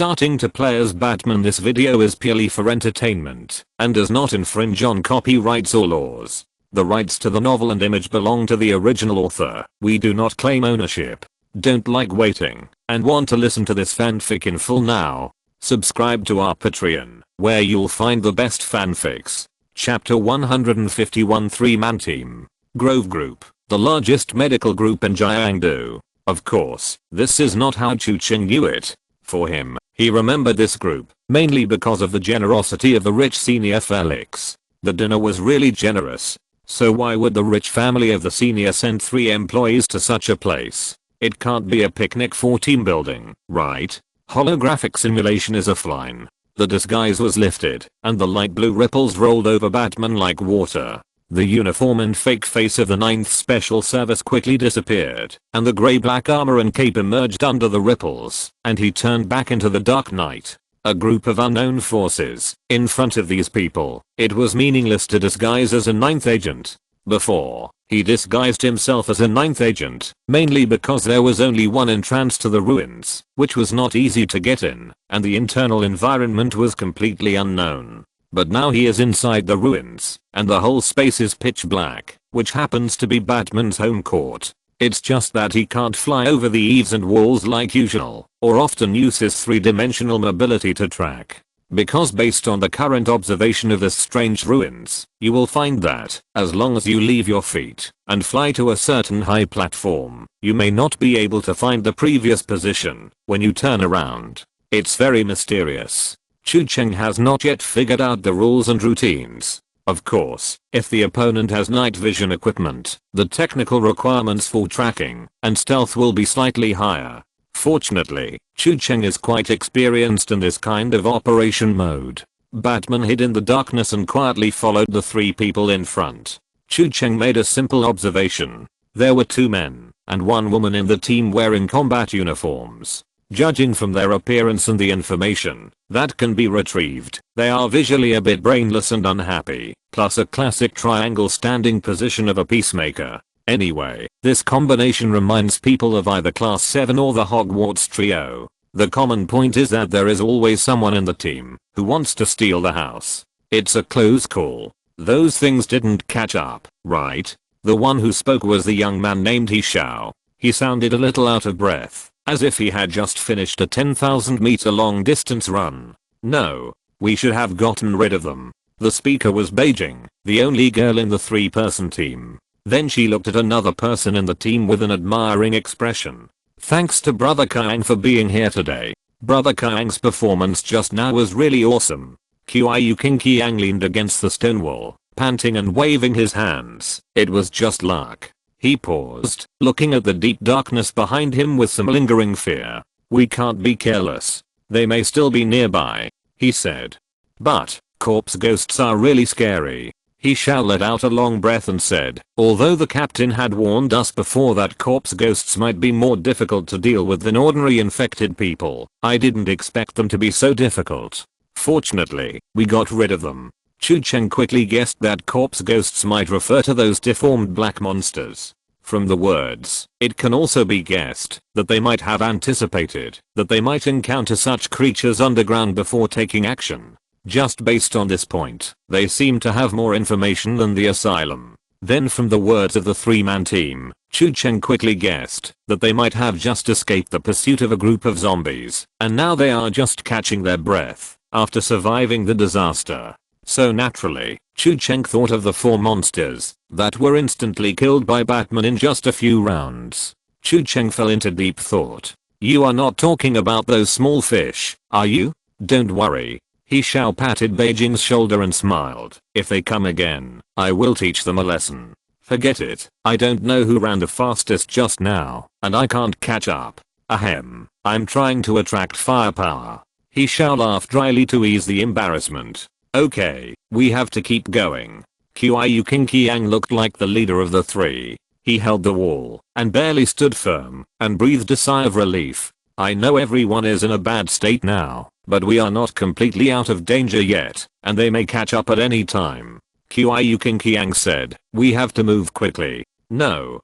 starting to play as Batman. This video is purely for entertainment and does not infringe on copyrights or laws. The rights to the novel and image belong to the original author. We do not claim ownership. Don't like waiting and want to listen to this fanfic in full now? Subscribe to our Patreon, where you'll find the best fanfics. Chapter 151, 3-man team. Grove Group, the largest medical group in Jiangdu. Of course, this is not how Chu Cheng knew it. For him, he remembered this group, mainly because of the generosity of the rich senior Felix. The dinner was really generous. So why would the rich family of the senior send 3 employees to such a place? It can't be a picnic for team building, right? Holographic simulation is offline. The disguise was lifted, and the light blue ripples rolled over Batman like water. The uniform and fake face of the 9th Special Service quickly disappeared, and the grey-black armor and cape emerged under the ripples, and he turned back into the dark night. A group of unknown forces. In front of these people, it was meaningless to disguise as a 9th agent. Before, he disguised himself as a 9th agent, mainly because there was only one entrance to the ruins, which was not easy to get in, and the internal environment was completely unknown. But now he is inside the ruins, and the whole space is pitch black, which happens to be Batman's home court. It's just that he can't fly over the eaves and walls like usual, or often uses 3-dimensional mobility to track. Because based on the current observation of this strange ruins, you will find that, as long as you leave your feet and fly to a certain high platform, you may not be able to find the previous position when you turn around. It's very mysterious. Chu Cheng has not yet figured out the rules and routines. Of course, if the opponent has night vision equipment, the technical requirements for tracking and stealth will be slightly higher. Fortunately, Chu Cheng is quite experienced in this kind of operation mode. Batman hid in the darkness and quietly followed the 3 people in front. Chu Cheng made a simple observation. There were 2 men and 1 woman in the team wearing combat uniforms. Judging from their appearance and the information that can be retrieved, they are visually a bit brainless and unhappy, plus a classic triangle standing position of a peacemaker. Anyway, this combination reminds people of either Class 7 or the Hogwarts trio. The common point is that there is always someone in the team who wants to steal the house. It's a close call. Those things didn't catch up, right? The one who spoke was the young man named He Xiao. He sounded a little out of breath, as if he had just finished a 10,000-meter long distance run. No, we should have gotten rid of them. The speaker was Beijing, the only girl in the 3-person team. Then she looked at another person in the team with an admiring expression. Thanks to Brother Kang for being here today. Brother Kang's performance just now was really awesome. Qiu King Qiang leaned against the stone wall, panting and waving his hands. It was just luck. He paused, looking at the deep darkness behind him with some lingering fear. We can't be careless. They may still be nearby, he said. But, corpse ghosts are really scary. He Xiao let out a long breath and said, although the captain had warned us before that corpse ghosts might be more difficult to deal with than ordinary infected people, I didn't expect them to be so difficult. Fortunately, we got rid of them. Chu Cheng quickly guessed that corpse ghosts might refer to those deformed black monsters. From the words, it can also be guessed that they might have anticipated that they might encounter such creatures underground before taking action. Just based on this point, they seem to have more information than the asylum. Then from the words of the 3-man team, Chu Cheng quickly guessed that they might have just escaped the pursuit of a group of zombies, and now they are just catching their breath after surviving the disaster. So naturally, Chu Cheng thought of the 4 monsters that were instantly killed by Batman in just a few rounds. Chu Cheng fell into deep thought. You are not talking about those small fish, are you? Don't worry. He Xiao patted Beijing's shoulder and smiled. If they come again, I will teach them a lesson. Forget it. I don't know who ran the fastest just now, and I can't catch up. Ahem. I'm trying to attract firepower. He Xiao laughed dryly to ease the embarrassment. Okay, we have to keep going. Qiu King Qiang looked like the leader of the 3. He held the wall and barely stood firm and breathed a sigh of relief. I know everyone is in a bad state now, but we are not completely out of danger yet, and they may catch up at any time. Qiu King Qiang said, we have to move quickly. No,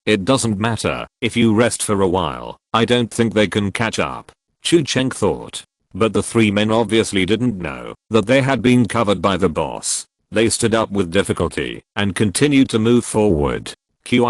it doesn't matter if you rest for a while. I don't think they can catch up. Chu Cheng thought. But the three men obviously didn't know that they had been covered by the boss. They stood up with difficulty and continued to move forward. Qiu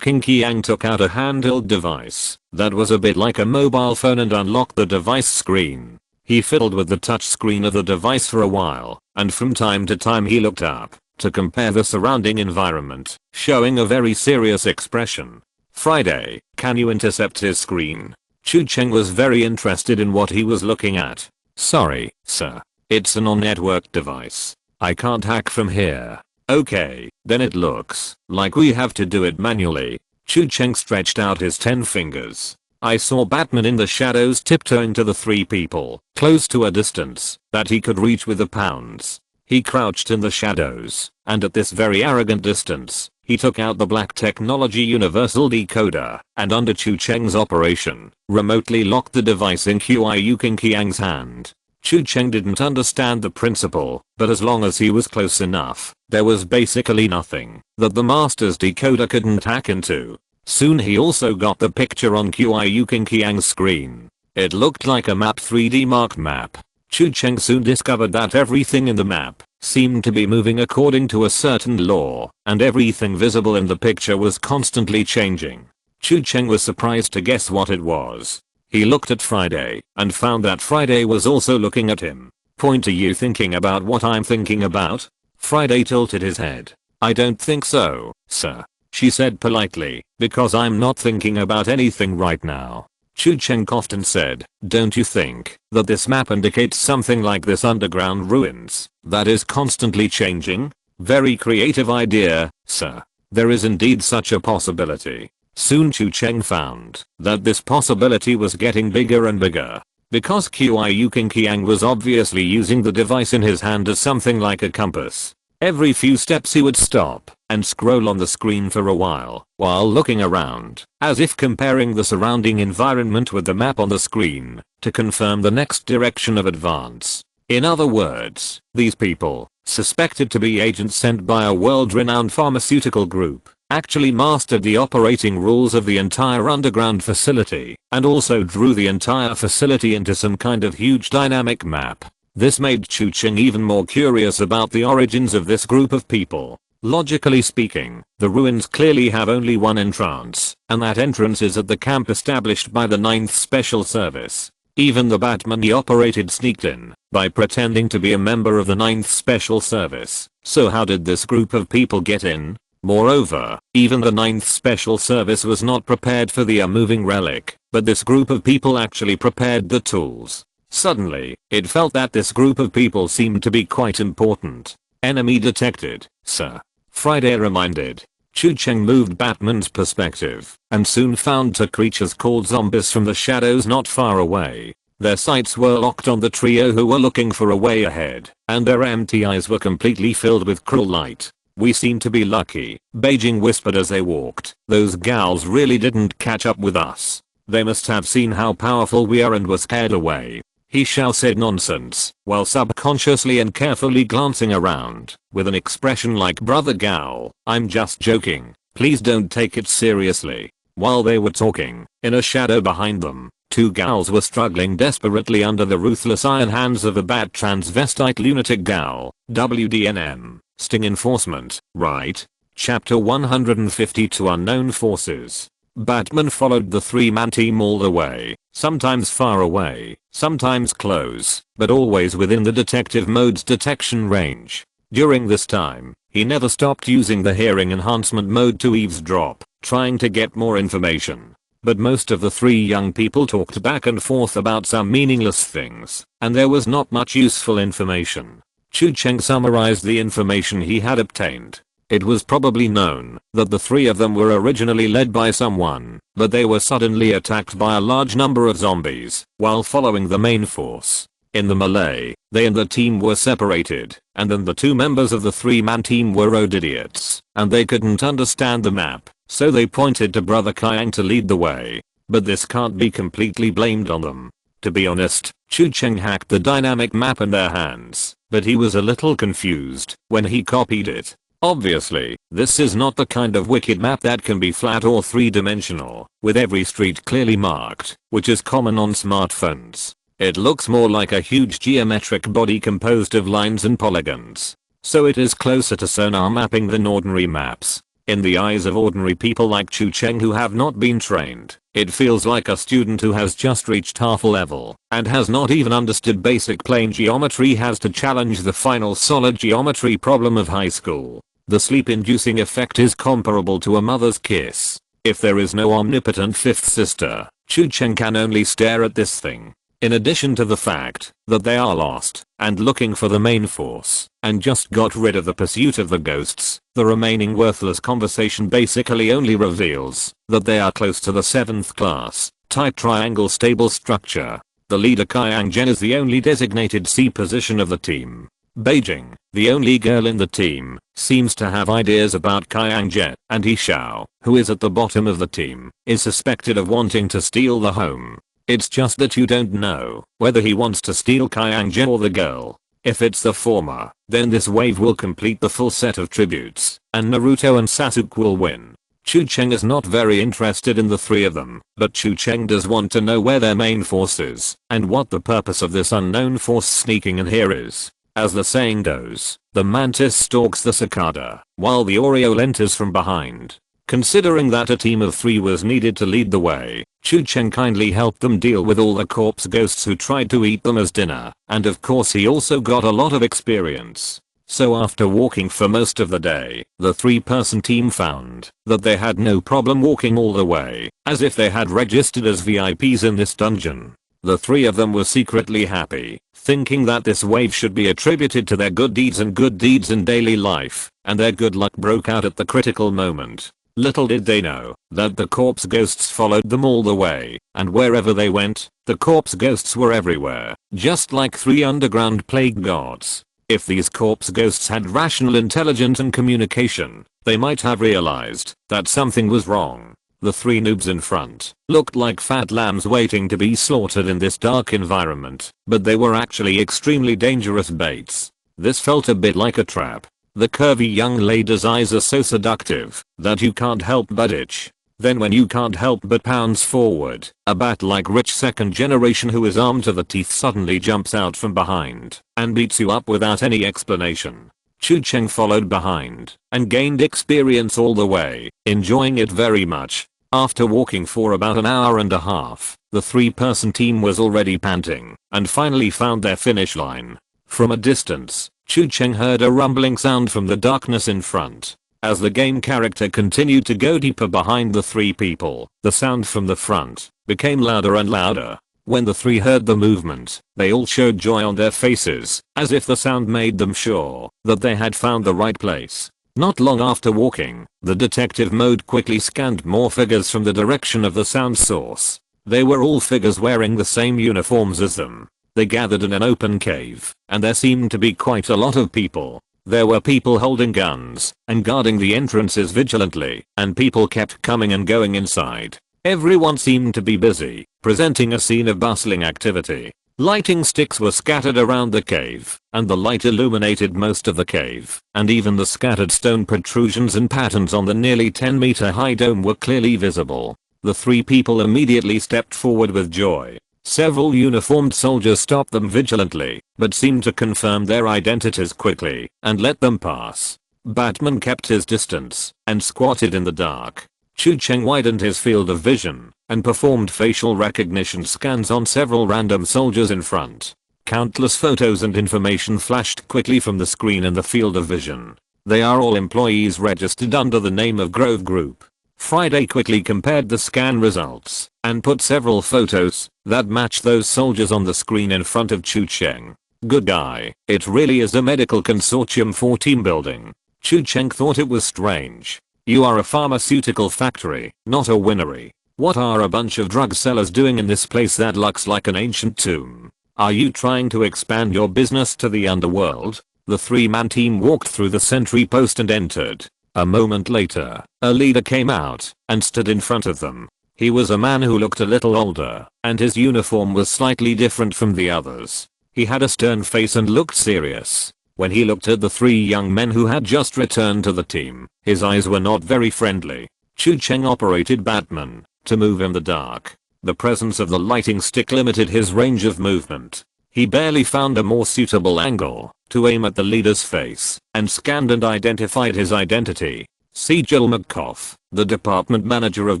Yang took out a handheld device that was a bit like a mobile phone and unlocked the device screen. He fiddled with the touch screen of the device for a while, and from time to time he looked up to compare the surrounding environment, showing a very serious expression. Friday, can you intercept his screen? Chu Cheng was very interested in what he was looking at. Sorry, sir. It's an on-network device. I can't hack from here. Okay, then it looks like we have to do it manually. Chu Cheng stretched out his 10 fingers. I saw Batman in the shadows tiptoeing to the three people, close to a distance that he could reach with the pounds. He crouched in the shadows, and at this very arrogant distance, he took out the black technology universal decoder, and under Chu Cheng's operation, remotely locked the device in Qiu Yang's hand. Chu Cheng didn't understand the principle, but as long as he was close enough, there was basically nothing that the master's decoder couldn't hack into. Soon he also got the picture on Qiu Yang's screen. It looked like a map 3D marked map. Chu Cheng soon discovered that everything in the map seemed to be moving according to a certain law, and everything visible in the picture was constantly changing. Chu Cheng was surprised to guess what it was. He looked at Friday and found that Friday was also looking at him. Point, are you thinking about what I'm thinking about? Friday tilted his head. I don't think so, sir. She said politely, because I'm not thinking about anything right now. Chu Cheng coughed and said, don't you think that this map indicates something like this underground ruins that is constantly changing? Very creative idea, sir. There is indeed such a possibility. Soon Chu Cheng found that this possibility was getting bigger and bigger. Because Qiu Yang was obviously using the device in his hand as something like a compass. Every few steps he would stop and scroll on the screen for a while looking around, as if comparing the surrounding environment with the map on the screen to confirm the next direction of advance. In other words, these people, suspected to be agents sent by a world-renowned pharmaceutical group, actually mastered the operating rules of the entire underground facility and also drew the entire facility into some kind of huge dynamic map. This made Chu Cheng even more curious about the origins of this group of people. Logically speaking, the ruins clearly have only one entrance, and that entrance is at the camp established by the 9th Special Service. Even the Batman he operated sneaked in by pretending to be a member of the 9th Special Service. So how did this group of people get in? Moreover, even the 9th Special Service was not prepared for the moving relic, but this group of people actually prepared the tools. Suddenly, it felt that this group of people seemed to be quite important. Enemy detected, sir. Friday reminded. Chu Cheng moved Batman's perspective and soon found two creatures called zombies from the shadows not far away. Their sights were locked on the trio who were looking for a way ahead, and their empty eyes were completely filled with cruel light. We seem to be lucky, Beijing whispered as they walked. Those gals really didn't catch up with us. They must have seen how powerful we are and were scared away. He said nonsense, while subconsciously and carefully glancing around, with an expression like brother Gao, I'm just joking, please don't take it seriously. While they were talking, in a shadow behind them, two gals were struggling desperately under the ruthless iron hands of a bad transvestite lunatic gal, WDNM, sting enforcement, right? Chapter 152 Unknown Forces. Batman followed the three-man team all the way, sometimes far away, sometimes close, but always within the detective mode's detection range. During this time, he never stopped using the hearing enhancement mode to eavesdrop, trying to get more information. But most of the three young people talked back and forth about some meaningless things, and there was not much useful information. Chu Cheng summarized the information he had obtained. It was probably known that the three of them were originally led by someone, but they were suddenly attacked by a large number of zombies while following the main force. In the melee, they and the team were separated, and then the two members of the three-man team were road idiots, and they couldn't understand the map, so they pointed to Brother Kayang to lead the way. But this can't be completely blamed on them. To be honest, Chu Cheng hacked the dynamic map in their hands, but he was a little confused when he copied it. Obviously, this is not the kind of wicked map that can be flat or three-dimensional, with every street clearly marked, which is common on smartphones. It looks more like a huge geometric body composed of lines and polygons. So it is closer to sonar mapping than ordinary maps. In the eyes of ordinary people like Chu Cheng who have not been trained, it feels like a student who has just reached half a level and has not even understood basic plane geometry has to challenge the final solid geometry problem of high school. The sleep-inducing effect is comparable to a mother's kiss. If there is no omnipotent fifth sister, Chu Cheng can only stare at this thing. In addition to the fact that they are lost and looking for the main force and just got rid of the pursuit of the ghosts, the remaining worthless conversation basically only reveals that they are close to the 7th class, tight triangle stable structure. The leader Kyang Jen is the only designated C position of the team. Beijing, the only girl in the team, seems to have ideas about Kyang Jen, and He Xiao, who is at the bottom of the team, is suspected of wanting to steal the home. It's just that you don't know whether he wants to steal Kyang Jen or the girl. If it's the former, then this wave will complete the full set of tributes, and Naruto and Sasuke will win. Chu Cheng is not very interested in the three of them, but Chu Cheng does want to know where their main force is, and what the purpose of this unknown force sneaking in here is. As the saying goes, the mantis stalks the cicada, while the Oriole enters from behind. Considering that a team of 3 was needed to lead the way, Chu Cheng kindly helped them deal with all the corpse ghosts who tried to eat them as dinner, and of course he also got a lot of experience. So after walking for most of the day, the 3-person team found that they had no problem walking all the way, as if they had registered as VIPs in this dungeon. The 3 of them were secretly happy, thinking that this wave should be attributed to their good deeds in daily life, and their good luck broke out at the critical moment. Little did they know that the corpse ghosts followed them all the way, and wherever they went, the corpse ghosts were everywhere, just like 3 underground plague gods. If these corpse ghosts had rational intelligence and communication, they might have realized that something was wrong. The 3 noobs in front looked like fat lambs waiting to be slaughtered in this dark environment, but they were actually extremely dangerous baits. This felt a bit like a trap. The curvy young lady's eyes are so seductive that you can't help but itch. Then when you can't help but pounce forward, a bat-like rich second generation who is armed to the teeth suddenly jumps out from behind and beats you up without any explanation. Chu Cheng followed behind and gained experience all the way, enjoying it very much. After walking for about an hour and a half, the 3-person team was already panting and finally found their finish line. From a distance, Chu Cheng heard a rumbling sound from the darkness in front. As the game character continued to go deeper behind the 3 people, the sound from the front became louder and louder. When the 3 heard the movement, they all showed joy on their faces, as if the sound made them sure that they had found the right place. Not long after walking, the detective mode quickly scanned more figures from the direction of the sound source. They were all figures wearing the same uniforms as them. They gathered in an open cave, and there seemed to be quite a lot of people. There were people holding guns and guarding the entrances vigilantly, and people kept coming and going inside. Everyone seemed to be busy, presenting a scene of bustling activity. Lighting sticks were scattered around the cave, and the light illuminated most of the cave, and even the scattered stone protrusions and patterns on the nearly 10-meter high dome were clearly visible. The 3 people immediately stepped forward with joy. Several uniformed soldiers stopped them vigilantly, but seemed to confirm their identities quickly and let them pass. Batman kept his distance and squatted in the dark. Chu Cheng widened his field of vision and performed facial recognition scans on several random soldiers in front. Countless photos and information flashed quickly from the screen in the field of vision. They are all employees registered under the name of Grove Group. Friday quickly compared the scan results and put several photos that match those soldiers on the screen in front of Chu Cheng. Good guy, it really is a medical consortium for team building. Chu Cheng thought it was strange. You are a pharmaceutical factory, not a winery. What are a bunch of drug sellers doing in this place that looks like an ancient tomb? Are you trying to expand your business to the underworld? The 3-man team walked through the sentry post and entered. A moment later, a leader came out and stood in front of them. He was a man who looked a little older, and his uniform was slightly different from the others. He had a stern face and looked serious. When he looked at the 3 young men who had just returned to the team, his eyes were not very friendly. Chu Cheng operated Batman to move in the dark. The presence of the lighting stick limited his range of movement. He barely found a more suitable angle to aim at the leader's face and scanned and identified his identity. Sigil McCough, the department manager of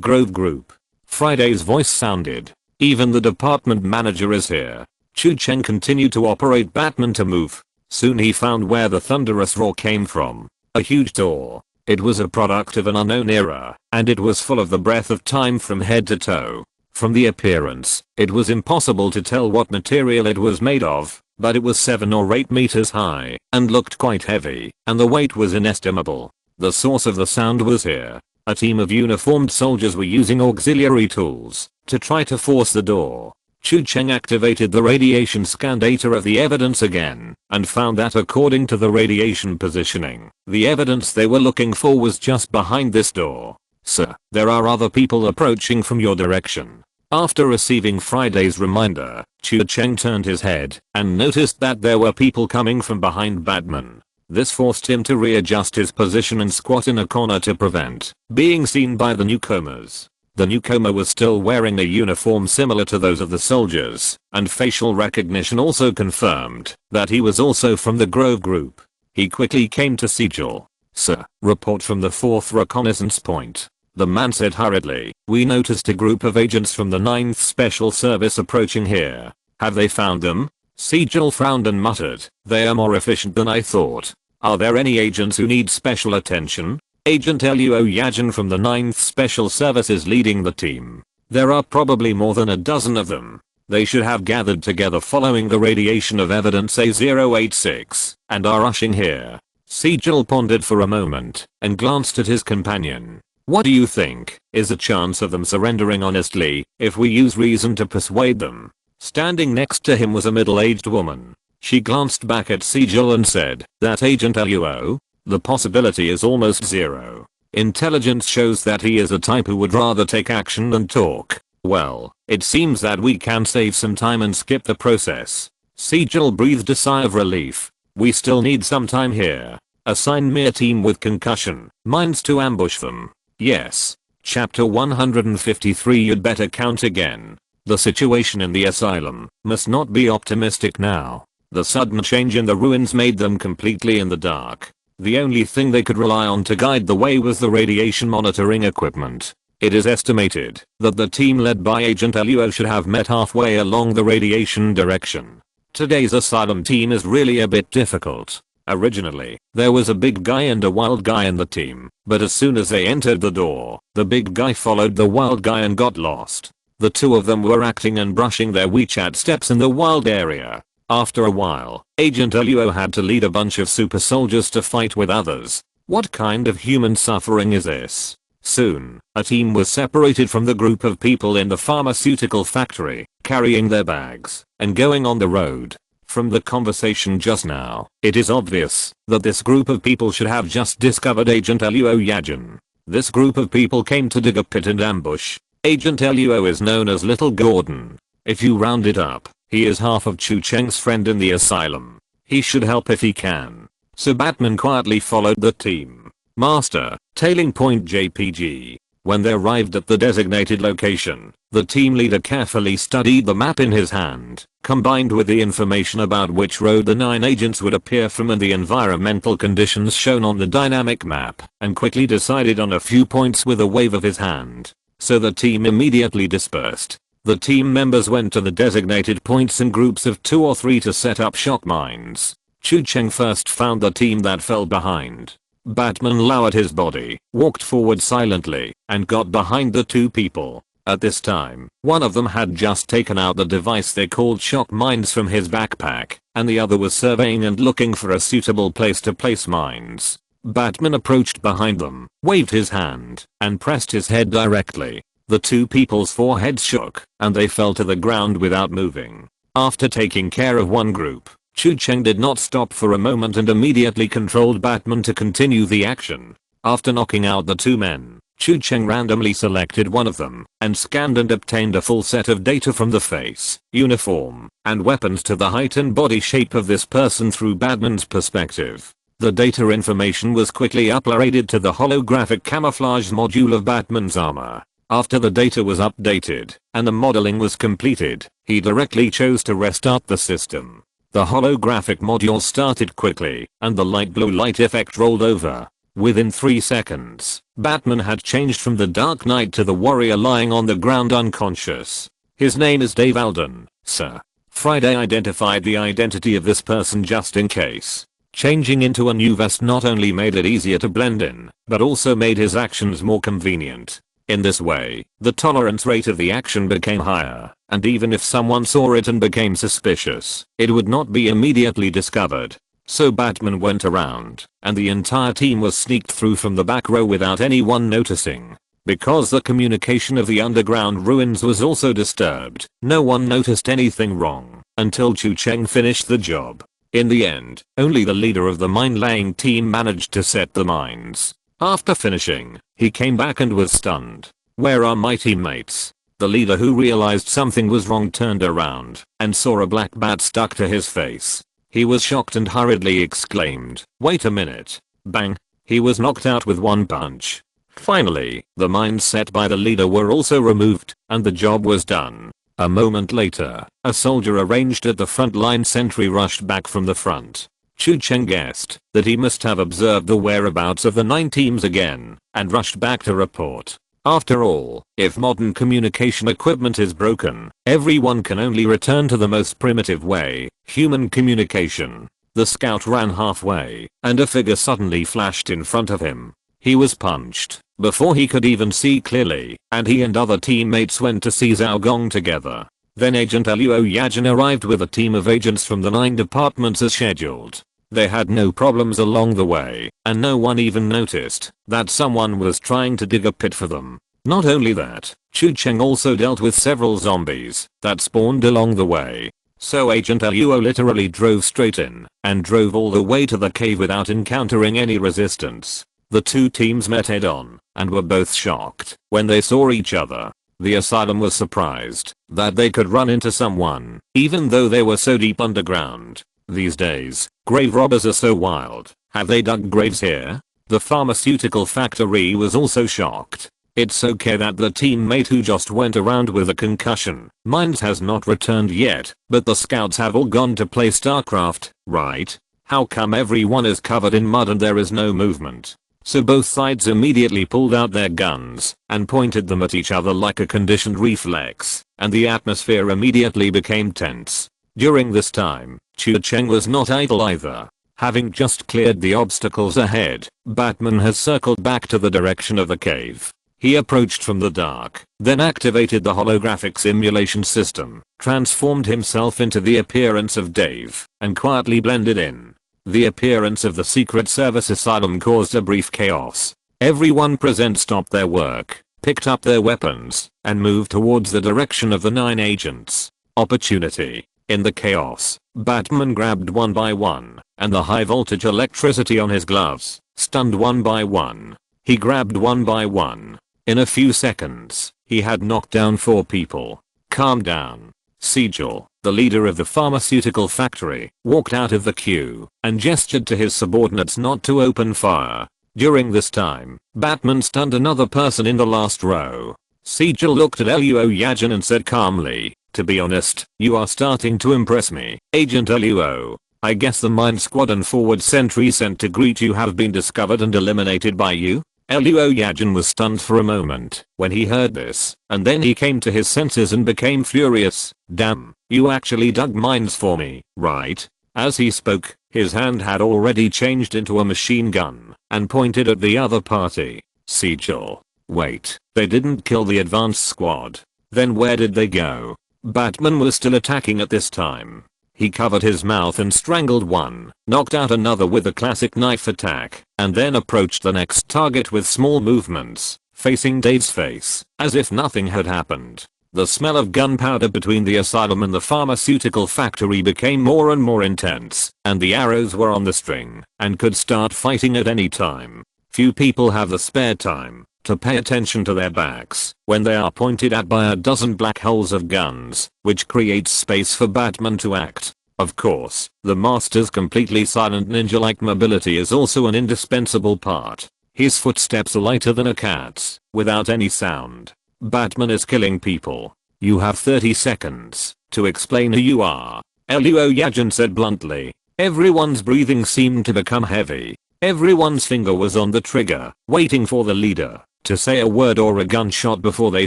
Grove Group. Friday's voice sounded. Even the department manager is here. Chu Cheng continued to operate Batman to move. Soon he found where the thunderous roar came from. A huge door. It was a product of an unknown era, and it was full of the breath of time from head to toe. From the appearance, it was impossible to tell what material it was made of, but it was 7 or 8 meters high, and looked quite heavy, and the weight was inestimable. The source of the sound was here. A team of uniformed soldiers were using auxiliary tools to try to force the door. Chu Cheng activated the radiation scan data of the evidence again, and found that according to the radiation positioning, the evidence they were looking for was just behind this door. Sir, there are other people approaching from your direction. After receiving Friday's reminder, Chu Cheng turned his head and noticed that there were people coming from behind Batman. This forced him to readjust his position and squat in a corner to prevent being seen by the newcomers. The newcomer was still wearing a uniform similar to those of the soldiers, and facial recognition also confirmed that he was also from the Grove Group. He quickly came to Sigil. Sir, report from the 4th reconnaissance point. The man said hurriedly. We noticed a group of agents from the 9th Special Service approaching here. Have they found them? Sigil frowned and muttered. They are more efficient than I thought. Are there any agents who need special attention? Agent Luo Yajin from the 9th Special Service is leading the team. There are probably more than a dozen of them. They should have gathered together following the radiation of evidence A086 and are rushing here. Sigil pondered for a moment and glanced at his companion. What do you think is a chance of them surrendering honestly if we use reason to persuade them? Standing next to him was a middle-aged woman. She glanced back at Sigil and said, that Agent Luo? The possibility is almost zero. Intelligence shows that he is a type who would rather take action than talk. Well, it seems that we can save some time and skip the process. Sigil breathed a sigh of relief. We still need some time here. Assign me a team with concussion minds to ambush them. Yes. Chapter 153. You'd better count again. The situation in the asylum must not be optimistic now. The sudden change in the ruins made them completely in the dark. The only thing they could rely on to guide the way was the radiation monitoring equipment. It is estimated that the team led by Agent Luo should have met halfway along the radiation direction. Today's asylum team is really a bit difficult. Originally, there was a big guy and a wild guy in the team, but as soon as they entered the door, the big guy followed the wild guy and got lost. The two of them were acting and brushing their WeChat steps in the wild area. After a while, Agent Luo had to lead a bunch of super soldiers to fight with others. What kind of human suffering is this? Soon, a team was separated from the group of people in the pharmaceutical factory, carrying their bags and going on the road. From the conversation just now, it is obvious that this group of people should have just discovered Agent Luo Yajin. This group of people came to dig a pit and ambush. Agent Luo is known as Little Gordon. If you round it up, he is half of Chu Cheng's friend in the asylum. He should help if he can. So Batman quietly followed the team. Master, tailing point JPG. When they arrived at the designated location, the team leader carefully studied the map in his hand, combined with the information about which road the 9 agents would appear from and the environmental conditions shown on the dynamic map, and quickly decided on a few points with a wave of his hand. So the team immediately dispersed. The team members went to the designated points in groups of 2 or 3 to set up shock mines. Chu Cheng first found the team that fell behind. Batman lowered his body, walked forward silently, and got behind the 2 people. At this time, one of them had just taken out the device they called shock mines from his backpack, and the other was surveying and looking for a suitable place to place mines. Batman approached behind them, waved his hand, and pressed his head directly. The 2 people's foreheads shook, and they fell to the ground without moving. After taking care of one group, Chu Cheng did not stop for a moment and immediately controlled Batman to continue the action. After knocking out the 2 men, Chu Cheng randomly selected one of them and scanned and obtained a full set of data from the face, uniform, and weapons to the height and body shape of this person through Batman's perspective. The data information was quickly uploaded to the holographic camouflage module of Batman's armor. After the data was updated and the modeling was completed, he directly chose to restart the system. The holographic module started quickly, and the light blue light effect rolled over. Within 3 seconds, Batman had changed from the Dark Knight to the warrior lying on the ground unconscious. His name is Dave Alden, sir. Friday identified the identity of this person just in case. Changing into a new vest not only made it easier to blend in, but also made his actions more convenient. In this way, the tolerance rate of the action became higher, and even if someone saw it and became suspicious, it would not be immediately discovered. So Batman went around, and the entire team was sneaked through from the back row without anyone noticing. Because the communication of the underground ruins was also disturbed, no one noticed anything wrong until Chu Cheng finished the job. In the end, only the leader of the mine-laying team managed to set the mines. After finishing, he came back and was stunned. "Where are my teammates?" The leader, who realized something was wrong, turned around and saw a black bat stuck to his face. He was shocked and hurriedly exclaimed, "Wait a minute." Bang! He was knocked out with one punch. Finally, the mines set by the leader were also removed, and the job was done. A moment later, a soldier arranged at the front line sentry rushed back from the front. Chu Cheng guessed that he must have observed the whereabouts of the 9 teams again, and rushed back to report. After all, if modern communication equipment is broken, everyone can only return to the most primitive way, human communication. The scout ran halfway, and a figure suddenly flashed in front of him. He was punched before he could even see clearly, and he and other teammates went to see Zhao Gong together. Then Agent Luo Yajin arrived with a team of agents from the 9 departments as scheduled. They had no problems along the way, and no one even noticed that someone was trying to dig a pit for them. Not only that, Chu Cheng also dealt with several zombies that spawned along the way. So Agent Luo literally drove straight in and drove all the way to the cave without encountering any resistance. The 2 teams met head on and were both shocked when they saw each other. The asylum was surprised that they could run into someone, even though they were so deep underground. These days, grave robbers are so wild. Have they dug graves here? The pharmaceutical factory was also shocked. It's okay that the teammate who just went around with a concussion mines has not returned yet, but the scouts have all gone to play StarCraft, right? How come everyone is covered in mud and there is no movement? So both sides immediately pulled out their guns and pointed them at each other like a conditioned reflex, and the atmosphere immediately became tense. During this time, Chu Cheng was not idle either. Having just cleared the obstacles ahead, Batman has circled back to the direction of the cave. He approached from the dark, then activated the holographic simulation system, transformed himself into the appearance of Dave, and quietly blended in. The appearance of the Secret Service asylum caused a brief chaos. Everyone present stopped their work, picked up their weapons, and moved towards the direction of the 9 agents. Opportunity. In the chaos, Batman grabbed one by one, and the high voltage electricity on his gloves stunned one by one. He grabbed one by one. In a few seconds, he had knocked down 4 people. Calm down. Sigil, the leader of the pharmaceutical factory, walked out of the queue and gestured to his subordinates not to open fire. During this time, Batman stunned another person in the last row. Sigil looked at Luo Yajin and said calmly, "To be honest, you are starting to impress me, Agent Luo. I guess the mine squad and forward sentry sent to greet you have been discovered and eliminated by you?" Luo Yajin was stunned for a moment when he heard this, and then he came to his senses and became furious. "Damn, you actually dug mines for me, right?" As he spoke, his hand had already changed into a machine gun and pointed at the other party. Sigil. Wait, they didn't kill the advanced squad. Then where did they go? Batman was still attacking at this time. He covered his mouth and strangled one, knocked out another with a classic knife attack, and then approached the next target with small movements, facing Dave's face, as if nothing had happened. The smell of gunpowder between the asylum and the pharmaceutical factory became more and more intense, and the arrows were on the string, and could start fighting at any time. Few people have the spare time to pay attention to their backs when they are pointed at by a dozen black holes of guns, which creates space for Batman to act. Of course, the Master's completely silent ninja-like mobility is also an indispensable part. His footsteps are lighter than a cat's, without any sound. Batman is killing people. You have 30 seconds to explain who you are. Luo Yajin said bluntly. Everyone's breathing seemed to become heavy. Everyone's finger was on the trigger, waiting for the leader to say a word or a gunshot before they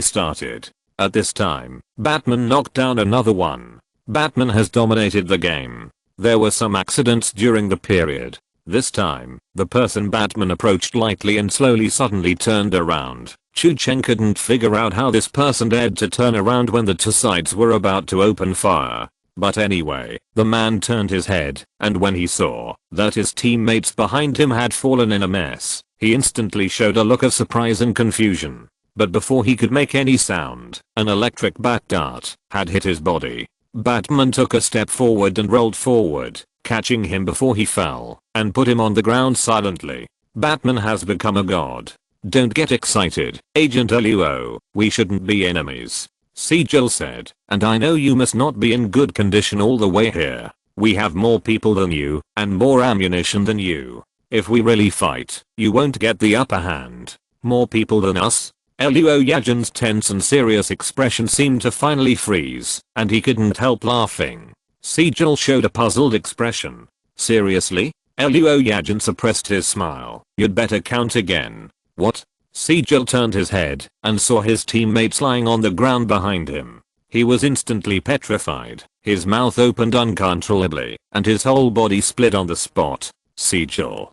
started. At this time, Batman knocked down another one. Batman has dominated the game. There were some accidents during the period. This time, the person Batman approached lightly and slowly suddenly turned around. Chu Cheng couldn't figure out how this person dared to turn around when the two sides were about to open fire. But anyway, the man turned his head, and when he saw that his teammates behind him had fallen in a mess, he instantly showed a look of surprise and confusion. But before he could make any sound, an electric bat dart had hit his body. Batman took a step forward and rolled forward, catching him before he fell, and put him on the ground silently. Batman has become a god. Don't get excited, Agent Luo, we shouldn't be enemies. Sigil said, and I know you must not be in good condition all the way here. We have more people than you, and more ammunition than you. If we really fight, you won't get the upper hand. More people than us? Luo Yajin's tense and serious expression seemed to finally freeze, and he couldn't help laughing. Sigil showed a puzzled expression. Seriously? Luo Yajin suppressed his smile. You'd better count again. What? Sigil turned his head and saw his teammates lying on the ground behind him. He was instantly petrified. His mouth opened uncontrollably, and his whole body split on the spot. Sigil.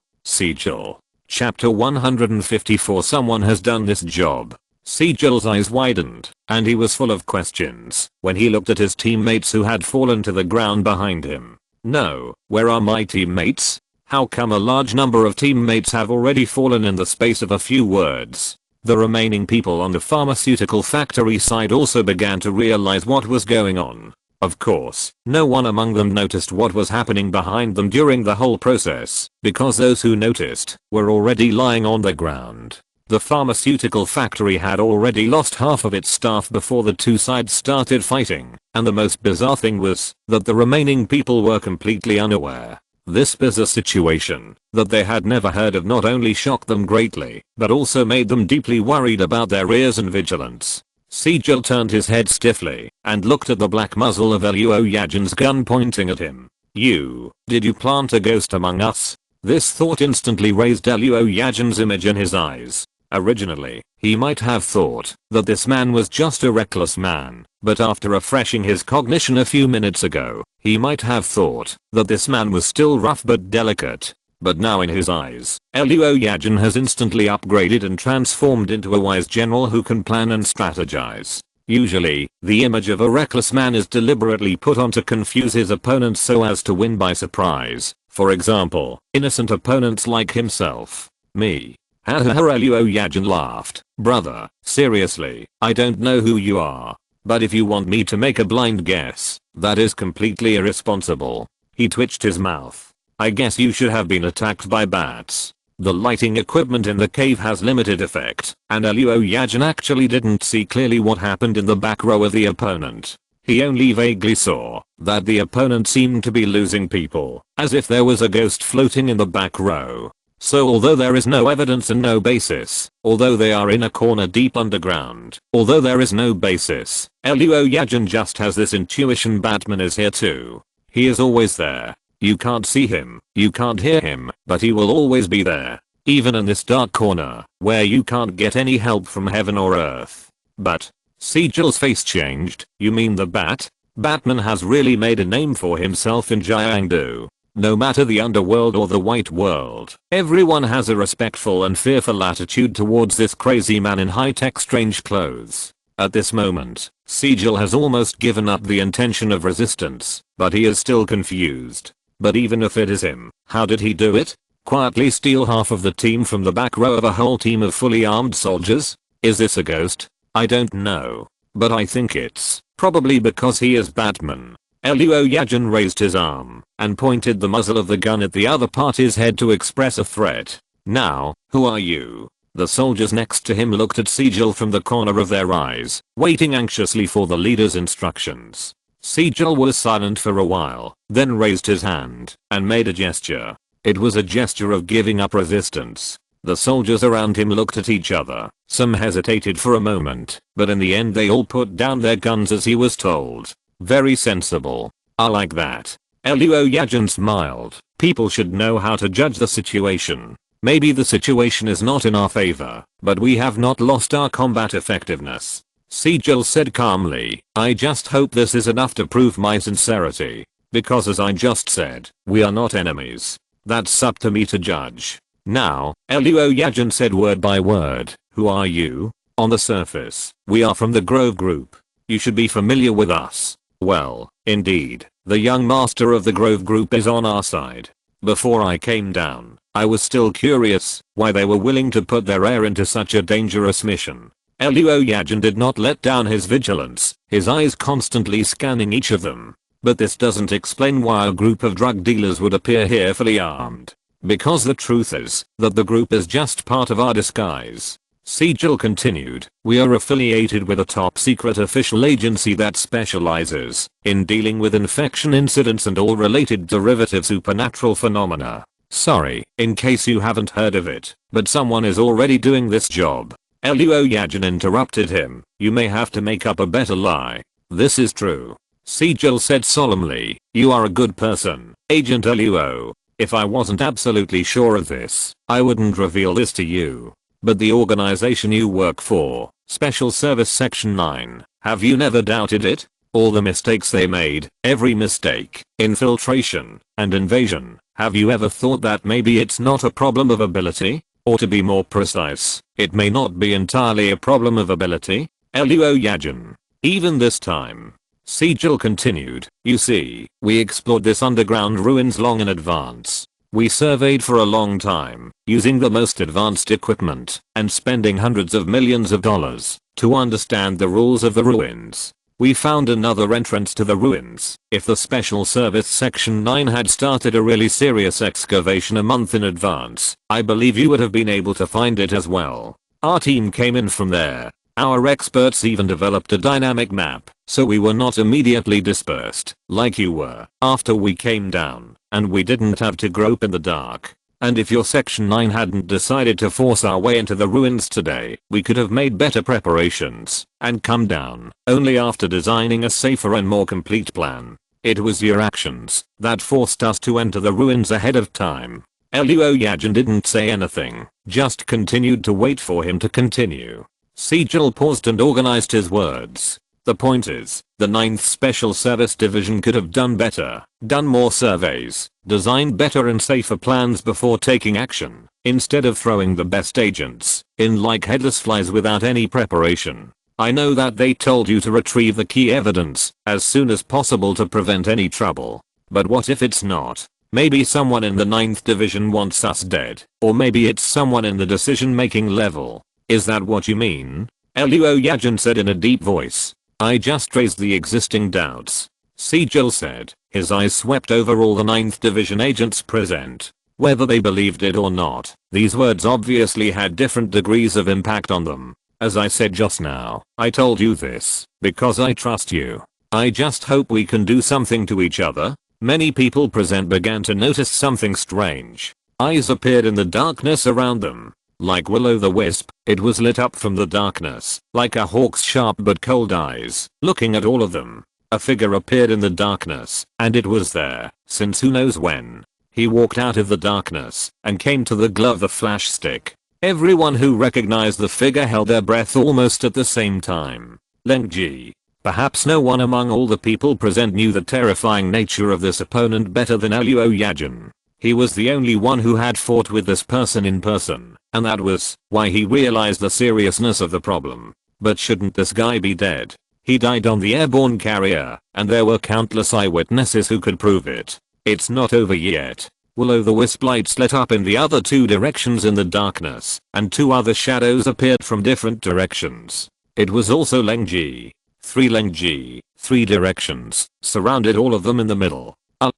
Chapter 154. Someone has done this job. Sigil's eyes widened, and he was full of questions when he looked at his teammates who had fallen to the ground behind him. No, where are my teammates? How come a large number of teammates have already fallen in the space of a few words? The remaining people on the pharmaceutical factory side also began to realize what was going on. Of course, no one among them noticed what was happening behind them during the whole process, because those who noticed were already lying on the ground. The pharmaceutical factory had already lost half of its staff before the two sides started fighting, and the most bizarre thing was that the remaining people were completely unaware. This bizarre situation that they had never heard of not only shocked them greatly, but also made them deeply worried about their ears and vigilance. Sigil turned his head stiffly and looked at the black muzzle of Luo Yajin's gun pointing at him. Did you plant a ghost among us? This thought instantly raised Luo Yajin's image in his eyes. Originally, he might have thought that this man was just a reckless man, but after refreshing his cognition a few minutes ago, he might have thought that this man was still rough but delicate. But now in his eyes, Luo Yajin has instantly upgraded and transformed into a wise general who can plan and strategize. Usually, the image of a reckless man is deliberately put on to confuse his opponents so as to win by surprise. For example, innocent opponents like himself. Me. Luo Yajin laughed. Brother, seriously, I don't know who you are. But if you want me to make a blind guess, that is completely irresponsible. He twitched his mouth. I guess you should have been attacked by bats. The lighting equipment in the cave has limited effect, and Luo Yajin actually didn't see clearly what happened in the back row of the opponent. He only vaguely saw that the opponent seemed to be losing people, as if there was a ghost floating in the back row. So although there is no evidence and no basis, although they are in a corner deep underground, although there is no basis, Luo Yajin just has this intuition Batman is here too. He is always there. You can't see him, you can't hear him, but he will always be there. Even in this dark corner, where you can't get any help from heaven or earth. But, Sigil's face changed. You mean the Bat? Batman has really made a name for himself in Jiangdu. No matter the underworld or the white world, everyone has a respectful and fearful attitude towards this crazy man in high-tech strange clothes. At this moment, Sigil has almost given up the intention of resistance, but he is still confused. But even if it is him, how did he do it? Quietly steal half of the team from the back row of a whole team of fully armed soldiers? Is this a ghost? I don't know. But I think it's probably because he is Batman. Luo Yajin raised his arm and pointed the muzzle of the gun at the other party's head to express a threat. Now, who are you? The soldiers next to him looked at Sigil from the corner of their eyes, waiting anxiously for the leader's instructions. Sigil was silent for a while, then raised his hand and made a gesture. It was a gesture of giving up resistance. The soldiers around him looked at each other. Some hesitated for a moment, but in the end they all put down their guns as he was told. Very sensible. I like that. Luo Yajin smiled. People should know how to judge the situation. Maybe the situation is not in our favor, but we have not lost our combat effectiveness. Sejal said calmly, I just hope this is enough to prove my sincerity. Because as I just said, we are not enemies. That's up to me to judge. Now, Luo Yajin said word by word, who are you? On the surface, we are from the Grove Group. You should be familiar with us. Well, indeed, the young master of the Grove Group is on our side. Before I came down, I was still curious why they were willing to put their heir into such a dangerous mission. Luo Yajin did not let down his vigilance, his eyes constantly scanning each of them. But this doesn't explain why a group of drug dealers would appear here fully armed. Because the truth is that the group is just part of our disguise. Sejal continued, we are affiliated with a top secret official agency that specializes in dealing with infection incidents and all related derivative supernatural phenomena. Sorry, in case you haven't heard of it, but someone is already doing this job. Luo Yajin interrupted him, you may have to make up a better lie. This is true. Sejal said solemnly, you are a good person, Agent Luo. If I wasn't absolutely sure of this, I wouldn't reveal this to you. But the organization you work for, Special Service Section 9, have you never doubted it? All the mistakes they made, every mistake, infiltration, and invasion, have you ever thought that maybe it's not a problem of ability? Or to be more precise, it may not be entirely a problem of ability? Luo Yajin. Even this time. Sejal continued, you see, we explored this underground ruins long in advance. We surveyed for a long time, using the most advanced equipment, and spending hundreds of millions of dollars, to understand the rules of the ruins. We found another entrance to the ruins. If the Special Service Section 9 had started a really serious excavation a month in advance, I believe you would have been able to find it as well. Our team came in from there. Our experts even developed a dynamic map, so we were not immediately dispersed, like you were, after we came down, and we didn't have to grope in the dark. And if your Section 9 hadn't decided to force our way into the ruins today, we could have made better preparations, and come down, only after designing a safer and more complete plan. It was your actions that forced us to enter the ruins ahead of time. Luo Yajin didn't say anything, just continued to wait for him to continue. Sejal paused and organized his words. The point is, the 9th Special Service Division could have done better, done more surveys, designed better and safer plans before taking action, instead of throwing the best agents in like headless flies without any preparation. I know that they told you to retrieve the key evidence as soon as possible to prevent any trouble. But what if it's not? Maybe someone in the 9th Division wants us dead, or maybe it's someone in the decision-making level. Is that what you mean? Luo Yajin said in a deep voice. I just raised the existing doubts. Sejal said, his eyes swept over all the 9th Division agents present. Whether they believed it or not, these words obviously had different degrees of impact on them. As I said just now, I told you this, because I trust you. I just hope we can do something to each other. Many people present began to notice something strange. Eyes appeared in the darkness around them. Like will-o'-the-wisp, it was lit up from the darkness, like a hawk's sharp but cold eyes, looking at all of them. A figure appeared in the darkness, and it was there, since who knows when. He walked out of the darkness, and came to the glow of the flash stick. Everyone who recognized the figure held their breath almost at the same time. Leng Ji. Perhaps no one among all the people present knew the terrifying nature of this opponent better than Luo Yajin. He was the only one who had fought with this person in person, and that was why he realized the seriousness of the problem. But shouldn't this guy be dead? He died on the airborne carrier, and there were countless eyewitnesses who could prove it. It's not over yet. Will-o'-the-wisp lights lit up in the other two directions in the darkness, and two other shadows appeared from different directions. It was also Leng Ji. 3 Leng Ji, 3 directions, surrounded all of them in the middle.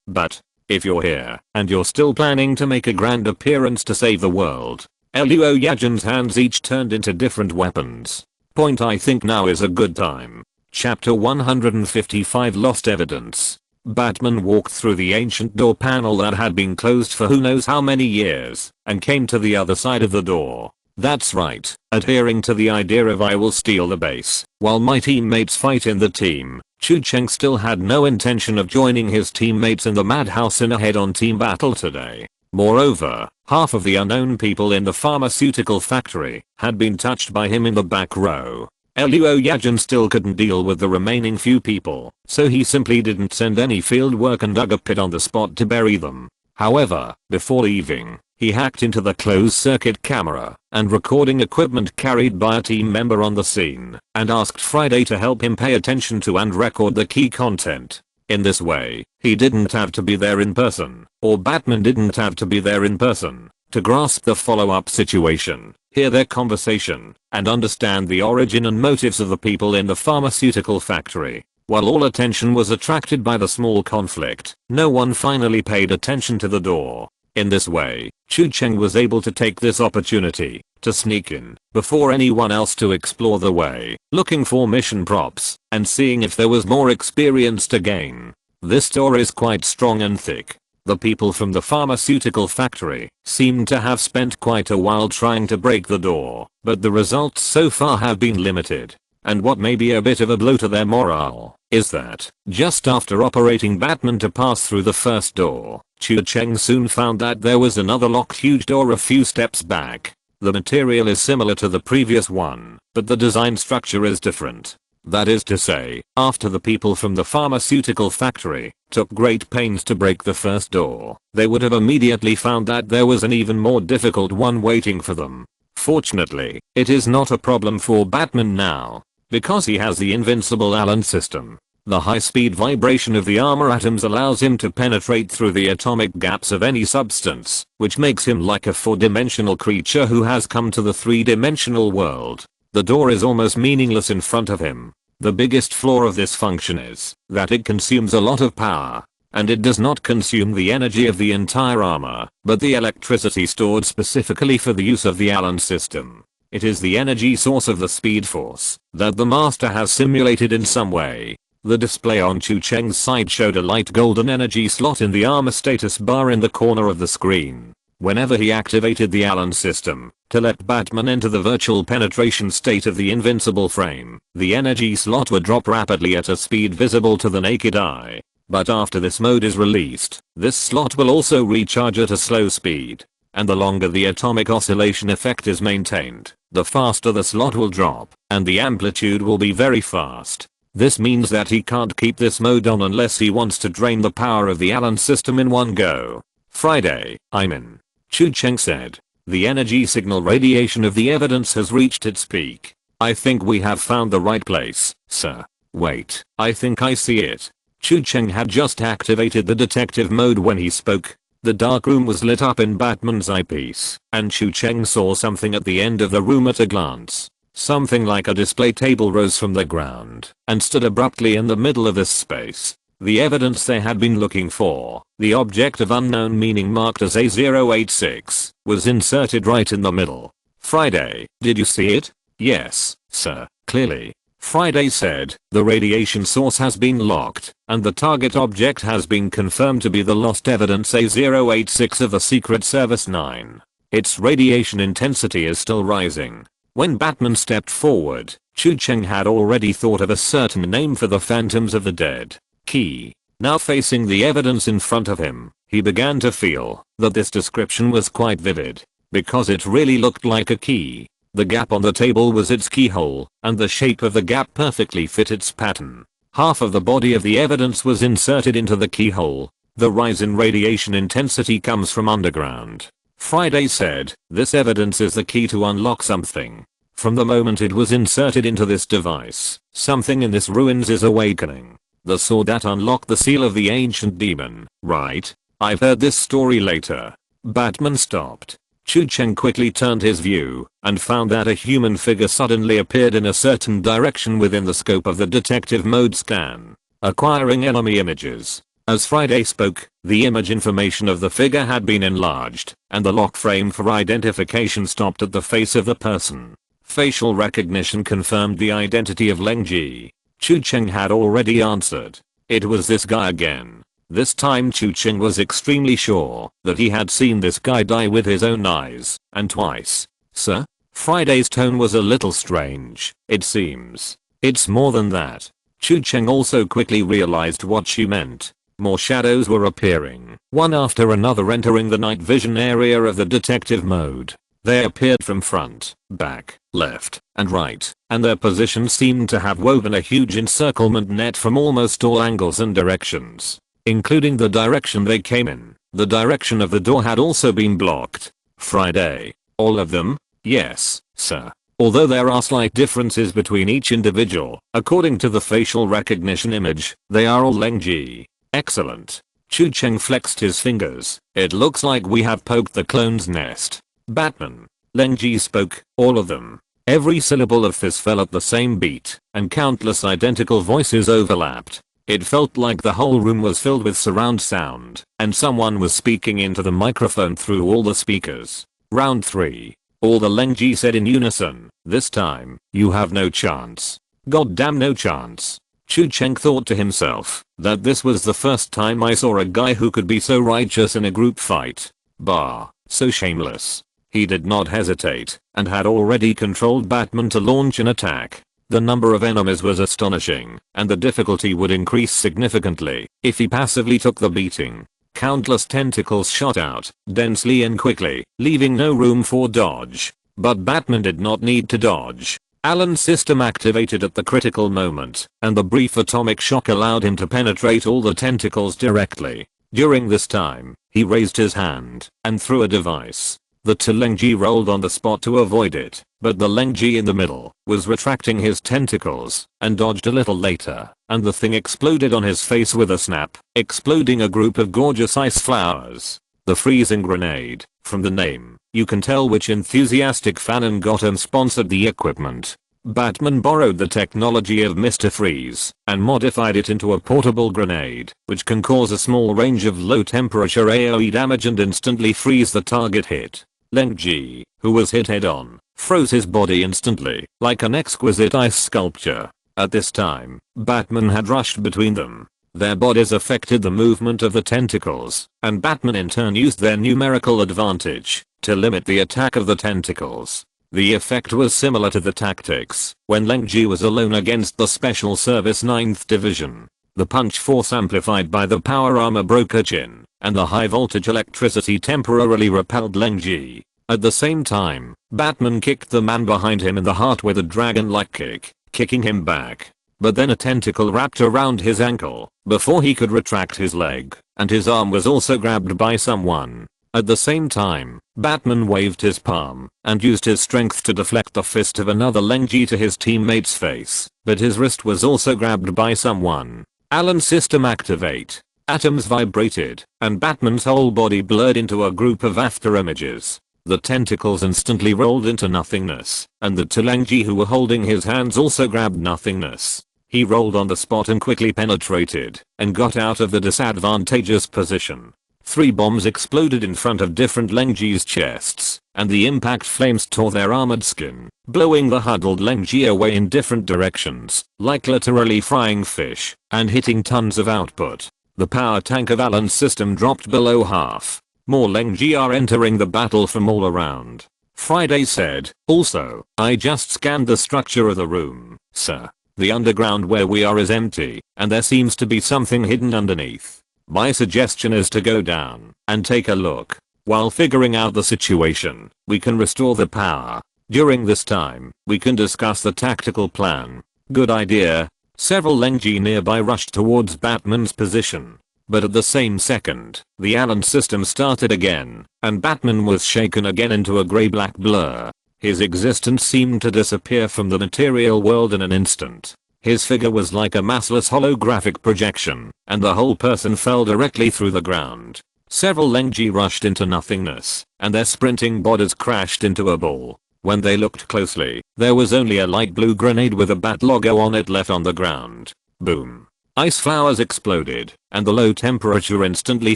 But if you're here, and you're still planning to make a grand appearance to save the world. Luo Yajin's hands each turned into different weapons. I think now is a good time. Chapter 155 Lost Evidence. Batman walked through the ancient door panel that had been closed for who knows how many years and came to the other side of the door. That's right, adhering to the idea of I will steal the base while my teammates fight in the team. Chu Cheng still had no intention of joining his teammates in the madhouse in a head-on team battle today. Moreover, half of the unknown people in the pharmaceutical factory had been touched by him in the back row. Luo Yajin still couldn't deal with the remaining few people, so he simply didn't send any field work and dug a pit on the spot to bury them. However, before leaving, he hacked into the closed-circuit camera and recording equipment carried by a team member on the scene and asked Friday to help him pay attention to and record the key content. In this way, he didn't have to be there in person, or Batman didn't have to be there in person, to grasp the follow-up situation, hear their conversation, and understand the origin and motives of the people in the pharmaceutical factory. While all attention was attracted by the small conflict, no one finally paid attention to the door. In this way, Chu Cheng was able to take this opportunity to sneak in before anyone else to explore the way, looking for mission props and seeing if there was more experience to gain. This door is quite strong and thick. The people from the pharmaceutical factory seem to have spent quite a while trying to break the door, but the results so far have been limited. And what may be a bit of a blow to their morale is that, just after operating Batman to pass through the first door, Chu Cheng soon found that there was another locked huge door a few steps back. The material is similar to the previous one, but the design structure is different. That is to say, after the people from the pharmaceutical factory took great pains to break the first door, they would have immediately found that there was an even more difficult one waiting for them. Fortunately, it is not a problem for Batman now, because he has the invincible Allen system. The high-speed vibration of the armor atoms allows him to penetrate through the atomic gaps of any substance, which makes him like a four-dimensional creature who has come to the three-dimensional world. The door is almost meaningless in front of him. The biggest flaw of this function is that it consumes a lot of power, and it does not consume the energy of the entire armor, but the electricity stored specifically for the use of the Allen system. It is the energy source of the Speed Force that the Master has simulated in some way. The display on Chu Cheng's side showed a light golden energy slot in the armor status bar in the corner of the screen. Whenever he activated the Allen system to let Batman enter the virtual penetration state of the invincible frame, the energy slot would drop rapidly at a speed visible to the naked eye. But after this mode is released, this slot will also recharge at a slow speed. And the longer the atomic oscillation effect is maintained, the faster the slot will drop, and the amplitude will be very fast. This means that he can't keep this mode on unless he wants to drain the power of the Allen system in one go. Friday, I'm in. Chu Cheng said. The energy signal radiation of the evidence has reached its peak. I think we have found the right place, sir. Wait, I think I see it. Chu Cheng had just activated the detective mode when he spoke. The dark room was lit up in Batman's eyepiece, and Chu Cheng saw something at the end of the room at a glance. Something like a display table rose from the ground and stood abruptly in the middle of this space. The evidence they had been looking for, the object of unknown meaning marked as A086, was inserted right in the middle. Friday, did you see it? Yes, sir, clearly. Friday said, the radiation source has been locked, and the target object has been confirmed to be the lost evidence A086 of the Secret Service 9. Its radiation intensity is still rising. When Batman stepped forward, Chu Cheng had already thought of a certain name for the phantoms of the dead. Key. Now facing the evidence in front of him, he began to feel that this description was quite vivid, because it really looked like a key. The gap on the table was its keyhole, and the shape of the gap perfectly fit its pattern. Half of the body of the evidence was inserted into the keyhole. The rise in radiation intensity comes from underground. Friday said, this evidence is the key to unlock something. From the moment it was inserted into this device, something in this ruins is awakening. The sword that unlocked the seal of the ancient demon, right? I've heard this story later. Batman stopped. Chu Cheng quickly turned his view and found that a human figure suddenly appeared in a certain direction within the scope of the detective mode scan, acquiring enemy images. As Friday spoke, the image information of the figure had been enlarged, and the lock frame for identification stopped at the face of the person. Facial recognition confirmed the identity of Leng Ji. Chu Cheng had already answered. It was this guy again. This time Chu-Cheng was extremely sure that he had seen this guy die with his own eyes, and twice. Sir? Friday's tone was a little strange, it seems. It's more than that. Chu-Cheng also quickly realized what she meant. More shadows were appearing, one after another entering the night vision area of the detective mode. They appeared from front, back, left, and right, and their positions seemed to have woven a huge encirclement net from almost all angles and directions, including the direction they came in. The direction of the door had also been blocked. Friday. All of them? Yes, sir. Although there are slight differences between each individual, according to the facial recognition image, they are all Leng Ji. Excellent. Chu-Cheng flexed his fingers. It looks like we have poked the clone's nest. Batman. Leng Ji spoke, all of them. Every syllable of this fell at the same beat, and countless identical voices overlapped. It felt like the whole room was filled with surround sound, and someone was speaking into the microphone through all the speakers. Round 3. All the Leng Ji said in unison, this time, you have no chance. Goddamn no chance. Chu-Cheng thought to himself that this was the first time I saw a guy who could be so righteous in a group fight. Bah, so shameless. He did not hesitate, and had already controlled Batman to launch an attack. The number of enemies was astonishing, and the difficulty would increase significantly if he passively took the beating. Countless tentacles shot out, densely and quickly, leaving no room for dodge. But Batman did not need to dodge. Alan's system activated at the critical moment, and the brief atomic shock allowed him to penetrate all the tentacles directly. During this time, he raised his hand and threw a device. The two Leng Ji rolled on the spot to avoid it, but the Leng Ji in the middle was retracting his tentacles and dodged a little later, and the thing exploded on his face with a snap, exploding a group of gorgeous ice flowers. The freezing grenade. From the name, you can tell which enthusiastic fan in Gotham sponsored the equipment. Batman borrowed the technology of Mr. Freeze and modified it into a portable grenade, which can cause a small range of low temperature AoE damage and instantly freeze the target hit. Leng Ji, who was hit head on, froze his body instantly, like an exquisite ice sculpture. At this time, Batman had rushed between them. Their bodies affected the movement of the tentacles, and Batman in turn used their numerical advantage to limit the attack of the tentacles. The effect was similar to the tactics when Leng Ji was alone against the Special Service 9th Division. The punch force amplified by the power armor broke her chin, and the high voltage electricity temporarily repelled Leng Ji. At the same time, Batman kicked the man behind him in the heart with a dragon-like kick, kicking him back. But then a tentacle wrapped around his ankle before he could retract his leg, and his arm was also grabbed by someone. At the same time, Batman waved his palm and used his strength to deflect the fist of another Leng Ji to his teammate's face, but his wrist was also grabbed by someone. Alan's system activate. Atoms vibrated, and Batman's whole body blurred into a group of after images. The tentacles instantly rolled into nothingness, and the two Leng Ji who were holding his hands also grabbed nothingness. He rolled on the spot and quickly penetrated, and got out of the disadvantageous position. 3 bombs exploded in front of different Leng Ji's chests, and the impact flames tore their armored skin, blowing the huddled Leng Ji away in different directions, like literally frying fish, and hitting tons of output. The power tank of Alan's system dropped below half. More Leng Ji are entering the battle from all around. Friday said, also, I just scanned the structure of the room, sir. The underground where we are is empty, and there seems to be something hidden underneath. My suggestion is to go down and take a look. While figuring out the situation, we can restore the power. During this time, we can discuss the tactical plan. Good idea. Several Leng Ji nearby rushed towards Batman's position. But at the same second, the Alan system started again, and Batman was shaken again into a grey-black blur. His existence seemed to disappear from the material world in an instant. His figure was like a massless holographic projection, and the whole person fell directly through the ground. Several Leng Ji rushed into nothingness, and their sprinting bodies crashed into a ball. When they looked closely, there was only a light blue grenade with a bat logo on it left on the ground. Boom. Ice flowers exploded, and the low temperature instantly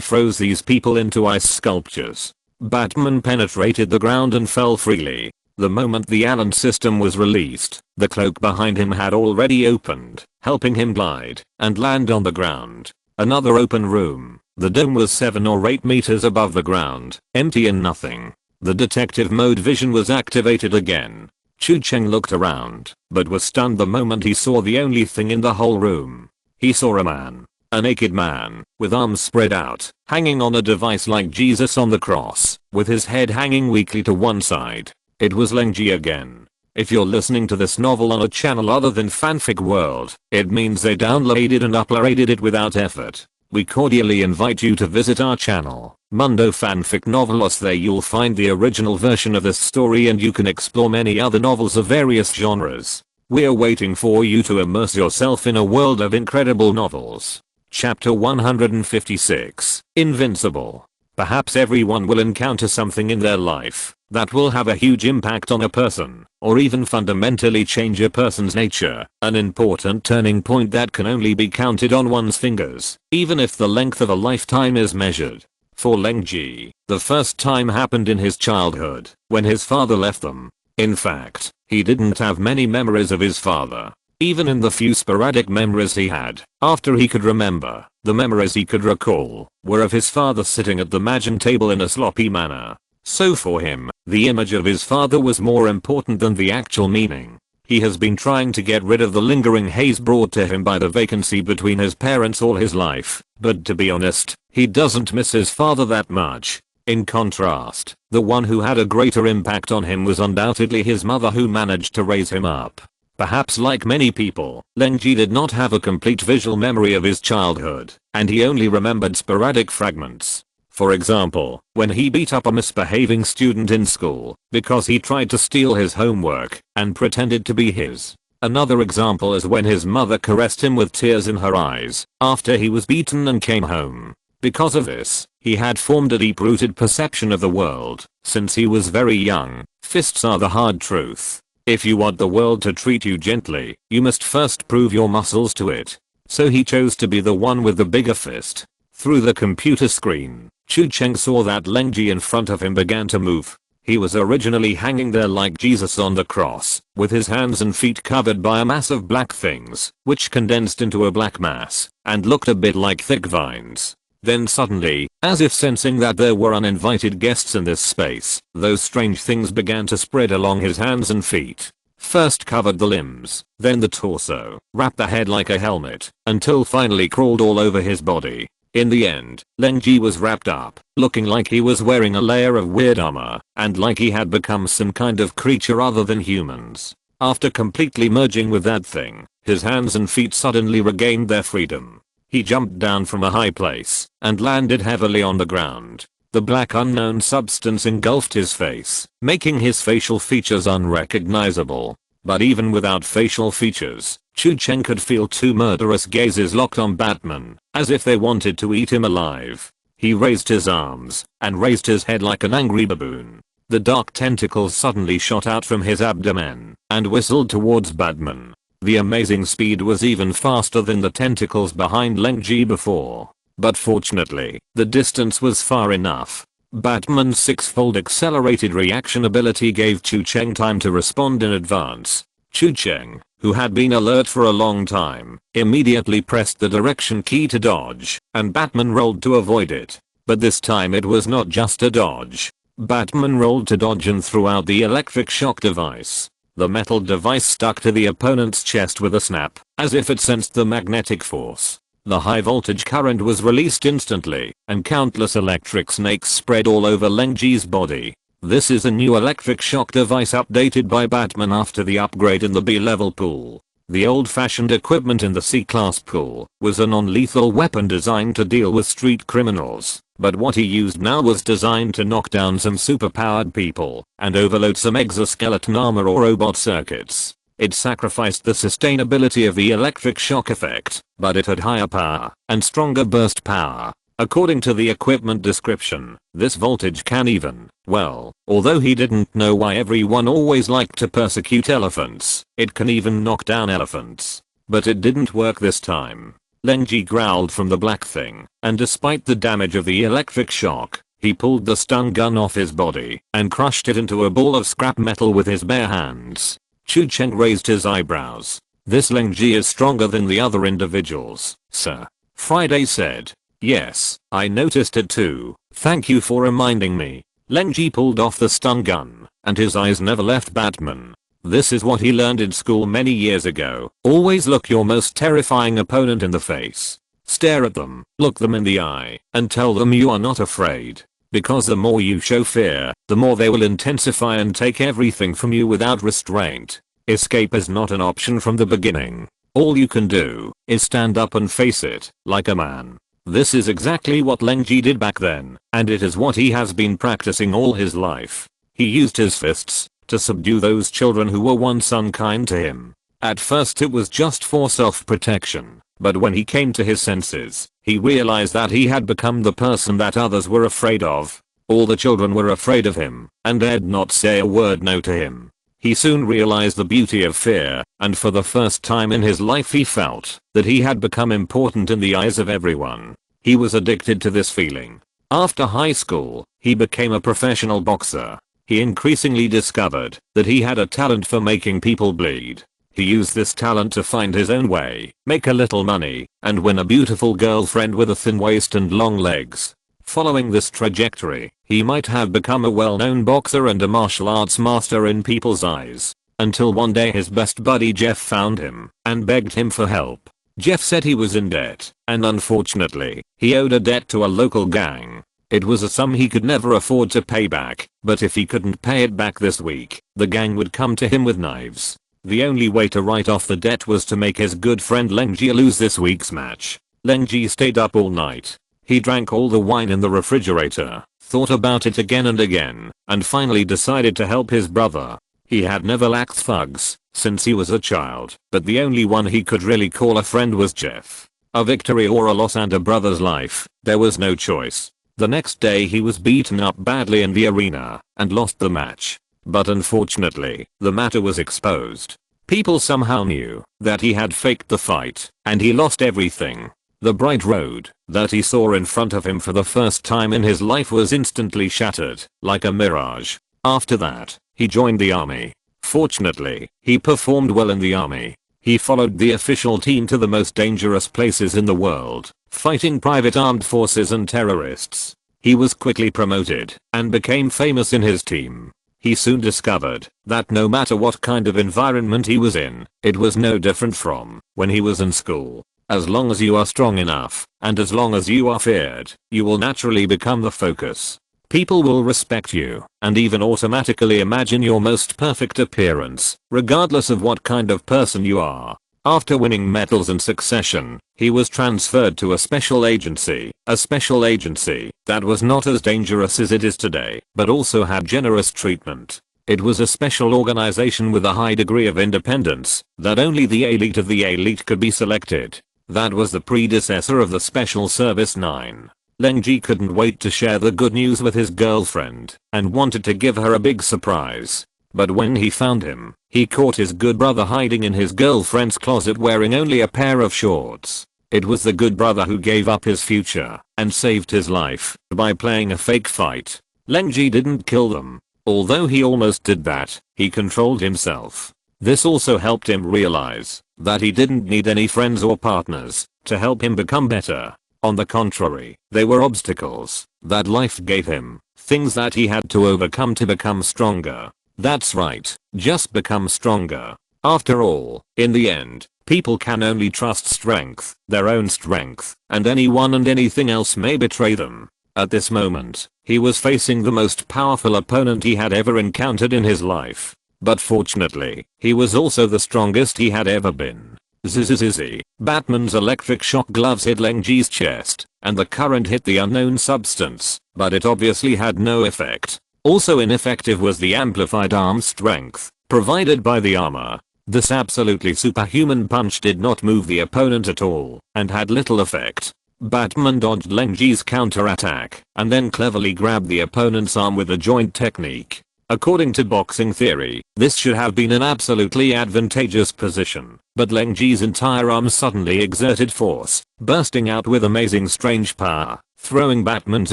froze these people into ice sculptures. Batman penetrated the ground and fell freely. The moment the Allen system was released, the cloak behind him had already opened, helping him glide and land on the ground. Another open room. The dome was 7 or 8 meters above the ground, empty and nothing. The detective mode vision was activated again. Chu Cheng looked around, but was stunned the moment he saw the only thing in the whole room. He saw a man. A naked man, with arms spread out, hanging on a device like Jesus on the cross, with his head hanging weakly to one side. It was Leng Ji again. If you're listening to this novel on a channel other than Fanfic World, it means they downloaded and uploaded it without effort. We cordially invite you to visit our channel, Mundo Fanfic Novelos. There you'll find the original version of this story and you can explore many other novels of various genres. We're waiting for you to immerse yourself in a world of incredible novels. Chapter 156, Invincible. Perhaps everyone will encounter something in their life that will have a huge impact on a person, or even fundamentally change a person's nature, an important turning point that can only be counted on one's fingers, even if the length of a lifetime is measured. For Leng Ji, the first time happened in his childhood, when his father left them. In fact, he didn't have many memories of his father. Even in the few sporadic memories he had, after he could remember, the memories he could recall were of his father sitting at the mahjong table in a sloppy manner. So for him, the image of his father was more important than the actual meaning. He has been trying to get rid of the lingering haze brought to him by the vacancy between his parents all his life, but to be honest, he doesn't miss his father that much. In contrast, the one who had a greater impact on him was undoubtedly his mother, who managed to raise him up. Perhaps like many people, Leng Ji did not have a complete visual memory of his childhood, and he only remembered sporadic fragments. For example, when he beat up a misbehaving student in school because he tried to steal his homework and pretended to be his. Another example is when his mother caressed him with tears in her eyes after he was beaten and came home. Because of this, he had formed a deep-rooted perception of the world. Since he was very young, fists are the hard truth. If you want the world to treat you gently, you must first prove your muscles to it. So he chose to be the one with the bigger fist. Through the computer screen, Chu Cheng saw that Leng Ji in front of him began to move. He was originally hanging there like Jesus on the cross, with his hands and feet covered by a mass of black things, which condensed into a black mass, and looked a bit like thick vines. Then suddenly, as if sensing that there were uninvited guests in this space, those strange things began to spread along his hands and feet. First covered the limbs, then the torso, wrapped the head like a helmet, until finally crawled all over his body. In the end, Leng Ji was wrapped up, looking like he was wearing a layer of weird armor, and like he had become some kind of creature other than humans. After completely merging with that thing, his hands and feet suddenly regained their freedom. He jumped down from a high place and landed heavily on the ground. The black unknown substance engulfed his face, making his facial features unrecognizable. But even without facial features, Chu Cheng could feel two murderous gazes locked on Batman, as if they wanted to eat him alive. He raised his arms and raised his head like an angry baboon. The dark tentacles suddenly shot out from his abdomen and whistled towards Batman. The amazing speed was even faster than the tentacles behind Leng Ji before. But fortunately, the distance was far enough. Batman's six-fold accelerated reaction ability gave Chu Cheng time to respond in advance. Chu Cheng, who had been alert for a long time, immediately pressed the direction key to dodge, and Batman rolled to avoid it. But this time it was not just a dodge. Batman rolled to dodge and threw out the electric shock device. The metal device stuck to the opponent's chest with a snap, as if it sensed the magnetic force. The high voltage current was released instantly, and countless electric snakes spread all over Leng Ji's body. This is a new electric shock device updated by Batman after the upgrade in the B-level pool. The old-fashioned equipment in the C-class pool was a non-lethal weapon designed to deal with street criminals, but what he used now was designed to knock down some superpowered people and overload some exoskeleton armor or robot circuits. It sacrificed the sustainability of the electric shock effect, but it had higher power and stronger burst power. According to the equipment description, this voltage can even, well, although he didn't know why everyone always liked to persecute elephants, it can even knock down elephants. But it didn't work this time. Leng Ji growled from the black thing, and despite the damage of the electric shock, He pulled the stun gun off his body and crushed it into a ball of scrap metal with his bare hands. Chu Cheng raised his eyebrows. This Leng Ji is stronger than the other individuals, sir. Friday said. Yes, I noticed it too. Thank you for reminding me. Leng Ji pulled off the stun gun, and his eyes never left Batman. This is what he learned in school many years ago. Always look your most terrifying opponent in the face. Stare at them, look them in the eye, and tell them you are not afraid. Because the more you show fear, the more they will intensify and take everything from you without restraint. Escape is not an option from the beginning. All you can do is stand up and face it, like a man. This is exactly what Leng Ji did back then, and it is what he has been practicing all his life. He used his fists to subdue those children who were once unkind to him. At first it was just for self-protection, but when he came to his senses, he realized that he had become the person that others were afraid of. All the children were afraid of him and dared not say a word no to him. He soon realized the beauty of fear, and for the first time in his life he felt that he had become important in the eyes of everyone. He was addicted to this feeling. After high school, he became a professional boxer. He increasingly discovered that he had a talent for making people bleed. He used this talent to find his own way, make a little money, and win a beautiful girlfriend with a thin waist and long legs. Following this trajectory, he might have become a well-known boxer and a martial arts master in people's eyes. Until one day his best buddy Jeff found him and begged him for help. Jeff said he was in debt, and unfortunately, he owed a debt to a local gang. It was a sum he could never afford to pay back, but if he couldn't pay it back this week, the gang would come to him with knives. The only way to write off the debt was to make his good friend Leng Ji lose this week's match. Leng Ji stayed up all night. He drank all the wine in the refrigerator, thought about it again and again, and finally decided to help his brother. He had never lacked thugs since he was a child, but the only one he could really call a friend was Jeff. A victory or a loss and a brother's life, there was no choice. The next day he was beaten up badly in the arena and lost the match. But unfortunately, the matter was exposed. People somehow knew that he had faked the fight, and he lost everything. The bright road that he saw in front of him for the first time in his life was instantly shattered, like a mirage. After that, he joined the army. Fortunately, he performed well in the army. He followed the official team to the most dangerous places in the world, fighting private armed forces and terrorists. He was quickly promoted and became famous in his team. He soon discovered that no matter what kind of environment he was in, it was no different from when he was in school. As long as you are strong enough, and as long as you are feared, you will naturally become the focus. People will respect you, and even automatically imagine your most perfect appearance, regardless of what kind of person you are. After winning medals in succession, he was transferred to a special agency that was not as dangerous as it is today, but also had generous treatment. It was a special organization with a high degree of independence, that only the elite of the elite could be selected. That was the predecessor of the Special Service 9. Leng Ji couldn't wait to share the good news with his girlfriend, and wanted to give her a big surprise. But when he found him, he caught his good brother hiding in his girlfriend's closet wearing only a pair of shorts. It was the good brother who gave up his future and saved his life by playing a fake fight. Leng Ji didn't kill them. Although he almost did that, he controlled himself. This also helped him realize that he didn't need any friends or partners to help him become better. On the contrary, they were obstacles that life gave him, things that he had to overcome to become stronger. That's right, just become stronger. After all, in the end, people can only trust strength, their own strength, and anyone and anything else may betray them. At this moment, he was facing the most powerful opponent he had ever encountered in his life. But fortunately, he was also the strongest he had ever been. Zzzz. Batman's electric shock gloves hit Leng Ji's chest, and the current hit the unknown substance, but it obviously had no effect. Also ineffective was the amplified arm strength provided by the armor. This absolutely superhuman punch did not move the opponent at all, and had little effect. Batman dodged Leng Ji's counterattack, and then cleverly grabbed the opponent's arm with a joint technique. According to boxing theory, this should have been an absolutely advantageous position, but Leng Ji's entire arm suddenly exerted force, bursting out with amazing strange power. throwing Batman's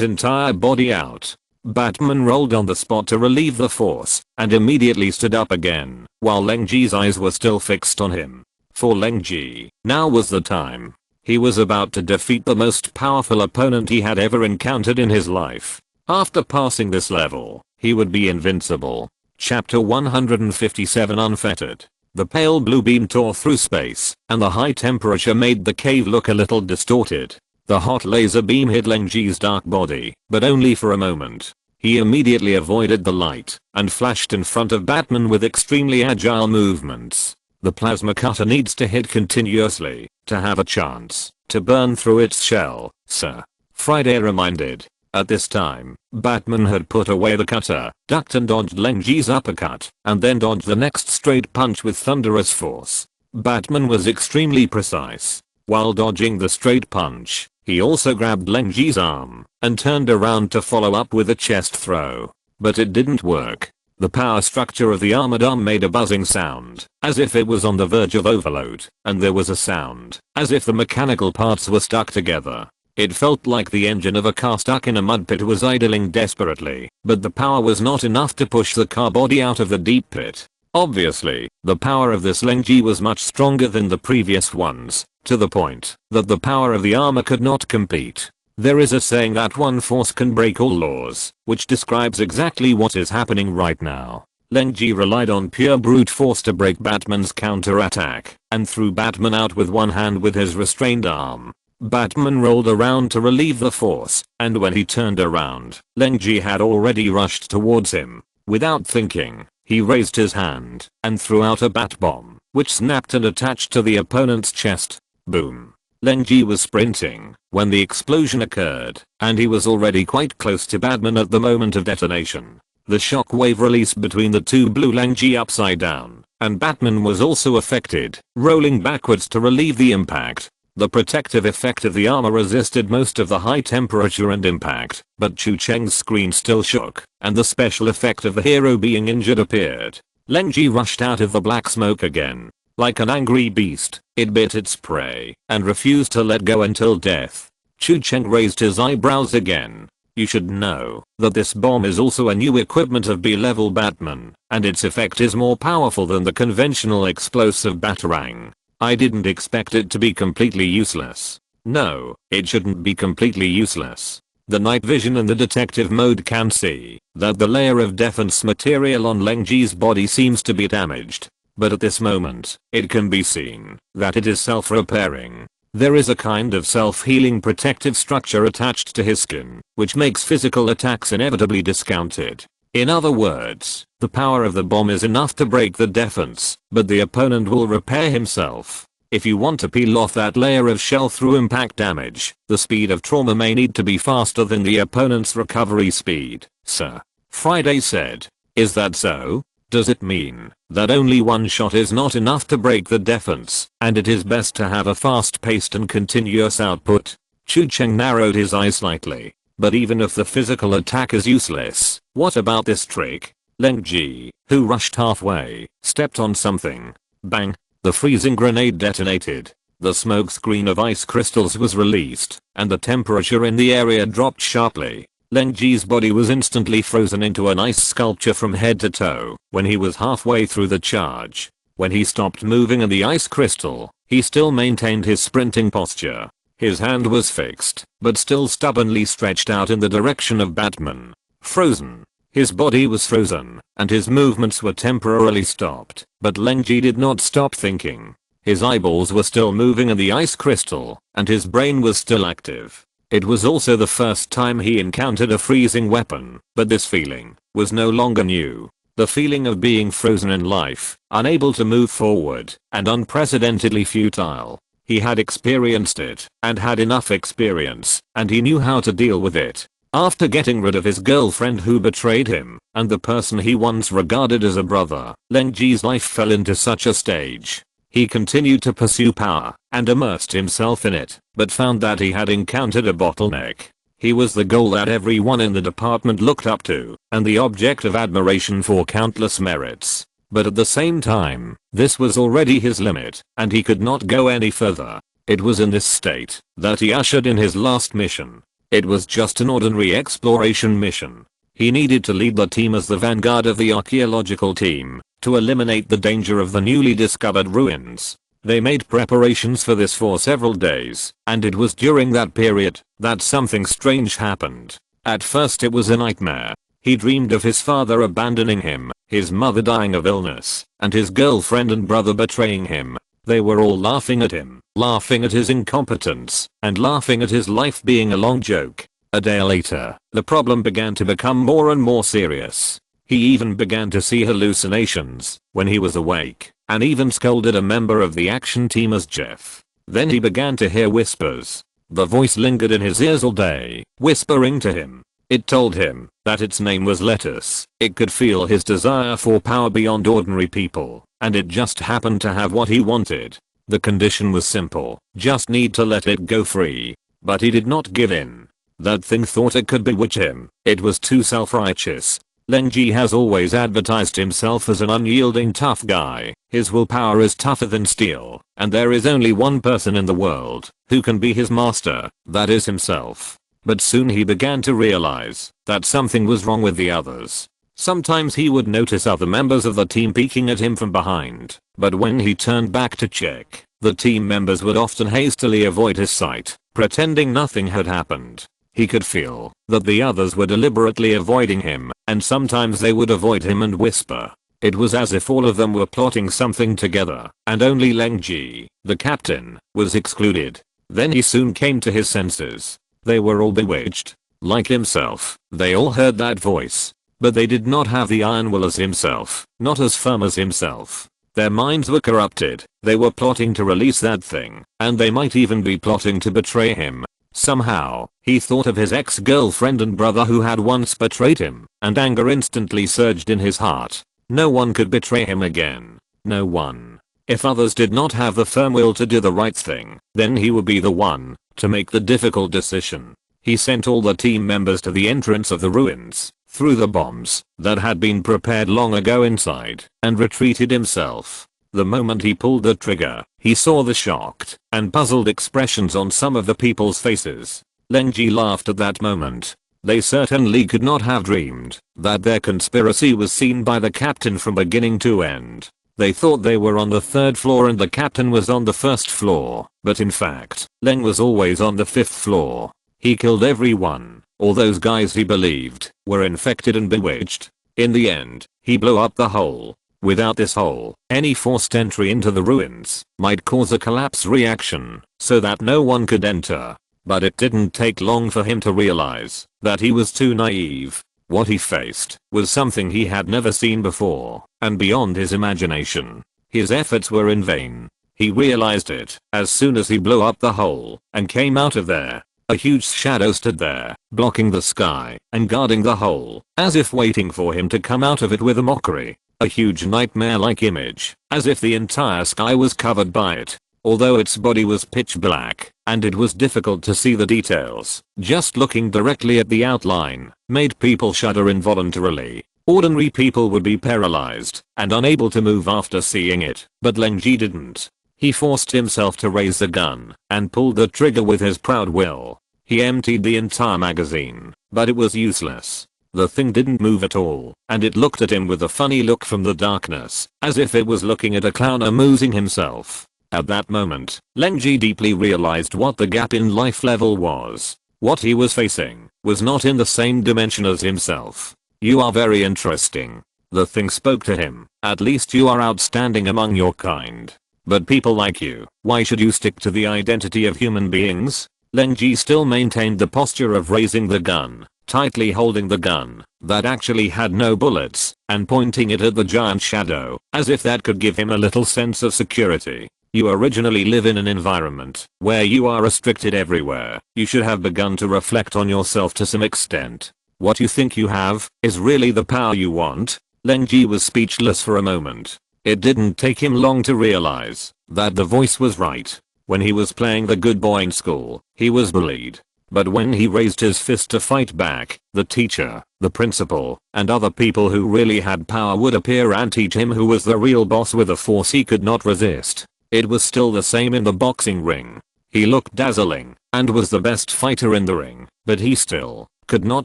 entire body out. Batman rolled on the spot to relieve the force and immediately stood up again while Leng Ji's eyes were still fixed on him. For Leng Ji, now was the time. He was about to defeat the most powerful opponent he had ever encountered in his life. After passing this level, he would be invincible. Chapter 157 Unfettered. The pale blue beam tore through space, and the high temperature made the cave look a little distorted. The hot laser beam hit Leng Ji's dark body, but only for a moment. He immediately avoided the light and flashed in front of Batman with extremely agile movements. The plasma cutter needs to hit continuously to have a chance to burn through its shell, sir. Friday reminded. At this time, Batman had put away the cutter, ducked and dodged Leng Ji's uppercut, and then dodged the next straight punch with thunderous force. Batman was extremely precise. While dodging the straight punch, he also grabbed Leng Ji's arm and turned around to follow up with a chest throw. But it didn't work. The power structure of the armored arm made a buzzing sound, as if it was on the verge of overload, and there was a sound, as if the mechanical parts were stuck together. It felt like the engine of a car stuck in a mud pit was idling desperately, but the power was not enough to push the car body out of the deep pit. Obviously, the power of this Leng Ji was much stronger than the previous ones, to the point that the power of the armor could not compete. There is a saying that one force can break all laws, which describes exactly what is happening right now. Leng Ji relied on pure brute force to break Batman's counterattack, and threw Batman out with one hand with his restrained arm. Batman rolled around to relieve the force, and when he turned around, Leng Ji had already rushed towards him. Without thinking, he raised his hand and threw out a bat bomb, which snapped and attached to the opponent's chest. Boom. Leng Ji was sprinting when the explosion occurred, and he was already quite close to Batman at the moment of detonation. The shockwave released between the two blew Leng Ji upside down, and Batman was also affected, rolling backwards to relieve the impact. The protective effect of the armor resisted most of the high temperature and impact, but Chu Cheng's screen still shook, and the special effect of the hero being injured appeared. Leng Ji rushed out of the black smoke again. Like an angry beast, it bit its prey and refused to let go until death. Chu Cheng raised his eyebrows again. You should know that this bomb is also a new equipment of B-level Batman, and its effect is more powerful than the conventional explosive Batarang. I didn't expect it to be completely useless. No, it shouldn't be completely useless. The night vision and the detective mode can see that the layer of defense material on Leng Ji's body seems to be damaged. But at this moment, it can be seen that it is self-repairing. There is a kind of self-healing protective structure attached to his skin, which makes physical attacks inevitably discounted. In other words, the power of the bomb is enough to break the defense, but the opponent will repair himself. If you want to peel off that layer of shell through impact damage, the speed of trauma may need to be faster than the opponent's recovery speed, sir. Friday said. Is that so? Does it mean that only one shot is not enough to break the defense, and it is best to have a fast-paced and continuous output? Chu Cheng narrowed his eyes slightly. But even if the physical attack is useless, what about this trick? Leng Ji, who rushed halfway, stepped on something. Bang! The freezing grenade detonated. The smoke screen of ice crystals was released, and the temperature in the area dropped sharply. Leng Ji's body was instantly frozen into an ice sculpture from head to toe when he was halfway through the charge. When he stopped moving in the ice crystal, he still maintained his sprinting posture. His hand was fixed, but still stubbornly stretched out in the direction of Batman. Frozen. His body was frozen, and his movements were temporarily stopped, but Leng Ji did not stop thinking. His eyeballs were still moving in the ice crystal, and his brain was still active. It was also the first time he encountered a freezing weapon, but this feeling was no longer new. The feeling of being frozen in life, unable to move forward, and unprecedentedly futile. He had experienced it, and had enough experience, and he knew how to deal with it. After getting rid of his girlfriend who betrayed him, and the person he once regarded as a brother, Leng Ji's life fell into such a stage. He continued to pursue power, and immersed himself in it, but found that he had encountered a bottleneck. He was the goal that everyone in the department looked up to, and the object of admiration for countless merits. But at the same time, this was already his limit, and he could not go any further. It was in this state that he ushered in his last mission. It was just an ordinary exploration mission. He needed to lead the team as the vanguard of the archaeological team to eliminate the danger of the newly discovered ruins. They made preparations for this for several days, and it was during that period that something strange happened. At first it was a nightmare. He dreamed of his father abandoning him, his mother dying of illness, and his girlfriend and brother betraying him. They were all laughing at him, laughing at his incompetence, and laughing at his life being a long joke. A day later, the problem began to become more and more serious. He even began to see hallucinations when he was awake, and even scolded a member of the action team as Jeff. Then he began to hear whispers. The voice lingered in his ears all day, whispering to him. It told him that its name was Lettuce. It could feel his desire for power beyond ordinary people, and it just happened to have what he wanted. The condition was simple, just need to let it go free. But he did not give in. That thing thought it could bewitch him. It was too self-righteous. Leng Ji has always advertised himself as an unyielding tough guy. His willpower is tougher than steel, and there is only one person in the world who can be his master, that is himself. But soon he began to realize that something was wrong with the others. Sometimes he would notice other members of the team peeking at him from behind, but when he turned back to check, the team members would often hastily avoid his sight, pretending nothing had happened. He could feel that the others were deliberately avoiding him, and sometimes they would avoid him and whisper. It was as if all of them were plotting something together, and only Leng Ji, the captain, was excluded. Then he soon came to his senses. They were all bewitched. Like himself, they all heard that voice. But they did not have the iron will as himself, not as firm as himself. Their minds were corrupted. They were plotting to release that thing, and they might even be plotting to betray him. Somehow, he thought of his ex-girlfriend and brother who had once betrayed him, and anger instantly surged in his heart. No one could betray him again. No one. If others did not have the firm will to do the right thing, then he would be the one to make the difficult decision. He sent all the team members to the entrance of the ruins, threw the bombs that had been prepared long ago inside, and retreated himself. The moment he pulled the trigger, he saw the shocked and puzzled expressions on some of the people's faces. Leng Ji laughed at that moment. They certainly could not have dreamed that their conspiracy was seen by the captain from beginning to end. They thought they were on the third floor and the captain was on the first floor, but in fact, Leng was always on the fifth floor. He killed everyone. All those guys he believed were infected and bewitched. In the end, he blew up the hole. Without this hole, any forced entry into the ruins might cause a collapse reaction so that no one could enter. But it didn't take long for him to realize that he was too naive. What he faced was something he had never seen before and beyond his imagination. His efforts were in vain. He realized it as soon as he blew up the hole and came out of there. A huge shadow stood there, blocking the sky and guarding the hole, as if waiting for him to come out of it with a mockery. A huge nightmare-like image, as if the entire sky was covered by it. Although its body was pitch black, and it was difficult to see the details, just looking directly at the outline made people shudder involuntarily. Ordinary people would be paralyzed and unable to move after seeing it, but Leng Ji didn't. He forced himself to raise the gun and pulled the trigger with his proud will. He emptied the entire magazine, but it was useless. The thing didn't move at all, and it looked at him with a funny look from the darkness, as if it was looking at a clown amusing himself. At that moment, Leng Ji deeply realized what the gap in life level was. What he was facing was not in the same dimension as himself. You are very interesting. The thing spoke to him. At least you are outstanding among your kind. But people like you, why should you stick to the identity of human beings? Leng Ji still maintained the posture of raising the gun, tightly holding the gun that actually had no bullets and pointing it at the giant shadow, as if that could give him a little sense of security. You originally live in an environment where you are restricted everywhere. You should have begun to reflect on yourself to some extent. What you think you have is really the power you want. Leng Ji was speechless for a moment. It didn't take him long to realize that the voice was right. When he was playing the good boy in school, he was bullied. But when he raised his fist to fight back, the teacher, the principal, and other people who really had power would appear and teach him who was the real boss with a force he could not resist. It was still the same in the boxing ring. He looked dazzling and was the best fighter in the ring. but he still could not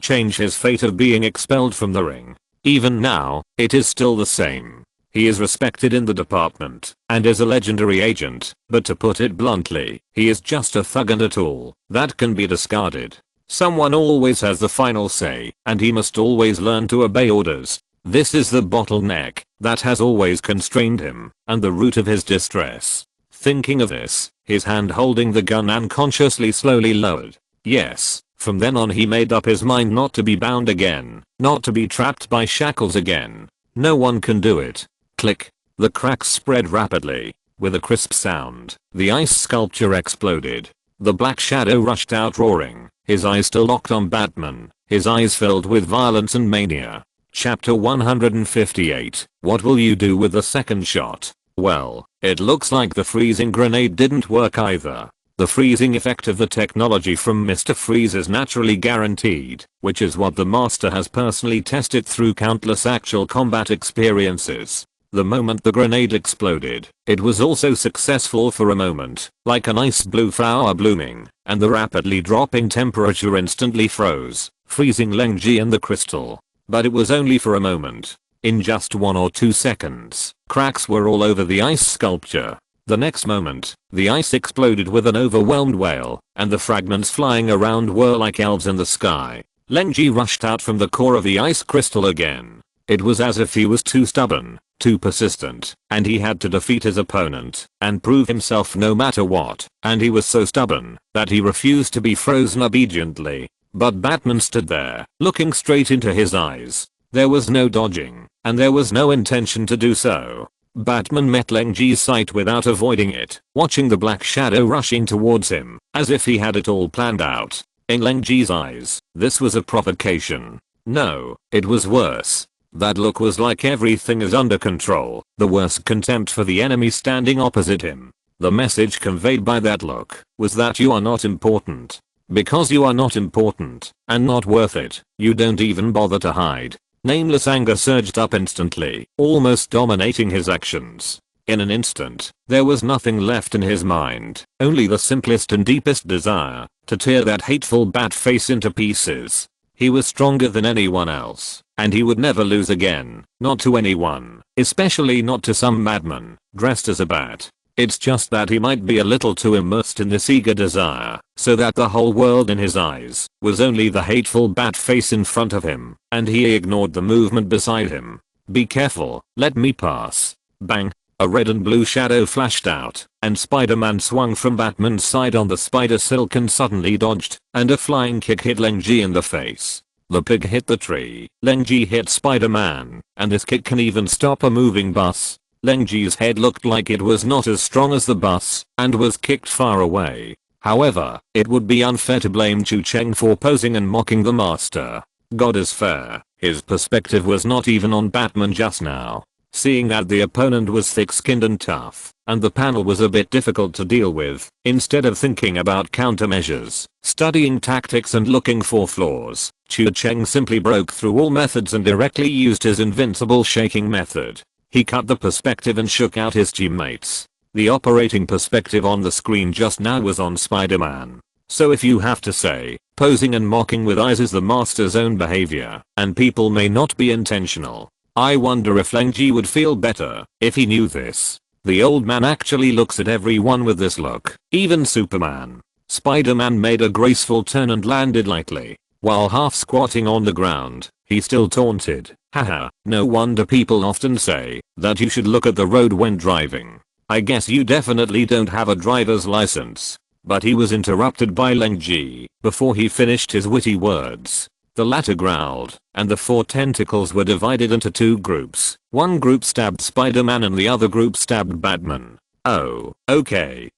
change his fate of being expelled from the ring. Even now, it is still the same. He is respected in the department and is a legendary agent, but to put it bluntly, he is just a thug and a tool that can be discarded. Someone always has the final say, and he must always learn to obey orders. This is the bottleneck that has always constrained him and the root of his distress. Thinking of this, his hand holding the gun unconsciously slowly lowered. Yes, from then on he made up his mind not to be bound again, not to be trapped by shackles again. No one can do it. Click. The cracks spread rapidly. With a crisp sound, the ice sculpture exploded. The black shadow rushed out roaring, his eyes still locked on Batman, his eyes filled with violence and mania. Chapter 158. What will you do with the second shot? Well, it looks like the freezing grenade didn't work either. The freezing effect of the technology from Mr. Freeze is naturally guaranteed, which is what the master has personally tested through countless actual combat experiences. The moment the grenade exploded, it was also successful for a moment, like an ice blue flower blooming, and the rapidly dropping temperature instantly froze, freezing Leng Ji and the crystal. But it was only for a moment. In just 1 or 2 seconds, cracks were all over the ice sculpture. The next moment, the ice exploded with an overwhelmed wail, and the fragments flying around were like elves in the sky. Leng Ji rushed out from the core of the ice crystal again. It was as if he was too stubborn, too persistent, and he had to defeat his opponent and prove himself no matter what, and he was so stubborn that he refused to be frozen obediently. But Batman stood there, looking straight into his eyes. There was no dodging, and there was no intention to do so. Batman met Leng Ji's sight without avoiding it, watching the black shadow rushing towards him, as if he had it all planned out. In Leng Ji's eyes, this was a provocation. No, it was worse. That look was like everything is under control, the worst contempt for the enemy standing opposite him. The message conveyed by that look was that you are not important. Because you are not important, and not worth it, you don't even bother to hide. Nameless anger surged up instantly, almost dominating his actions. In an instant, there was nothing left in his mind, only the simplest and deepest desire to tear that hateful bat face into pieces. He was stronger than anyone else, and he would never lose again, not to anyone, especially not to some madman, dressed as a bat. It's just that he might be a little too immersed in this eager desire, so that the whole world in his eyes was only the hateful bat face in front of him, and he ignored the movement beside him. Be careful, let me pass. Bang. A red and blue shadow flashed out, and Spider-Man swung from Batman's side on the spider silk and suddenly dodged, and a flying kick hit Leng Ji in the face. The pig hit the tree, Leng Ji hit Spider-Man, and this kick can even stop a moving bus. Leng Ji's head looked like it was not as strong as the bus, and was kicked far away. However, it would be unfair to blame Chu Cheng for posing and mocking the master. God is fair, his perspective was not even on Batman just now. Seeing that the opponent was thick-skinned and tough, and the panel was a bit difficult to deal with, instead of thinking about countermeasures, studying tactics and looking for flaws, Chu Cheng simply broke through all methods and directly used his invincible shaking method. He cut the perspective and shook out his teammates. The operating perspective on the screen just now was on Spider-Man. So if you have to say, posing and mocking with eyes is the master's own behavior, and people may not be intentional. I wonder if Leng Ji would feel better if he knew this. The old man actually looks at everyone with this look, even Superman. Spider-Man made a graceful turn and landed lightly. While half squatting on the ground, he still taunted, haha, no wonder people often say that you should look at the road when driving. I guess you definitely don't have a driver's license. But he was interrupted by Leng Ji before he finished his witty words. The latter growled, and the 4 tentacles were divided into 2 groups. One group stabbed Spider-Man and the other group stabbed Batman. Oh, okay,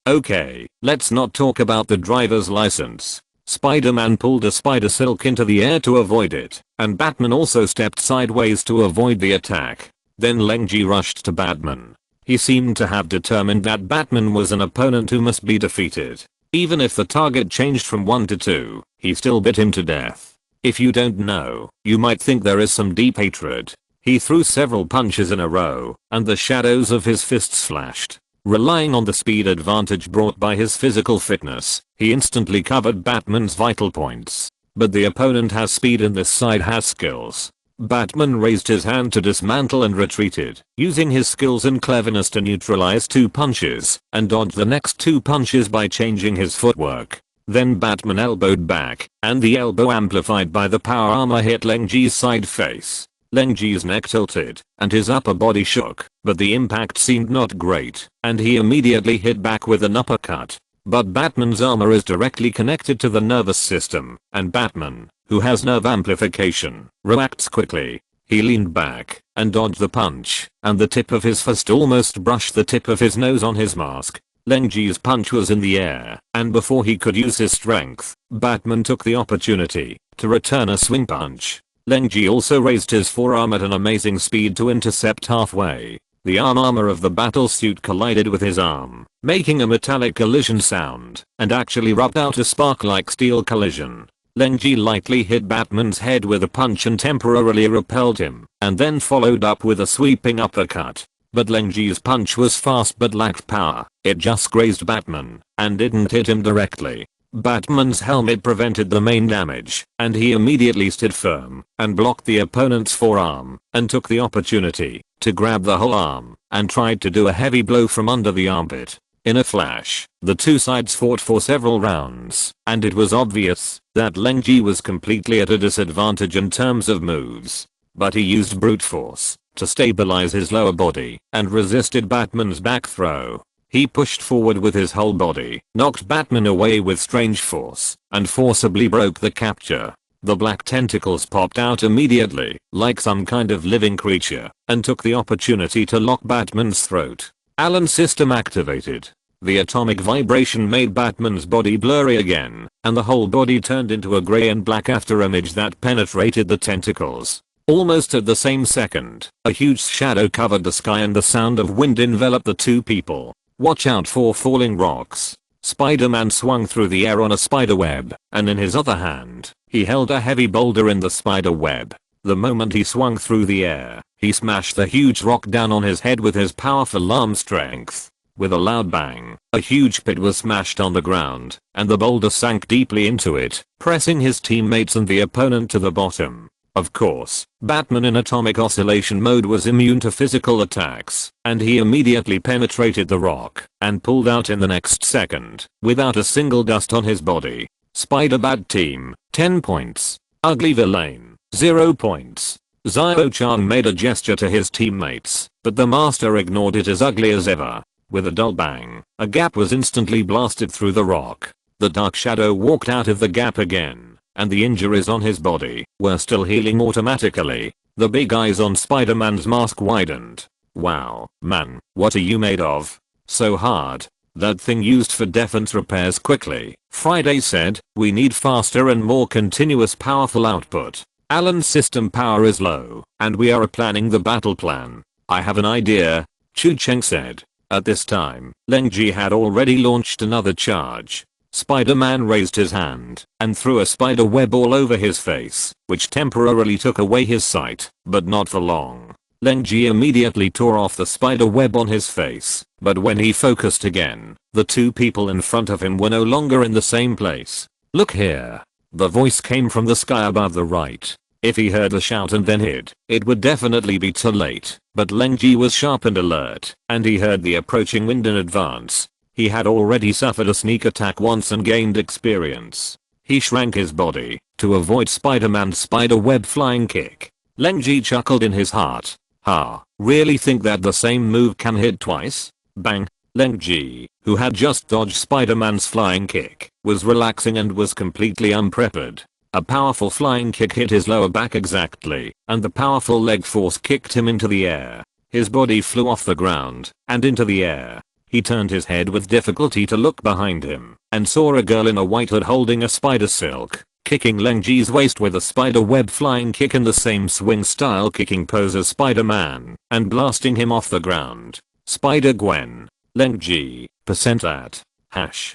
let's not talk about the driver's license. Spider-Man pulled a spider silk into the air to avoid it, and Batman also stepped sideways to avoid the attack. Then Leng Ji rushed to Batman. He seemed to have determined that Batman was an opponent who must be defeated. Even if the target changed from 1 to 2, he still bit him to death. If you don't know, you might think there is some deep hatred. He threw several punches in a row, and the shadows of his fists flashed. Relying on the speed advantage brought by his physical fitness, he instantly covered Batman's vital points. but the opponent has speed and this side has skills. Batman raised his hand to dismantle and retreated, using his skills and cleverness to neutralize 2 punches, and dodged the next 2 punches by changing his footwork. Then Batman elbowed back, and the elbow amplified by the power armor hit Leng Ji's side face. Leng Ji's neck tilted, and his upper body shook, but the impact seemed not great, and he immediately hit back with an uppercut. But Batman's armor is directly connected to the nervous system, and Batman, who has nerve amplification, reacts quickly. He leaned back and dodged the punch, and the tip of his fist almost brushed the tip of his nose on his mask. Leng Ji's punch was in the air, and before he could use his strength, Batman took the opportunity to return a swing punch. Leng Ji also raised his forearm at an amazing speed to intercept halfway. The armor of the battlesuit collided with his arm, making a metallic collision sound, and actually rubbed out a spark-like steel collision. Leng Ji lightly hit Batman's head with a punch and temporarily repelled him, and then followed up with a sweeping uppercut. But Leng Ji's punch was fast but lacked power. It just grazed Batman, and didn't hit him directly. Batman's helmet prevented the main damage, and he immediately stood firm, and blocked the opponent's forearm, and took the opportunity to grab the whole arm, and tried to do a heavy blow from under the armpit. In a flash, the 2 sides fought for several rounds, and it was obvious that Leng Ji was completely at a disadvantage in terms of moves. But he used brute force to stabilize his lower body, and resisted Batman's back throw. He pushed forward with his whole body, knocked Batman away with strange force, and forcibly broke the capture. The black tentacles popped out immediately, like some kind of living creature, and took the opportunity to lock Batman's throat. Allen system activated. The atomic vibration made Batman's body blurry again, and the whole body turned into a grey and black afterimage that penetrated the tentacles. Almost at the same second, a huge shadow covered the sky and the sound of wind enveloped the 2 people. Watch out for falling rocks. Spider-Man swung through the air on a spider web, and in his other hand, he held a heavy boulder in the spider web. The moment he swung through the air, he smashed the huge rock down on his head with his powerful arm strength. With a loud bang, a huge pit was smashed on the ground, and the boulder sank deeply into it, pressing his teammates and the opponent to the bottom. Of course, Batman in atomic oscillation mode was immune to physical attacks, and he immediately penetrated the rock and pulled out in the next second, without a single dust on his body. Spider-Bat team, 10 points. Ugly Villain, 0 points. Zio-chan made a gesture to his teammates, but the master ignored it as ugly as ever. With a dull bang, a gap was instantly blasted through the rock. The Dark Shadow walked out of the gap again, and the injuries on his body were still healing automatically. The big eyes on Spider-Man's mask widened. Wow, man, what are you made of? So hard. That thing used for defense repairs quickly. Friday said, we need faster and more continuous powerful output. Alan's system power is low, and we are planning the battle plan. I have an idea, Chu Cheng said. At this time, Leng Ji had already launched another charge. Spider-Man raised his hand and threw a spider web all over his face, which temporarily took away his sight, but not for long. Leng Ji immediately tore off the spider web on his face, but when he focused again, the 2 people in front of him were no longer in the same place. Look here. The voice came from the sky above the right. If he heard the shout and then hid, it would definitely be too late, but Leng Ji was sharp and alert, and he heard the approaching wind in advance. He had already suffered a sneak attack once and gained experience. He shrank his body to avoid Spider-Man's spider web flying kick. Leng Ji chuckled in his heart. Ha, really think that the same move can hit twice? Bang. Leng Ji, who had just dodged Spider-Man's flying kick, was relaxing and was completely unprepared. A powerful flying kick hit his lower back exactly, and the powerful leg force kicked him into the air. His body flew off the ground and into the air. He turned his head with difficulty to look behind him, and saw a girl in a white hood holding a spider silk, kicking Leng Ji's waist with a spider web flying kick in the same swing style kicking pose as Spider-Man, and blasting him off the ground. Spider-Gwen. Leng Ji, %at. Hash.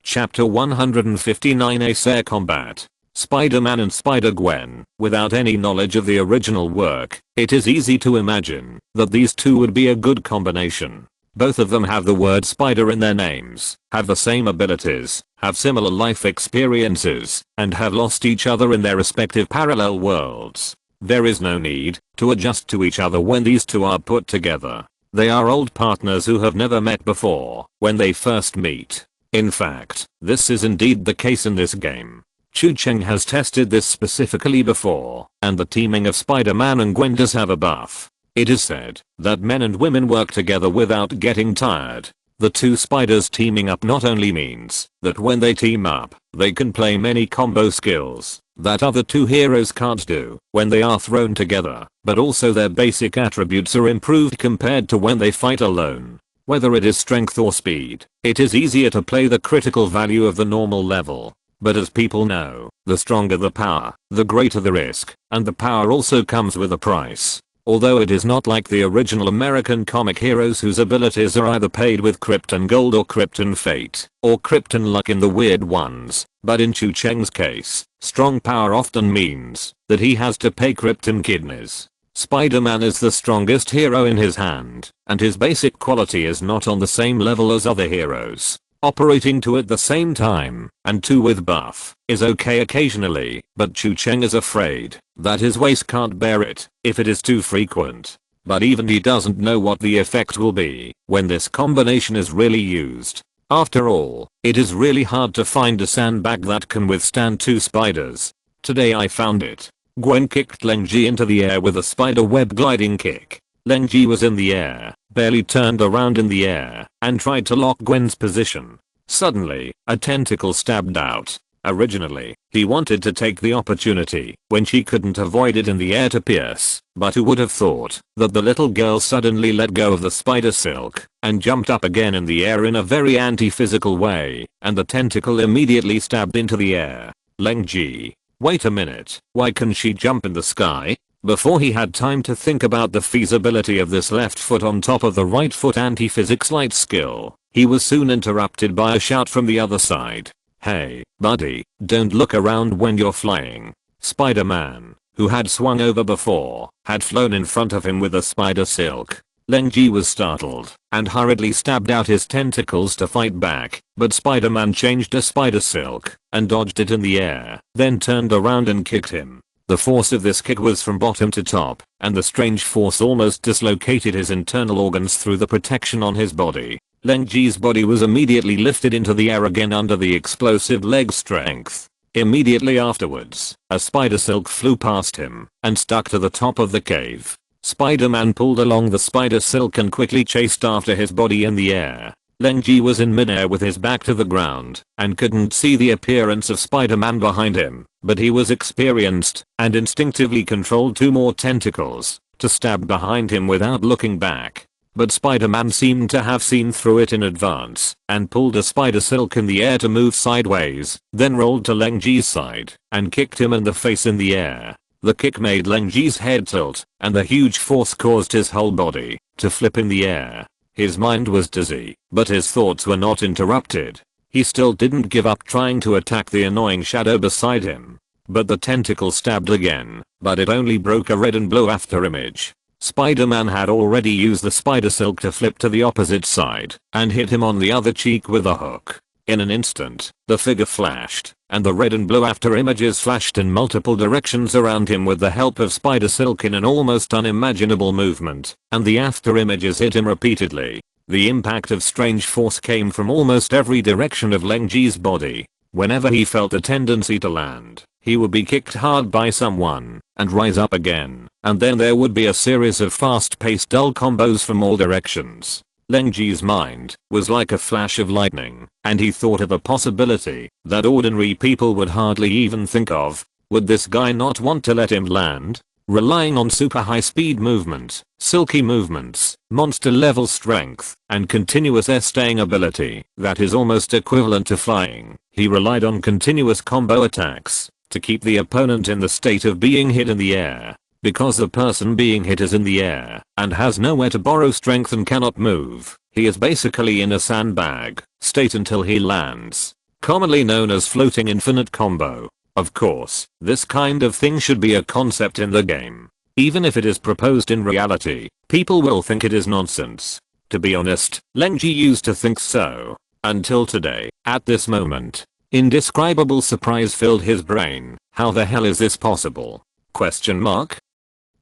Chapter 159 Ace Air Combat. Spider-Man and Spider-Gwen. Without any knowledge of the original work, it is easy to imagine that these two would be a good combination. Both of them have the word spider in their names, have the same abilities, have similar life experiences, and have lost each other in their respective parallel worlds. There is no need to adjust to each other when these two are put together. They are old partners who have never met before when they first meet. In fact, this is indeed the case in this game. Chu Cheng has tested this specifically before, and the teaming of Spider-Man and Gwen does have a buff. It is said that men and women work together without getting tired. The two spiders teaming up not only means that when they team up, they can play many combo skills that other two heroes can't do when they are thrown together, but also their basic attributes are improved compared to when they fight alone. Whether it is strength or speed, it is easier to play the critical value of the normal level. But as people know, the stronger the power, the greater the risk, and the power also comes with a price. Although it is not like the original American comic heroes whose abilities are either paid with Krypton Gold or Krypton Fate, or Krypton Luck in the weird ones, but in Chu Cheng's case, strong power often means that he has to pay Krypton Kidneys. Spider-Man is the strongest hero in his hand, and his basic quality is not on the same level as other heroes. Operating two at the same time, and two with buff, is okay occasionally, but Chu Cheng is afraid that his waist can't bear it if it is too frequent. But even he doesn't know what the effect will be when this combination is really used. After all, it is really hard to find a sandbag that can withstand two spiders. Today I found it. Gwen kicked Leng Ji into the air with a spider web gliding kick. Leng Ji was in the air, barely turned around in the air, and tried to lock Gwen's position. Suddenly, a tentacle stabbed out. Originally, he wanted to take the opportunity when she couldn't avoid it in the air to pierce, but who would have thought that the little girl suddenly let go of the spider silk and jumped up again in the air in a very anti-physical way, and the tentacle immediately stabbed into the air. Leng Ji, wait a minute, why can she jump in the sky? Before he had time to think about the feasibility of this left foot on top of the right foot anti-physics light skill, he was soon interrupted by a shout from the other side. Hey, buddy, don't look around when you're flying. Spider-Man, who had swung over before, had flown in front of him with a spider silk. Leng Ji was startled and hurriedly stabbed out his tentacles to fight back, but Spider-Man changed a spider silk and dodged it in the air, then turned around and kicked him. The force of this kick was from bottom to top, and the strange force almost dislocated his internal organs through the protection on his body. Leng Ji's body was immediately lifted into the air again under the explosive leg strength. Immediately afterwards, a spider silk flew past him and stuck to the top of the cave. Spider-Man pulled along the spider silk and quickly chased after his body in the air. Leng Ji was in midair with his back to the ground and couldn't see the appearance of Spider-Man behind him, but he was experienced and instinctively controlled two more tentacles to stab behind him without looking back. But Spider-Man seemed to have seen through it in advance and pulled a spider silk in the air to move sideways, then rolled to Leng Ji's side and kicked him in the face in the air. The kick made Leng Ji's head tilt, and the huge force caused his whole body to flip in the air. His mind was dizzy, but his thoughts were not interrupted. He still didn't give up trying to attack the annoying shadow beside him. But the tentacle stabbed again, but it only broke a red and blue after image. Spider-Man had already used the spider silk to flip to the opposite side and hit him on the other cheek with a hook. In an instant, the figure flashed, and the red and blue after images flashed in multiple directions around him with the help of spider silk in an almost unimaginable movement, and the after images hit him repeatedly. The impact of strange force came from almost every direction of Leng Ji's body. Whenever he felt a tendency to land, he would be kicked hard by someone and rise up again, and then there would be a series of fast-paced dull combos from all directions. Leng Ji's mind was like a flash of lightning, and he thought of a possibility that ordinary people would hardly even think of. Would this guy not want to let him land? Relying on super high speed movement, silky movements, monster level strength, and continuous staying ability that is almost equivalent to flying, he relied on continuous combo attacks to keep the opponent in the state of being hit in the air. Because the person being hit is in the air and has nowhere to borrow strength and cannot move, he is basically in a sandbag state until he lands. Commonly known as floating infinite combo. Of course, this kind of thing should be a concept in the game. Even if it is proposed in reality, people will think it is nonsense. To be honest, Leng Ji used to think so. Until today, at this moment. Indescribable surprise filled his brain. How the hell is this possible? Question mark?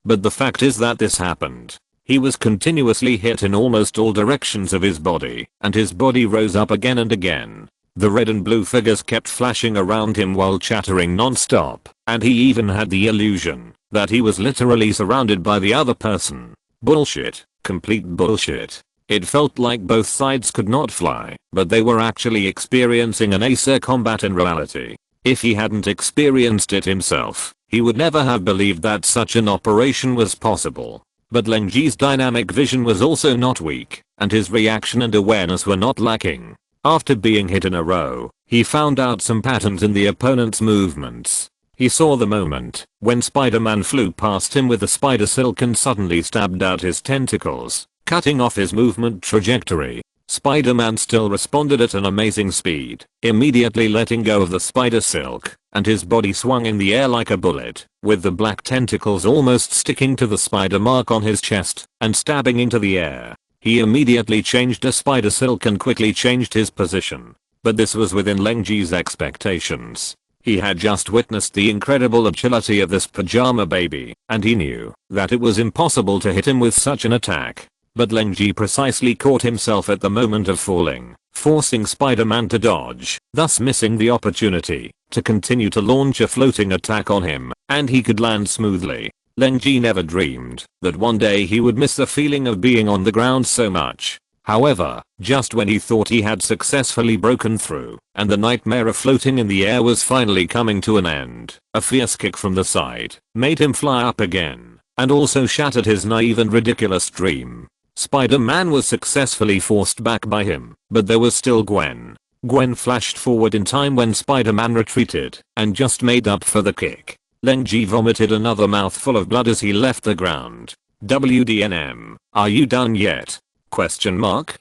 But the fact is that this happened. He was continuously hit in almost all directions of his body, and his body rose up again and again. The red and blue figures kept flashing around him while chattering non-stop, and he even had the illusion that he was literally surrounded by the other person. Bullshit. Complete bullshit. It felt like both sides could not fly, but they were actually experiencing an acer combat in reality. If he hadn't experienced it himself, he would never have believed that such an operation was possible. But Leng Ji's dynamic vision was also not weak, and his reaction and awareness were not lacking. After being hit in a row, he found out some patterns in the opponent's movements. He saw the moment when Spider-Man flew past him with the spider silk and suddenly stabbed out his tentacles, cutting off his movement trajectory. Spider-Man still responded at an amazing speed, immediately letting go of the spider silk, and his body swung in the air like a bullet, with the black tentacles almost sticking to the spider mark on his chest and stabbing into the air. He immediately changed to spider silk and quickly changed his position. But this was within Leng Ji's expectations. He had just witnessed the incredible agility of this pajama baby, and he knew that it was impossible to hit him with such an attack. But Leng Ji precisely caught himself at the moment of falling, forcing Spider-Man to dodge, thus missing the opportunity to continue to launch a floating attack on him, and he could land smoothly. Leng Ji never dreamed that one day he would miss the feeling of being on the ground so much. However, just when he thought he had successfully broken through, and the nightmare of floating in the air was finally coming to an end, a fierce kick from the side made him fly up again, and also shattered his naive and ridiculous dream. Spider-Man was successfully forced back by him, but there was still Gwen. Gwen flashed forward in time when Spider-Man retreated, and just made up for the kick. Leng Ji vomited another mouthful of blood as he left the ground. WDNM, are you done yet? Question mark.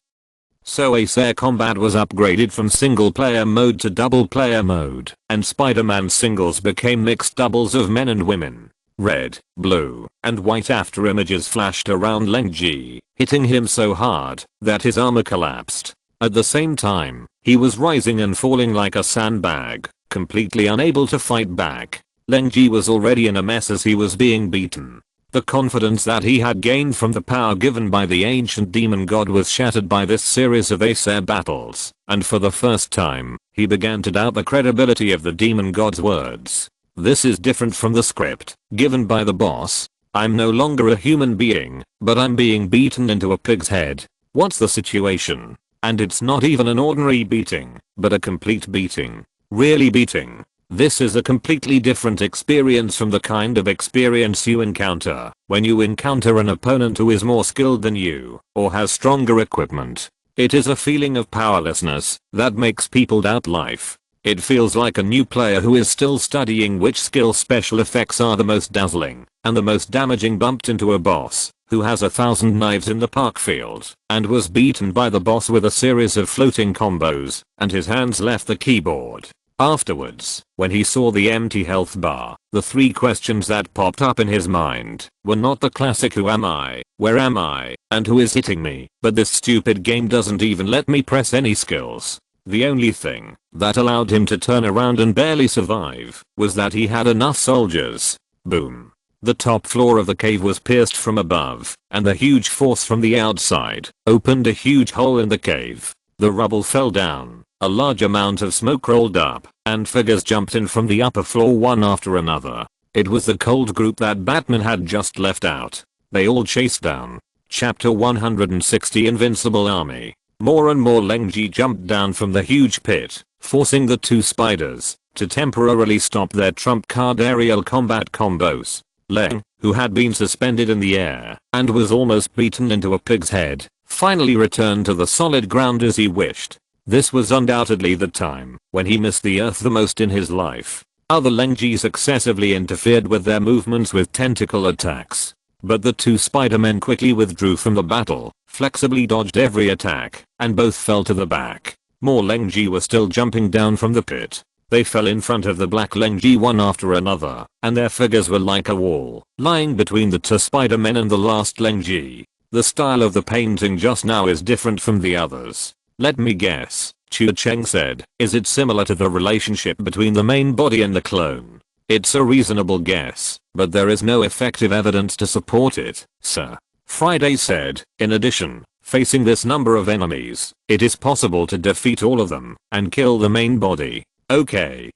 So Acer Combat was upgraded from single player mode to double player mode, and Spider-Man singles became mixed doubles of men and women. Red, blue, and white after images flashed around Leng Ji, hitting him so hard that his armor collapsed. At the same time, he was rising and falling like a sandbag, completely unable to fight back. Leng Ji was already in a mess as he was being beaten. The confidence that he had gained from the power given by the ancient demon god was shattered by this series of Acer battles, and for the first time, he began to doubt the credibility of the demon god's words. This is different from the script given by the boss. I'm no longer a human being, but I'm being beaten into a pig's head. What's the situation? And it's not even an ordinary beating, but a complete beating. Really beating. This is a completely different experience from the kind of experience you encounter when you encounter an opponent who is more skilled than you or has stronger equipment. It is a feeling of powerlessness that makes people doubt life. It feels like a new player who is still studying which skill special effects are the most dazzling and the most damaging bumped into a boss who has 1,000 knives in the park field and was beaten by the boss with a series of floating combos and his hands left the keyboard. Afterwards, when he saw the empty health bar, the three questions that popped up in his mind were not the classic who am I, where am I, and who is hitting me, but this stupid game doesn't even let me press any skills. The only thing that allowed him to turn around and barely survive was that he had enough soldiers. Boom. The top floor of the cave was pierced from above, and the huge force from the outside opened a huge hole in the cave. The rubble fell down. A large amount of smoke rolled up, and figures jumped in from the upper floor one after another. It was the cold group that Batman had just left out. They all chased down. Chapter 160 Invincible Army. More and more Leng Ji jumped down from the huge pit, forcing the two spiders to temporarily stop their trump card aerial combat combos. Leng, who had been suspended in the air and was almost beaten into a pig's head, finally returned to the solid ground as he wished. This was undoubtedly the time when he missed the earth the most in his life. Other Leng Ji successively interfered with their movements with tentacle attacks. But the two Spider-Men quickly withdrew from the battle, flexibly dodged every attack, and both fell to the back. More Leng Ji were still jumping down from the pit. They fell in front of the black Leng Ji one after another, and their figures were like a wall, lying between the two Spider-Men and the last Leng Ji. The style of the painting just now is different from the others. Let me guess, Chu Cheng said. Is it similar to the relationship between the main body and the clone? It's a reasonable guess, but there is no effective evidence to support it, sir. Friday said. In addition, facing this number of enemies, it is possible to defeat all of them and kill the main body. Okay,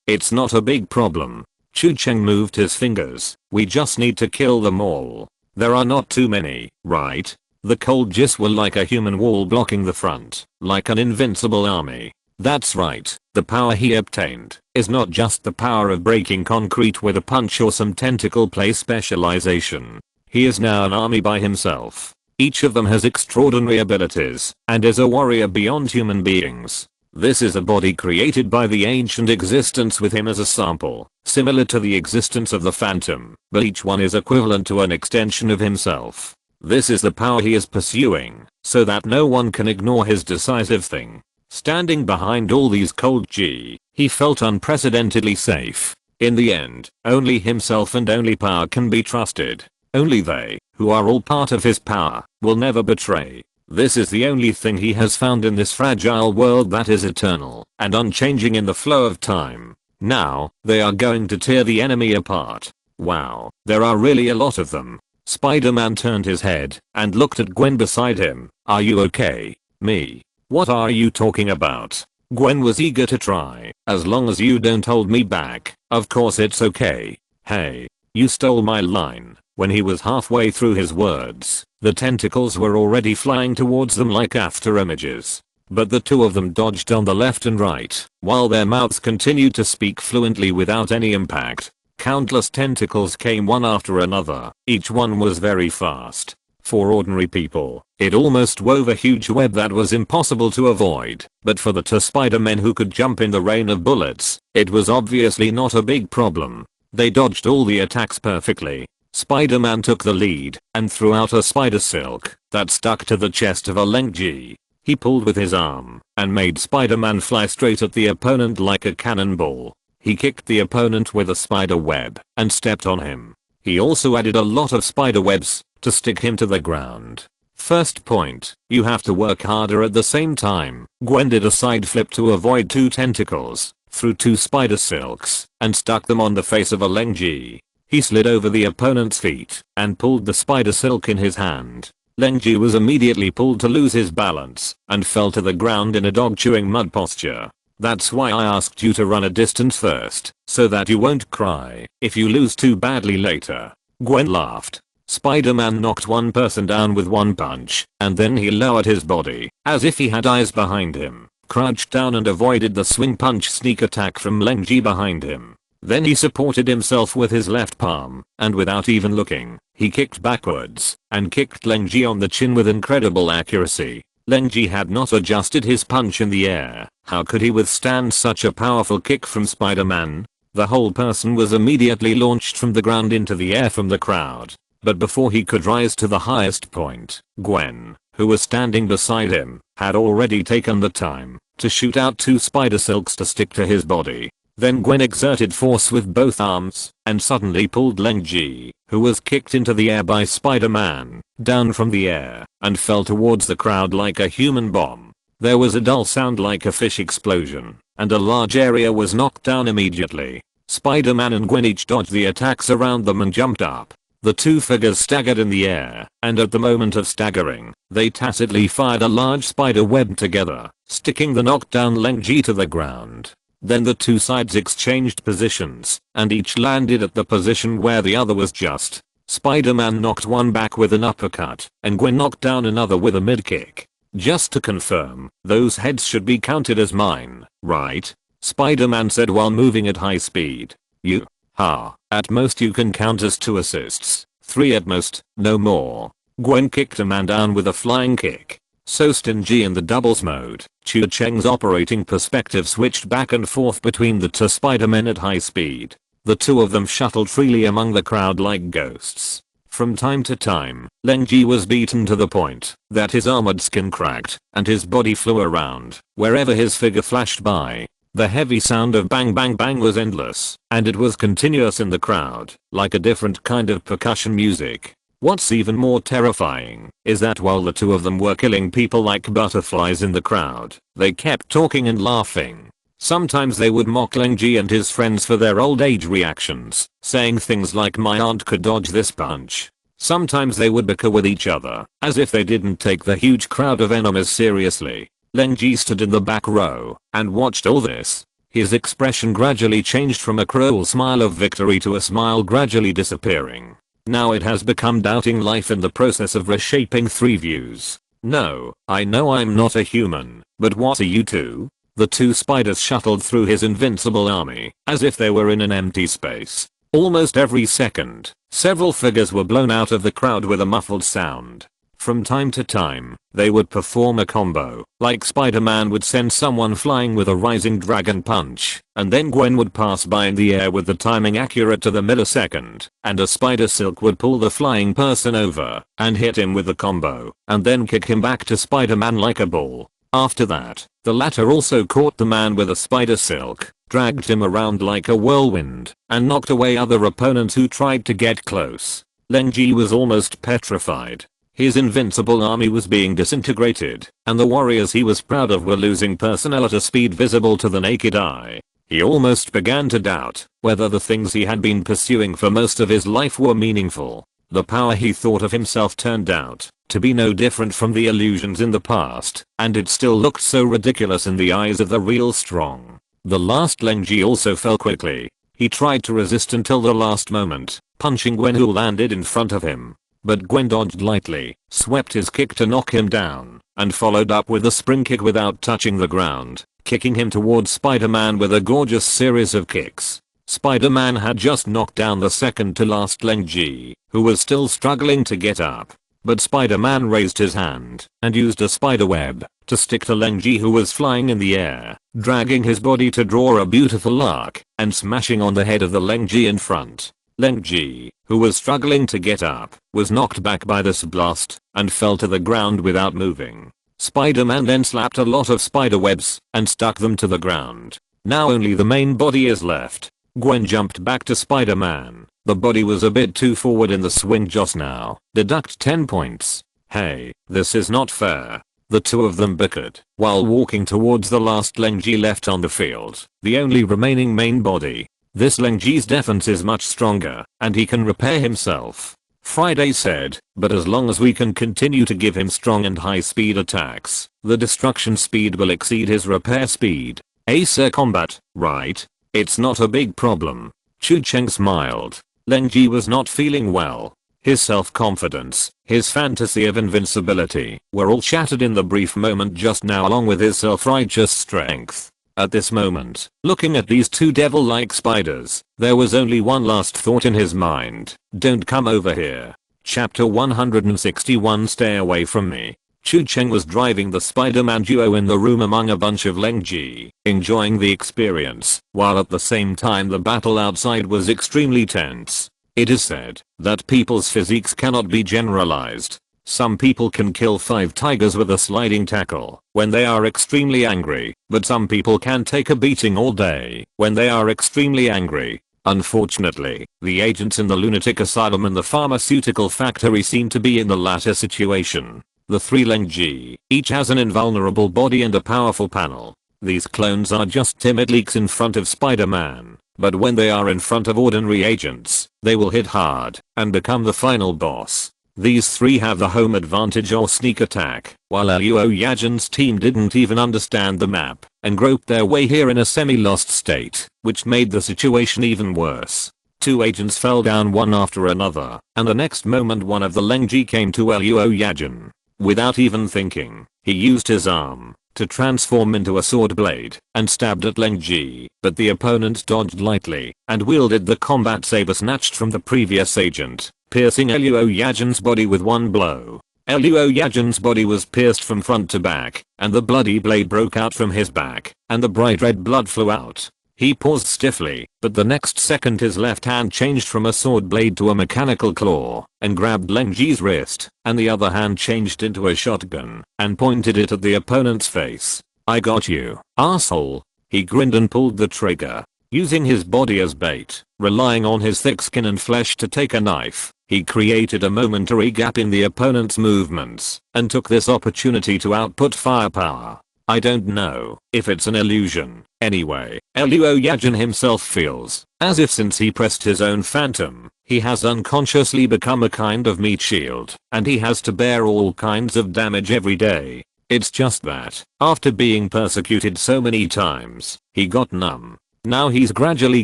it's not a big problem. Chu Cheng moved his fingers. We just need to kill them all. There are not too many, right? The cold Jis were like a human wall blocking the front, like an invincible army. That's right, the power he obtained is not just the power of breaking concrete with a punch or some tentacle play specialization. He is now an army by himself. Each of them has extraordinary abilities and is a warrior beyond human beings. This is a body created by the ancient existence with him as a sample, similar to the existence of the phantom, but each one is equivalent to an extension of himself. This is the power he is pursuing, so that no one can ignore his decisive thing. Standing behind all these cold G, he felt unprecedentedly safe. In the end, only himself and only power can be trusted. Only they, who are all part of his power, will never betray. This is the only thing he has found in this fragile world that is eternal and unchanging in the flow of time. Now, they are going to tear the enemy apart. Wow, there are really a lot of them. Spider-Man turned his head and looked at Gwen beside him. Are you okay? Me? What are you talking about? Gwen was eager to try. As long as you don't hold me back, of course it's okay. Hey, you stole my line. When he was halfway through his words, the tentacles were already flying towards them like after images. But the two of them dodged on the left and right, while their mouths continued to speak fluently without any impact. Countless tentacles came one after another. Each one was very fast. For ordinary people, it almost wove a huge web that was impossible to avoid. But for the two Spider-Men who could jump in the rain of bullets, it was obviously not a big problem. They dodged all the attacks perfectly. Spider-Man took the lead and threw out a spider silk that stuck to the chest of a Leng-Ji. He pulled with his arm and made Spider-Man fly straight at the opponent like a cannonball. He kicked the opponent with a spider web and stepped on him. He also added a lot of spider webs to stick him to the ground. First point, you have to work harder at the same time. Gwen did a side flip to avoid two tentacles, threw two spider silks, and stuck them on the face of a Leng-Ji. He slid over the opponent's feet and pulled the spider silk in his hand. Leng-Ji was immediately pulled to lose his balance and fell to the ground in a dog chewing mud posture. That's why I asked you to run a distance first, so that you won't cry if you lose too badly later. Gwen laughed. Spider-Man knocked one person down with one punch, and then he lowered his body, as if he had eyes behind him, crouched down and avoided the swing punch sneak attack from Leng-Ji behind him. Then he supported himself with his left palm, and without even looking, he kicked backwards, and kicked Leng-Ji on the chin with incredible accuracy. Leng-Ji had not adjusted his punch in the air. How could he withstand such a powerful kick from Spider-Man? The whole person was immediately launched from the ground into the air from the crowd. But before he could rise to the highest point, Gwen, who was standing beside him, had already taken the time to shoot out two spider silks to stick to his body. Then Gwen exerted force with both arms and suddenly pulled Leng-Ji, who was kicked into the air by Spider-Man, down from the air and fell towards the crowd like a human bomb. There was a dull sound like a fish explosion, and a large area was knocked down immediately. Spider-Man and Gwen each dodged the attacks around them and jumped up. The two figures staggered in the air, and at the moment of staggering, they tacitly fired a large spider web together, sticking the knocked down Leng-Ji to the ground. Then the two sides exchanged positions, and each landed at the position where the other was just. Spider-Man knocked one back with an uppercut, and Gwen knocked down another with a mid-kick. Just to confirm, those heads should be counted as mine, right? Spider-Man said while moving at high speed. You? Ha, at most you can count as 2 assists, 3 at most, no more. Gwen kicked a man down with a flying kick. So stingy in the doubles mode, Chu Cheng's operating perspective switched back and forth between the two Spider-Men at high speed. The two of them shuttled freely among the crowd like ghosts. From time to time, Leng-Ji was beaten to the point that his armored skin cracked and his body flew around wherever his figure flashed by. The heavy sound of bang bang bang was endless, and it was continuous in the crowd, like a different kind of percussion music. What's even more terrifying is that while the two of them were killing people like butterflies in the crowd, they kept talking and laughing. Sometimes they would mock Lengji and his friends for their old age reactions, saying things like my aunt could dodge this punch. Sometimes they would bicker with each other, as if they didn't take the huge crowd of enemies seriously. Lengji stood in the back row and watched all this. His expression gradually changed from a cruel smile of victory to a smile gradually disappearing. Now it has become doubting life in the process of reshaping 3 views. No, I know I'm not a human, but what are you two? The 2 spiders shuttled through his invincible army, as if they were in an empty space. Almost every second, several figures were blown out of the crowd with a muffled sound. From time to time, they would perform a combo, like Spider-Man would send someone flying with a rising dragon punch, and then Gwen would pass by in the air with the timing accurate to the millisecond, and a spider silk would pull the flying person over, and hit him with the combo, and then kick him back to Spider-Man like a ball. After that, the latter also caught the man with a spider silk, dragged him around like a whirlwind, and knocked away other opponents who tried to get close. Lengji was almost petrified. His invincible army was being disintegrated, and the warriors he was proud of were losing personnel at a speed visible to the naked eye. He almost began to doubt whether the things he had been pursuing for most of his life were meaningful. The power he thought of himself turned out to be no different from the illusions in the past, and it still looked so ridiculous in the eyes of the real strong. The last Lengji also fell quickly. He tried to resist until the last moment, punching Gwen who landed in front of him. But Gwen dodged lightly, swept his kick to knock him down, and followed up with a spring kick without touching the ground, kicking him towards Spider-Man with a gorgeous series of kicks. Spider-Man had just knocked down the second to last Lengji, who was still struggling to get up. But Spider-Man raised his hand and used a spiderweb to stick to Lengji who was flying in the air, dragging his body to draw a beautiful arc and smashing on the head of the Lengji in front. Lengji, who was struggling to get up, was knocked back by this blast and fell to the ground without moving. Spider-Man then slapped a lot of spiderwebs and stuck them to the ground. Now only the main body is left. Gwen jumped back to Spider-Man. The body was a bit too forward in the swing just now. Deduct 10 points. Hey, this is not fair. The two of them bickered while walking towards the last Lengji left on the field, the only remaining main body. This Lengji's defense is much stronger, and he can repair himself. Friday said, but as long as we can continue to give him strong and high speed attacks, the destruction speed will exceed his repair speed. Ace combat, right? It's not a big problem. Chu Cheng smiled. Lengji was not feeling well. His self-confidence, his fantasy of invincibility, were all shattered in the brief moment just now along with his self-righteous strength. At this moment, looking at these 2 devil-like spiders, there was only one last thought in his mind. Don't come over here. Chapter 161 Stay away from me. Chu Cheng was driving the Spider-Man duo in the room among a bunch of Lengji, enjoying the experience, while at the same time the battle outside was extremely tense. It is said that people's physiques cannot be generalized. Some people can kill 5 tigers with a sliding tackle when they are extremely angry, but some people can take a beating all day when they are extremely angry. Unfortunately, the agents in the lunatic asylum and the pharmaceutical factory seem to be in the latter situation. The 3 Lengji each has an invulnerable body and a powerful panel. These clones are just timid leaks in front of Spider-Man, but when they are in front of ordinary agents, they will hit hard and become the final boss. These 3 have the home advantage or sneak attack, while Luo Yajin's team didn't even understand the map and groped their way here in a semi-lost state, which made the situation even worse. 2 agents fell down one after another, and the next moment one of the Lengji came to Luo Yajin. Without even thinking, he used his arm to transform into a sword blade and stabbed at Lengji, but the opponent dodged lightly and wielded the combat saber snatched from the previous agent, piercing Luo Yajin's body with one blow. Luo Yajin's body was pierced from front to back, and the bloody blade broke out from his back, and the bright red blood flew out. He paused stiffly, but the next second his left hand changed from a sword blade to a mechanical claw, and grabbed Lengji's wrist, and the other hand changed into a shotgun, and pointed it at the opponent's face. "I got you, asshole." He grinned and pulled the trigger. Using his body as bait, relying on his thick skin and flesh to take a knife, He created a momentary gap in the opponent's movements and took this opportunity to output firepower. I don't know if it's an illusion. Anyway, Liu Yajin himself feels as if since he pressed his own phantom, he has unconsciously become a kind of meat shield, and he has to bear all kinds of damage every day. It's just that, after being persecuted so many times, he got numb. Now he's gradually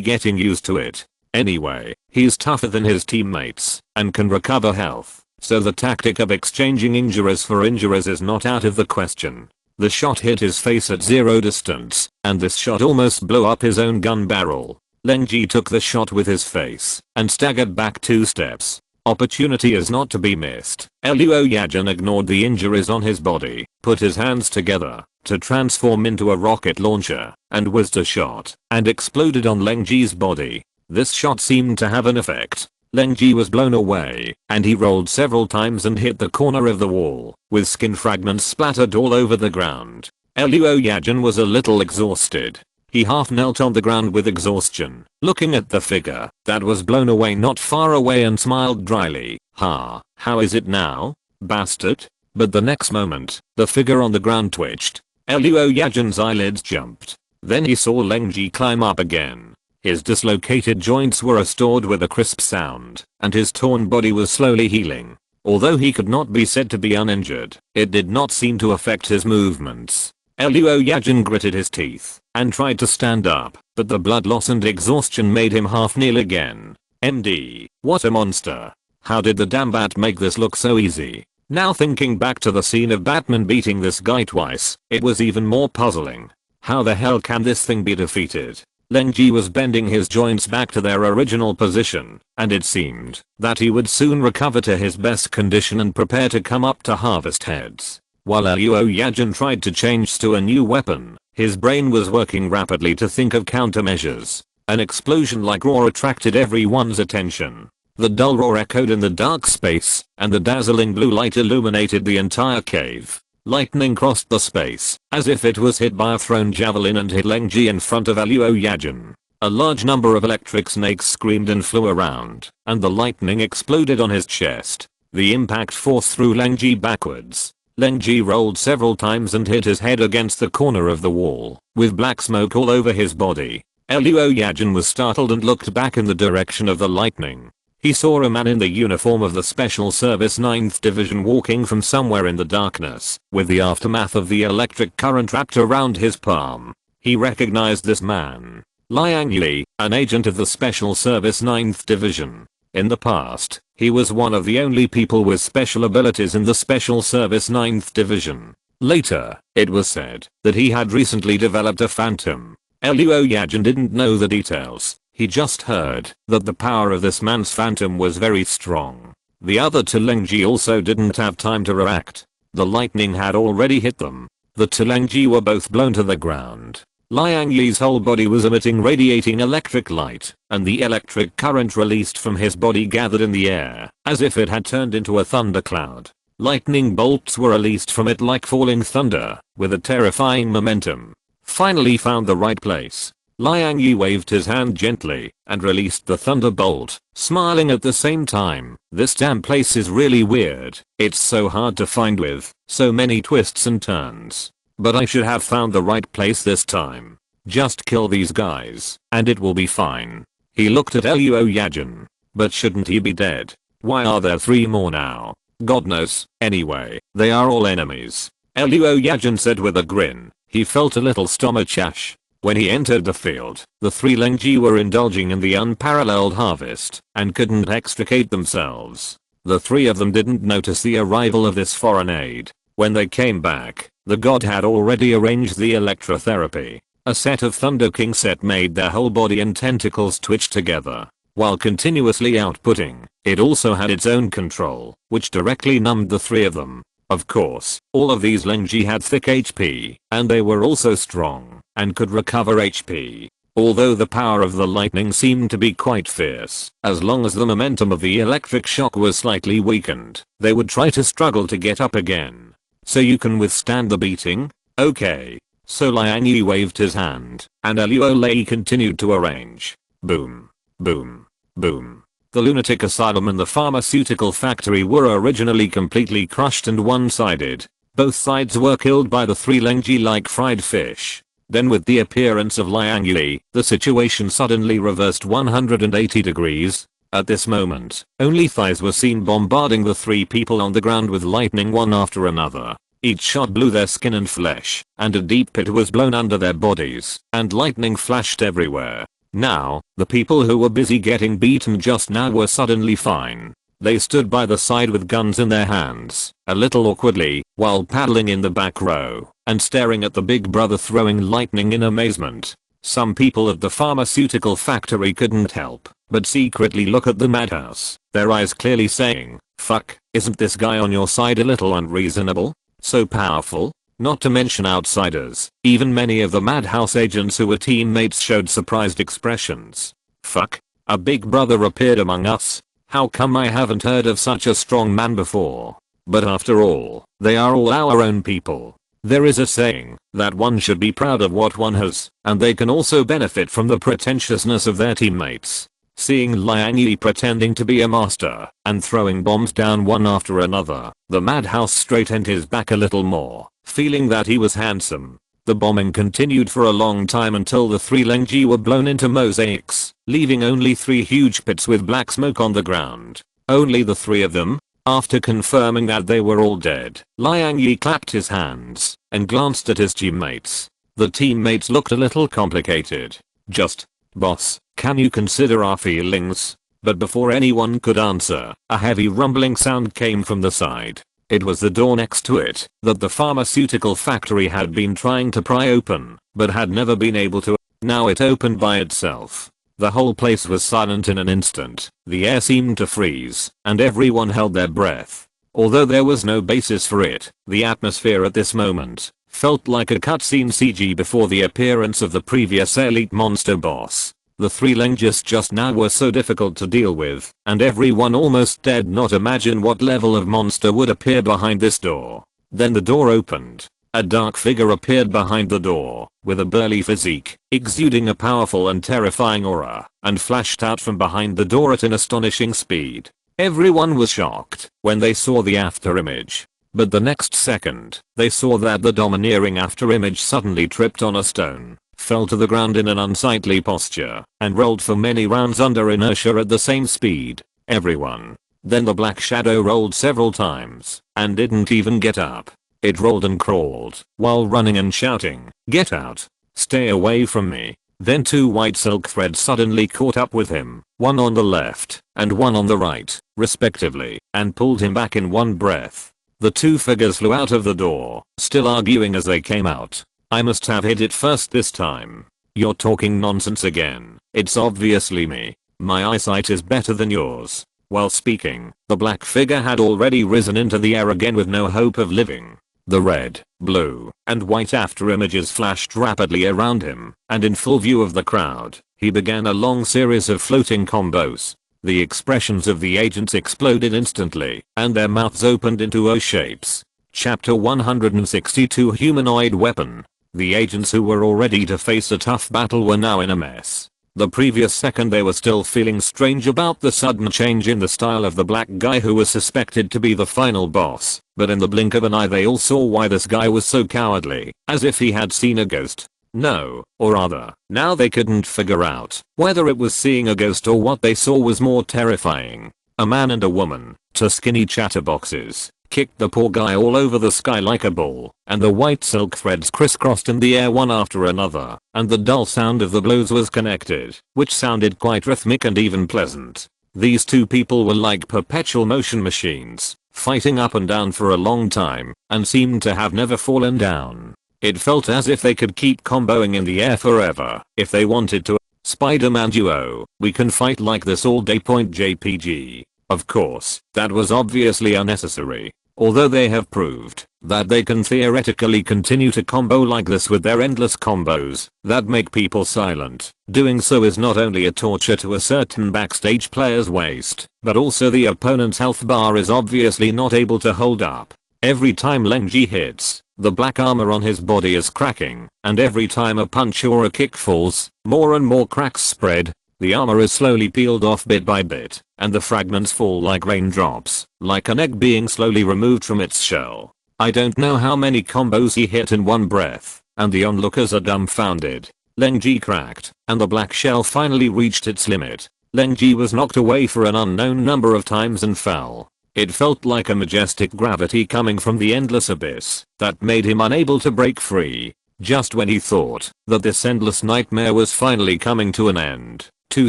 getting used to it. Anyway, he's tougher than his teammates and can recover health, so the tactic of exchanging injuries for injuries is not out of the question. The shot hit his face at zero distance, and this shot almost blew up his own gun barrel. Leng Ji took the shot with his face and staggered back 2 steps. Opportunity is not to be missed. Liu Yajin ignored the injuries on his body, put his hands together to transform into a rocket launcher, and whizzed a shot and exploded on Leng Ji's body. This shot seemed to have an effect. Leng Ji was blown away, and he rolled several times and hit the corner of the wall, with skin fragments splattered all over the ground. Liu Yajin was a little exhausted. He half knelt on the ground with exhaustion, looking at the figure that was blown away not far away and smiled dryly. Ha, how is it now, bastard? But the next moment, the figure on the ground twitched. Liu Yajin's eyelids jumped. Then he saw Leng Ji climb up again. His dislocated joints were restored with a crisp sound, and his torn body was slowly healing. Although he could not be said to be uninjured, it did not seem to affect his movements. Liu Yajin gritted his teeth and tried to stand up, but the blood loss and exhaustion made him half kneel again. MD, what a monster. How did the damn bat make this look so easy? Now thinking back to the scene of Batman beating this guy twice, it was even more puzzling. How the hell can this thing be defeated? Leng Ji was bending his joints back to their original position, and it seemed that he would soon recover to his best condition and prepare to come up to harvest heads. While Liu Yajin tried to change to a new weapon, his brain was working rapidly to think of countermeasures. An explosion-like roar attracted everyone's attention. The dull roar echoed in the dark space, and the dazzling blue light illuminated the entire cave. Lightning crossed the space, as if it was hit by a thrown javelin, and hit Leng Ji in front of Liu Yajin. A large number of electric snakes screamed and flew around, and the lightning exploded on his chest. The impact force threw Leng Ji backwards. Leng Ji rolled several times and hit his head against the corner of the wall, with black smoke all over his body. Liu Yajin was startled and looked back in the direction of the lightning. He saw a man in the uniform of the Special Service 9th Division walking from somewhere in the darkness, with the aftermath of the electric current wrapped around his palm. He recognized this man. Liang Li, an agent of the Special Service 9th Division. In the past, he was one of the only people with special abilities in the Special Service 9th Division. Later, it was said that he had recently developed a phantom. Liu Yajin didn't know the details. He just heard that the power of this man's phantom was very strong. The other two Leng Ji also didn't have time to react. The lightning had already hit them. The two Leng Ji were both blown to the ground. Liang Li's whole body was emitting radiating electric light, and the electric current released from his body gathered in the air, as if it had turned into a thundercloud. Lightning bolts were released from it like falling thunder, with a terrifying momentum. Finally found the right place. Liang Yi waved his hand gently and released the thunderbolt, smiling at the same time. This damn place is really weird. It's so hard to find with so many twists and turns. But I should have found the right place this time. Just kill these guys, and it will be fine. He looked at Liu Yajin. But shouldn't he be dead? Why are there 3 more now? God knows. Anyway, they are all enemies. Liu Yajin said with a grin. He felt a little stomachache. When he entered the field, the 3 Leng Ji were indulging in the unparalleled harvest and couldn't extricate themselves. The 3 of them didn't notice the arrival of this foreign aid. When they came back, the god had already arranged the electrotherapy. A set of Thunder King set made their whole body and tentacles twitch together. While continuously outputting, it also had its own control, which directly numbed the 3 of them. Of course, all of these Leng Ji had thick HP, and they were also strong, and could recover HP. Although the power of the lightning seemed to be quite fierce, as long as the momentum of the electric shock was slightly weakened, they would try to struggle to get up again. So you can withstand the beating? Okay. So Liang Yi waved his hand, and Liu Lei continued to arrange. Boom. Boom. Boom. The lunatic asylum and the pharmaceutical factory were originally completely crushed and one-sided. Both sides were killed by the three Lengji like fried fish. Then with the appearance of Liang Yi, the situation suddenly reversed 180 degrees. At this moment, only thighs were seen bombarding the three people on the ground with lightning one after another. Each shot blew their skin and flesh, and a deep pit was blown under their bodies, and lightning flashed everywhere. Now, the people who were busy getting beaten just now were suddenly fine. They stood by the side with guns in their hands, a little awkwardly, while paddling in the back row, and staring at the big brother throwing lightning in amazement. Some people at the pharmaceutical factory couldn't help but secretly look at the madhouse, their eyes clearly saying, "Fuck, isn't this guy on your side a little unreasonable? So powerful?" Not to mention outsiders, even many of the madhouse agents who were teammates showed surprised expressions. "Fuck, a big brother appeared among us? How come I haven't heard of such a strong man before? But after all, they are all our own people. There is a saying that one should be proud of what one has, and they can also benefit from the pretentiousness of their teammates." Seeing Liang Yi pretending to be a master and throwing bombs down one after another, the madhouse straightened his back a little more, feeling that he was handsome. The bombing continued for a long time until the three Lengji were blown into mosaics, leaving only three huge pits with black smoke on the ground. Only the three of them? After confirming that they were all dead, Liang Yi clapped his hands and glanced at his teammates. The teammates looked a little complicated. "Just, boss, can you consider our feelings?" But before anyone could answer, a heavy rumbling sound came from the side. It was the door next to it that the pharmaceutical factory had been trying to pry open, but had never been able to. Now it opened by itself. The whole place was silent in an instant. The air seemed to freeze, and everyone held their breath. Although there was no basis for it, the atmosphere at this moment felt like a cutscene CG before the appearance of the previous elite monster boss. The three Lengjis just now were so difficult to deal with, and everyone almost dared not imagine what level of monster would appear behind this door. Then the door opened. A dark figure appeared behind the door, with a burly physique, exuding a powerful and terrifying aura, and flashed out from behind the door at an astonishing speed. Everyone was shocked when they saw the afterimage. But the next second, they saw that the domineering afterimage suddenly tripped on a stone, fell to the ground in an unsightly posture, and rolled for many rounds under inertia at the same speed. Everyone. Then the black shadow rolled several times, and didn't even get up. It rolled and crawled, while running and shouting, "Get out! Stay away from me!" Then two white silk threads suddenly caught up with him, one on the left, and one on the right, respectively, and pulled him back in one breath. The two figures flew out of the door, still arguing as they came out. "I must have hit it first this time. You're talking nonsense again. It's obviously me. My eyesight is better than yours." While speaking, the black figure had already risen into the air again with no hope of living. The red, blue, and white afterimages flashed rapidly around him, and in full view of the crowd, he began a long series of floating combos. The expressions of the agents exploded instantly, and their mouths opened into O shapes. Chapter 162 Humanoid Weapon. The agents who were all ready to face a tough battle were now in a mess. The previous second they were still feeling strange about the sudden change in the style of the black guy who was suspected to be the final boss, but in the blink of an eye they all saw why this guy was so cowardly, as if he had seen a ghost. No, or rather, now they couldn't figure out whether it was seeing a ghost or what they saw was more terrifying. A man and a woman, two skinny chatterboxes, kicked the poor guy all over the sky like a ball, and the white silk threads crisscrossed in the air one after another, and the dull sound of the blows was connected, which sounded quite rhythmic and even pleasant. These two people were like perpetual motion machines, fighting up and down for a long time, and seemed to have never fallen down. It felt as if they could keep comboing in the air forever, if they wanted to. Spider-Man duo, we can fight like this all day. JPG. Of course, that was obviously unnecessary. Although they have proved that they can theoretically continue to combo like this with their endless combos that make people silent. Doing so is not only a torture to a certain backstage player's waist, but also the opponent's health bar is obviously not able to hold up. Every time Lengji hits, the black armor on his body is cracking, and every time a punch or a kick falls, more and more cracks spread. The armor is slowly peeled off bit by bit, and the fragments fall like raindrops, like an egg being slowly removed from its shell. I don't know how many combos he hit in one breath, and the onlookers are dumbfounded. Leng Ji cracked, and the black shell finally reached its limit. Leng Ji was knocked away for an unknown number of times and fell. It felt like a majestic gravity coming from the endless abyss that made him unable to break free. Just when he thought that this endless nightmare was finally coming to an end, 2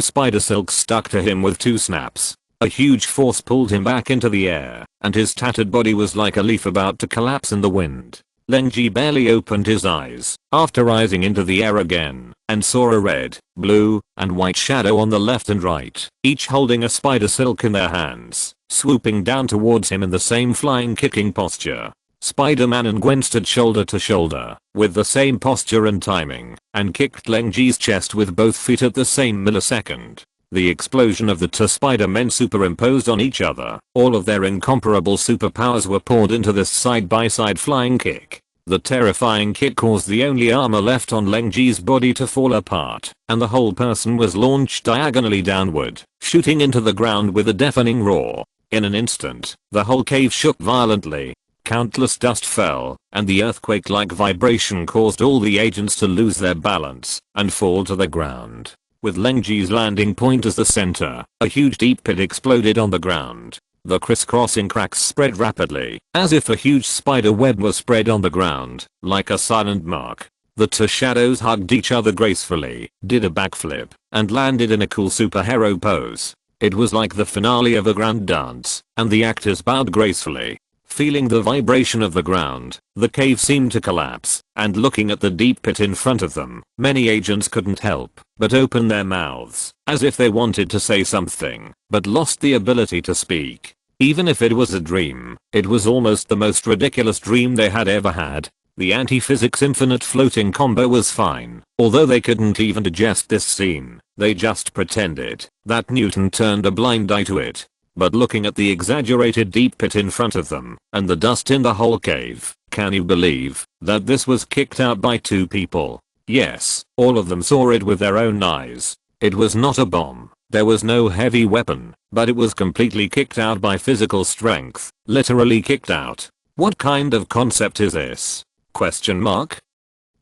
spider silks stuck to him with 2 snaps. A huge force pulled him back into the air, and his tattered body was like a leaf about to collapse in the wind. Leng Ji barely opened his eyes after rising into the air again, and saw a red, blue, and white shadow on the left and right, each holding a spider silk in their hands, swooping down towards him in the same flying kicking posture. Spider-Man and Gwen stood shoulder to shoulder, with the same posture and timing, and kicked Leng Ji's chest with both feet at the same millisecond. The explosion of the 2 Spider-Men superimposed on each other. All of their incomparable superpowers were poured into this side-by-side flying kick. The terrifying kick caused the only armor left on Leng Ji's body to fall apart, and the whole person was launched diagonally downward, shooting into the ground with a deafening roar. In an instant, the whole cave shook violently. Countless dust fell, and the earthquake-like vibration caused all the agents to lose their balance and fall to the ground. With Leng Ji's landing point as the center, a huge deep pit exploded on the ground. The crisscrossing cracks spread rapidly, as if a huge spider web was spread on the ground, like a silent mark. The 2 shadows hugged each other gracefully, did a backflip, and landed in a cool superhero pose. It was like the finale of a grand dance, and the actors bowed gracefully. Feeling the vibration of the ground, the cave seemed to collapse, and looking at the deep pit in front of them, many agents couldn't help but open their mouths, as if they wanted to say something, but lost the ability to speak. Even if it was a dream, it was almost the most ridiculous dream they had ever had. The anti-physics infinite floating combo was fine, although they couldn't even digest this scene, they just pretended that Newton turned a blind eye to it. But looking at the exaggerated deep pit in front of them, and the dust in the whole cave, can you believe that this was kicked out by 2 people? Yes, all of them saw it with their own eyes. It was not a bomb, there was no heavy weapon, but it was completely kicked out by physical strength, literally kicked out. What kind of concept is this? Question mark?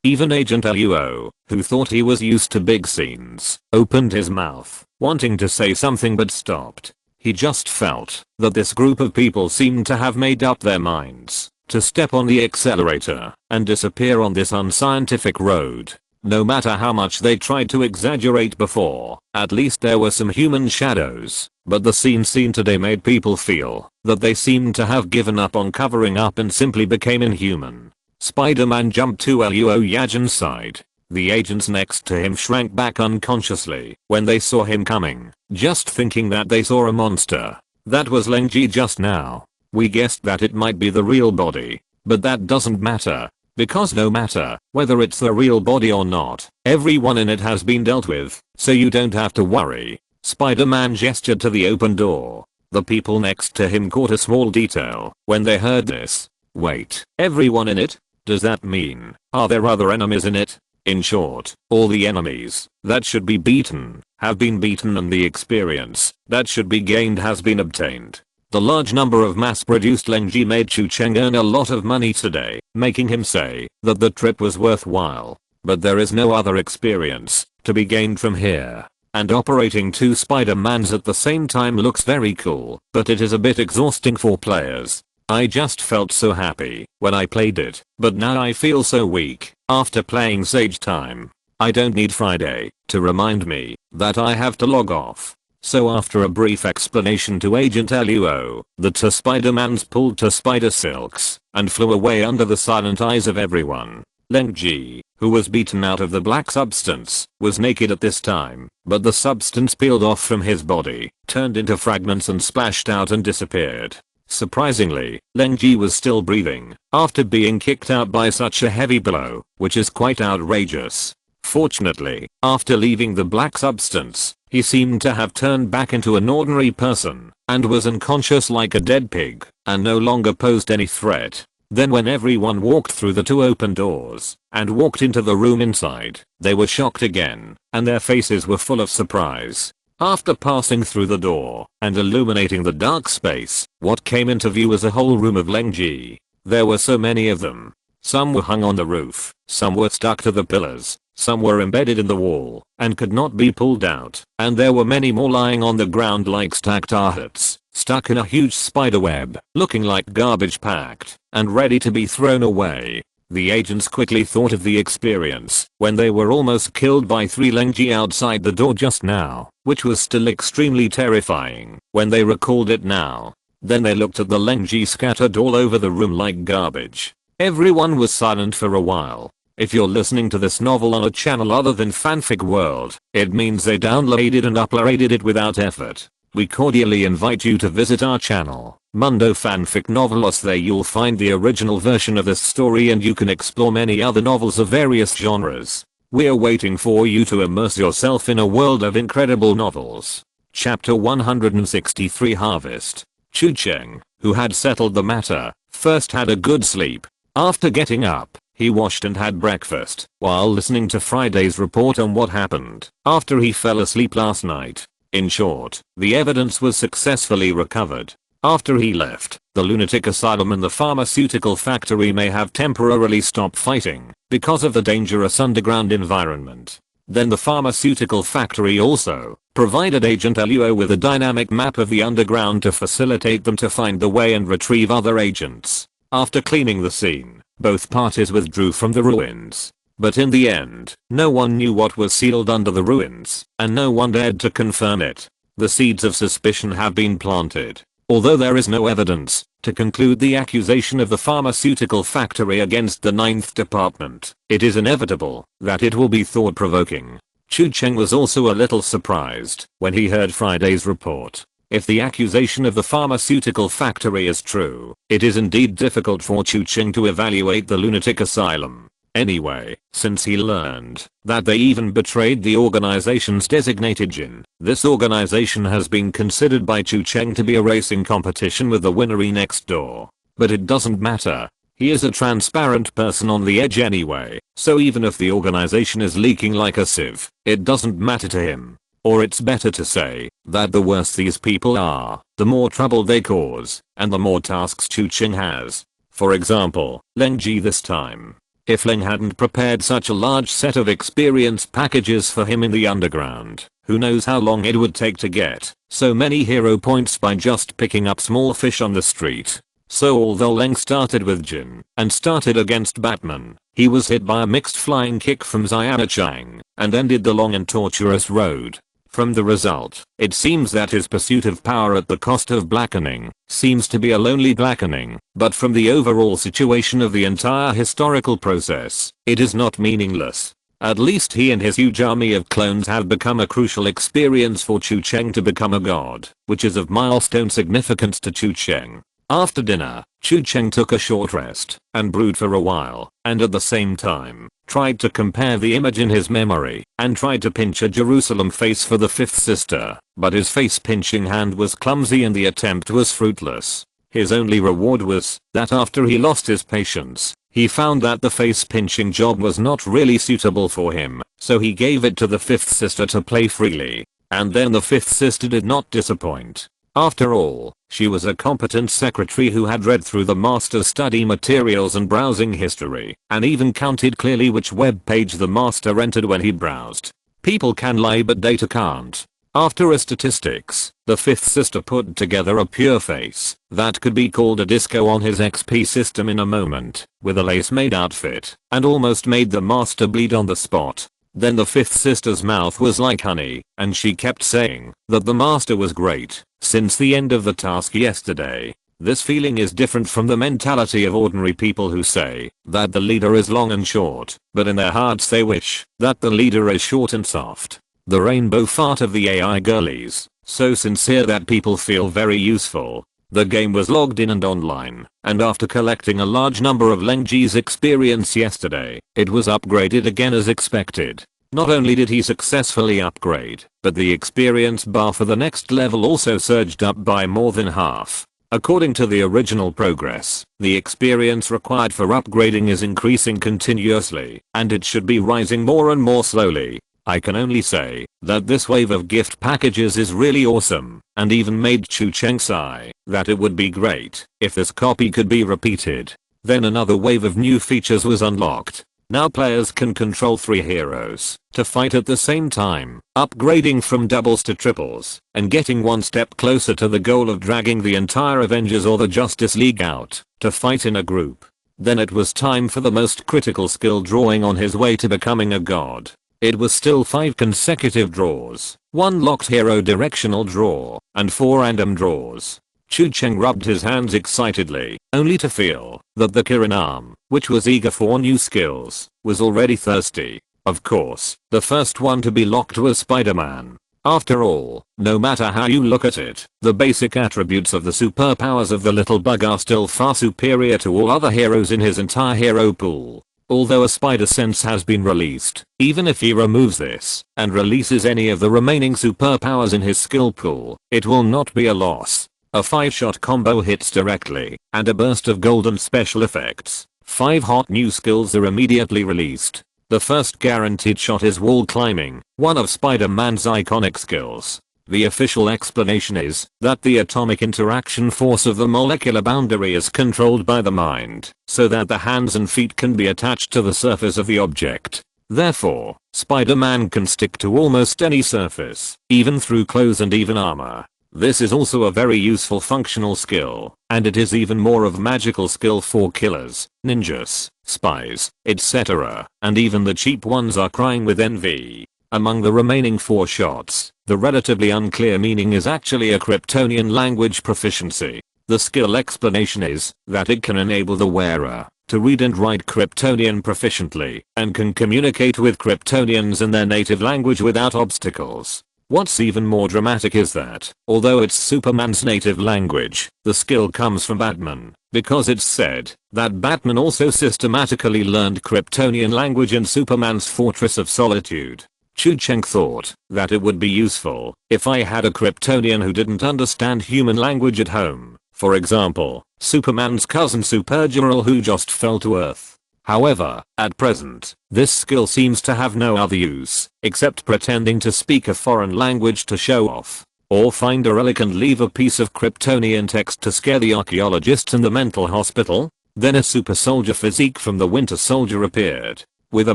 Even Agent Luo, who thought he was used to big scenes, opened his mouth, wanting to say something but stopped. He just felt that this group of people seemed to have made up their minds to step on the accelerator and disappear on this unscientific road. No matter how much they tried to exaggerate before, at least there were some human shadows, but the scene seen today made people feel that they seemed to have given up on covering up and simply became inhuman. Spider-Man jumped to Luo Yajin's side. The agents next to him shrank back unconsciously when they saw him coming, just thinking that they saw a monster. That was Leng Ji just now. We guessed that it might be the real body, but that doesn't matter, because no matter whether it's the real body or not, everyone in it has been dealt with, so you don't have to worry. Spider-Man gestured to the open door. The people next to him caught a small detail when they heard this. Wait, everyone in it? Does that mean, are there other enemies in it? In short, all the enemies that should be beaten have been beaten and the experience that should be gained has been obtained. The large number of mass-produced Leng Ji made Chu Cheng earn a lot of money today, making him say that the trip was worthwhile. But there is no other experience to be gained from here. And operating 2 Spider-Mans at the same time looks very cool, but it is a bit exhausting for players. I just felt so happy when I played it, but now I feel so weak after playing Sage Time. I don't need Friday to remind me that I have to log off. So after a brief explanation to Agent Luo, the 2 Spider-Mans pulled 2 spider silks and flew away under the silent eyes of everyone. Leng Ji, who was beaten out of the black substance, was naked at this time, but the substance peeled off from his body, turned into fragments and splashed out and disappeared. Surprisingly, Leng Ji was still breathing after being kicked out by such a heavy blow, which is quite outrageous. Fortunately, after leaving the black substance, he seemed to have turned back into an ordinary person and was unconscious like a dead pig and no longer posed any threat. Then when everyone walked through the two open doors and walked into the room inside, they were shocked again, and their faces were full of surprise. After passing through the door and illuminating the dark space, what came into view was a whole room of Lengji. There were so many of them. Some were hung on the roof, some were stuck to the pillars, some were embedded in the wall and could not be pulled out, and there were many more lying on the ground like stacked arhats, stuck in a huge spider web, looking like garbage packed and ready to be thrown away. The agents quickly thought of the experience when they were almost killed by 3 Lengji outside the door just now, which was still extremely terrifying when they recalled it now. Then they looked at the Lengji scattered all over the room like garbage. Everyone was silent for a while. If you're listening to this novel on a channel other than Fanfic World, it means they downloaded and uploaded it without effort. We cordially invite you to visit our channel, Mundo Fanfic Novelos. There you'll find the original version of this story and you can explore many other novels of various genres. We're waiting for you to immerse yourself in a world of incredible novels. Chapter 163 Harvest. Chu Cheng, who had settled the matter, first had a good sleep. After getting up, he washed and had breakfast while listening to Friday's report on what happened after he fell asleep last night. In short, the evidence was successfully recovered. After he left, the lunatic asylum and the pharmaceutical factory may have temporarily stopped fighting because of the dangerous underground environment. Then the pharmaceutical factory also provided Agent Luo with a dynamic map of the underground to facilitate them to find the way and retrieve other agents. After cleaning the scene, both parties withdrew from the ruins. But in the end, no one knew what was sealed under the ruins, and no one dared to confirm it. The seeds of suspicion have been planted. Although there is no evidence to conclude the accusation of the pharmaceutical factory against the 9th Department, it is inevitable that it will be thought-provoking. Chu Cheng was also a little surprised when he heard Friday's report. If the accusation of the pharmaceutical factory is true, it is indeed difficult for Chu Cheng to evaluate the lunatic asylum. Anyway, since he learned that they even betrayed the organization's designated Jin, this organization has been considered by Chu Cheng to be a racing competition with the winnery next door. But it doesn't matter. He is a transparent person on the edge anyway, so even if the organization is leaking like a sieve, it doesn't matter to him. Or it's better to say that the worse these people are, the more trouble they cause, and the more tasks Chu Cheng has. For example, Leng Ji this time. If Leng hadn't prepared such a large set of experience packages for him in the underground, who knows how long it would take to get so many hero points by just picking up small fish on the street. So although Leng started with Jin and started against Batman, he was hit by a mixed flying kick from Xiana Chang and ended the long and tortuous road. From the result, it seems that his pursuit of power at the cost of blackening seems to be a lonely blackening, but from the overall situation of the entire historical process, it is not meaningless. At least he and his huge army of clones have become a crucial experience for Chu Cheng to become a god, which is of milestone significance to Chu Cheng. After dinner, Chu Cheng took a short rest and brooded for a while, and at the same time, tried to compare the image in his memory and tried to pinch a Jerusalem face for the 5th sister, but his face pinching hand was clumsy and the attempt was fruitless. His only reward was that after he lost his patience, he found that the face pinching job was not really suitable for him, so he gave it to the 5th sister to play freely. And then the 5th sister did not disappoint. After all, she was a competent secretary who had read through the master's study materials and browsing history, and even counted clearly which web page the master entered when he browsed. People can lie but data can't. After a statistics, the 5th sister put together a pure face that could be called a disco on his XP system in a moment, with a lace-made outfit, and almost made the master bleed on the spot. Then the 5th sister's mouth was like honey, and she kept saying that the master was great since the end of the task yesterday. This feeling is different from the mentality of ordinary people who say that the leader is long and short, but in their hearts they wish that the leader is short and soft. The rainbow fart of the AI girlies, so sincere that people feel very useful. The game was logged in and online, and after collecting a large number of Leng Ji's experience yesterday, it was upgraded again as expected. Not only did he successfully upgrade, but the experience bar for the next level also surged up by more than half. According to the original progress, the experience required for upgrading is increasing continuously, and it should be rising more and more slowly. I can only say that this wave of gift packages is really awesome, and even made Chu Cheng sigh that it would be great if this copy could be repeated. Then another wave of new features was unlocked. Now players can control 3 heroes to fight at the same time, upgrading from doubles to triples, and getting one step closer to the goal of dragging the entire Avengers or the Justice League out to fight in a group. Then it was time for the most critical skill drawing on his way to becoming a god. It was still 5 consecutive draws, 1 locked hero directional draw, and 4 random draws. Chu Cheng rubbed his hands excitedly, only to feel that the Kirin arm, which was eager for new skills, was already thirsty. Of course, the first one to be locked was Spider-Man. After all, no matter how you look at it, the basic attributes of the superpowers of the little bug are still far superior to all other heroes in his entire hero pool. Although a spider sense has been released, even if he removes this and releases any of the remaining superpowers in his skill pool, it will not be a loss. A 5-shot combo hits directly, and a burst of golden special effects. 5 hot new skills are immediately released. The first guaranteed shot is wall climbing, one of Spider-Man's iconic skills. The official explanation is that the atomic interaction force of the molecular boundary is controlled by the mind, so that the hands and feet can be attached to the surface of the object. Therefore, Spider-Man can stick to almost any surface, even through clothes and even armor. This is also a very useful functional skill, and it is even more of magical skill for killers, ninjas, spies, etc., and even the cheap ones are crying with envy. Among the remaining 4 shots, the relatively unclear meaning is actually a Kryptonian language proficiency. The skill explanation is that it can enable the wearer to read and write Kryptonian proficiently, and can communicate with Kryptonians in their native language without obstacles. What's even more dramatic is that, although it's Superman's native language, the skill comes from Batman, because it's said that Batman also systematically learned Kryptonian language in Superman's Fortress of Solitude. Chu Cheng thought that it would be useful if I had a Kryptonian who didn't understand human language at home. For example, Superman's cousin Supergirl who just fell to Earth. However, at present, this skill seems to have no other use, except pretending to speak a foreign language to show off, or find a relic and leave a piece of Kryptonian text to scare the archaeologists in the mental hospital. Then a super soldier physique from the Winter Soldier appeared, with a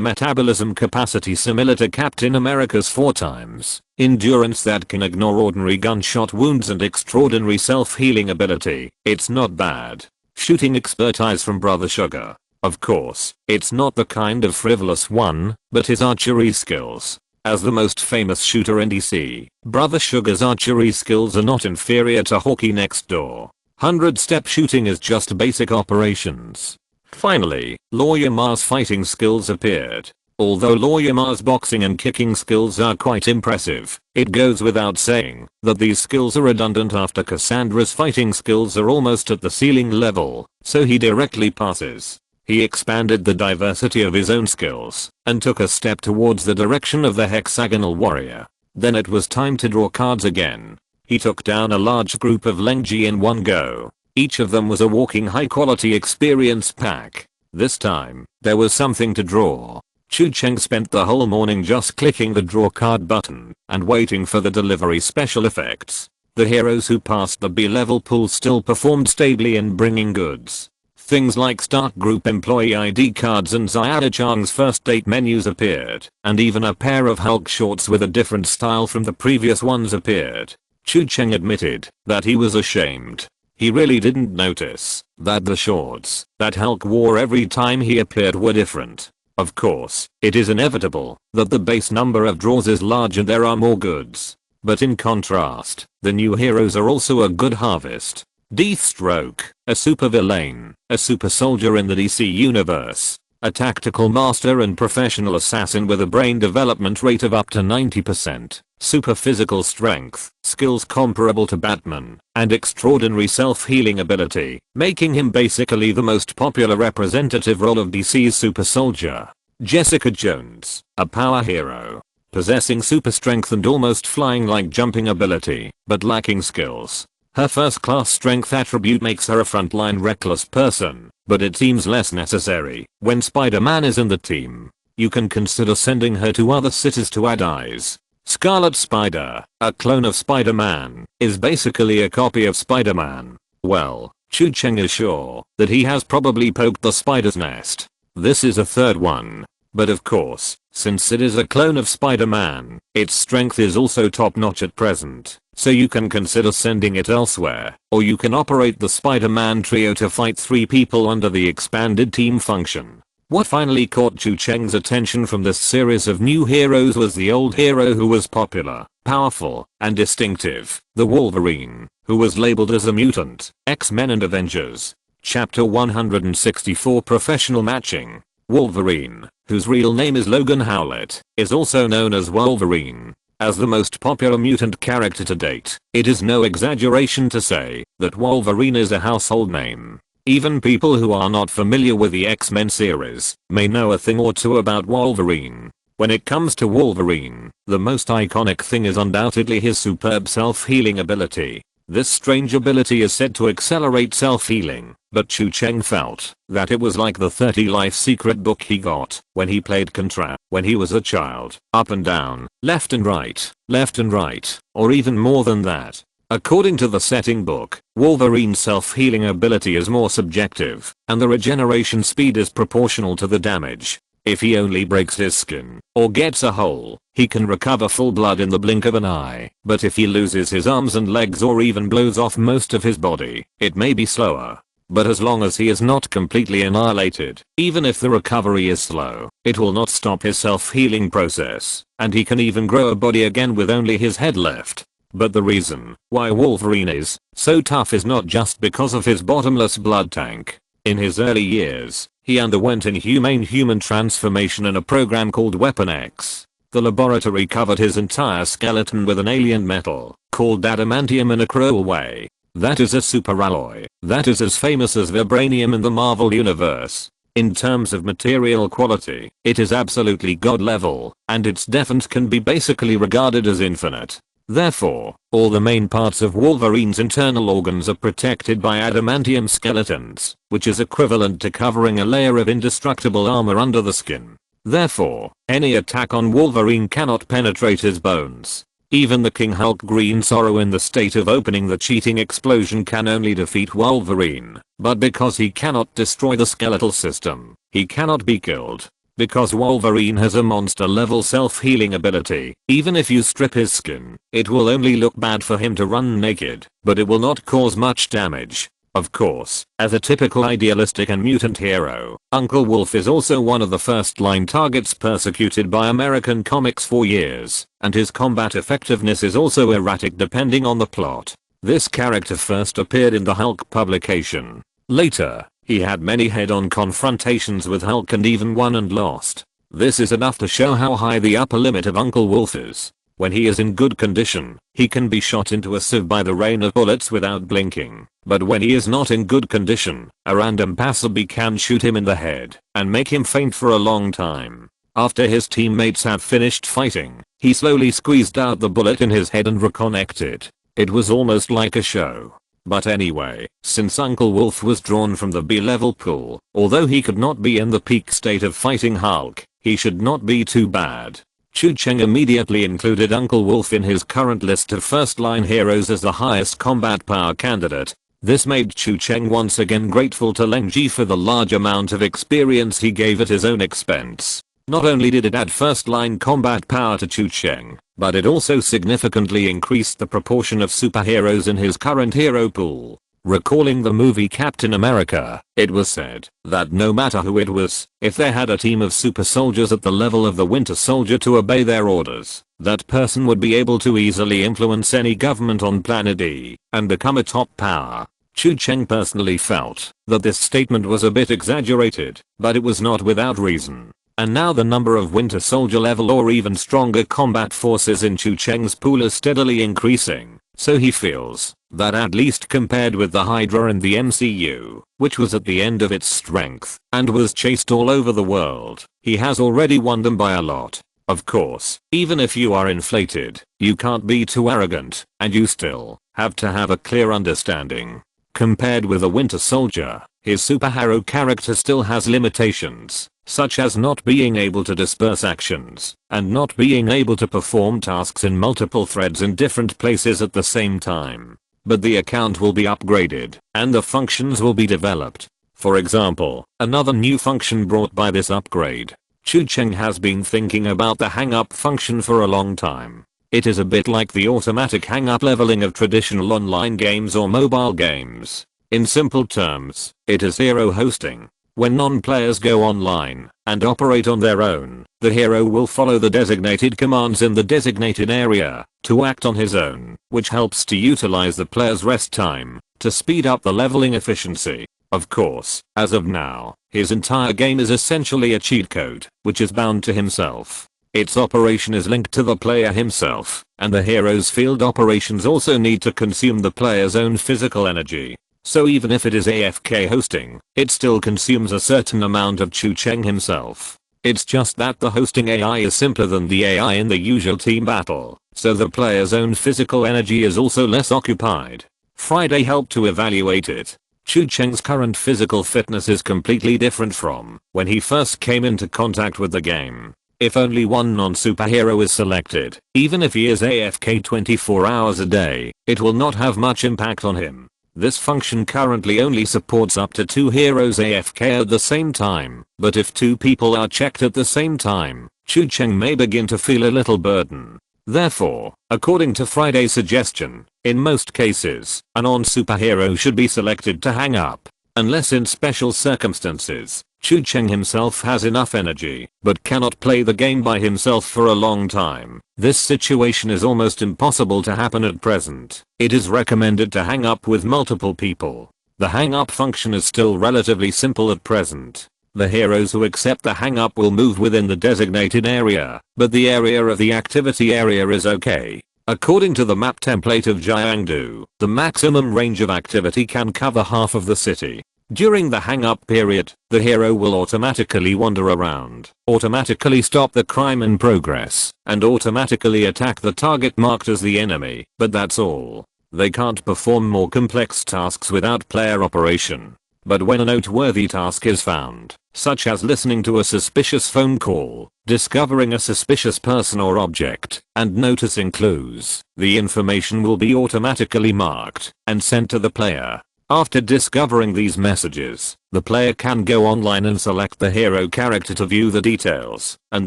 metabolism capacity similar to Captain America's 4 times, endurance that can ignore ordinary gunshot wounds and extraordinary self-healing ability. It's not bad. Shooting expertise from Brother Sugar. Of course, it's not the kind of frivolous one, but his archery skills. As the most famous shooter in DC, Brother Sugar's archery skills are not inferior to Hawkeye next door. 100-step shooting is just basic operations. Finally, Lawyer Ma's fighting skills appeared. Although Lawyer Ma's boxing and kicking skills are quite impressive, it goes without saying that these skills are redundant after Cassandra's fighting skills are almost at the ceiling level, so he directly passes. He expanded the diversity of his own skills and took a step towards the direction of the hexagonal warrior. Then it was time to draw cards again. He took down a large group of Lengji in one go. Each of them was a walking high-quality experience pack. This time, there was something to draw. Chu Cheng spent the whole morning just clicking the draw card button and waiting for the delivery special effects. The heroes who passed the B-level pool still performed stably in bringing goods. Things like Stark Group employee ID cards and Xiao Chang's first date menus appeared, and even a pair of Hulk shorts with a different style from the previous ones appeared. Chu Cheng admitted that he was ashamed. He really didn't notice that the shorts that Hulk wore every time he appeared were different. Of course, it is inevitable that the base number of draws is large and there are more goods. But in contrast, the new heroes are also a good harvest. Deathstroke, a supervillain, a super soldier in the DC universe, a tactical master and professional assassin with a brain development rate of up to 90%, super physical strength, skills comparable to Batman, and extraordinary self-healing ability, making him basically the most popular representative role of DC's super soldier. Jessica Jones, a power hero, possessing super strength and almost flying like jumping ability, but lacking skills. Her first class strength attribute makes her a frontline reckless person, but it seems less necessary when Spider-Man is in the team. You can consider sending her to other cities to add eyes. Scarlet Spider, a clone of Spider-Man, is basically a copy of Spider-Man. Well, Chu Cheng is sure that he has probably poked the spider's nest. This is a third one. But of course, since it is a clone of Spider-Man, its strength is also top-notch at present, so you can consider sending it elsewhere, or you can operate the Spider-Man trio to fight 3 people under the expanded team function. What finally caught Chu Cheng's attention from this series of new heroes was the old hero who was popular, powerful, and distinctive, the Wolverine, who was labeled as a mutant. X-Men and Avengers. Chapter 164 Professional Matching. Wolverine, whose real name is Logan Howlett, is also known as Wolverine. As the most popular mutant character to date, it is no exaggeration to say that Wolverine is a household name. Even people who are not familiar with the X-Men series may know a thing or two about Wolverine. When it comes to Wolverine, the most iconic thing is undoubtedly his superb self-healing ability. This strange ability is said to accelerate self-healing, but Chu Cheng felt that it was like the 30 Life Secret book he got when he played Contra when he was a child. Up and down, left and right, or even more than that. According to the setting book, Wolverine's self-healing ability is more subjective, and the regeneration speed is proportional to the damage. If he only breaks his skin, or gets a hole, he can recover full blood in the blink of an eye. But if he loses his arms and legs or even blows off most of his body, it may be slower. But as long as he is not completely annihilated, even if the recovery is slow, it will not stop his self-healing process, and he can even grow a body again with only his head left. But the reason why Wolverine is so tough is not just because of his bottomless blood tank. In his early years, he underwent inhumane human transformation in a program called Weapon X. The laboratory covered his entire skeleton with an alien metal called adamantium in a cruel way. That is a superalloy that is as famous as vibranium in the Marvel universe. In terms of material quality, it is absolutely god level, and its defense can be basically regarded as infinite. Therefore, all the main parts of Wolverine's internal organs are protected by adamantium skeletons, which is equivalent to covering a layer of indestructible armor under the skin. Therefore, any attack on Wolverine cannot penetrate his bones. Even the King Hulk Green Sorrow in the state of opening the cheating explosion can only defeat Wolverine, but because he cannot destroy the skeletal system, he cannot be killed. Because Wolverine has a monster level self-healing ability, even if you strip his skin, it will only look bad for him to run naked, but it will not cause much damage. Of course, as a typical idealistic and mutant hero, Uncle Wolf is also one of the first-line targets persecuted by American comics for years, and his combat effectiveness is also erratic depending on the plot. This character first appeared in the Hulk publication. Later, he had many head-on confrontations with Hulk and even won and lost. This is enough to show how high the upper limit of Uncle Wolf is. When he is in good condition, he can be shot into a sieve by the rain of bullets without blinking. But when he is not in good condition, a random passerby can shoot him in the head and make him faint for a long time. After his teammates had finished fighting, he slowly squeezed out the bullet in his head and reconnected. It was almost like a show. But anyway, since Uncle Wolf was drawn from the B-level pool, although he could not be in the peak state of fighting Hulk, he should not be too bad. Chu Cheng immediately included Uncle Wolf in his current list of first-line heroes as the highest combat power candidate. This made Chu Cheng once again grateful to Leng Ji for the large amount of experience he gave at his own expense. Not only did it add first-line combat power to Chu Cheng, but it also significantly increased the proportion of superheroes in his current hero pool. Recalling the movie Captain America, it was said that no matter who it was, if they had a team of super soldiers at the level of the Winter Soldier to obey their orders, that person would be able to easily influence any government on planet E and become a top power. Chu Cheng personally felt that this statement was a bit exaggerated, but it was not without reason. And now the number of Winter Soldier level or even stronger combat forces in Chu Cheng's pool is steadily increasing, so he feels that at least compared with the Hydra in the MCU, which was at the end of its strength and was chased all over the world, he has already won them by a lot. Of course, even if you are inflated, you can't be too arrogant, and you still have to have a clear understanding. Compared with a Winter Soldier, his superhero character still has limitations, such as not being able to disperse actions, and not being able to perform tasks in multiple threads in different places at the same time. But the account will be upgraded, and the functions will be developed. For example, another new function brought by this upgrade. Chu Cheng has been thinking about the hang-up function for a long time. It is a bit like the automatic hang-up leveling of traditional online games or mobile games. In simple terms, it is hero hosting. When non-players go online and operate on their own, the hero will follow the designated commands in the designated area to act on his own, which helps to utilize the player's rest time to speed up the leveling efficiency. Of course, as of now, his entire game is essentially a cheat code, which is bound to himself. Its operation is linked to the player himself, and the hero's field operations also need to consume the player's own physical energy. So even if it is AFK hosting, it still consumes a certain amount of Chu Cheng himself. It's just that the hosting AI is simpler than the AI in the usual team battle, so the player's own physical energy is also less occupied. Friday helped to evaluate it. Chu Cheng's current physical fitness is completely different from when he first came into contact with the game. If only one non-superhero is selected, even if he is AFK 24 hours a day, it will not have much impact on him. This function currently only supports up to 2 heroes AFK at the same time, but if 2 people are checked at the same time, Chu Cheng may begin to feel a little burden. Therefore, according to Friday's suggestion, in most cases, a non-superhero should be selected to hang up. Unless in special circumstances, Chu Cheng himself has enough energy, but cannot play the game by himself for a long time. This situation is almost impossible to happen at present. It is recommended to hang up with multiple people. The hang up function is still relatively simple at present. The heroes who accept the hang up will move within the designated area, but the area of the activity area is okay. According to the map template of Jiangdu, the maximum range of activity can cover half of the city. During the hang-up period, the hero will automatically wander around, automatically stop the crime in progress, and automatically attack the target marked as the enemy, but that's all. They can't perform more complex tasks without player operation. But when a noteworthy task is found, such as listening to a suspicious phone call, discovering a suspicious person or object, and noticing clues, the information will be automatically marked and sent to the player. After discovering these messages, the player can go online and select the hero character to view the details, and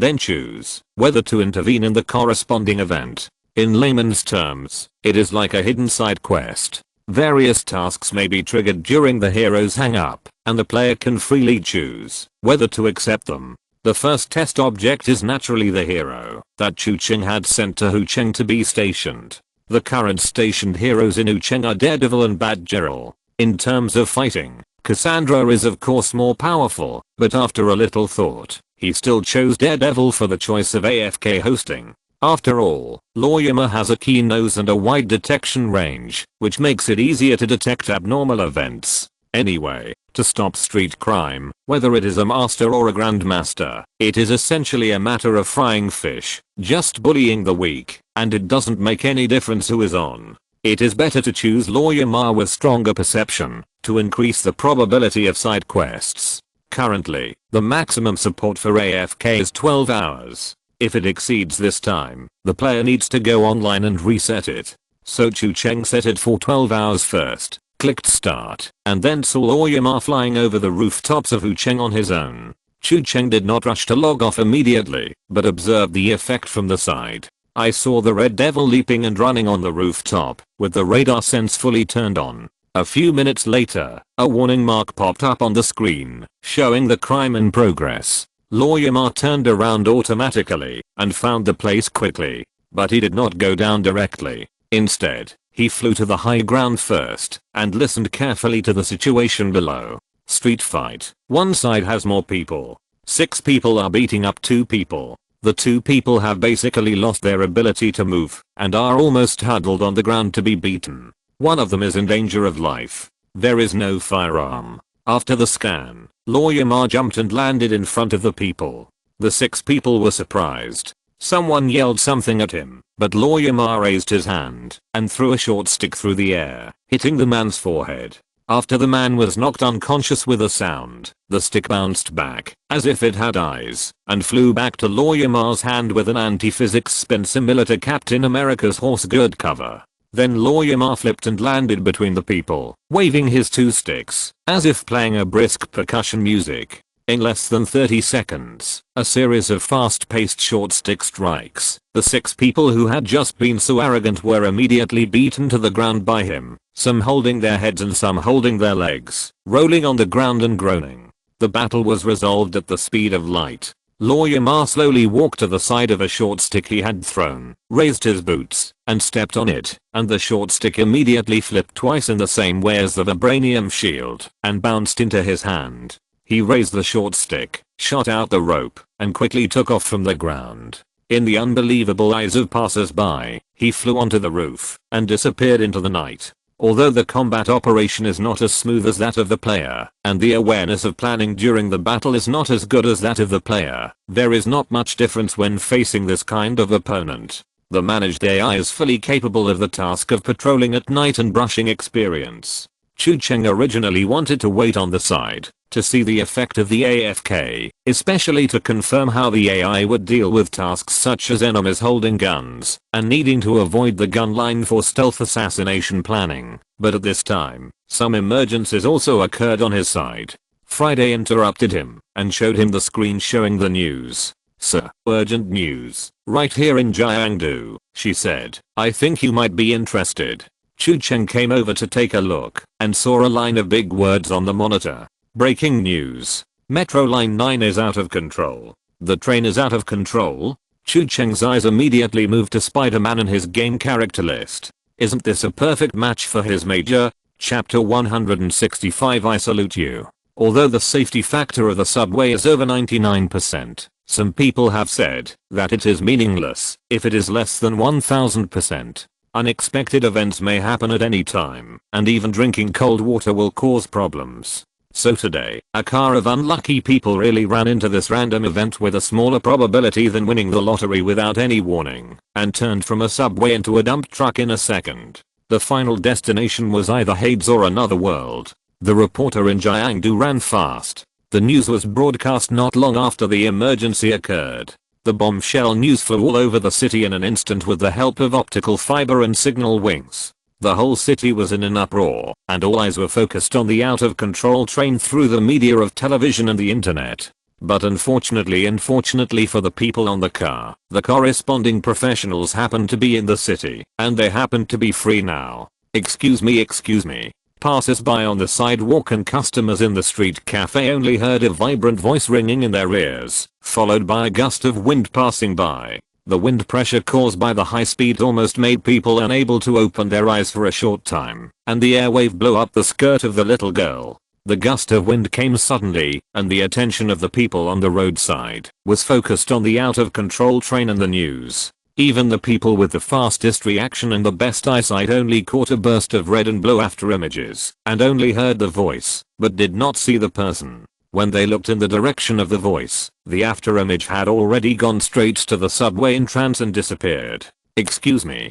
then choose whether to intervene in the corresponding event. In layman's terms, it is like a hidden side quest. Various tasks may be triggered during the hero's hang-up, and the player can freely choose whether to accept them. The first test object is naturally the hero that Chu Cheng had sent to Hu Cheng to be stationed. The current stationed heroes in Hu Cheng are Daredevil and Batgirl. In terms of fighting, Cassandra is of course more powerful, but after a little thought, he still chose Daredevil for the choice of AFK hosting. After all, Lawyer Ma has a keen nose and a wide detection range, which makes it easier to detect abnormal events. Anyway, to stop street crime, whether it is a master or a grandmaster, it is essentially a matter of frying fish, just bullying the weak, and it doesn't make any difference who is on. It is better to choose Lawyer Ma with stronger perception, to increase the probability of side quests. Currently, the maximum support for AFK is 12 hours. If it exceeds this time, the player needs to go online and reset it. So Chu Cheng set it for 12 hours first, clicked start, and then saw Lawyer Ma flying over the rooftops of Hu Cheng on his own. Chu Cheng did not rush to log off immediately, but observed the effect from the side. I saw the Red Devil leaping and running on the rooftop, with the radar sense fully turned on. A few minutes later, a warning mark popped up on the screen, showing the crime in progress. Lawyer Ma turned around automatically and found the place quickly, but he did not go down directly. Instead, he flew to the high ground first and listened carefully to the situation below. Street fight. One side has more people. 6 people are beating up 2 people. The 2 people have basically lost their ability to move and are almost huddled on the ground to be beaten. One of them is in danger of life. There is no firearm. After the scan, Lawyer Ma jumped and landed in front of the people. The 6 people were surprised. Someone yelled something at him, but Lawyer Ma raised his hand and threw a short stick through the air, hitting the man's forehead. After the man was knocked unconscious with a sound, the stick bounced back, as if it had eyes, and flew back to Lawyer Ma's hand with an anti-physics spin similar to Captain America's horse guard cover. Then Lawyer Ma flipped and landed between the people, waving his two sticks, as if playing a brisk percussion music. In less than 30 seconds, a series of fast-paced short stick strikes, the 6 people who had just been so arrogant were immediately beaten to the ground by him, some holding their heads and some holding their legs, rolling on the ground and groaning. The battle was resolved at the speed of light. Lawyer Ma slowly walked to the side of a short stick he had thrown, raised his boots, and stepped on it, and the short stick immediately flipped twice in the same way as the vibranium shield, and bounced into his hand. He raised the short stick, shot out the rope, and quickly took off from the ground. In the unbelievable eyes of passers-by, he flew onto the roof and disappeared into the night. Although the combat operation is not as smooth as that of the player, and the awareness of planning during the battle is not as good as that of the player, there is not much difference when facing this kind of opponent. The managed AI is fully capable of the task of patrolling at night and brushing experience. Chu Cheng originally wanted to wait on the side to see the effect of the AFK, especially to confirm how the AI would deal with tasks such as enemies holding guns and needing to avoid the gun line for stealth assassination planning, but at this time, some emergencies also occurred on his side. Friday interrupted him and showed him the screen showing the news. "Sir, urgent news, right here in Jiangdu," she said. "I think you might be interested." Chu Cheng came over to take a look and saw a line of big words on the monitor. Breaking news. Metro Line 9 is out of control. The train is out of control? Chu Cheng's eyes immediately moved to Spider-Man in his game character list. Isn't this a perfect match for his major? Chapter 165. I salute you. Although the safety factor of the subway is over 99%, some people have said that it is meaningless if it is less than 1000%. Unexpected events may happen at any time, and even drinking cold water will cause problems. So today, a car of unlucky people really ran into this random event with a smaller probability than winning the lottery without any warning, and turned from a subway into a dump truck in a second. The final destination was either Hades or another world. The reporter in Jiangdu ran fast. The news was broadcast not long after the emergency occurred. The bombshell news flew all over the city in an instant with the help of optical fiber and signal wings. The whole city was in an uproar, and all eyes were focused on the out-of-control train through the media of television and the internet. But unfortunately for the people on the car, the corresponding professionals happened to be in the city, and they happened to be free now. Excuse me. Passers-by on the sidewalk and customers in the street cafe only heard a vibrant voice ringing in their ears, followed by a gust of wind passing by. The wind pressure caused by the high speed almost made people unable to open their eyes for a short time, and the airwave blew up the skirt of the little girl. The gust of wind came suddenly, and the attention of the people on the roadside was focused on the out-of-control train and the news. Even the people with the fastest reaction and the best eyesight only caught a burst of red and blue after images, and only heard the voice, but did not see the person. When they looked in the direction of the voice, the after image had already gone straight to the subway entrance and disappeared. Excuse me.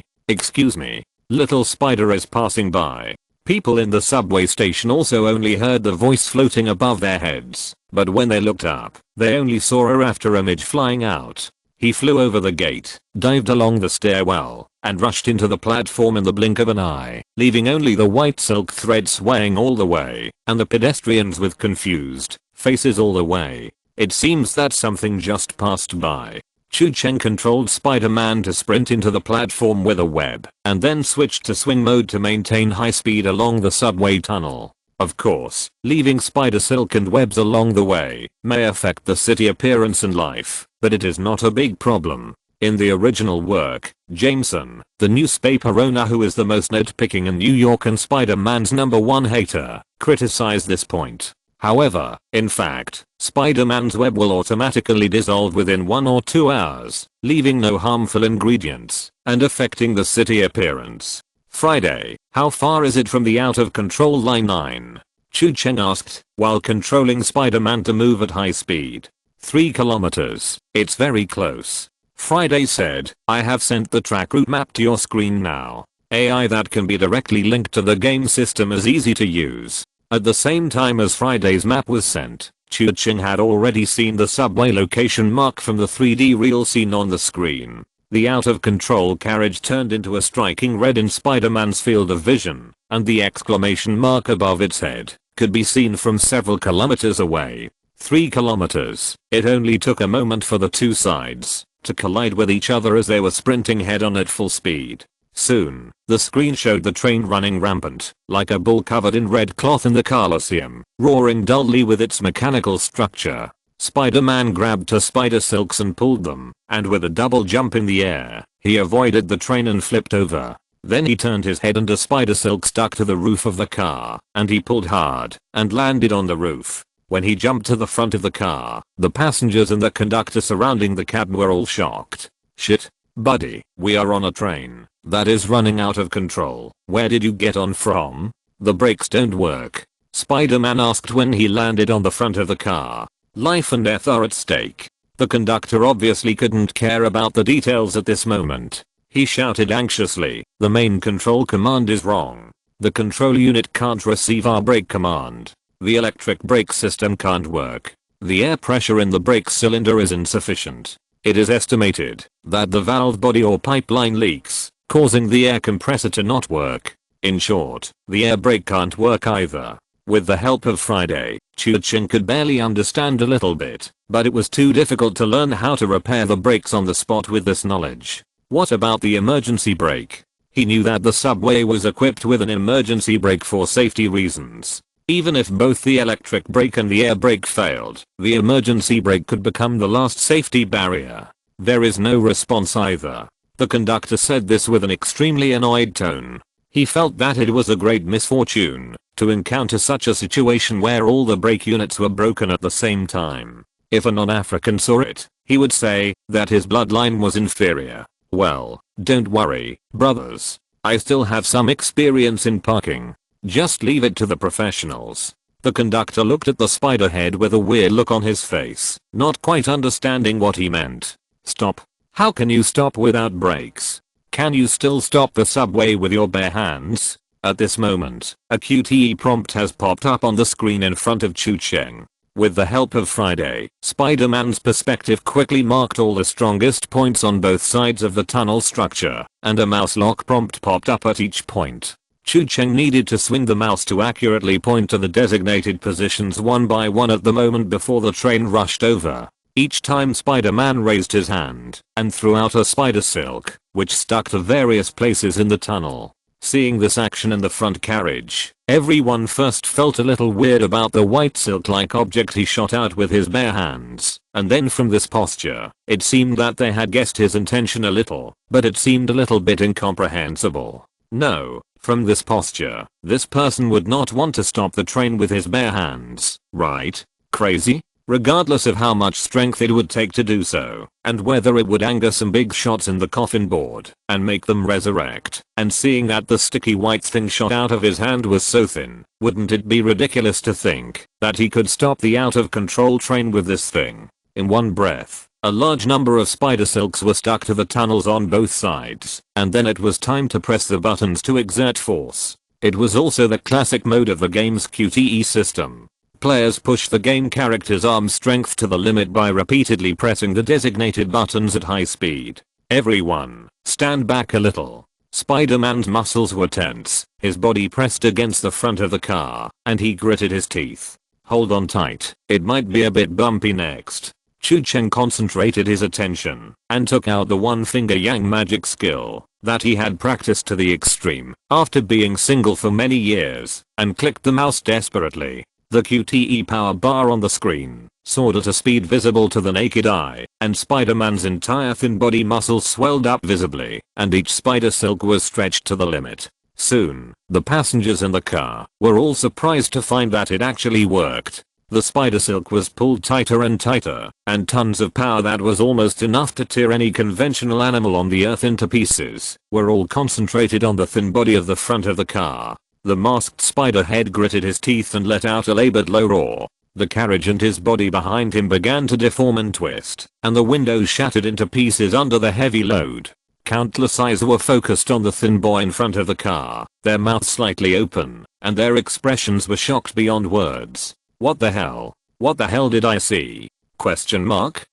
Little spider is passing by. People in the subway station also only heard the voice floating above their heads, but when they looked up, they only saw her after image flying out. He flew over the gate, dived along the stairwell, and rushed into the platform in the blink of an eye, leaving only the white silk thread swaying all the way, and the pedestrians with confused faces all the way. It seems that something just passed by. Chu Cheng controlled Spider-Man to sprint into the platform with a web, and then switched to swing mode to maintain high speed along the subway tunnel. Of course, leaving spider silk and webs along the way may affect the city appearance and life, but it is not a big problem. In the original work, Jameson, the newspaper owner who is the most nitpicking in New York and Spider-Man's #1 hater, criticized this point. However, in fact, Spider-Man's web will automatically dissolve within 1 or 2 hours, leaving no harmful ingredients, and affecting the city appearance. Friday, how far is it from the out-of-control line 9? Chu Cheng asked, while controlling Spider-Man to move at high speed. 3 kilometers. It's very close. Friday said, I have sent the track route map to your screen now. AI that can be directly linked to the game system is easy to use. At the same time as Friday's map was sent, Chu-Ching had already seen the subway location mark from the 3D reel seen on the screen. The out-of-control carriage turned into a striking red in Spider-Man's field of vision, and the exclamation mark above its head could be seen from several kilometers away. 3 kilometers. It only took a moment for the two sides to collide with each other as they were sprinting head-on at full speed. Soon, the screen showed the train running rampant, like a bull covered in red cloth in the Colosseum, roaring dully with its mechanical structure. Spider-Man grabbed to spider silks and pulled them, and with a double jump in the air, he avoided the train and flipped over. Then he turned his head and a spider silk stuck to the roof of the car, and he pulled hard, and landed on the roof. When he jumped to the front of the car, the passengers and the conductor surrounding the cab were all shocked. Shit, buddy, we are on a train that is running out of control. Where did you get on from? The brakes don't work. Spider-Man asked when he landed on the front of the car. Life and death are at stake. The conductor obviously couldn't care about the details at this moment. He shouted anxiously, the main control command is wrong. The control unit can't receive our brake command. The electric brake system can't work. The air pressure in the brake cylinder is insufficient. It is estimated that the valve body or pipeline leaks, causing the air compressor to not work. In short, the air brake can't work either. With the help of Friday, Chu-Ching could barely understand a little bit, but it was too difficult to learn how to repair the brakes on the spot with this knowledge. What about the emergency brake? He knew that the subway was equipped with an emergency brake for safety reasons. Even if both the electric brake and the air brake failed, the emergency brake could become the last safety barrier. There is no response either. The conductor said this with an extremely annoyed tone. He felt that it was a great misfortune to encounter such a situation where all the brake units were broken at the same time. If a non-African saw it, he would say that his bloodline was inferior. Well, don't worry, brothers. I still have some experience in parking. Just leave it to the professionals. The conductor looked at the spider head with a weird look on his face, not quite understanding what he meant. Stop. How can you stop without brakes? Can you still stop the subway with your bare hands? At this moment, a QTE prompt has popped up on the screen in front of Chu-Ching. With the help of Friday, Spider-Man's perspective quickly marked all the strongest points on both sides of the tunnel structure, and a mouse lock prompt popped up at each point. Chu-Ching needed to swing the mouse to accurately point to the designated positions one by one at the moment before the train rushed over. Each time Spider-Man raised his hand and threw out a spider silk, which stuck to various places in the tunnel. Seeing this action in the front carriage, everyone first felt a little weird about the white silk-like object he shot out with his bare hands, and then from this posture, it seemed that they had guessed his intention a little, but it seemed a little bit incomprehensible. No, from this posture, this person would not want to stop the train with his bare hands, right? Crazy? Regardless of how much strength it would take to do so, and whether it would anger some big shots in the coffin board and make them resurrect, and seeing that the sticky white thing shot out of his hand was so thin, wouldn't it be ridiculous to think that he could stop the out-of-control train with this thing? In one breath, a large number of spider silks were stuck to the tunnels on both sides, and then it was time to press the buttons to exert force. It was also the classic mode of the game's QTE system. Players push the game character's arm strength to the limit by repeatedly pressing the designated buttons at high speed. Everyone, stand back a little. Spider-Man's muscles were tense, his body pressed against the front of the car, and he gritted his teeth. Hold on tight, it might be a bit bumpy next. Chu-Ching concentrated his attention and took out the one-finger yang magic skill that he had practiced to the extreme after being single for many years, and clicked the mouse desperately. The QTE power bar on the screen soared at a speed visible to the naked eye, and Spider-Man's entire thin body muscles swelled up visibly, and each spider silk was stretched to the limit. Soon, the passengers in the car were all surprised to find that it actually worked. The spider silk was pulled tighter and tighter, and tons of power that was almost enough to tear any conventional animal on the earth into pieces were all concentrated on the thin body of the front of the car. The masked spider head gritted his teeth and let out a labored low roar. The carriage and his body behind him began to deform and twist, and the windows shattered into pieces under the heavy load. Countless eyes were focused on the thin boy in front of the car, their mouths slightly open, and their expressions were shocked beyond words. What the hell? What the hell did I see? Question mark?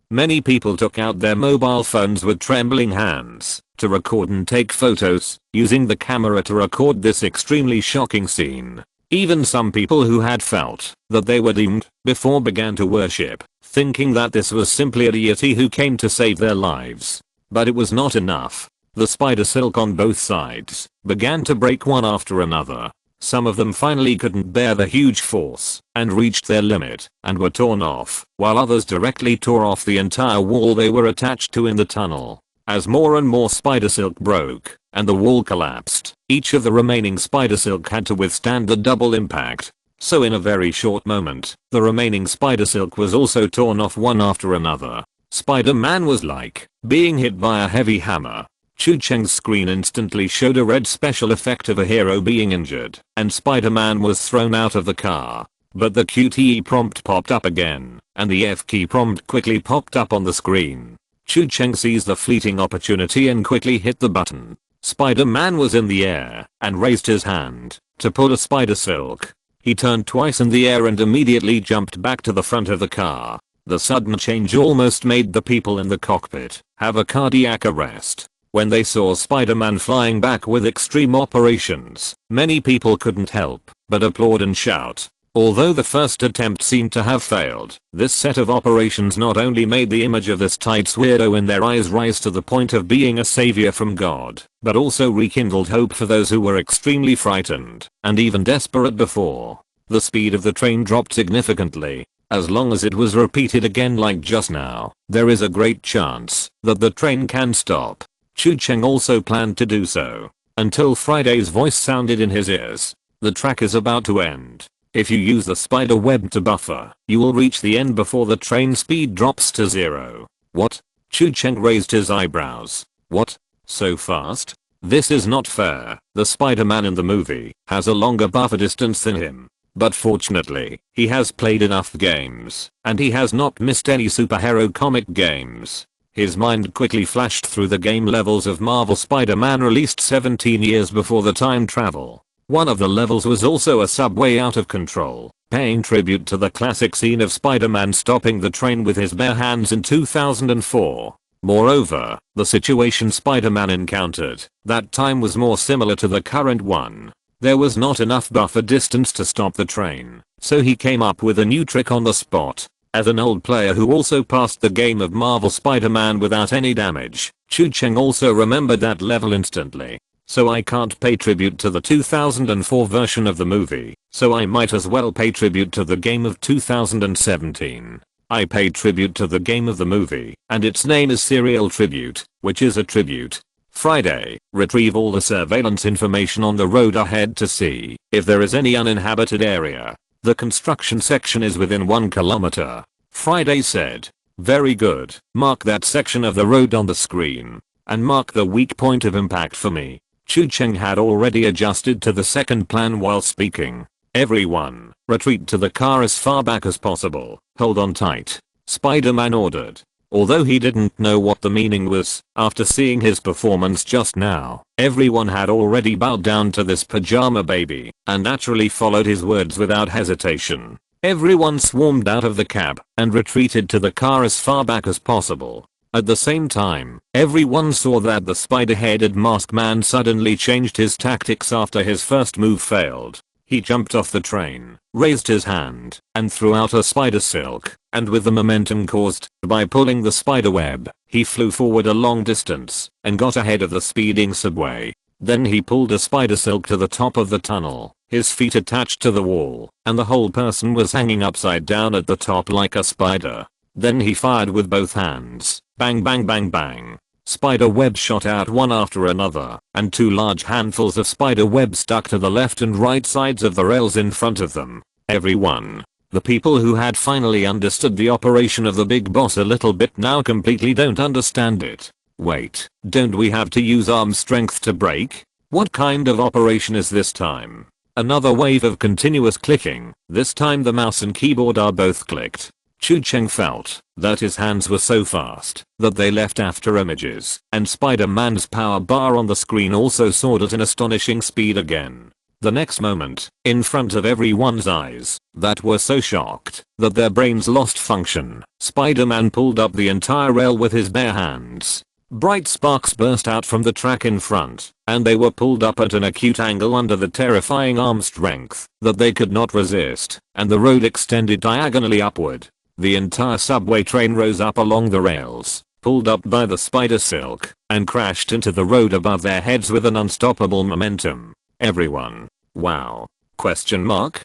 Many people took out their mobile phones with trembling hands to record and take photos, using the camera to record this extremely shocking scene. Even some people who had felt that they were doomed before began to worship, thinking that this was simply a deity who came to save their lives. But it was not enough. The spider silk on both sides began to break one after another. Some of them finally couldn't bear the huge force and reached their limit and were torn off, while others directly tore off the entire wall they were attached to in the tunnel. As more and more spider silk broke and the wall collapsed, each of the remaining spider silk had to withstand the double impact. So in a very short moment, the remaining spider silk was also torn off one after another. Spider-Man was like being hit by a heavy hammer. Chu Cheng's screen instantly showed a red special effect of a hero being injured, and Spider-Man was thrown out of the car. But the QTE prompt popped up again, and the F key prompt quickly popped up on the screen. Chu Cheng seized the fleeting opportunity and quickly hit the button. Spider-Man was in the air and raised his hand to pull a spider silk. He turned twice in the air and immediately jumped back to the front of the car. The sudden change almost made the people in the cockpit have a cardiac arrest. When they saw Spider-Man flying back with extreme operations, many people couldn't help but applaud and shout. Although the first attempt seemed to have failed, this set of operations not only made the image of this tights weirdo in their eyes rise to the point of being a savior from God, but also rekindled hope for those who were extremely frightened and even desperate before. The speed of the train dropped significantly. As long as it was repeated again like just now, there is a great chance that the train can stop. Chu Cheng also planned to do so, until Friday's voice sounded in his ears. The track is about to end. If you use the spider web to buffer, you will reach the end before the train speed drops to 0. What? Chu Cheng raised his eyebrows. What? So fast? This is not fair. The Spider-Man in the movie has a longer buffer distance than him. But fortunately, he has played enough games, and he has not missed any superhero comic games. His mind quickly flashed through the game levels of Marvel Spider-Man released 17 years before the time travel. One of the levels was also a subway out of control, paying tribute to the classic scene of Spider-Man stopping the train with his bare hands in 2004. Moreover, the situation Spider-Man encountered that time was more similar to the current one. There was not enough buffer distance to stop the train, so he came up with a new trick on the spot. As an old player who also passed the game of Marvel Spider-Man without any damage, Chu Cheng also remembered that level instantly. So I can't pay tribute to the 2004 version of the movie, so I might as well pay tribute to the game of 2017. I paid tribute to the game of the movie, and its name is Serial Tribute, which is a tribute. Friday, retrieve all the surveillance information on the road ahead to see if there is any uninhabited area. The construction section is within 1 kilometer. Friday said. Very good. Mark that section of the road on the screen. And mark the weak point of impact for me. Chu Cheng had already adjusted to the second plan while speaking. Everyone, retreat to the car as far back as possible. Hold on tight. Spider-Man ordered. Although he didn't know what the meaning was, after seeing his performance just now, everyone had already bowed down to this pajama baby, and naturally followed his words without hesitation. Everyone swarmed out of the cab, and retreated to the car as far back as possible. At the same time, everyone saw that the spider-headed masked man suddenly changed his tactics after his first move failed. He jumped off the train, raised his hand, and threw out a spider silk, and with the momentum caused by pulling the spider web, he flew forward a long distance, and got ahead of the speeding subway. Then he pulled a spider silk to the top of the tunnel, his feet attached to the wall, and the whole person was hanging upside down at the top like a spider. Then he fired with both hands, bang bang bang bang. Spider web shot out one after another, and 2 large handfuls of spider web stuck to the left and right sides of the rails in front of them. Everyone, the people who had finally understood the operation of the big boss a little bit now completely don't understand it. Wait, don't we have to use arm strength to break? What kind of operation is this time? Another wave of continuous clicking. This time the mouse and keyboard are both clicked. Chu Cheng felt that his hands were so fast that they left after images, and Spider-Man's power bar on the screen also soared at an astonishing speed again. The next moment, in front of everyone's eyes, that were so shocked that their brains lost function, Spider-Man pulled up the entire rail with his bare hands. Bright sparks burst out from the track in front, and they were pulled up at an acute angle under the terrifying arm strength that they could not resist, and the road extended diagonally upward. The entire subway train rose up along the rails, pulled up by the spider silk, and crashed into the road above their heads with an unstoppable momentum. Everyone. Wow. Question mark?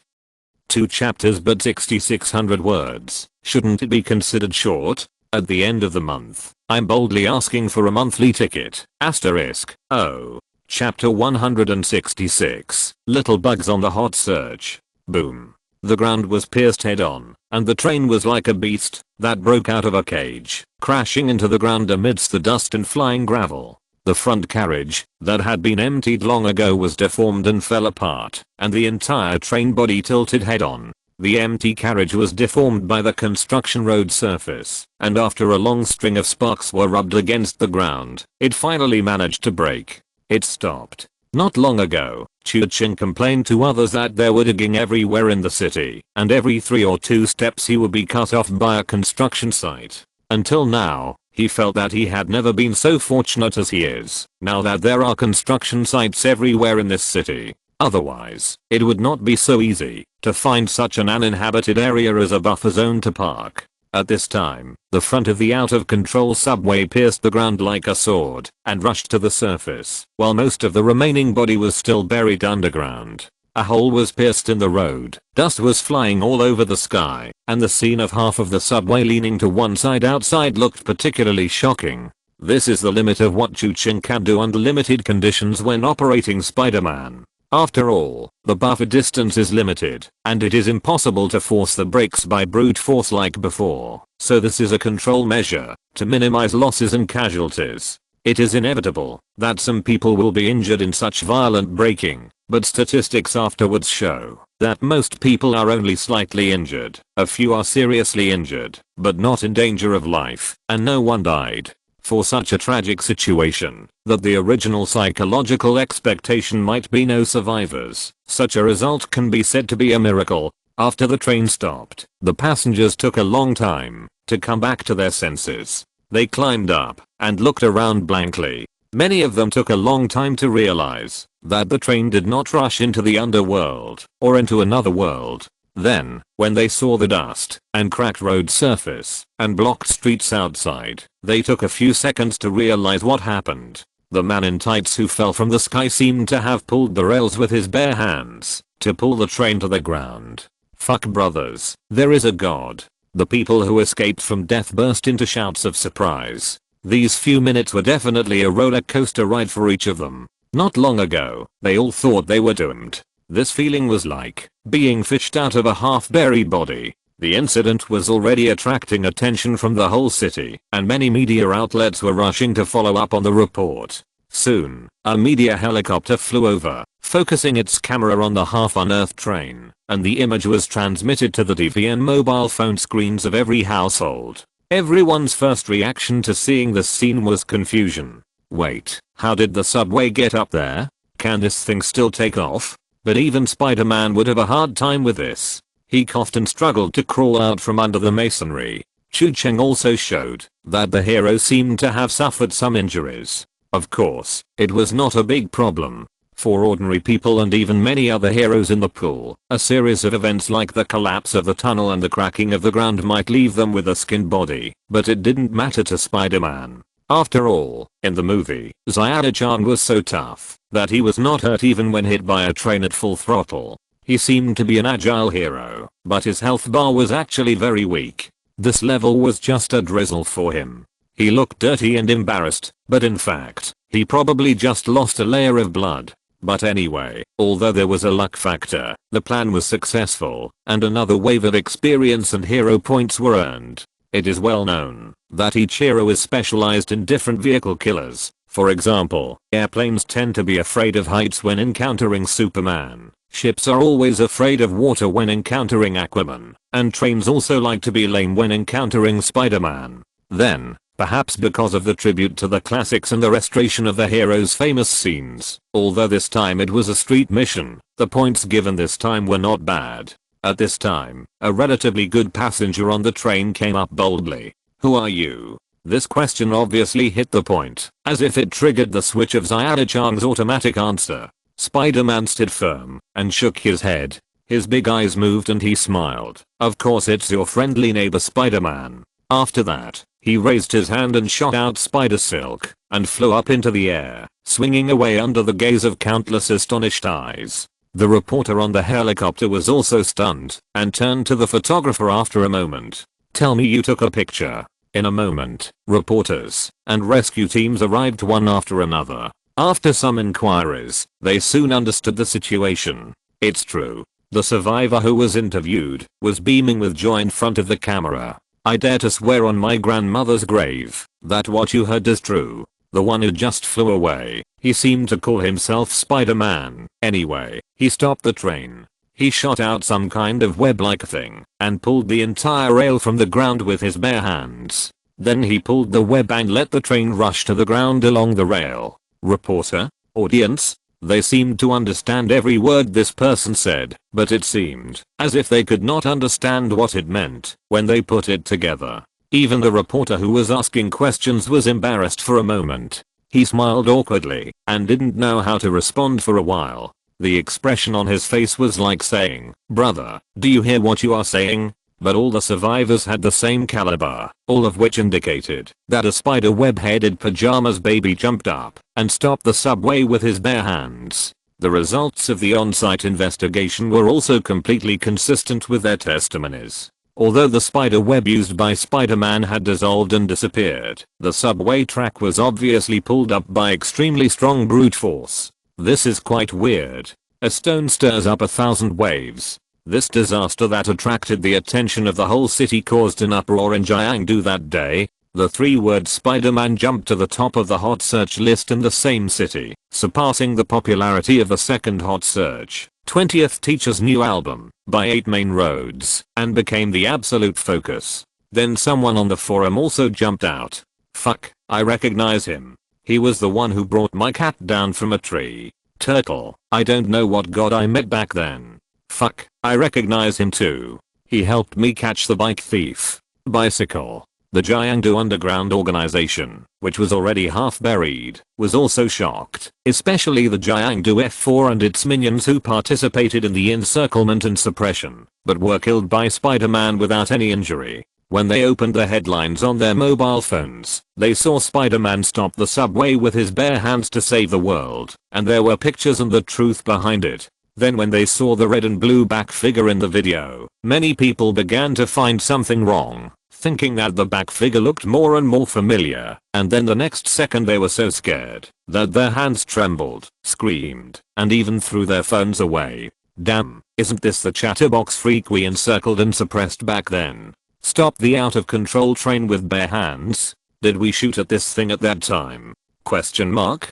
2 chapters but 6,600 words. Shouldn't it be considered short? At the end of the month, I'm boldly asking for a monthly ticket. Asterisk. Oh. Chapter 166. Little bugs on the hot search. Boom. The ground was pierced head on, and the train was like a beast that broke out of a cage, crashing into the ground amidst the dust and flying gravel. The front carriage, that had been emptied long ago, was deformed and fell apart, and the entire train body tilted head on. The empty carriage was deformed by the construction road surface, and after a long string of sparks were rubbed against the ground, it finally managed to break. It stopped. Not long ago, Chu Cheng complained to others that there were digging everywhere in the city, and every 3 or 2 steps he would be cut off by a construction site. Until now, he felt that he had never been so fortunate as he is, now that there are construction sites everywhere in this city. Otherwise, it would not be so easy to find such an uninhabited area as a buffer zone to park. At this time, the front of the out-of-control subway pierced the ground like a sword and rushed to the surface, while most of the remaining body was still buried underground. A hole was pierced in the road, dust was flying all over the sky, and the scene of half of the subway leaning to one side outside looked particularly shocking. This is the limit of what Chu Cheng can do under limited conditions when operating Spider-Man. After all, the buffer distance is limited, and it is impossible to force the brakes by brute force like before, so this is a control measure to minimize losses and casualties. It is inevitable that some people will be injured in such violent braking, but statistics afterwards show that most people are only slightly injured, a few are seriously injured, but not in danger of life, and no one died. For such a tragic situation, that the original psychological expectation might be no survivors, such a result can be said to be a miracle. After the train stopped, the passengers took a long time to come back to their senses. They climbed up and looked around blankly. Many of them took a long time to realize that the train did not rush into the underworld or into another world. Then, when they saw the dust and cracked road surface and blocked streets outside, they took a few seconds to realize what happened. The man in tights who fell from the sky seemed to have pulled the rails with his bare hands to pull the train to the ground. Fuck brothers, there is a god. The people who escaped from death burst into shouts of surprise. These few minutes were definitely a roller coaster ride for each of them. Not long ago, they all thought they were doomed. This feeling was like being fished out of a half-buried body. The incident was already attracting attention from the whole city, and many media outlets were rushing to follow up on the report. Soon, a media helicopter flew over, focusing its camera on the half-unearthed train, and the image was transmitted to the TV and mobile phone screens of every household. Everyone's first reaction to seeing this scene was confusion. Wait, how did the subway get up there? Can this thing still take off? But even Spider-Man would have a hard time with this. He coughed and struggled to crawl out from under the masonry. Chu Cheng also showed that the hero seemed to have suffered some injuries. Of course, it was not a big problem. For ordinary people and even many other heroes in the pool, a series of events like the collapse of the tunnel and the cracking of the ground might leave them with a skinned body, but it didn't matter to Spider-Man. After all, in the movie, Xiao-Chan was so tough that he was not hurt even when hit by a train at full throttle. He seemed to be an agile hero, but his health bar was actually very weak. This level was just a drizzle for him. He looked dirty and embarrassed, but in fact, he probably just lost a layer of blood. But anyway, although there was a luck factor, the plan was successful, and another wave of experience and hero points were earned. It is well known that each hero is specialized in different vehicle killers. For example, airplanes tend to be afraid of heights when encountering Superman, Ships are always afraid of water when encountering Aquaman, and trains also like to be lame when encountering Spider-Man. Then, perhaps because of the tribute to the classics and the restoration of the hero's famous scenes, although this time it was a street mission, the points given this time were not bad. At this time, a relatively good passenger on the train came up boldly. "Who are you?" This question obviously hit the point, as if it triggered the switch of Xiao-Chang's automatic answer. Spider-Man stood firm and shook his head. His big eyes moved and he smiled. "Of course it's your friendly neighbor Spider-Man." After that, he raised his hand and shot out spider silk and flew up into the air, swinging away under the gaze of countless astonished eyes. The reporter on the helicopter was also stunned and turned to the photographer after a moment. "Tell me you took a picture." In a moment, reporters and rescue teams arrived one after another. After some inquiries, they soon understood the situation. It's true. The survivor who was interviewed was beaming with joy in front of the camera. "I dare to swear on my grandmother's grave that what you heard is true. The one who just flew away, he seemed to call himself Spider-Man. Anyway, he stopped the train. He shot out some kind of web-like thing and pulled the entire rail from the ground with his bare hands. Then he pulled the web and let the train rush to the ground along the rail." Reporter, audience, they seemed to understand every word this person said, but it seemed as if they could not understand what it meant when they put it together. Even the reporter who was asking questions was embarrassed for a moment. He smiled awkwardly and didn't know how to respond for a while. The expression on his face was like saying, "Brother, do you hear what you are saying?" But all the survivors had the same caliber, all of which indicated that a spider web-headed pajamas baby jumped up and stopped the subway with his bare hands. The results of the on-site investigation were also completely consistent with their testimonies. Although the spider web used by Spider-Man had dissolved and disappeared, the subway track was obviously pulled up by extremely strong brute force. This is quite weird. A stone stirs up 1,000 waves. This disaster that attracted the attention of the whole city caused an uproar in Jiangdu that day. The three-word Spider-Man jumped to the top of the hot search list in the same city, surpassing the popularity of the second hot search, 20th Teacher's new album, by 8 Main Roads, and became the absolute focus. Then someone on the forum also jumped out. "Fuck, I recognize him. He was the one who brought my cat down from a tree. Turtle, I don't know what god I met back then. Fuck, I recognize him too. He helped me catch the bike thief." Bicycle. The Jiangdu Underground organization, which was already half buried, was also shocked, especially the Jiangdu F4 and its minions who participated in the encirclement and suppression, but were killed by Spider-Man without any injury. When they opened the headlines on their mobile phones, they saw Spider-Man stop the subway with his bare hands to save the world, and there were pictures and the truth behind it. Then when they saw the red and blue back figure in the video, many people began to find something wrong, thinking that the back figure looked more and more familiar, and then the next second they were so scared that their hands trembled, screamed, and even threw their phones away. Damn, isn't this the chatterbox freak we encircled and suppressed back then? Stop the out of control train with bare hands? Did we shoot at this thing at that time? Question mark.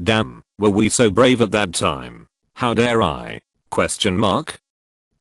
Damn, were we so brave at that time? How dare I? Question mark.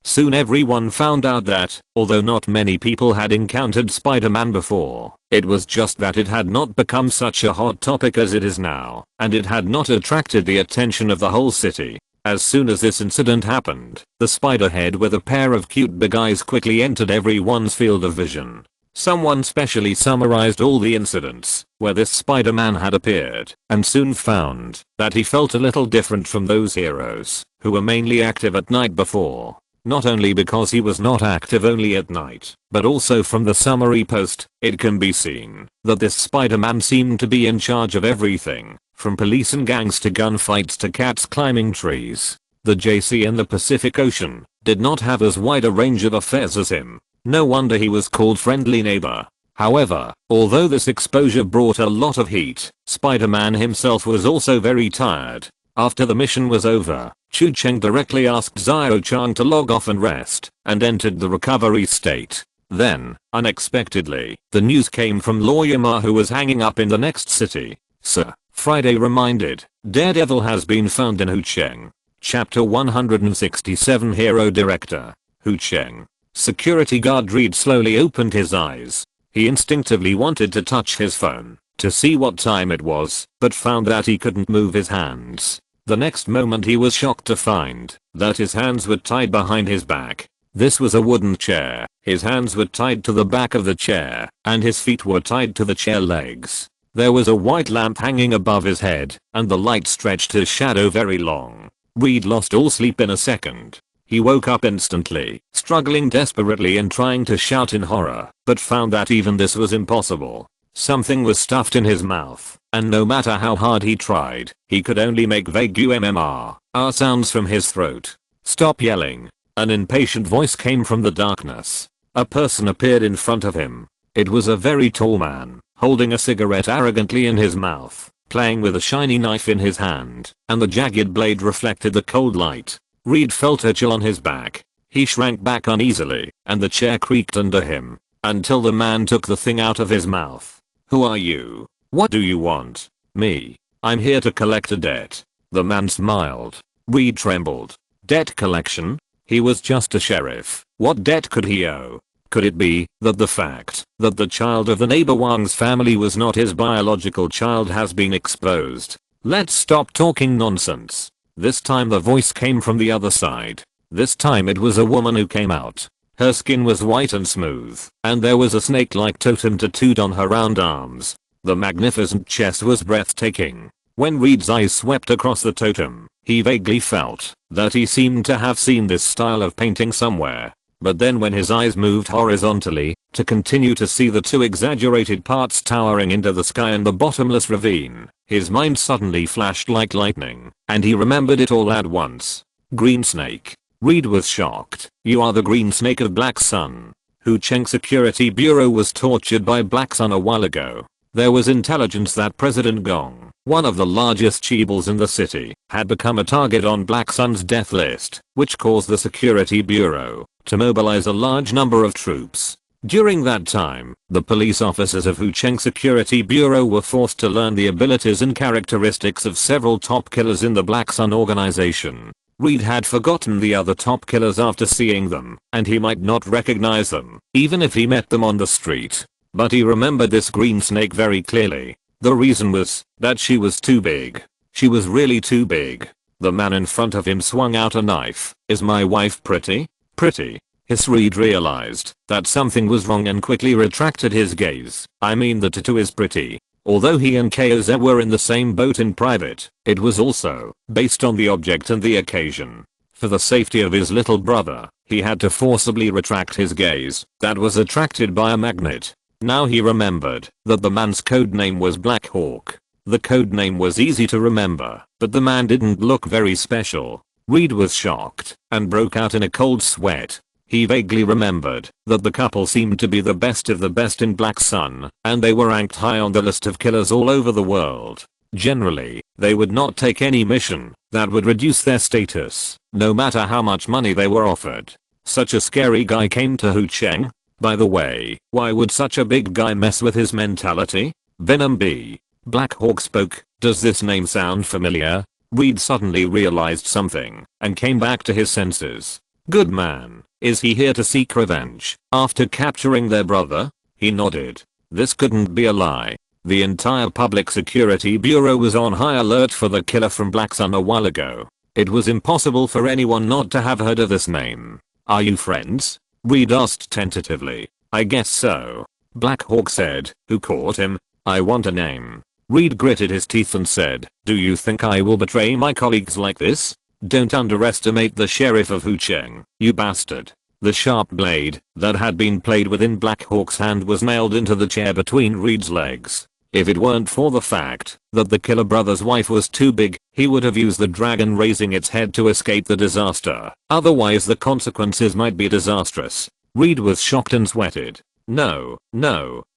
Soon everyone found out that, although not many people had encountered Spider-Man before, it was just that it had not become such a hot topic as it is now, and it had not attracted the attention of the whole city. As soon as this incident happened, the spider head with a pair of cute big eyes quickly entered everyone's field of vision. Someone specially summarized all the incidents where this Spider-Man had appeared, and soon found that he felt a little different from those heroes who were mainly active at night before. Not only because he was not active only at night, but also from the summary post, it can be seen that this Spider-Man seemed to be in charge of everything, from police and gangs to gunfights to cats climbing trees. The JC in the Pacific Ocean did not have as wide a range of affairs as him. No wonder he was called friendly neighbor. However, although this exposure brought a lot of heat, Spider-Man himself was also very tired. After the mission was over, Chu Cheng directly asked Xiao-Chang to log off and rest, and entered the recovery state. Then, unexpectedly, the news came from Lawyer Ma, who was hanging up in the next city. "Sir," Friday reminded, "Daredevil has been found in Hu Cheng." Chapter 167 Hero Director. Hu Cheng. Security guard Reed slowly opened his eyes. He instinctively wanted to touch his phone to see what time it was, but found that he couldn't move his hands. The next moment he was shocked to find that his hands were tied behind his back. This was a wooden chair. His hands were tied to the back of the chair, and his feet were tied to the chair legs. There was a white lamp hanging above his head, and the light stretched his shadow very long. Reed lost all sleep in a second. He woke up instantly, struggling desperately and trying to shout in horror, but found that even this was impossible. Something was stuffed in his mouth, and no matter how hard he tried, he could only make vague UMMR sounds from his throat. Stop yelling. An impatient voice came from the darkness. A person appeared in front of him. It was a very tall man, holding a cigarette arrogantly in his mouth, playing with a shiny knife in his hand, and the jagged blade reflected the cold light. Reed felt a chill on his back. He shrank back uneasily, and the chair creaked under him, until the man took the thing out of his mouth. Who are you? What do you want? Me. I'm here to collect a debt. The man smiled. Reed trembled. Debt collection? He was just a sheriff. What debt could he owe? Could it be that the fact that the child of the neighbor Wang's family was not his biological child has been exposed? Let's stop talking nonsense. This time the voice came from the other side. This time it was a woman who came out. Her skin was white and smooth, and there was a snake-like totem tattooed on her round arms. The magnificent chest was breathtaking. When Reed's eyes swept across the totem, he vaguely felt that he seemed to have seen this style of painting somewhere. But then when his eyes moved horizontally, to continue to see the two exaggerated parts towering into the sky and the bottomless ravine, his mind suddenly flashed like lightning, and he remembered it all at once. Green snake. Reed was shocked. You are the green snake of Black Sun. Hu Cheng Security Bureau was tortured by Black Sun a while ago. There was intelligence that President Gong, one of the largest chaebols in the city, had become a target on Black Sun's death list, which caused the Security Bureau to mobilize a large number of troops. During that time, the police officers of Hu Cheng Security Bureau were forced to learn the abilities and characteristics of several top killers in the Black Sun organization. Reed had forgotten the other top killers after seeing them, and he might not recognize them, even if he met them on the street. But he remembered this green snake very clearly. The reason was that she was too big. She was really too big. The man in front of him swung out a knife. Is my wife pretty? Pretty. Reed realized that something was wrong and quickly retracted his gaze. I mean, the tattoo is pretty. Although he and Koze were in the same boat in private, it was also based on the object and the occasion. For the safety of his little brother, he had to forcibly retract his gaze that was attracted by a magnet. Now he remembered that the man's code name was Black Hawk. The code name was easy to remember, but the man didn't look very special. Reed was shocked and broke out in a cold sweat. He vaguely remembered that the couple seemed to be the best of the best in Black Sun, and they were ranked high on the list of killers all over the world. Generally, they would not take any mission that would reduce their status, no matter how much money they were offered. Such a scary guy came to Hu Cheng. By the way, why would such a big guy mess with his mentality? Venom B. Black Hawk spoke. Does this name sound familiar? Reed suddenly realized something and came back to his senses. Good man. Is he here to seek revenge after capturing their brother? He nodded. This couldn't be a lie. The entire Public Security Bureau was on high alert for the killer from Black Sun a while ago. It was impossible for anyone not to have heard of this name. Are you friends? Reed asked tentatively. I guess so. Black Hawk said. Who caught him? I want a name. Reed gritted his teeth and said, do you think I will betray my colleagues like this? Don't underestimate the sheriff of Hu Cheng, you bastard. The sharp blade that had been played within Black Hawk's hand was nailed into the chair between Reed's legs. If it weren't for the fact that the killer brother's wife was too big, he would have used the dragon raising its head to escape the disaster. Otherwise the consequences might be disastrous. Reed was shocked and sweated. No,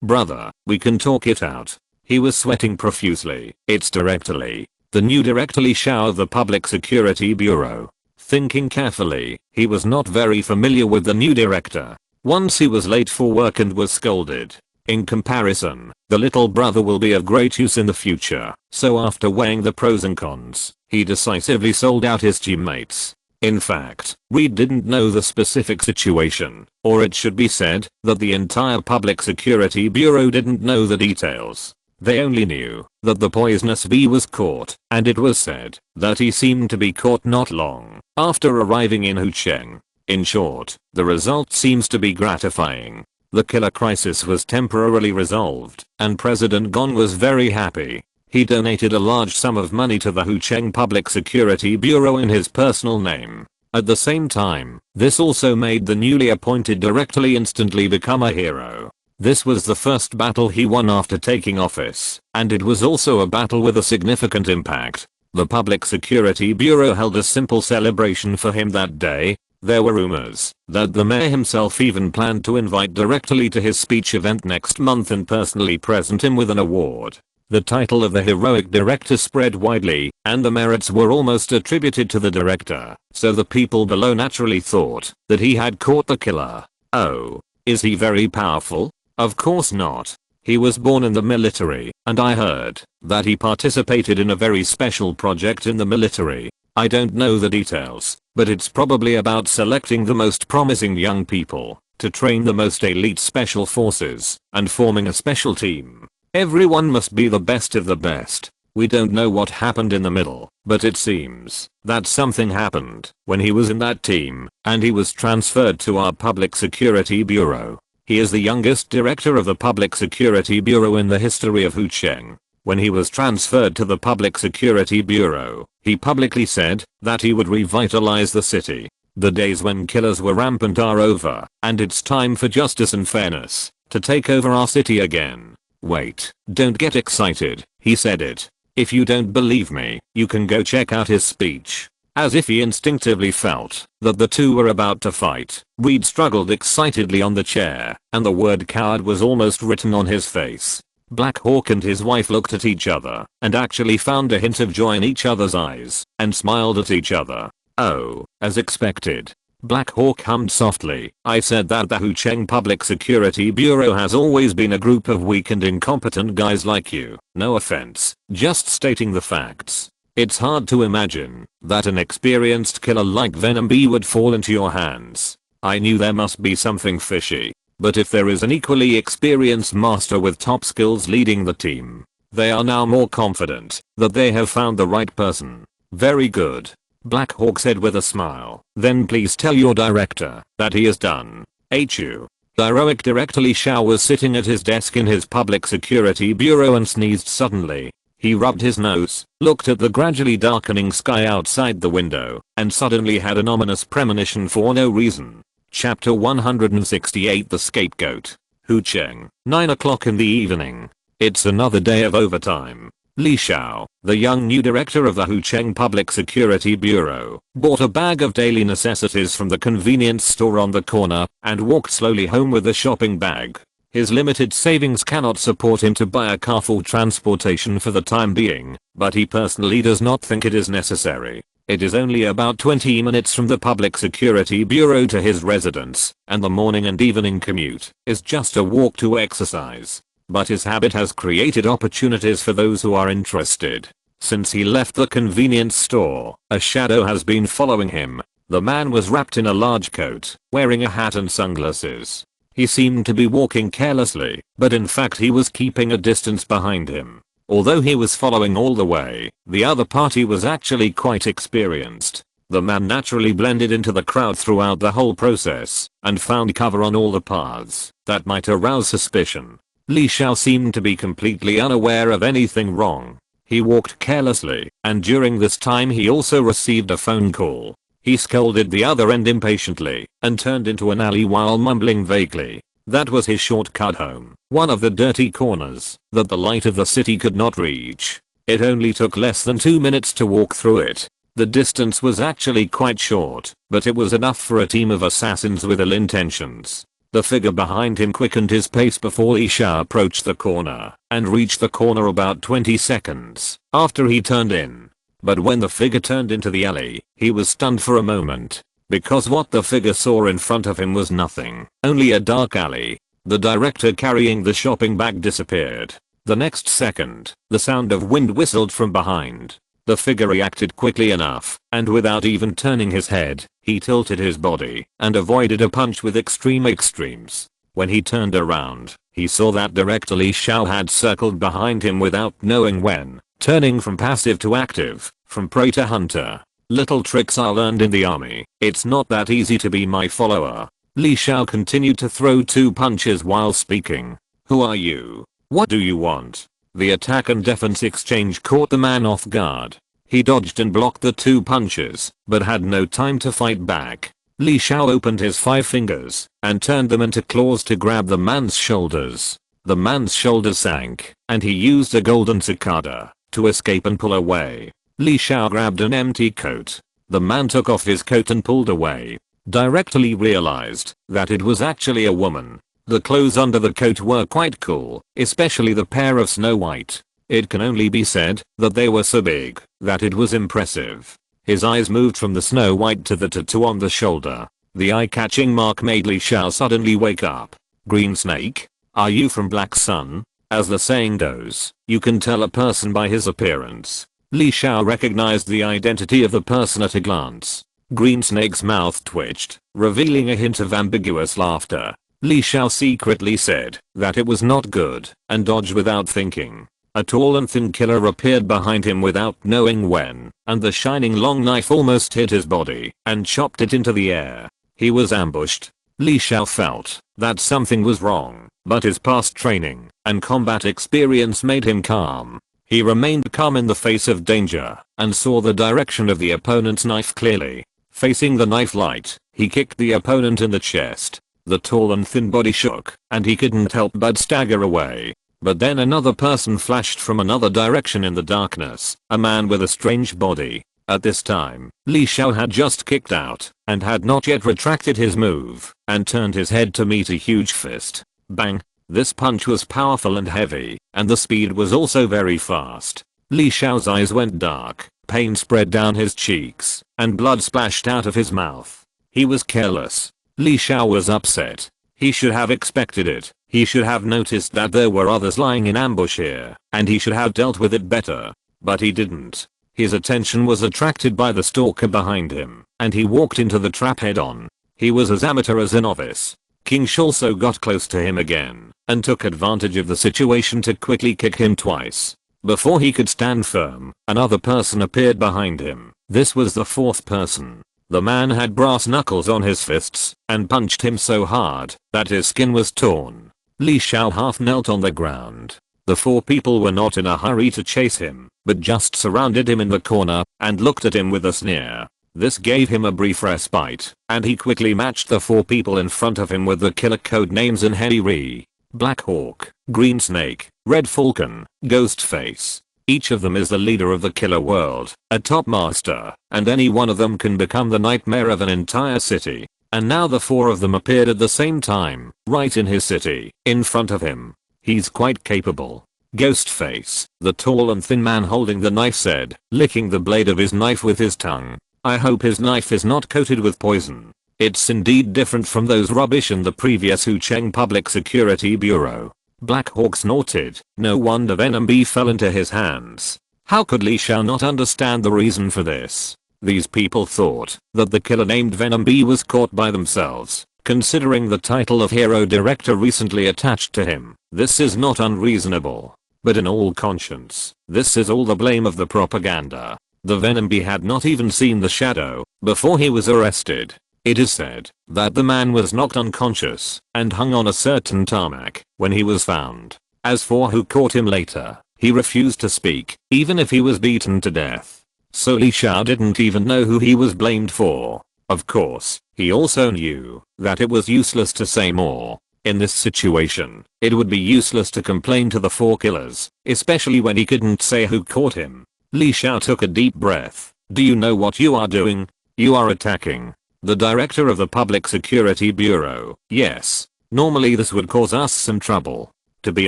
brother, we can talk it out. He was sweating profusely. It's Directly. The new Directly shower of the Public Security Bureau. Thinking carefully, he was not very familiar with the new director. Once he was late for work and was scolded. In comparison, the little brother will be of great use in the future. So after weighing the pros and cons, he decisively sold out his teammates. In fact, Reed didn't know the specific situation, or it should be said that the entire Public Security Bureau didn't know the details. They only knew that the poisonous bee was caught, and it was said that he seemed to be caught not long after arriving in Hucheng. In short, the result seems to be gratifying. The killer crisis was temporarily resolved, and President Gong was very happy. He donated a large sum of money to the Hucheng Public Security Bureau in his personal name. At the same time, this also made the newly appointed director instantly become a hero. This was the first battle he won after taking office, and it was also a battle with a significant impact. The Public Security Bureau held a simple celebration for him that day. There were rumors that the mayor himself even planned to invite directly to his speech event next month and personally present him with an award. The title of the heroic director spread widely, and the merits were almost attributed to the director, so the people below naturally thought that he had caught the killer. Oh, is he very powerful? Of course not. He was born in the military, and I heard that he participated in a very special project in the military. I don't know the details, but it's probably about selecting the most promising young people to train the most elite special forces and forming a special team. Everyone must be the best of the best. We don't know what happened in the middle, but it seems that something happened when he was in that team and he was transferred to our Public Security Bureau. He is the youngest director of the Public Security Bureau in the history of Hucheng. When he was transferred to the Public Security Bureau, he publicly said that he would revitalize the city. The days when killers were rampant are over, and it's time for justice and fairness to take over our city again. Wait, don't get excited, he said it. If you don't believe me, you can go check out his speech. As if he instinctively felt that the two were about to fight, Reed struggled excitedly on the chair, and the word coward was almost written on his face. Black Hawk and his wife looked at each other and actually found a hint of joy in each other's eyes and smiled at each other. Oh, as expected. Black Hawk hummed softly. I said that the Hucheng Public Security Bureau has always been a group of weak and incompetent guys like you. No offense, just stating the facts. It's hard to imagine that an experienced killer like Venom Bee would fall into your hands. I knew there must be something fishy. But if there is an equally experienced master with top skills leading the team, they are now more confident that they have found the right person. Very good. Black Hawk said with a smile. Then please tell your director that he is done. HU. Heroic Director Li Xiao was sitting at his desk in his Public Security Bureau and sneezed suddenly. He rubbed his nose, looked at the gradually darkening sky outside the window, and suddenly had an ominous premonition for no reason. Chapter 168 The Scapegoat. Hucheng, 9 o'clock in the evening. It's another day of overtime. Li Xiao, the young new director of the Hucheng Public Security Bureau, bought a bag of daily necessities from the convenience store on the corner and walked slowly home with the shopping bag. His limited savings cannot support him to buy a car for transportation for the time being, but he personally does not think it is necessary. It is only about 20 minutes from the Public Security Bureau to his residence, and the morning and evening commute is just a walk to exercise. But his habit has created opportunities for those who are interested. Since he left the convenience store, a shadow has been following him. The man was wrapped in a large coat, wearing a hat and sunglasses. He seemed to be walking carelessly, but in fact he was keeping a distance behind him. Although he was following all the way, the other party was actually quite experienced. The man naturally blended into the crowd throughout the whole process, and found cover on all the paths that might arouse suspicion. Li Xiao seemed to be completely unaware of anything wrong. He walked carelessly, and during this time he also received a phone call. He scolded the other end impatiently, and turned into an alley while mumbling vaguely. That was his shortcut home, one of the dirty corners that the light of the city could not reach. It only took less than 2 minutes to walk through it. The distance was actually quite short, but it was enough for a team of assassins with ill intentions. The figure behind him quickened his pace before Li Xiao approached the corner, and reached the corner about 20 seconds after he turned in. But when the figure turned into the alley, he was stunned for a moment. Because what the figure saw in front of him was nothing, only a dark alley. The director carrying the shopping bag disappeared. The next second, the sound of wind whistled from behind. The figure reacted quickly enough, and without even turning his head, he tilted his body and avoided a punch with extremes. When he turned around, he saw that director Li Xiao had circled behind him without knowing when, turning from passive to active, from prey to hunter. Little tricks I learned in the army. It's not that easy to be my follower. Li Xiao continued to throw 2 punches while speaking. Who are you? What do you want? The attack and defense exchange caught the man off guard. He dodged and blocked the 2 punches, but had no time to fight back. Li Xiao opened his 5 fingers and turned them into claws to grab the man's shoulders. The man's shoulders sank, and he used a golden cicada to escape and pull away. Li Xiao grabbed an empty coat. The man took off his coat and pulled away. Directly realized that it was actually a woman. The clothes under the coat were quite cool, especially the pair of Snow White. It can only be said that they were so big that it was impressive. His eyes moved from the Snow White to the tattoo on the shoulder. The eye-catching mark made Li Xiao suddenly wake up. Green Snake? Are you from Black Sun? As the saying goes, you can tell a person by his appearance. Li Xiao recognized the identity of the person at a glance. Green Snake's mouth twitched, revealing a hint of ambiguous laughter. Li Xiao secretly said that it was not good and dodged without thinking. A tall and thin killer appeared behind him without knowing when, and the shining long knife almost hit his body and chopped it into the air. He was ambushed. Li Xiao felt that something was wrong, but his past training and combat experience made him calm. He remained calm in the face of danger and saw the direction of the opponent's knife clearly. Facing the knife light, he kicked the opponent in the chest. The tall and thin body shook, and he couldn't help but stagger away. But then another person flashed from another direction in the darkness, a man with a strange body. At this time, Li Xiao had just kicked out, and had not yet retracted his move, and turned his head to meet a huge fist. Bang! This punch was powerful and heavy, and the speed was also very fast. Li Xiao's eyes went dark, pain spread down his cheeks, and blood splashed out of his mouth. He was careless. Li Xiao was upset. He should have expected it. He should have noticed that there were others lying in ambush here, and he should have dealt with it better. But he didn't. His attention was attracted by the stalker behind him, and he walked into the trap head on. He was as amateur as a novice. King Shulso got close to him again, and took advantage of the situation to quickly kick him twice. Before he could stand firm, another person appeared behind him. This was the 4th person. The man had brass knuckles on his fists, and punched him so hard that his skin was torn. Li Xiao half knelt on the ground. The 4 people were not in a hurry to chase him, but just surrounded him in the corner, and looked at him with a sneer. This gave him a brief respite, and he quickly matched the 4 people in front of him with the killer code names in Heavy Re, Black Hawk, Green Snake, Red Falcon, Ghostface. Each of them is the leader of the killer world, a top master, and any one of them can become the nightmare of an entire city. And now the 4 of them appeared at the same time, right in his city, in front of him. He's quite capable. Ghostface, the tall and thin man holding the knife said, licking the blade of his knife with his tongue. I hope his knife is not coated with poison. It's indeed different from those rubbish in the previous Hucheng Public Security Bureau. Black Hawk snorted. No wonder Venom B fell into his hands. How could Li Xiao not understand the reason for this? These people thought that the killer named Venom B was caught by themselves. Considering the title of hero director recently attached to him, this is not unreasonable. But in all conscience, this is all the blame of the propaganda. The Venom Bee had not even seen the shadow before he was arrested. It is said that the man was knocked unconscious and hung on a certain tarmac when he was found. As for who caught him later, he refused to speak, even if he was beaten to death. So Li Xiao didn't even know who he was blamed for. Of course, he also knew that it was useless to say more. In this situation, it would be useless to complain to the 4 killers, especially when he couldn't say who caught him. Li Xiao took a deep breath. Do you know what you are doing? You are attacking the director of the Public Security Bureau. Yes. Normally this would cause us some trouble. To be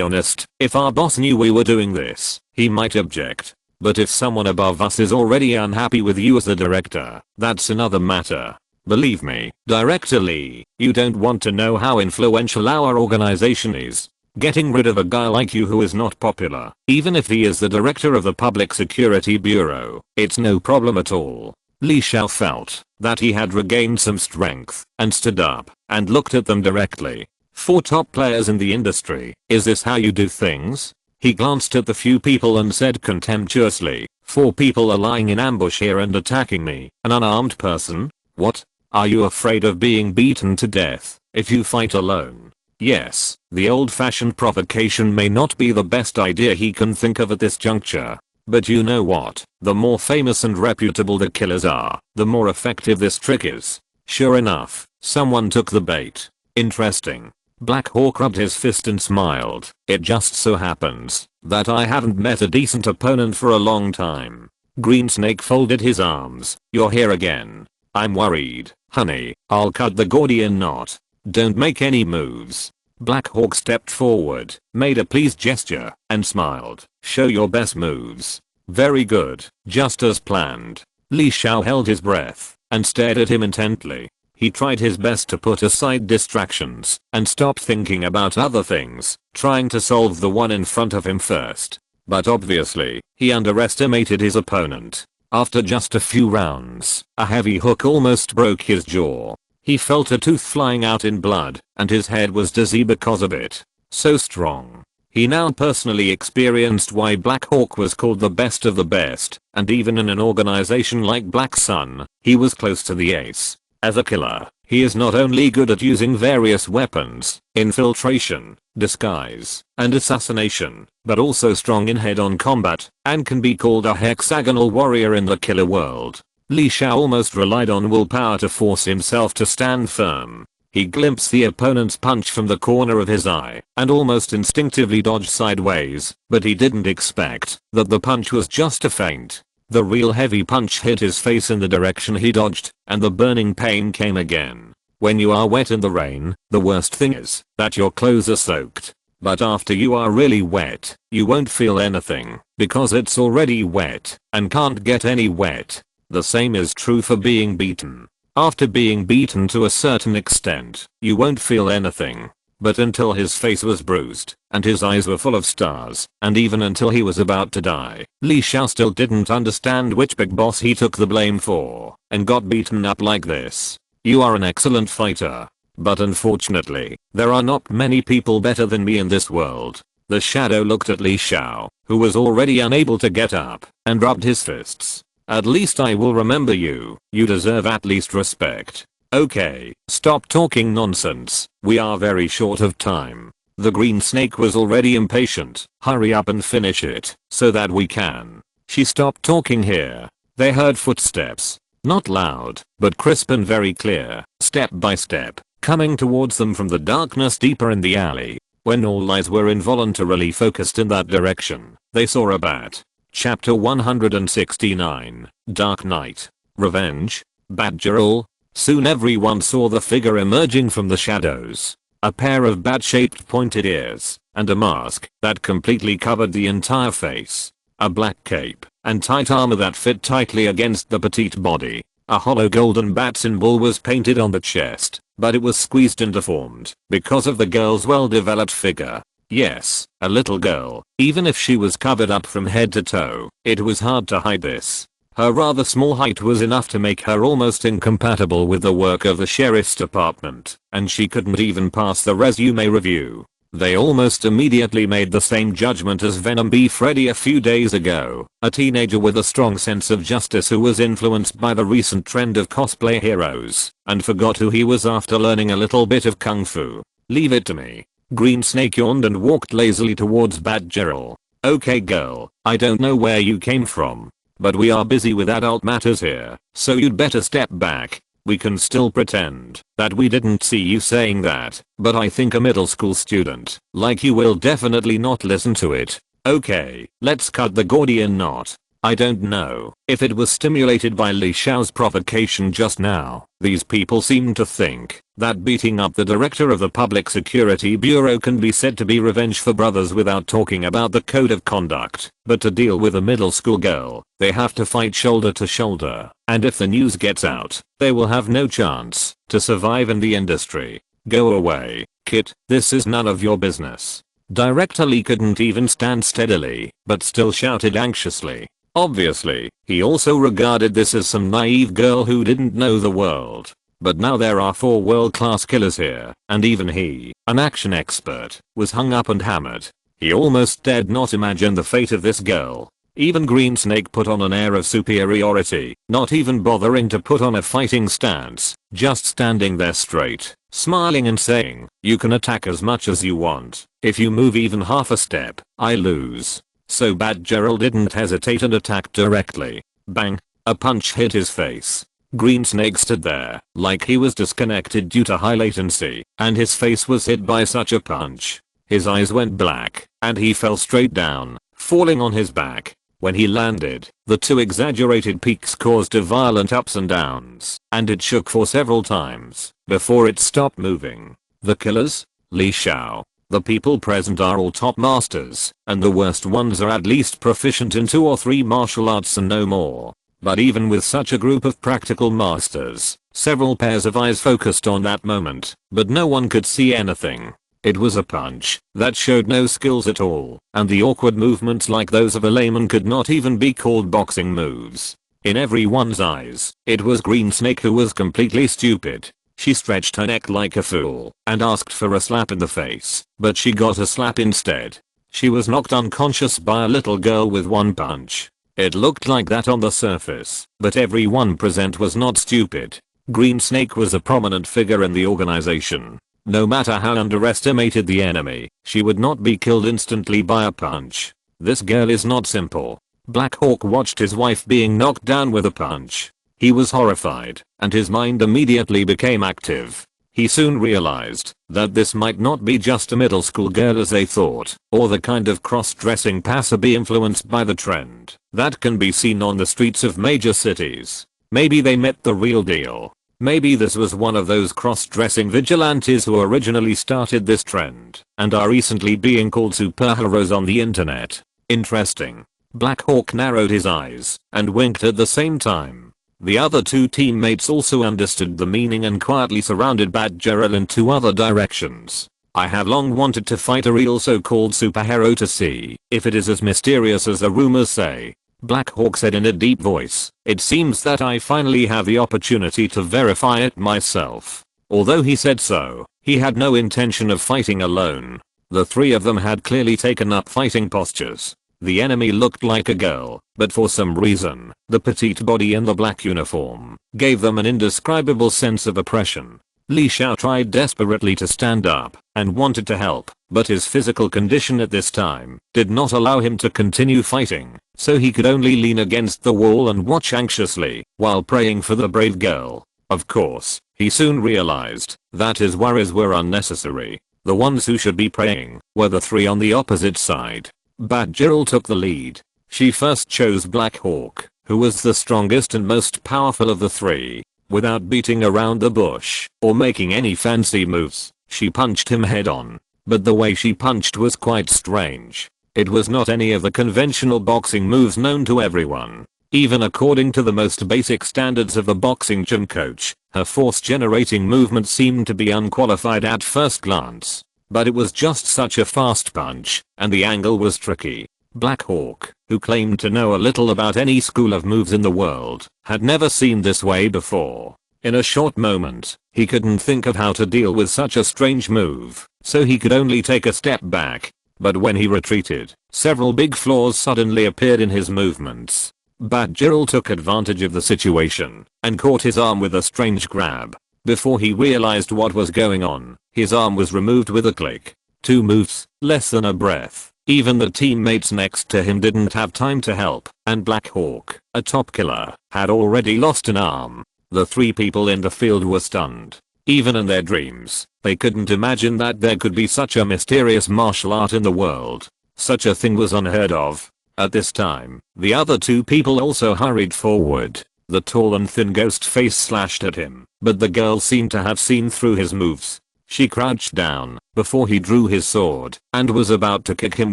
honest, if our boss knew we were doing this, he might object. But if someone above us is already unhappy with you as the director, that's another matter. Believe me, Director Lee, you don't want to know how influential our organization is. Getting rid of a guy like you who is not popular, even if he is the director of the Public Security Bureau, it's no problem at all. Li Xiao felt that he had regained some strength and stood up and looked at them directly. "For top players in the industry, is this how you do things?" He glanced at the few people and said contemptuously, "4 people are lying in ambush here and attacking me, an unarmed person? What? Are you afraid of being beaten to death if you fight alone?" Yes, the old-fashioned provocation may not be the best idea he can think of at this juncture. But you know what? The more famous and reputable the killers are, the more effective this trick is. Sure enough, someone took the bait. Interesting. Black Hawk rubbed his fist and smiled. "It just so happens that I haven't met a decent opponent for a long time." Green Snake folded his arms. "You're here again. I'm worried, honey. I'll cut the Gordian knot. Don't make any moves." Black Hawk stepped forward, made a pleased gesture, and smiled. "Show your best moves." "Very good, just as planned." Li Xiao held his breath and stared at him intently. He tried his best to put aside distractions and stop thinking about other things, trying to solve the one in front of him first. But obviously, he underestimated his opponent. After just a few rounds, a heavy hook almost broke his jaw. He felt a tooth flying out in blood, and his head was dizzy because of it. So strong. He now personally experienced why Black Hawk was called the best of the best, and even in an organization like Black Sun, he was close to the ace. As a killer, he is not only good at using various weapons, infiltration, disguise, and assassination, but also strong in head-on combat, and can be called a hexagonal warrior in the killer world. Li Xiao almost relied on willpower to force himself to stand firm. He glimpsed the opponent's punch from the corner of his eye and almost instinctively dodged sideways, but he didn't expect that the punch was just a feint. The real heavy punch hit his face in the direction he dodged, and the burning pain came again. When you are wet in the rain, the worst thing is that your clothes are soaked. But after you are really wet, you won't feel anything, because it's already wet and can't get any wet. The same is true for being beaten. After being beaten to a certain extent, you won't feel anything. But until his face was bruised, and his eyes were full of stars, and even until he was about to die, Li Xiao still didn't understand which big boss he took the blame for, and got beaten up like this. "You are an excellent fighter. But unfortunately, there are not many people better than me in this world." The shadow looked at Li Xiao, who was already unable to get up, and rubbed his fists. "At least I will remember you. You deserve at least respect." "Okay, stop talking nonsense. We are very short of time." The Green Snake was already impatient. "Hurry up and finish it, so that we can." She stopped talking here. They heard footsteps. Not loud, but crisp and very clear, step by step, coming towards them from the darkness deeper in the alley. When all eyes were involuntarily focused in that direction, they saw a bat. Chapter 169, Dark Knight. Revenge? Batgirl? Soon everyone saw the figure emerging from the shadows. A pair of bat-shaped pointed ears, and a mask that completely covered the entire face. A black cape, and tight armor that fit tightly against the petite body. A hollow golden bat symbol was painted on the chest, but it was squeezed and deformed because of the girl's well-developed figure. Yes, a little girl. Even if she was covered up from head to toe, it was hard to hide this. Her rather small height was enough to make her almost incompatible with the work of the sheriff's department, and she couldn't even pass the resume review. They almost immediately made the same judgment as Venom B. Freddy a few days ago, a teenager with a strong sense of justice who was influenced by the recent trend of cosplay heroes, and forgot who he was after learning a little bit of kung fu. "Leave it to me." Green Snake yawned and walked lazily towards Batgirl. "Okay girl, I don't know where you came from, but we are busy with adult matters here, so you'd better step back. We can still pretend that we didn't see you saying that, but I think a middle school student like you will definitely not listen to it. Okay, let's cut the Gordian knot." I don't know if it was stimulated by Li Xiao's provocation just now. These people seemed to think that beating up the director of the Public Security Bureau can be said to be revenge for brothers without talking about the code of conduct, but to deal with a middle school girl, they have to fight shoulder to shoulder, and if the news gets out, they will have no chance to survive in the industry. Go away, kid, this is none of your business. Director Lee couldn't even stand steadily, but still shouted anxiously. Obviously, he also regarded this as some naive girl who didn't know the world. But now there are 4 world-class killers here, and even he, an action expert, was hung up and hammered. He almost dared not imagine the fate of this girl. Even Green Snake put on an air of superiority, not even bothering to put on a fighting stance, just standing there straight, smiling and saying, "You can attack as much as you want. If you move even half a step, I lose." So Batgirl didn't hesitate and attacked directly. Bang! A punch hit his face. Green Snake stood there, like he was disconnected due to high latency, and his face was hit by such a punch. His eyes went black, and he fell straight down, falling on his back. When he landed, the 2 exaggerated peaks caused a violent ups and downs, and it shook for several times, before it stopped moving. The killers? Li Xiao. The people present are all top masters, and the worst ones are at least proficient in 2 or 3 martial arts and no more. But even with such a group of practical masters, several pairs of eyes focused on that moment, but no one could see anything. It was a punch that showed no skills at all, and the awkward movements like those of a layman could not even be called boxing moves. In everyone's eyes, it was Green Snake who was completely stupid. She stretched her neck like a fool and asked for a slap in the face, but she got a slap instead. She was knocked unconscious by a little girl with 1 punch. It looked like that on the surface, but everyone present was not stupid. Green Snake was a prominent figure in the organization. No matter how underestimated the enemy, she would not be killed instantly by a punch. This girl is not simple. Black Hawk watched his wife being knocked down with a punch. He was horrified, and his mind immediately became active. He soon realized that this might not be just a middle school girl as they thought, or the kind of cross-dressing passerby influenced by the trend that can be seen on the streets of major cities. Maybe they met the real deal. Maybe this was one of those cross-dressing vigilantes who originally started this trend and are recently being called superheroes on the internet. Interesting. Black Hawk narrowed his eyes and winked at the same time. The other 2 teammates also understood the meaning and quietly surrounded Batgirl in 2 other directions. I have long wanted to fight a real so-called superhero to see if it is as mysterious as the rumors say. Black Hawk said in a deep voice. It seems that I finally have the opportunity to verify it myself. Although he said so, he had no intention of fighting alone. The 3 of them had clearly taken up fighting postures. The enemy looked like a girl, but for some reason, the petite body in the black uniform gave them an indescribable sense of oppression. Li Xiao tried desperately to stand up and wanted to help, but his physical condition at this time did not allow him to continue fighting, so he could only lean against the wall and watch anxiously while praying for the brave girl. Of course, he soon realized that his worries were unnecessary. The ones who should be praying were the 3 on the opposite side. Batgirl took the lead. She first chose Black Hawk, who was the strongest and most powerful of the 3. Without beating around the bush or making any fancy moves, she punched him head on. But the way she punched was quite strange. It was not any of the conventional boxing moves known to everyone. Even according to the most basic standards of a boxing gym coach, her force-generating movement seemed to be unqualified at first glance. But it was just such a fast punch, and the angle was tricky. Black Hawk, who claimed to know a little about any school of moves in the world, had never seen this way before. In a short moment, he couldn't think of how to deal with such a strange move, so he could only take a step back. But when he retreated, several big flaws suddenly appeared in his movements. Batgirl took advantage of the situation and caught his arm with a strange grab. Before he realized what was going on, his arm was removed with a click. 2 moves, less than a breath. Even the teammates next to him didn't have time to help, and Black Hawk, a top killer, had already lost an arm. The 3 people in the field were stunned. Even in their dreams, they couldn't imagine that there could be such a mysterious martial art in the world. Such a thing was unheard of. At this time, the other 2 people also hurried forward. The tall and thin ghost face slashed at him, but the girl seemed to have seen through his moves. She crouched down before he drew his sword and was about to kick him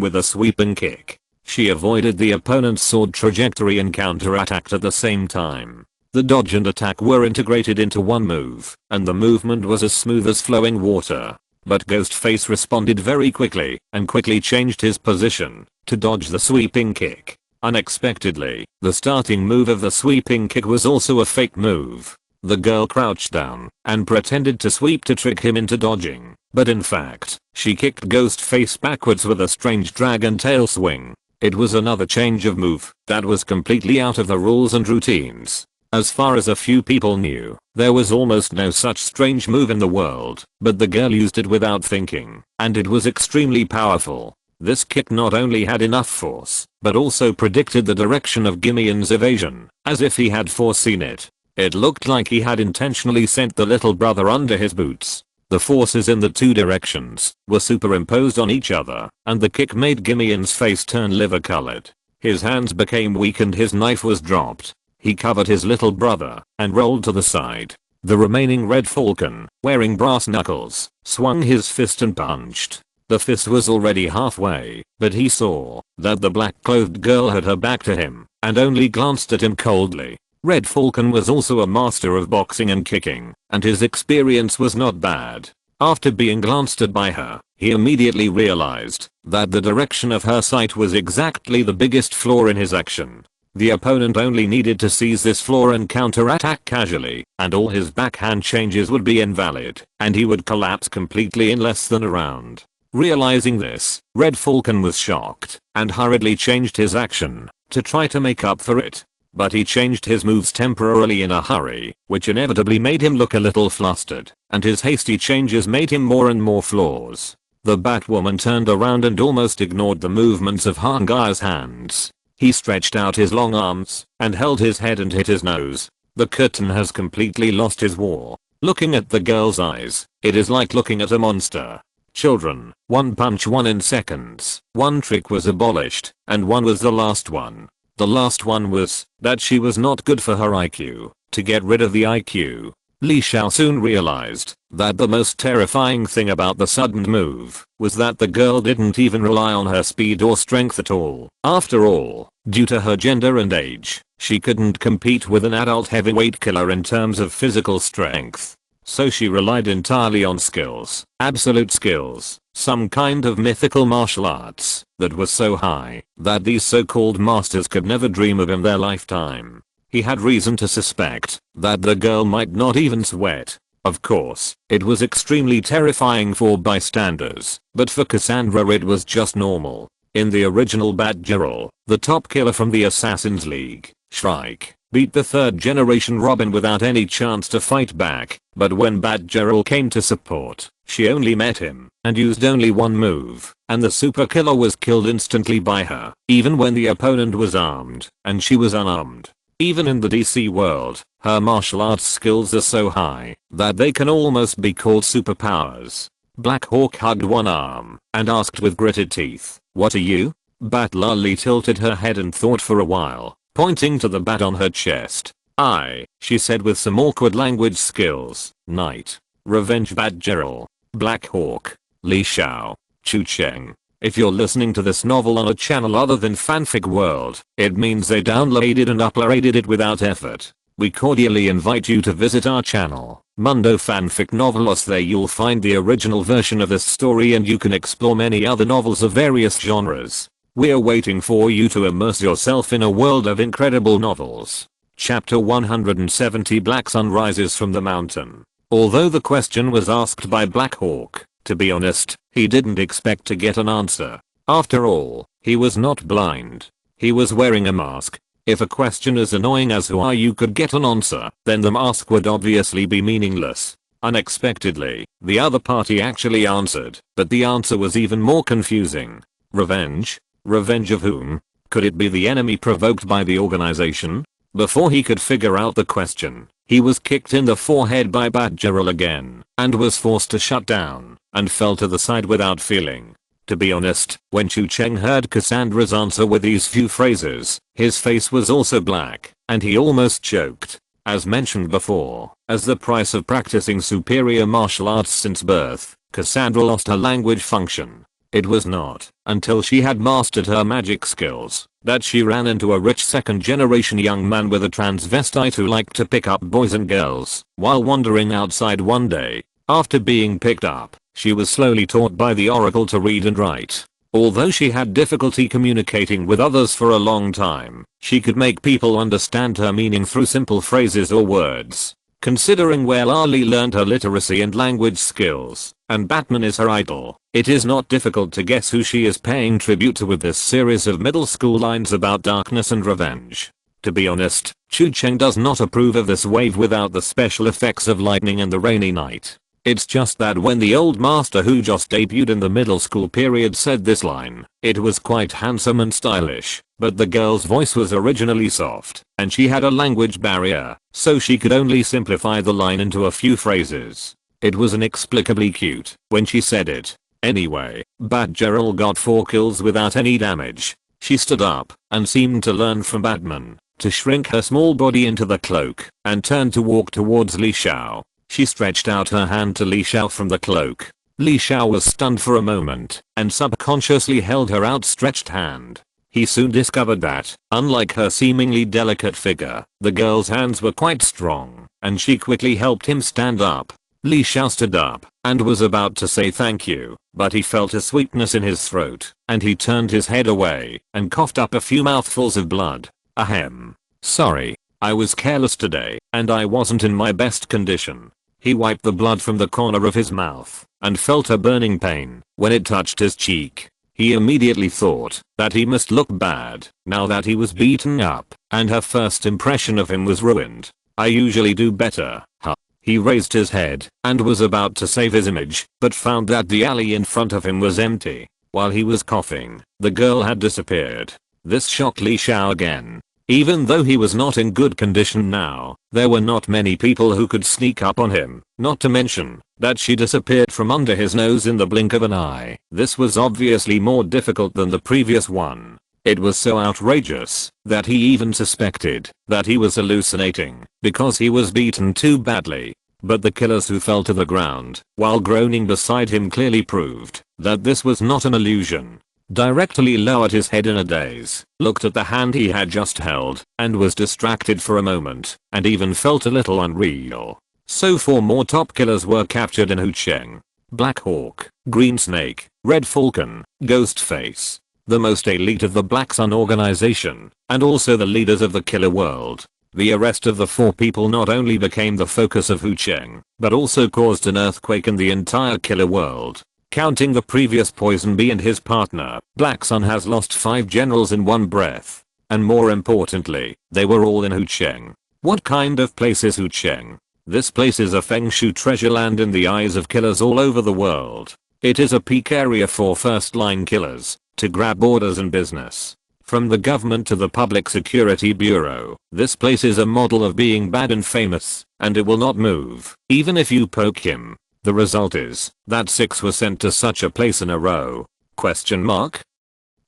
with a sweeping kick. She avoided the opponent's sword trajectory and counterattacked at the same time. The dodge and attack were integrated into one move, and the movement was as smooth as flowing water. But Ghostface responded very quickly and quickly changed his position to dodge the sweeping kick. Unexpectedly, the starting move of the sweeping kick was also a fake move. The girl crouched down and pretended to sweep to trick him into dodging, but in fact, she kicked Ghostface backwards with a strange dragon tail swing. It was another change of move that was completely out of the rules and routines. As far as a few people knew, there was almost no such strange move in the world, but the girl used it without thinking, and it was extremely powerful. This kick not only had enough force, but also predicted the direction of Gimian's evasion, as if he had foreseen it. It looked like he had intentionally sent the little brother under his boots. The forces in the two directions were superimposed on each other, and the kick made Gimian's face turn liver colored. His hands became weak and his knife was dropped. He covered his little brother and rolled to the side. The remaining Red Falcon, wearing brass knuckles, swung his fist and punched. The fist was already halfway, but he saw that the black-clothed girl had her back to him and only glanced at him coldly. Red Falcon was also a master of boxing and kicking, and his experience was not bad. After being glanced at by her, he immediately realized that the direction of her sight was exactly the biggest flaw in his action. The opponent only needed to seize this flaw and counterattack casually, and all his backhand changes would be invalid, and he would collapse completely in less than a round. Realizing this, Red Falcon was shocked and hurriedly changed his action to try to make up for it. But he changed his moves temporarily in a hurry, which inevitably made him look a little flustered, and his hasty changes made him more and more flaws. The Batwoman turned around and almost ignored the movements of Hanga's hands. He stretched out his long arms and held his head and hit his nose. The curtain has completely lost his war. Looking at the girl's eyes, it is like looking at a monster. Children, one punch won in seconds. One trick was abolished, and one was the last one. The last one was that she was not good for her IQ. To get rid of the IQ, Li Xiao soon realized that the most terrifying thing about the sudden move was that the girl didn't even rely on her speed or strength at all. After all, due to her gender and age, she couldn't compete with an adult heavyweight killer in terms of physical strength. So she relied entirely on skills, absolute skills, some kind of mythical martial arts that was so high that these so-called masters could never dream of in their lifetime. He had reason to suspect that the girl might not even sweat. Of course, it was extremely terrifying for bystanders, but for Cassandra it was just normal. In the original Batgirl, the top killer from the Assassin's League, Shrike, beat the third generation Robin without any chance to fight back, but when Batgirl came to support, she only met him and used only one move, and the super killer was killed instantly by her, even when the opponent was armed and she was unarmed. Even in the DC world, her martial arts skills are so high that they can almost be called superpowers. Black Hawk hugged one arm and asked with gritted teeth, "What are you?" Bat-Lully tilted her head and thought for a while, pointing to the bat on her chest. She said with some awkward language skills, "Knight. Revenge Batgirl. Black Hawk. Li Xiao. Chu Cheng. If you're listening to this novel on a channel other than Fanfic World, it means they downloaded and uploaded it without effort. We cordially invite you to visit our channel, Mundo Fanfic Novelos. There you'll find the original version of this story and you can explore many other novels of various genres. We're waiting for you to immerse yourself in a world of incredible novels. Chapter 170 Black Sun Rises from the Mountain. Although the question was asked by Black Hawk, to be honest, he didn't expect to get an answer. After all, he was not blind. He was wearing a mask. If a question as annoying as "Who are you" could get an answer, then the mask would obviously be meaningless. Unexpectedly, the other party actually answered, but the answer was even more confusing. Revenge? Revenge of whom? Could it be the enemy provoked by the organization? Before he could figure out the question, he was kicked in the forehead by Batgirl again, and was forced to shut down, and fell to the side without feeling. To be honest, when Chu Cheng heard Cassandra's answer with these few phrases, his face was also black, and he almost choked. As mentioned before, as the price of practicing superior martial arts since birth, Cassandra lost her language function. It was not until she had mastered her magic skills that she ran into a rich second-generation young man with a transvestite who liked to pick up boys and girls. While wandering outside one day, after being picked up, she was slowly taught by the oracle to read and write. Although she had difficulty communicating with others for a long time, she could make people understand her meaning through simple phrases or words. Considering where Lali learned her literacy and language skills, and Batman is her idol, it is not difficult to guess who she is paying tribute to with this series of middle school lines about darkness and revenge. To be honest, Chu Cheng does not approve of this wave without the special effects of lightning and the rainy night. It's just that when the old master who just debuted in the middle school period said this line, it was quite handsome and stylish, but the girl's voice was originally soft, and she had a language barrier, so she could only simplify the line into a few phrases. It was inexplicably cute when she said it. Anyway, Batgirl got 4 kills without any damage. She stood up and seemed to learn from Batman to shrink her small body into the cloak and turned to walk towards Li Xiao. She stretched out her hand to Li Xiao from the cloak. Li Xiao was stunned for a moment and subconsciously held her outstretched hand. He soon discovered that, unlike her seemingly delicate figure, the girl's hands were quite strong, and she quickly helped him stand up. Li Xiao stood up and was about to say thank you, but he felt a sweetness in his throat, and he turned his head away and coughed up a few mouthfuls of blood. Ahem. Sorry, I was careless today, and I wasn't in my best condition. He wiped the blood from the corner of his mouth and felt a burning pain when it touched his cheek. He immediately thought that he must look bad now that he was beaten up, and her first impression of him was ruined. I usually do better, huh? He raised his head and was about to save his image, but found that the alley in front of him was empty. While he was coughing, the girl had disappeared. This shocked Li Xiao again. Even though he was not in good condition now, there were not many people who could sneak up on him, not to mention that she disappeared from under his nose in the blink of an eye. This was obviously more difficult than the previous one. It was so outrageous that he even suspected that he was hallucinating because he was beaten too badly. But the killers who fell to the ground while groaning beside him clearly proved that this was not an illusion. Directly lowered his head in a daze, looked at the hand he had just held, and was distracted for a moment, and even felt a little unreal. So 4 more top killers were captured in Hucheng. Black Hawk, Green Snake, Red Falcon, Ghostface. The most elite of the Black Sun organization, and also the leaders of the killer world. The arrest of the 4 people not only became the focus of Hucheng, but also caused an earthquake in the entire killer world. Counting the previous Poison Bee and his partner, Black Sun has lost 5 generals in one breath. And more importantly, they were all in Hucheng. What kind of place is Hucheng? This place is a Feng Shui treasure land in the eyes of killers all over the world. It is a peak area for first-line killers to grab orders and business. From the government to the Public Security Bureau, this place is a model of being bad and famous, and it will not move, even if you poke him. The result is that 6 were sent to such a place in a row. Question mark?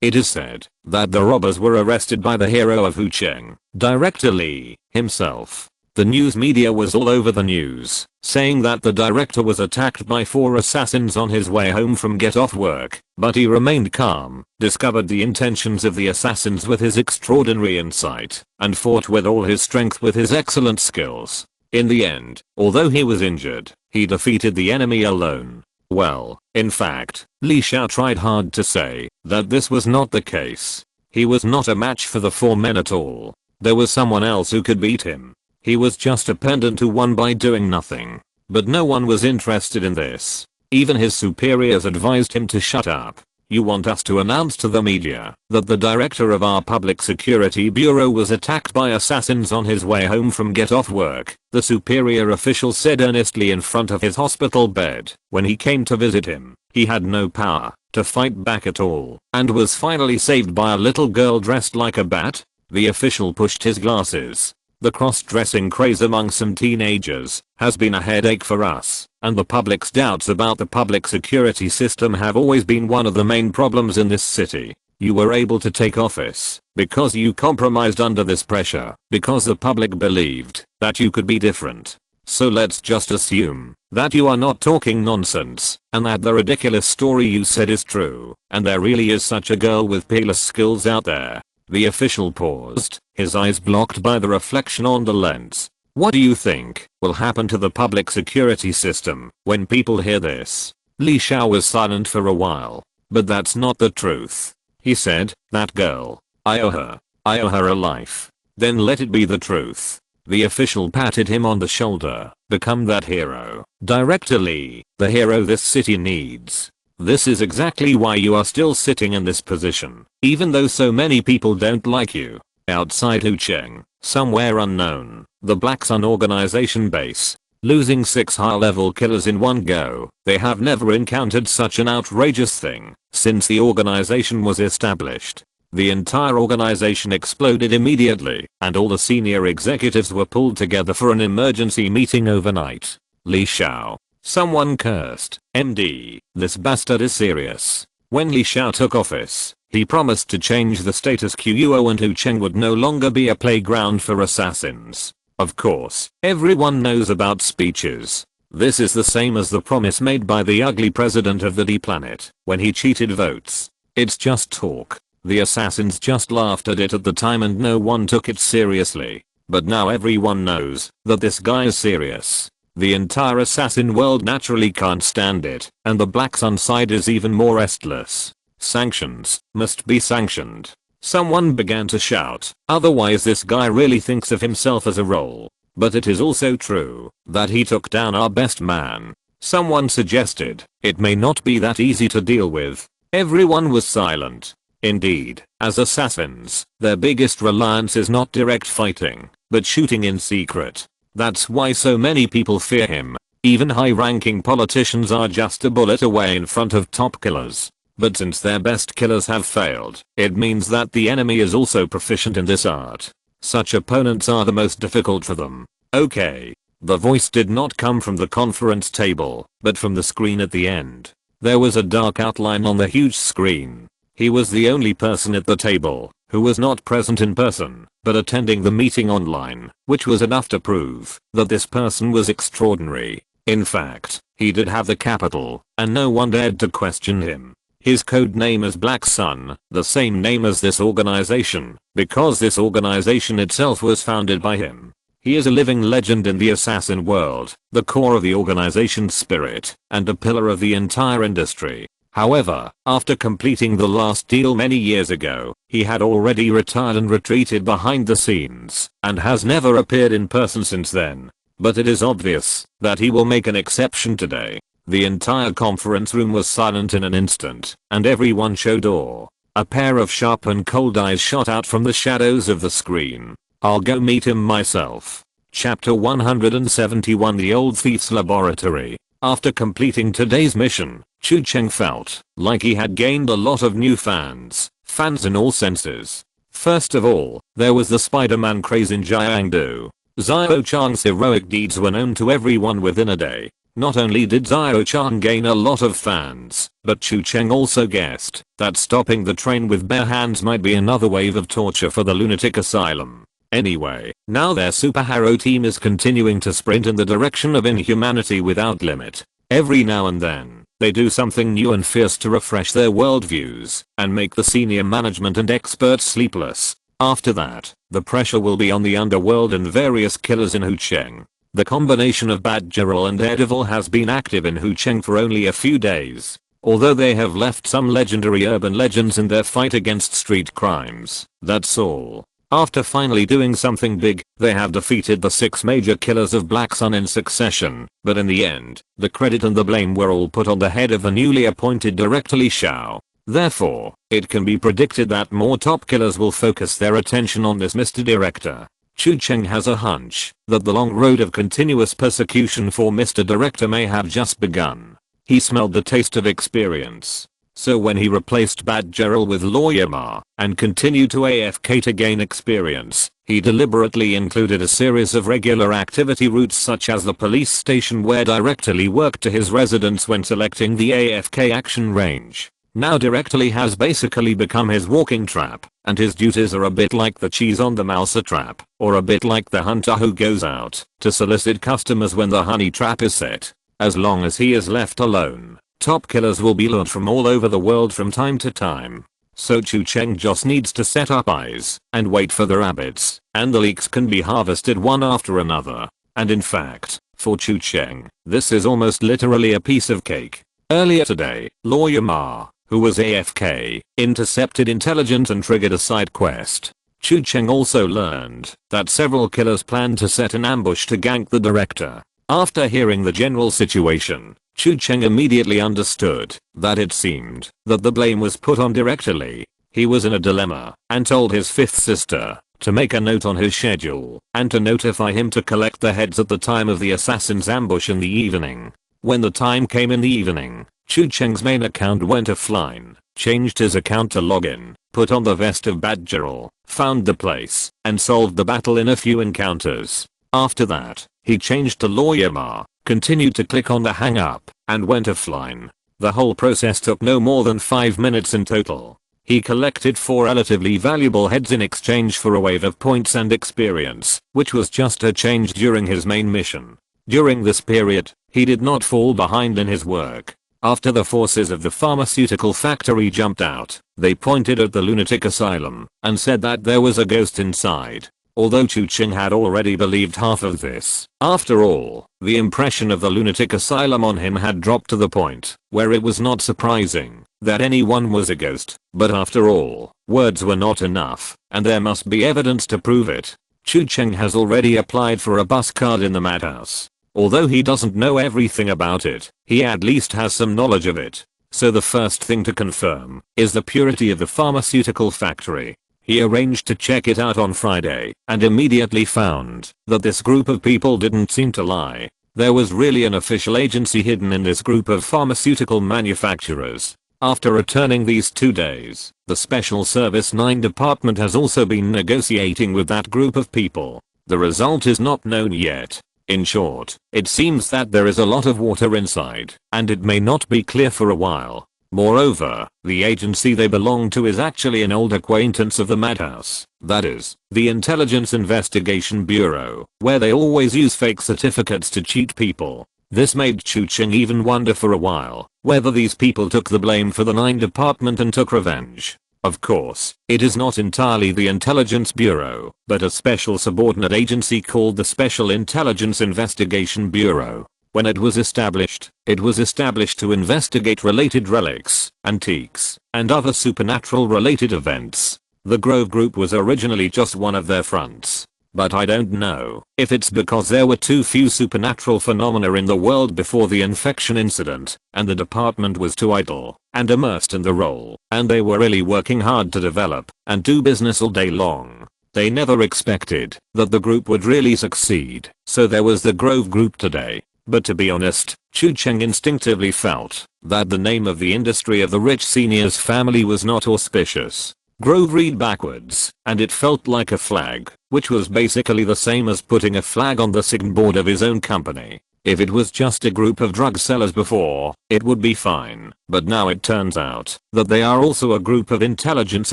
It is said that the robbers were arrested by the hero of Hucheng, Director Li, himself. The news media was all over the news, saying that the director was attacked by 4 assassins on his way home from get off work, but he remained calm, discovered the intentions of the assassins with his extraordinary insight, and fought with all his strength with his excellent skills. In the end, although he was injured, he defeated the enemy alone. Well, in fact, Li Xiao tried hard to say that this was not the case. He was not a match for the 4 men at all. There was someone else who could beat him. He was just a pendant who won by doing nothing. But no one was interested in this. Even his superiors advised him to shut up. You want us to announce to the media that the director of our Public Security Bureau was attacked by assassins on his way home from get off work, the superior official said earnestly in front of his hospital bed. When he came to visit him, he had no power to fight back at all, and was finally saved by a little girl dressed like a bat. The official pushed his glasses. The cross-dressing craze among some teenagers has been a headache for us, and the public's doubts about the public security system have always been one of the main problems in this city. You were able to take office because you compromised under this pressure, because the public believed that you could be different. So let's just assume that you are not talking nonsense and that the ridiculous story you said is true and there really is such a girl with peerless skills out there. The official paused, his eyes blocked by the reflection on the lens. What do you think will happen to the public security system when people hear this? Li Xiao was silent for a while. But that's not the truth. He said, that girl. I owe her. I owe her a life. Then let it be the truth. The official patted him on the shoulder. Become that hero. Director Li, the hero this city needs. This is exactly why you are still sitting in this position, even though so many people don't like you. Outside Hucheng, somewhere unknown, the Black Sun organization base. Losing 6 high-level killers in one go, they have never encountered such an outrageous thing since the organization was established. The entire organization exploded immediately, and all the senior executives were pulled together for an emergency meeting overnight. Li Xiao. Someone cursed. MD, this bastard is serious. When Li Xiao took office, he promised to change the status quo and Hucheng would no longer be a playground for assassins. Of course, everyone knows about speeches. This is the same as the promise made by the ugly president of the D planet when he cheated votes. It's just talk. The assassins just laughed at it at the time and no one took it seriously. But now everyone knows that this guy is serious. The entire assassin world naturally can't stand it, and the Black Sun side is even more restless. Sanctions must be sanctioned. Someone began to shout, otherwise this guy really thinks of himself as a role. But it is also true that he took down our best man. Someone suggested, it may not be that easy to deal with. Everyone was silent. Indeed, as assassins, their biggest reliance is not direct fighting, but shooting in secret. That's why so many people fear him. Even high-ranking politicians are just a bullet away in front of top killers. But since their best killers have failed, it means that the enemy is also proficient in this art. Such opponents are the most difficult for them. Okay. The voice did not come from the conference table, but from the screen at the end. There was a dark outline on the huge screen. He was the only person at the table who was not present in person, but attending the meeting online, which was enough to prove that this person was extraordinary. In fact, he did have the capital, and no one dared to question him. His code name is Black Sun, the same name as this organization, because this organization itself was founded by him. He is a living legend in the assassin world, the core of the organization's spirit, and a pillar of the entire industry. However, after completing the last deal many years ago, he had already retired and retreated behind the scenes, and has never appeared in person since then. But it is obvious that he will make an exception today. The entire conference room was silent in an instant, and everyone showed awe. A pair of sharp and cold eyes shot out from the shadows of the screen. I'll go meet him myself. Chapter 171 The Old Thief's Laboratory. After completing today's mission, Hucheng felt like he had gained a lot of new fans in all senses. First of all, there was the Spider-Man craze in Jiangdu. Xiao-Chang's heroic deeds were known to everyone within a day. Not only did Xiao-Chang gain a lot of fans, but Hucheng also guessed that stopping the train with bare hands might be another wave of torture for the lunatic asylum. Anyway, now their superhero team is continuing to sprint in the direction of inhumanity without limit. Every now and then, they do something new and fierce to refresh their worldviews and make the senior management and experts sleepless. After that, the pressure will be on the underworld and various killers in Hucheng. The combination of Batgirl and Daredevil has been active in Hucheng for only a few days, although they have left some legendary urban legends in their fight against street crimes. That's all. After finally doing something big, they have defeated the 6 major killers of Black Sun in succession, but in the end, the credit and the blame were all put on the head of the newly appointed Director Li Xiao. Therefore, it can be predicted that more top killers will focus their attention on this Mr. Director. Hucheng has a hunch that the long road of continuous persecution for Mr. Director may have just begun. He smelled the taste of experience. So when he replaced Batgirl with Lawyer Ma and continued to AFK to gain experience, he deliberately included a series of regular activity routes such as the police station where Director Li worked to his residence when selecting the AFK action range. Now directly has basically become his walking trap, and his duties are a bit like the cheese on the mouser trap, or a bit like the hunter who goes out to solicit customers when the honey trap is set. As long as he is left alone, top killers will be lured from all over the world from time to time. So Chu Cheng just needs to set up eyes and wait for the rabbits, and the leeks can be harvested one after another. And in fact, for Chu Cheng, this is almost literally a piece of cake. Earlier today, Lawyer Ma, who was AFK, intercepted intelligence and triggered a side quest. Chu Cheng also learned that several killers planned to set an ambush to gank the director. After hearing the general situation, Chu Cheng immediately understood that it seemed that the blame was put on Director Lee. He was in a dilemma and told his fifth sister to make a note on his schedule and to notify him to collect the heads at the time of the assassin's ambush in the evening. When the time came in the evening, Chu Cheng's main account went offline, changed his account to login, put on the vest of Badgerel, found the place, and solved the battle in a few encounters. After that, he changed to Lawyer Ma, continued to click on the hang up, and went offline. The whole process took no more than 5 minutes in total. He collected 4 relatively valuable heads in exchange for a wave of points and experience, which was just a change during his main mission. During this period, he did not fall behind in his work. After the forces of the pharmaceutical factory jumped out, they pointed at the lunatic asylum and said that there was a ghost inside. Although Chu Cheng had already believed half of this, after all, the impression of the lunatic asylum on him had dropped to the point where it was not surprising that anyone was a ghost. But after all, words were not enough, and there must be evidence to prove it. Chu Cheng has already applied for a bus card in the madhouse. Although he doesn't know everything about it, he at least has some knowledge of it. So the first thing to confirm is the purity of the pharmaceutical factory. He arranged to check it out on Friday and immediately found that this group of people didn't seem to lie. There was really an official agency hidden in this group of pharmaceutical manufacturers. After returning these 2 days, the Special Service 9 department has also been negotiating with that group of people. The result is not known yet. In short, it seems that there is a lot of water inside, and it may not be clear for a while. Moreover, the agency they belong to is actually an old acquaintance of the madhouse, that is, the Intelligence Investigation Bureau, where they always use fake certificates to cheat people. This made Chu Cheng even wonder for a while whether these people took the blame for the 9 department and took revenge. Of course, it is not entirely the Intelligence Bureau, but a special subordinate agency called the Special Intelligence Investigation Bureau. When it was established to investigate related relics, antiques, and other supernatural related events. The Grove Group was originally just one of their fronts. But I don't know if it's because there were too few supernatural phenomena in the world before the infection incident, and the department was too idle and immersed in the role, and they were really working hard to develop and do business all day long. They never expected that the group would really succeed, so there was the Grove Group today. But to be honest, Chu Cheng instinctively felt that the name of the industry of the rich senior's family was not auspicious. Grove read backwards, and it felt like a flag, which was basically the same as putting a flag on the signboard of his own company. If it was just a group of drug sellers before, it would be fine, but now it turns out that they are also a group of intelligence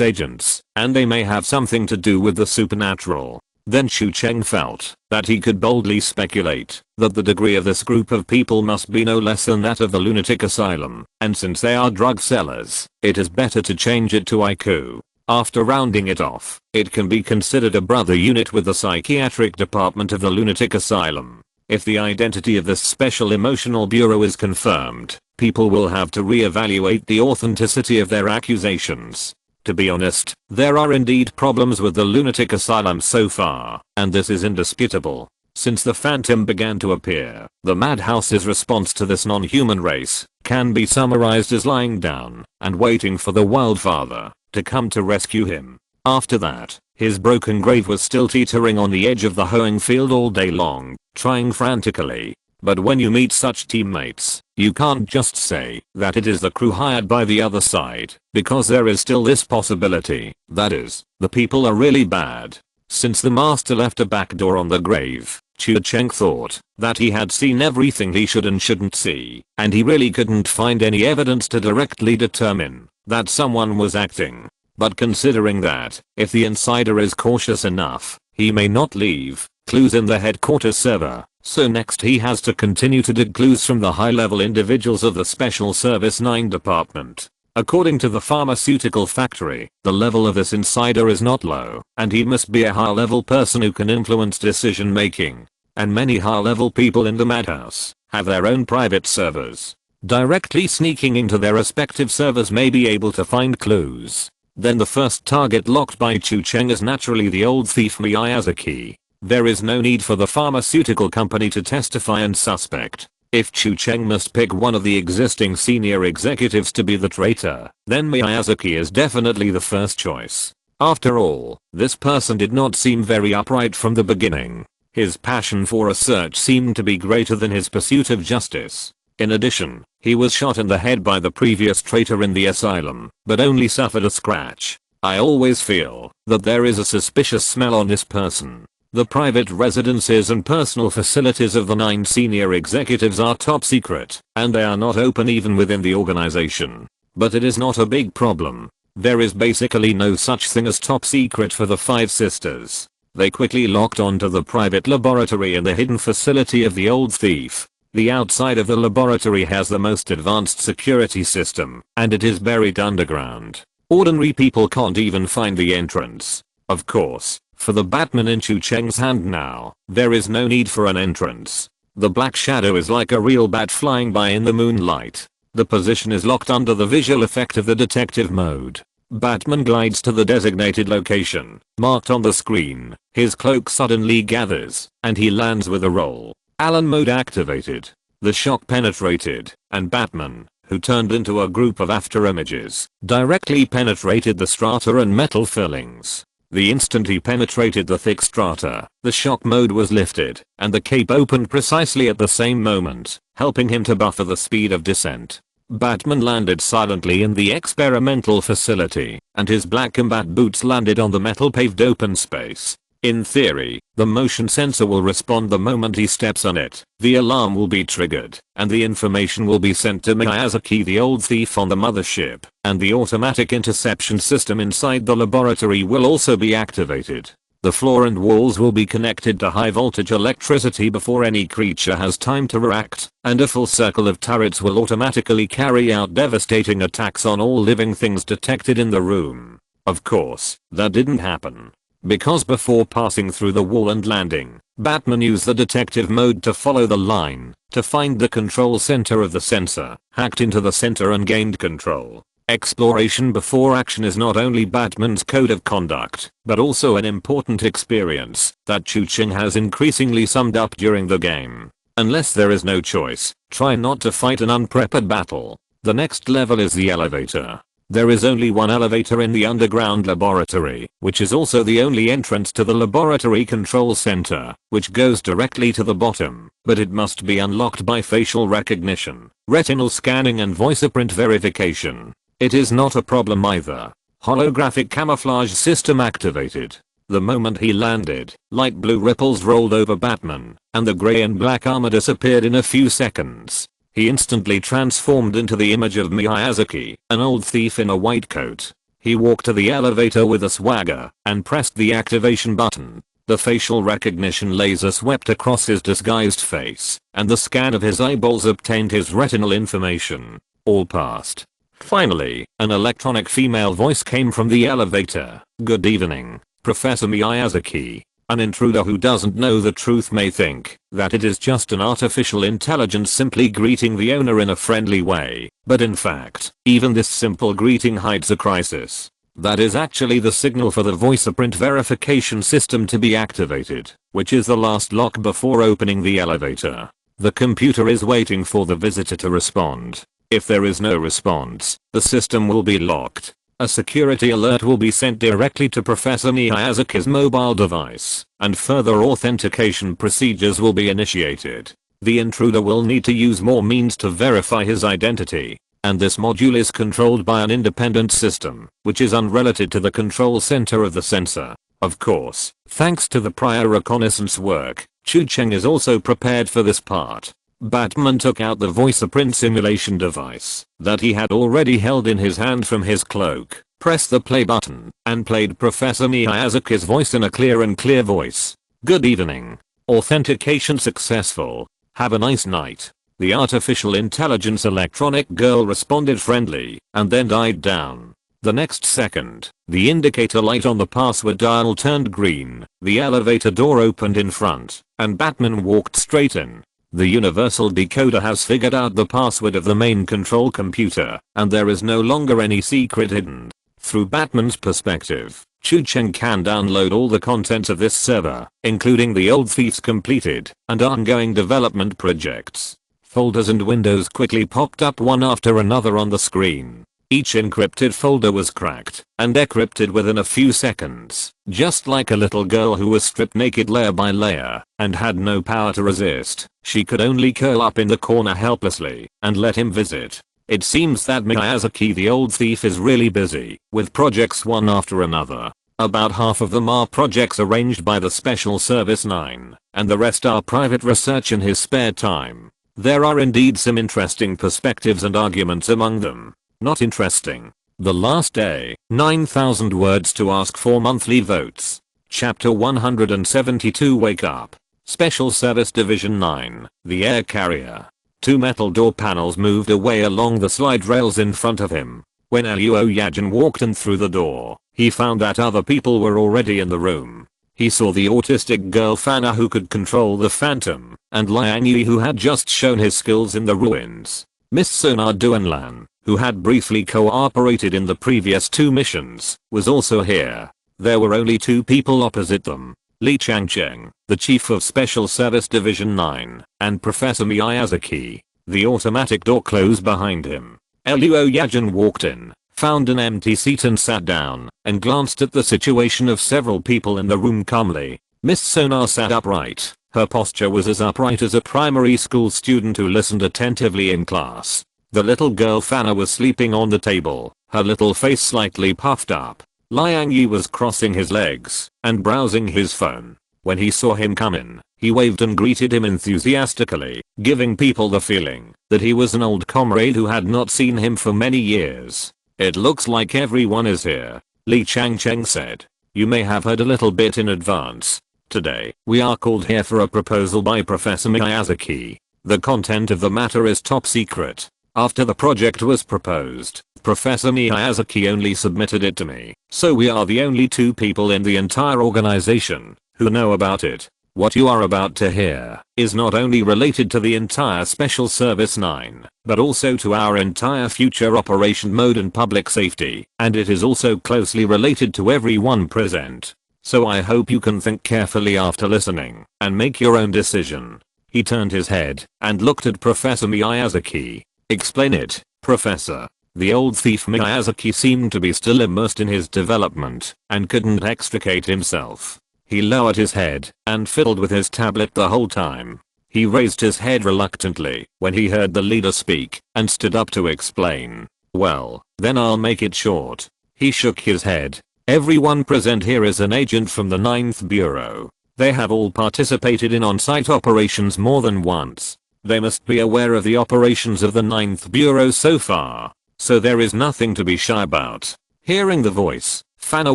agents, and they may have something to do with the supernatural. Then Chu Cheng felt that he could boldly speculate that the degree of this group of people must be no less than that of the lunatic asylum, and since they are drug sellers, it is better to change it to IQ. After rounding it off, it can be considered a brother unit with the psychiatric department of the lunatic asylum. If the identity of this special emotional bureau is confirmed, people will have to re-evaluate the authenticity of their accusations. To be honest, there are indeed problems with the lunatic asylum so far, and this is indisputable. Since the Phantom began to appear, the Madhouse's response to this non-human race can be summarized as lying down and waiting for the Wildfather to come to rescue him. After that, his broken grave was still teetering on the edge of the hoeing field all day long, trying frantically. But when you meet such teammates, you can't just say that it is the crew hired by the other side, because there is still this possibility, that is, the people are really bad. Since the master left a back door on the grave, Chu Cheng thought that he had seen everything he should and shouldn't see, and he really couldn't find any evidence to directly determine that someone was acting. But considering that, if the insider is cautious enough, he may not leave clues in the headquarters server, so next he has to continue to dig clues from the high-level individuals of the Special Service 9 department. According to the pharmaceutical factory, the level of this insider is not low, and he must be a high-level person who can influence decision-making. And many high-level people in the madhouse have their own private servers. Directly sneaking into their respective servers may be able to find clues. Then the first target locked by Chu Cheng is naturally the old thief Miyazaki. There is no need for the pharmaceutical company to testify and suspect. If Chu Cheng must pick one of the existing senior executives to be the traitor, then Miyazaki is definitely the first choice. After all, this person did not seem very upright from the beginning. His passion for research seemed to be greater than his pursuit of justice. In addition, he was shot in the head by the previous traitor in the asylum, but only suffered a scratch. I always feel that there is a suspicious smell on this person. The private residences and personal facilities of the 9 senior executives are top secret, and they are not open even within the organization. But it is not a big problem. There is basically no such thing as top secret for the 5 sisters. They quickly locked onto the private laboratory in the hidden facility of the old thief. The outside of the laboratory has the most advanced security system, and it is buried underground. Ordinary people can't even find the entrance. Of course, for the Batman in Chu Cheng's hand now, there is no need for an entrance. The black shadow is like a real bat flying by in the moonlight. The position is locked under the visual effect of the detective mode. Batman glides to the designated location, marked on the screen. His cloak suddenly gathers, and he lands with a roll. Alan mode activated. The shock penetrated, and Batman, who turned into a group of afterimages, directly penetrated the strata and metal fillings. The instant he penetrated the thick strata, the shock mode was lifted, and the cape opened precisely at the same moment, helping him to buffer the speed of descent. Batman landed silently in the experimental facility, and his black combat boots landed on the metal-paved open space. In theory, the motion sensor will respond the moment he steps on it. The alarm will be triggered, and the information will be sent to Miyazaki, the old thief on the mothership, and the automatic interception system inside the laboratory will also be activated. The floor and walls will be connected to high voltage electricity before any creature has time to react, and a full circle of turrets will automatically carry out devastating attacks on all living things detected in the room. Of course, that didn't happen. Because before passing through the wall and landing, Batman used the detective mode to follow the line, to find the control center of the sensor, hacked into the center and gained control. Exploration before action is not only Batman's code of conduct, but also an important experience that Chu Cheng has increasingly summed up during the game. Unless there is no choice, try not to fight an unprepared battle. The next level is the elevator. There is only one elevator in the underground laboratory, which is also the only entrance to the laboratory control center, which goes directly to the bottom, but it must be unlocked by facial recognition, retinal scanning and voiceprint verification. It is not a problem either. Holographic camouflage system activated. The moment he landed, light blue ripples rolled over Batman, and the gray and black armor disappeared in a few seconds. He instantly transformed into the image of Miyazaki, an old thief in a white coat. He walked to the elevator with a swagger, and pressed the activation button. The facial recognition laser swept across his disguised face, and the scan of his eyeballs obtained his retinal information. All passed. Finally, an electronic female voice came from the elevator. "Good evening, Professor Miyazaki." An intruder who doesn't know the truth may think that it is just an artificial intelligence simply greeting the owner in a friendly way, but in fact, even this simple greeting hides a crisis. That is actually the signal for the voiceprint verification system to be activated, which is the last lock before opening the elevator. The computer is waiting for the visitor to respond. If there is no response, the system will be locked. A security alert will be sent directly to Professor Miyazaki's mobile device, and further authentication procedures will be initiated. The intruder will need to use more means to verify his identity, and this module is controlled by an independent system, which is unrelated to the control center of the sensor. Of course, thanks to the prior reconnaissance work, Chu Cheng is also prepared for this part. Batman took out the voice print simulation device that he had already held in his hand from his cloak, pressed the play button, and played Professor Miyazaki's voice in a clear voice. "Good evening. Authentication successful. Have a nice night." The artificial intelligence electronic girl responded friendly, and then died down. The next second, the indicator light on the password dial turned green, the elevator door opened in front, and Batman walked straight in. The universal decoder has figured out the password of the main control computer, and there is no longer any secret hidden. Through Batman's perspective, Chu Cheng can download all the contents of this server, including the old thief's completed and ongoing development projects. Folders and windows quickly popped up one after another on the screen. Each encrypted folder was cracked and decrypted within a few seconds, just like a little girl who was stripped naked layer by layer and had no power to resist. She could only curl up in the corner helplessly and let him visit. It seems that Miyazaki the old thief is really busy with projects one after another. About half of them are projects arranged by the Special Service 9, and the rest are private research in his spare time. There are indeed some interesting perspectives and arguments among them. Not interesting. The last day, 9,000 words to ask for monthly votes. Chapter 172 Wake Up. Special Service Division 9, the air carrier. Two metal door panels moved away along the slide rails in front of him. When Luo Yajin walked in through the door, he found that other people were already in the room. He saw the autistic girl Fana who could control the phantom, and Liang Yi who had just shown his skills in the ruins. Miss Sonar Duanlan, who had briefly cooperated in the previous two missions, was also here. There were only two people opposite them. Li Changcheng, the chief of Special Service Division 9, and Professor Miyazaki. The automatic door closed behind him. Luo Yajin walked in, found an empty seat and sat down, and glanced at the situation of several people in the room calmly. Miss Sonar sat upright. Her posture was as upright as a primary school student who listened attentively in class. The little girl Fana was sleeping on the table, her little face slightly puffed up. Liang Yi was crossing his legs and browsing his phone. When he saw him come in, he waved and greeted him enthusiastically, giving people the feeling that he was an old comrade who had not seen him for many years. "It looks like everyone is here," Li Changcheng said. "You may have heard a little bit in advance. Today, we are called here for a proposal by Professor Miyazaki. The content of the matter is top secret. After the project was proposed, Professor Miyazaki only submitted it to me, so we are the only two people in the entire organization who know about it. What you are about to hear is not only related to the entire Special Service 9, but also to our entire future operation mode and public safety, and it is also closely related to everyone present. So I hope you can think carefully after listening and make your own decision." He turned his head and looked at Professor Miyazaki. "Explain it, Professor." The old thief Miyazaki seemed to be still immersed in his development and couldn't extricate himself. He lowered his head and fiddled with his tablet the whole time. He raised his head reluctantly when he heard the leader speak and stood up to explain. "Well, then I'll make it short." He shook his head. "Everyone present here is an agent from the 9th Bureau. They have all participated in on-site operations more than once. They must be aware of the operations of the 9th Bureau so far, so there is nothing to be shy about." Hearing the voice, Fana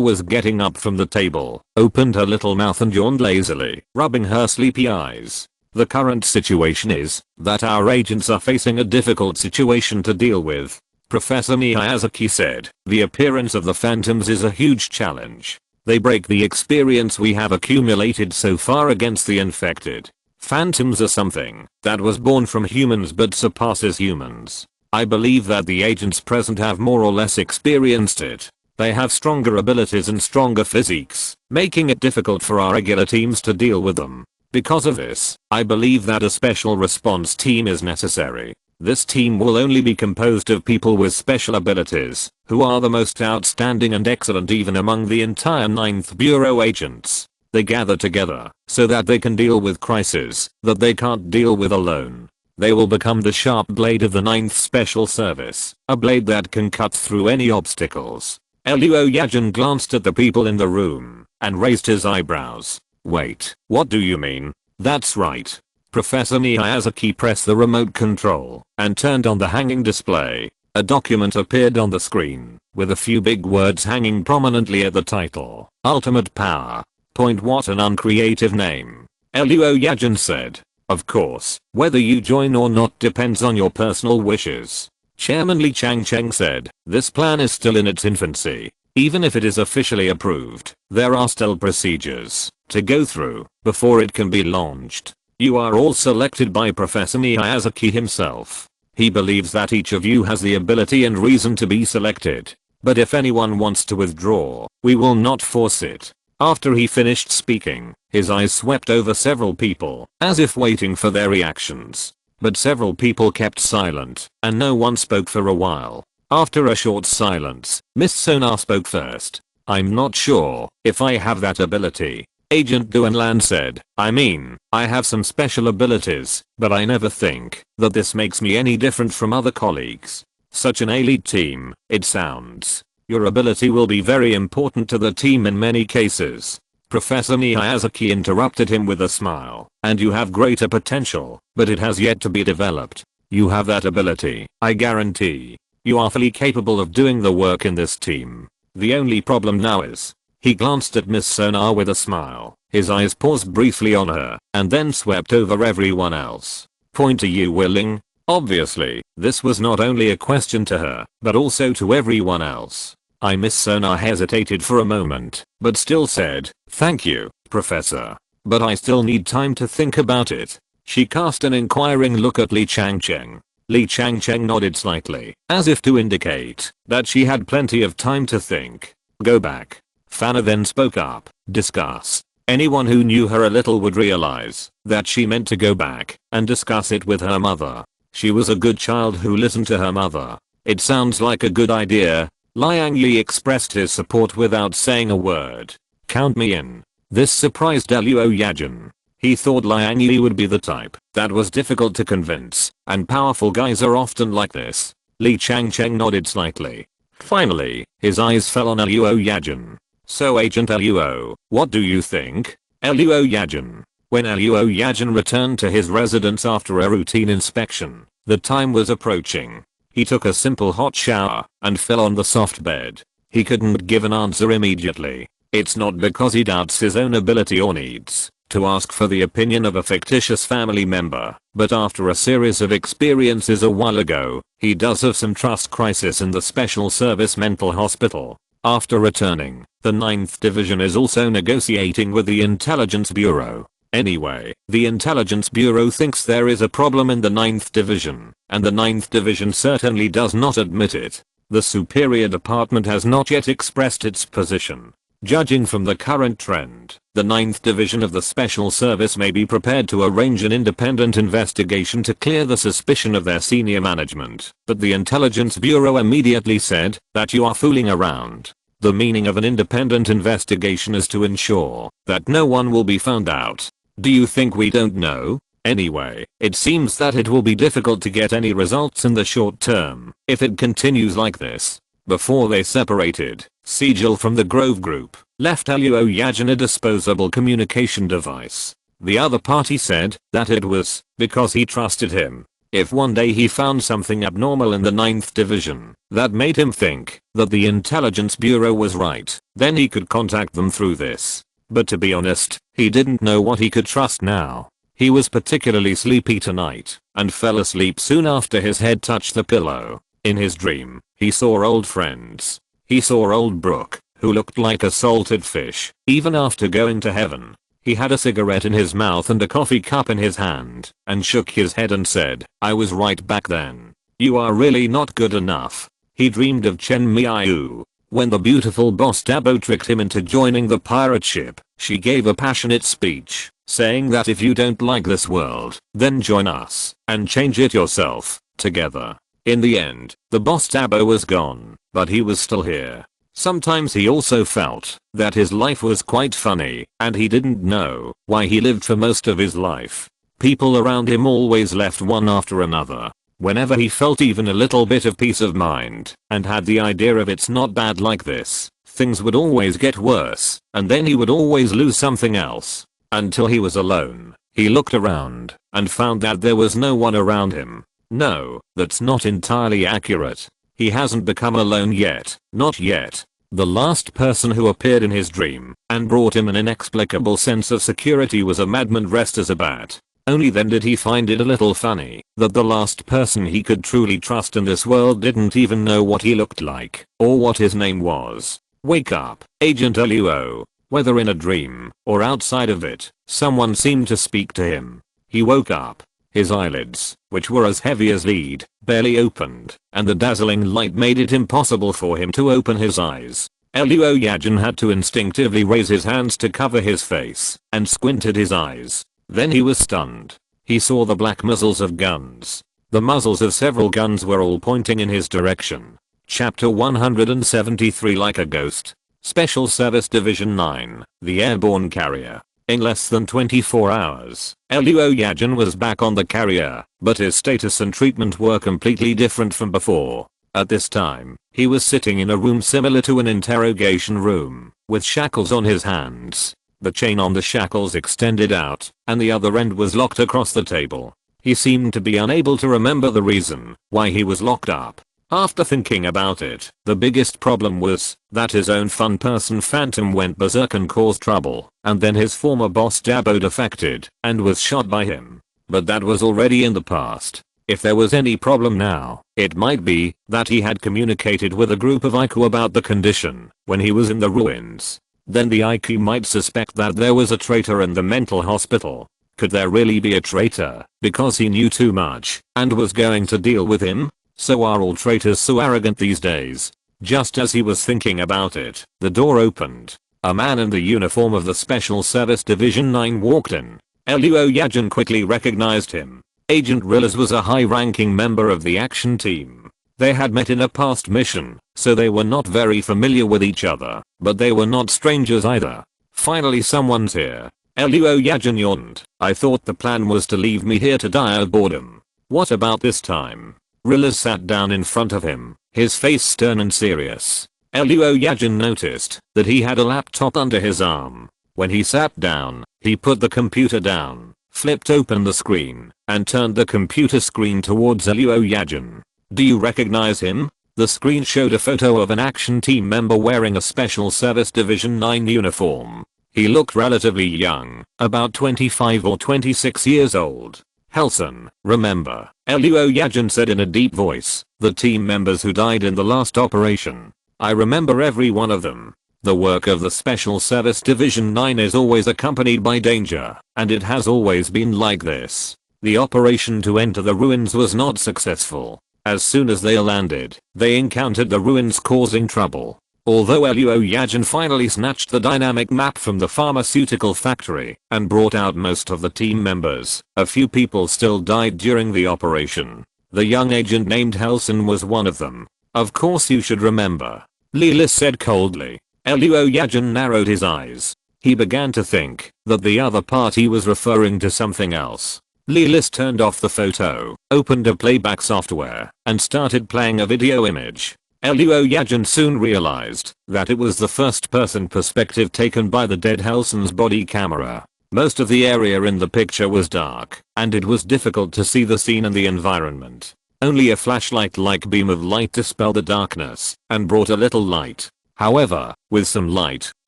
was getting up from the table, opened her little mouth and yawned lazily, rubbing her sleepy eyes. "The current situation is that our agents are facing a difficult situation to deal with," Professor Miyazaki said. "The appearance of the phantoms is a huge challenge. They break the experience we have accumulated so far against the infected. Phantoms are something that was born from humans but surpasses humans. I believe that the agents present have more or less experienced it. They have stronger abilities and stronger physiques, making it difficult for our regular teams to deal with them. Because of this, I believe that a special response team is necessary. This team will only be composed of people with special abilities, who are the most outstanding and excellent even among the entire 9th Bureau agents. They gather together so that they can deal with crises that they can't deal with alone. They will become the sharp blade of the 9th Special Service, a blade that can cut through any obstacles." Luo Yajin glanced at the people in the room and raised his eyebrows. "Wait, what do you mean?" "That's right. Professor Miyazaki pressed the remote control and turned on the hanging display. A document appeared on the screen, with a few big words hanging prominently at the title. Ultimate Power. Point, what an uncreative name. Luo Yajin said. Of course, whether you join or not depends on your personal wishes. Chairman Li Changcheng said, this plan is still in its infancy. Even if it is officially approved, there are still procedures to go through before it can be launched. You are all selected by Professor Miyazaki himself. He believes that each of you has the ability and reason to be selected. But if anyone wants to withdraw, we will not force it. After he finished speaking, his eyes swept over several people, as if waiting for their reactions. But several people kept silent, and no one spoke for a while. After a short silence, Miss Sonar spoke first. I'm not sure if I have that ability. Agent Duanlan said, I have some special abilities, but I never think that this makes me any different from other colleagues. Such an elite team, it sounds. Your ability will be very important to the team in many cases. Professor Miyazaki interrupted him with a smile. And you have greater potential, but it has yet to be developed. You have that ability, I guarantee. You are fully capable of doing the work in this team. The only problem now is. He glanced at Miss Sonar with a smile. His eyes paused briefly on her, and then swept over everyone else. Point, are you willing? Obviously, this was not only a question to her, but also to everyone else. Miss Sonar hesitated for a moment, but still said, thank you, Professor. But I still need time to think about it. She cast an inquiring look at Li Changcheng. Li Changcheng nodded slightly, as if to indicate that she had plenty of time to think. Go back. Fana then spoke up. Discuss. Anyone who knew her a little would realize that she meant to go back and discuss it with her mother. She was a good child who listened to her mother. It sounds like a good idea. Liang Yi expressed his support without saying a word. Count me in. This surprised Luo Yajin. He thought Liang Yi would be the type that was difficult to convince, and powerful guys are often like this. Li Changcheng nodded slightly. Finally, his eyes fell on Luo Yajin. So Agent Luo, what do you think? Luo Yajin. When Luo Yajin returned to his residence after a routine inspection, the time was approaching. He took a simple hot shower and fell on the soft bed. He couldn't give an answer immediately. It's not because he doubts his own ability or needs to ask for the opinion of a fictitious family member, but after a series of experiences a while ago, he does have some trust crisis in the Special Service Mental Hospital. After returning, the 9th Division is also negotiating with the Intelligence Bureau. Anyway, the Intelligence Bureau thinks there is a problem in the 9th Division, and the 9th Division certainly does not admit it. The Superior Department has not yet expressed its position. Judging from the current trend, the 9th Division of the Special Service may be prepared to arrange an independent investigation to clear the suspicion of their senior management, but the Intelligence Bureau immediately said that you are fooling around. The meaning of an independent investigation is to ensure that no one will be found out. Do you think we don't know? Anyway, it seems that it will be difficult to get any results in the short term if it continues like this. Before they separated, Sigil from the Grove Group left Luo Yajin a disposable communication device. The other party said that it was because he trusted him. If one day he found something abnormal in the 9th Division that made him think that the Intelligence Bureau was right, then he could contact them through this. But to be honest, he didn't know what he could trust now. He was particularly sleepy tonight and fell asleep soon after his head touched the pillow. In his dream, he saw old friends. He saw old Brooke, who looked like a salted fish, even after going to heaven. He had a cigarette in his mouth and a coffee cup in his hand, and shook his head and said, I was right back then. You are really not good enough. He dreamed of Chen Miaoyu. When the beautiful boss Dabo tricked him into joining the pirate ship, she gave a passionate speech, saying that if you don't like this world, then join us, and change it yourself, together. In the end, the boss Dabo was gone, but he was still here. Sometimes he also felt that his life was quite funny, and he didn't know why he lived for most of his life. People around him always left one after another. Whenever he felt even a little bit of peace of mind, and had the idea of it's not bad like this, things would always get worse, and then he would always lose something else. Until he was alone, He looked around and found that there was no one around him. No, that's not entirely accurate. He hasn't become alone yet, not yet. The last person who appeared in his dream and brought him an inexplicable sense of security was a madman dressed as a bat. Only then did he find it a little funny that the last person he could truly trust in this world didn't even know what he looked like or what his name was. Wake up, Agent Luo. Whether in a dream or outside of it, someone seemed to speak to him. He woke up. His eyelids, which were as heavy as lead, barely opened, and the dazzling light made it impossible for him to open his eyes. Luo Yajin had to instinctively raise his hands to cover his face and squinted his eyes. Then he was stunned. He saw the black muzzles of guns. The muzzles of several guns were all pointing in his direction. Chapter 173 Like a Ghost. Special Service Division 9, the Airborne Carrier. In less than 24 hours, Luo Yajin was back on the carrier, but his status and treatment were completely different from before. At this time, he was sitting in a room similar to an interrogation room, with shackles on his hands. The chain on the shackles extended out, and the other end was locked across the table. He seemed to be unable to remember the reason why he was locked up. After thinking about it, the biggest problem was that his own fun person Phantom went berserk and caused trouble, and then his former boss Dabo defected and was shot by him. But that was already in the past. If there was any problem now, it might be that he had communicated with a group of Iku about the condition when he was in the ruins. Then the Iku might suspect that there was a traitor in the mental hospital. Could there really be a traitor because he knew too much and was going to deal with him? So are all traitors so arrogant these days? Just as he was thinking about it, the door opened. A man in the uniform of the Special Service Division 9 walked in. Luo Yajin quickly recognized him. Agent Rillas was a high-ranking member of the action team. They had met in a past mission, so they were not very familiar with each other, but they were not strangers either. Finally someone's here. Luo Yajin yawned. I thought the plan was to leave me here to die of boredom. What about this time? Rillas sat down in front of him, his face stern and serious. Luo Yajin noticed that he had a laptop under his arm. When he sat down, he put the computer down, flipped open the screen, and turned the computer screen towards Luo Yajin. Do you recognize him? The screen showed a photo of an action team member wearing a Special Service Division 9 uniform. He looked relatively young, about 25 or 26 years old. Helson, remember, Luo Yajin said in a deep voice, the team members who died in the last operation. I remember every one of them. The work of the Special Service Division 9 is always accompanied by danger, and it has always been like this. The operation to enter the ruins was not successful. As soon as they landed, they encountered the ruins causing trouble. Although Luo Yajin finally snatched the dynamic map from the pharmaceutical factory and brought out most of the team members, a few people still died during the operation. The young agent named Helson was one of them. Of course you should remember. Leela said coldly. Luo Yajin narrowed his eyes. He began to think that the other party was referring to something else. Leela turned off the photo, opened a playback software, and started playing a video image. Luo Yajin soon realized that it was the first-person perspective taken by the dead Helson's body camera. Most of the area in the picture was dark, and it was difficult to see the scene and the environment. Only a flashlight-like beam of light dispelled the darkness and brought a little light. However, with some light,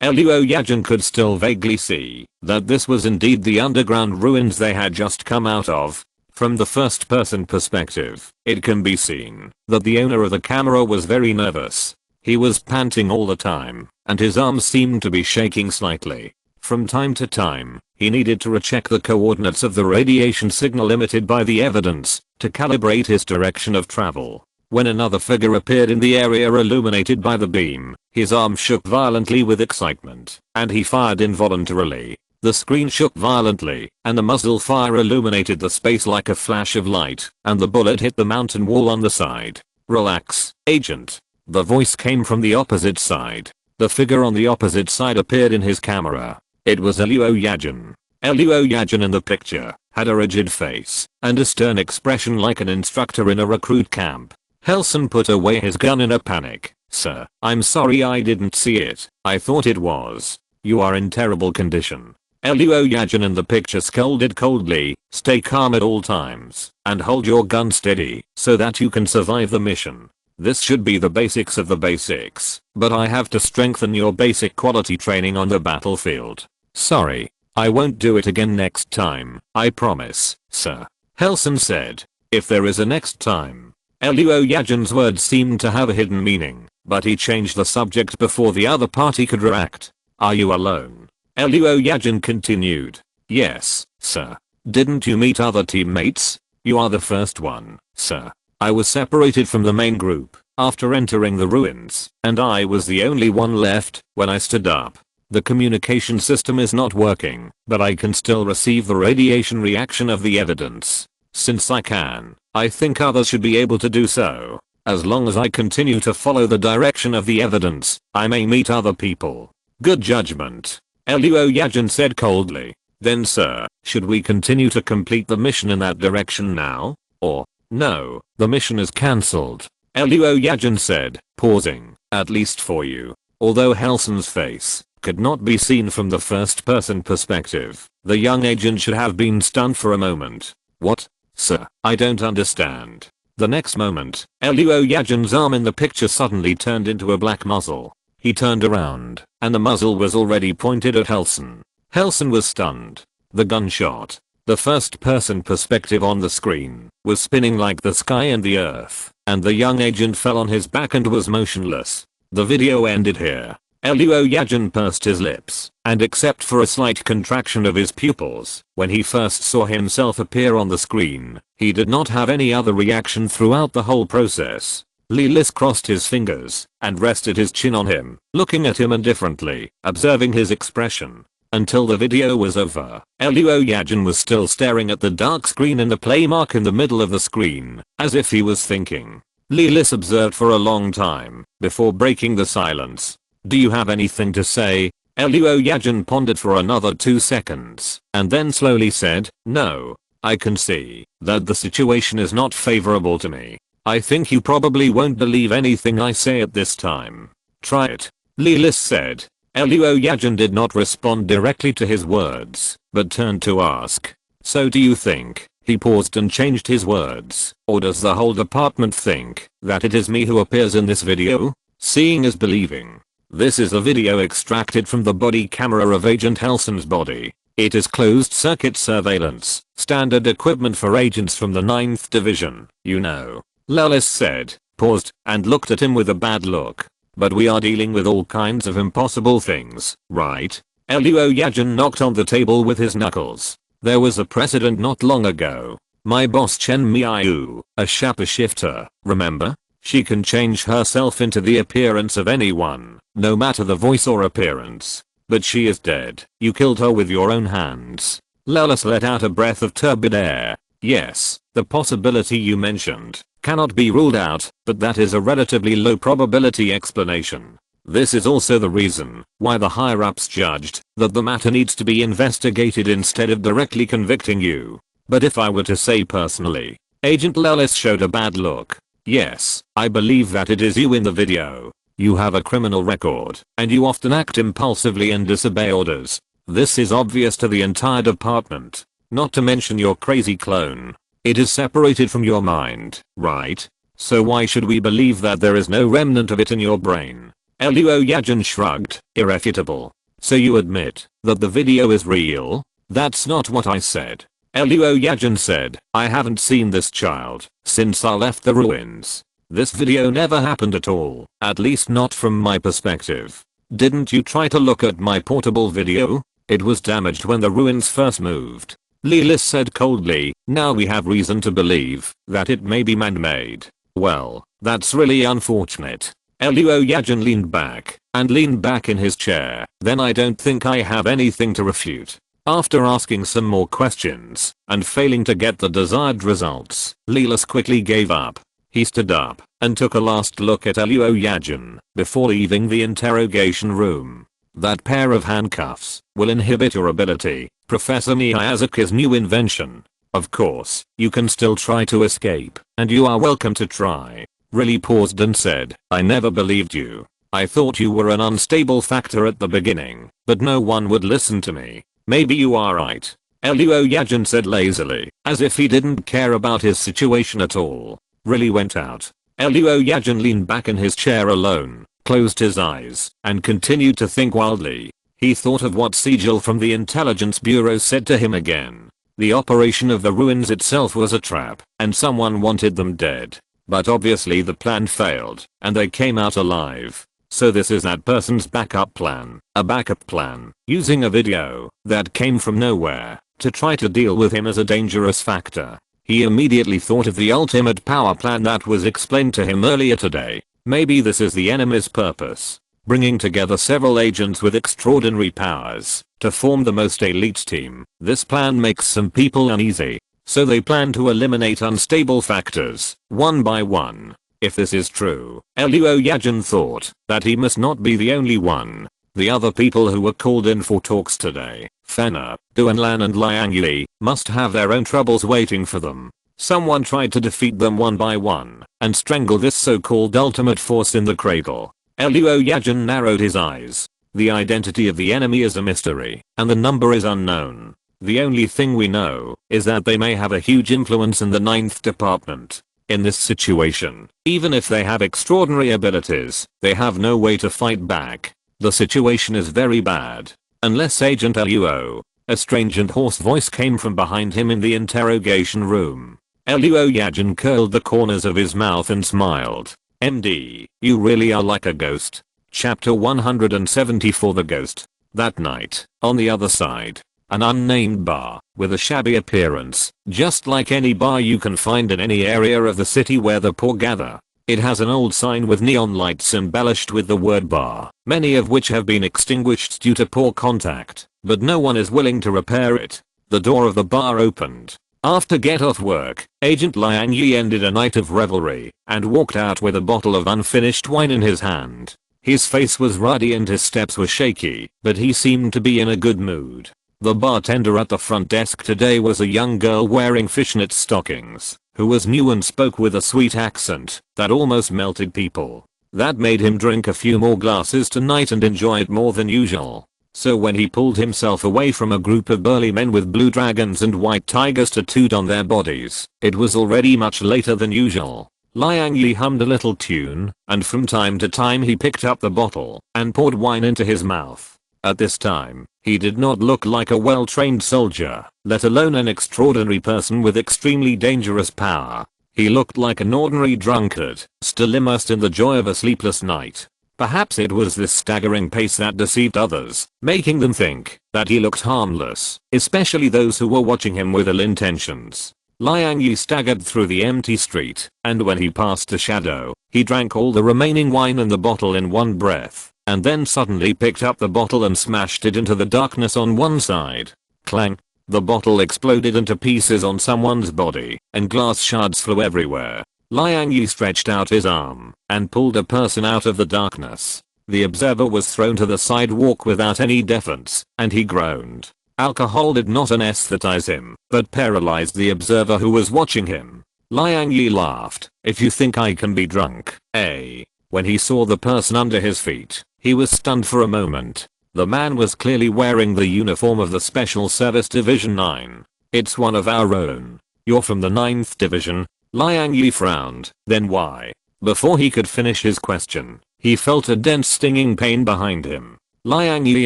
Luo Yajin could still vaguely see that this was indeed the underground ruins they had just come out of. From the first-person perspective, it can be seen that the owner of the camera was very nervous. He was panting all the time, and his arms seemed to be shaking slightly. From time to time, he needed to recheck the coordinates of the radiation signal emitted by the evidence to calibrate his direction of travel. When another figure appeared in the area illuminated by the beam, his arm shook violently with excitement, and he fired involuntarily. The screen shook violently, and the muzzle fire illuminated the space like a flash of light, and the bullet hit the mountain wall on the side. Relax, Agent. The voice came from the opposite side. The figure on the opposite side appeared in his camera. It was Luo Yajin. Luo Yajin in the picture had a rigid face and a stern expression like an instructor in a recruit camp. Helson put away his gun in a panic. Sir, I'm sorry I didn't see it. I thought it was. You are in terrible condition. Luo Yajin in the picture scolded coldly, stay calm at all times and hold your gun steady so that you can survive the mission. This should be the basics of the basics, but I have to strengthen your basic quality training on the battlefield. Sorry, I won't do it again next time, I promise, sir. Helson said. If there is a next time. Luo Yajin's words seemed to have a hidden meaning, but he changed the subject before the other party could react. Are you alone? Luo Yajin continued. Yes, sir. Didn't you meet other teammates? You are the first one, sir. I was separated from the main group after entering the ruins, and I was the only one left when I stood up. The communication system is not working, but I can still receive the radiation reaction of the evidence. Since I can, I think others should be able to do so. As long as I continue to follow the direction of the evidence, I may meet other people. Good judgment. Luo Yajin said coldly. Then sir, should we continue to complete the mission in that direction now? Or, no, the mission is cancelled. Luo Yajin said, pausing, at least for you. Although Helson's face could not be seen from the first person perspective, the young agent should have been stunned for a moment. What? Sir, I don't understand. The next moment, Luo Yajin's arm in the picture suddenly turned into a black muzzle. He turned around, and the muzzle was already pointed at Helson. Helson was stunned. The gunshot, the first person perspective on the screen, was spinning like the sky and the earth, and the young agent fell on his back and was motionless. The video ended here. Luo Yajin pursed his lips, and except for a slight contraction of his pupils, when he first saw himself appear on the screen, he did not have any other reaction throughout the whole process. Lelis crossed his fingers and rested his chin on him, looking at him indifferently, observing his expression. Until the video was over, Luo Yajin was still staring at the dark screen and the play mark in the middle of the screen, as if he was thinking. Lelis observed for a long time, before breaking the silence. Do you have anything to say? Luo Yajin pondered for another 2 seconds, and then slowly said, no. I can see that the situation is not favorable to me. I think you probably won't believe anything I say at this time. Try it. Lelis said. Luo Yajin did not respond directly to his words, but turned to ask. So do you think, he paused and changed his words, or does the whole department think that it is me who appears in this video? Seeing is believing. This is a video extracted from the body camera of Agent Helson's body. It is closed circuit surveillance, standard equipment for agents from the 9th Division, you know. Lelis said, paused, and looked at him with a bad look. But we are dealing with all kinds of impossible things, right? Luo Yajin knocked on the table with his knuckles. There was a precedent not long ago. My boss Chen Miayu, a shapeshifter, remember? She can change herself into the appearance of anyone, no matter the voice or appearance. But she is dead. You killed her with your own hands. Lelis let out a breath of turbid air. Yes, the possibility you mentioned cannot be ruled out, but that is a relatively low probability explanation. This is also the reason why the higher-ups judged that the matter needs to be investigated instead of directly convicting you. But if I were to say personally, Agent Lelis showed a bad look. Yes, I believe that it is you in the video. You have a criminal record, and you often act impulsively and disobey orders. This is obvious to the entire department. Not to mention your crazy clone. It is separated from your mind, right? So why should we believe that there is no remnant of it in your brain? Luo Yajin shrugged, irrefutable. So you admit that the video is real? That's not what I said. Luo Yajin said, I haven't seen this child since I left the ruins. This video never happened at all, at least not from my perspective. Didn't you try to look at my portable video? It was damaged when the ruins first moved. Lelis said coldly, now we have reason to believe that it may be man-made. Well, that's really unfortunate. Luo Yajin leaned back in his chair. Then I don't think I have anything to refute. After asking some more questions and failing to get the desired results, Lelis quickly gave up. He stood up and took a last look at Luo Yajin before leaving the interrogation room. That pair of handcuffs will inhibit your ability, Professor Miyazaki's new invention. Of course, you can still try to escape, and you are welcome to try. Really paused and said, I never believed you. I thought you were an unstable factor at the beginning, but no one would listen to me. Maybe you are right. Luo Yajin said lazily, as if he didn't care about his situation at all. Really went out. Luo Yajin leaned back in his chair alone, closed his eyes, and continued to think wildly. He thought of what Sigil from the Intelligence Bureau said to him again. The operation of the ruins itself was a trap, and someone wanted them dead. But obviously the plan failed, and they came out alive. So this is that person's backup plan. A backup plan, using a video that came from nowhere to try to deal with him as a dangerous factor. He immediately thought of the ultimate power plan that was explained to him earlier today. Maybe this is the enemy's purpose. Bringing together several agents with extraordinary powers to form the most elite team. This plan makes some people uneasy. So they plan to eliminate unstable factors, one by one. If this is true, Luo Yajin thought that he must not be the only one. The other people who were called in for talks today, Fenner, Duanlan and Liang Yi, must have their own troubles waiting for them. Someone tried to defeat them one by one and strangle this so-called ultimate force in the cradle. Luo Yajin narrowed his eyes. The identity of the enemy is a mystery, and the number is unknown. The only thing we know is that they may have a huge influence in the 9th department. In this situation, even if they have extraordinary abilities, they have no way to fight back. The situation is very bad. Unless Agent Luo. A strange and hoarse voice came from behind him in the interrogation room. Luo Yajin curled the corners of his mouth and smiled. MD, you really are like a ghost. Chapter 174 The Ghost. That night, on the other side, an unnamed bar, with a shabby appearance, just like any bar you can find in any area of the city where the poor gather. It has an old sign with neon lights embellished with the word bar, many of which have been extinguished due to poor contact, but no one is willing to repair it. The door of the bar opened. After get off work, Agent Liang Yi ended a night of revelry and walked out with a bottle of unfinished wine in his hand. His face was ruddy and his steps were shaky, but he seemed to be in a good mood. The bartender at the front desk today was a young girl wearing fishnet stockings, who was new and spoke with a sweet accent that almost melted people. That made him drink a few more glasses tonight and enjoy it more than usual. So when he pulled himself away from a group of burly men with blue dragons and white tigers tattooed on their bodies, it was already much later than usual. Liang Yi hummed a little tune, and from time to time he picked up the bottle and poured wine into his mouth. At this time, he did not look like a well-trained soldier, let alone an extraordinary person with extremely dangerous power. He looked like an ordinary drunkard, still immersed in the joy of a sleepless night. Perhaps it was this staggering pace that deceived others, making them think that he looked harmless, especially those who were watching him with ill intentions. Liang Yi staggered through the empty street, and when he passed a shadow, he drank all the remaining wine in the bottle in one breath, and then suddenly picked up the bottle and smashed it into the darkness on one side. Clang! The bottle exploded into pieces on someone's body, and glass shards flew everywhere. Liang Yi stretched out his arm and pulled a person out of the darkness. The observer was thrown to the sidewalk without any defense, and he groaned. Alcohol did not anesthetize him, but paralyzed the observer who was watching him. Liang Yi laughed. If you think I can be drunk, eh? When he saw the person under his feet, he was stunned for a moment. The man was clearly wearing the uniform of the Special Service Division 9. It's one of our own. You're from the 9th Division? Liang Yi frowned. Then why? Before he could finish his question, he felt a dense stinging pain behind him. Liang Yi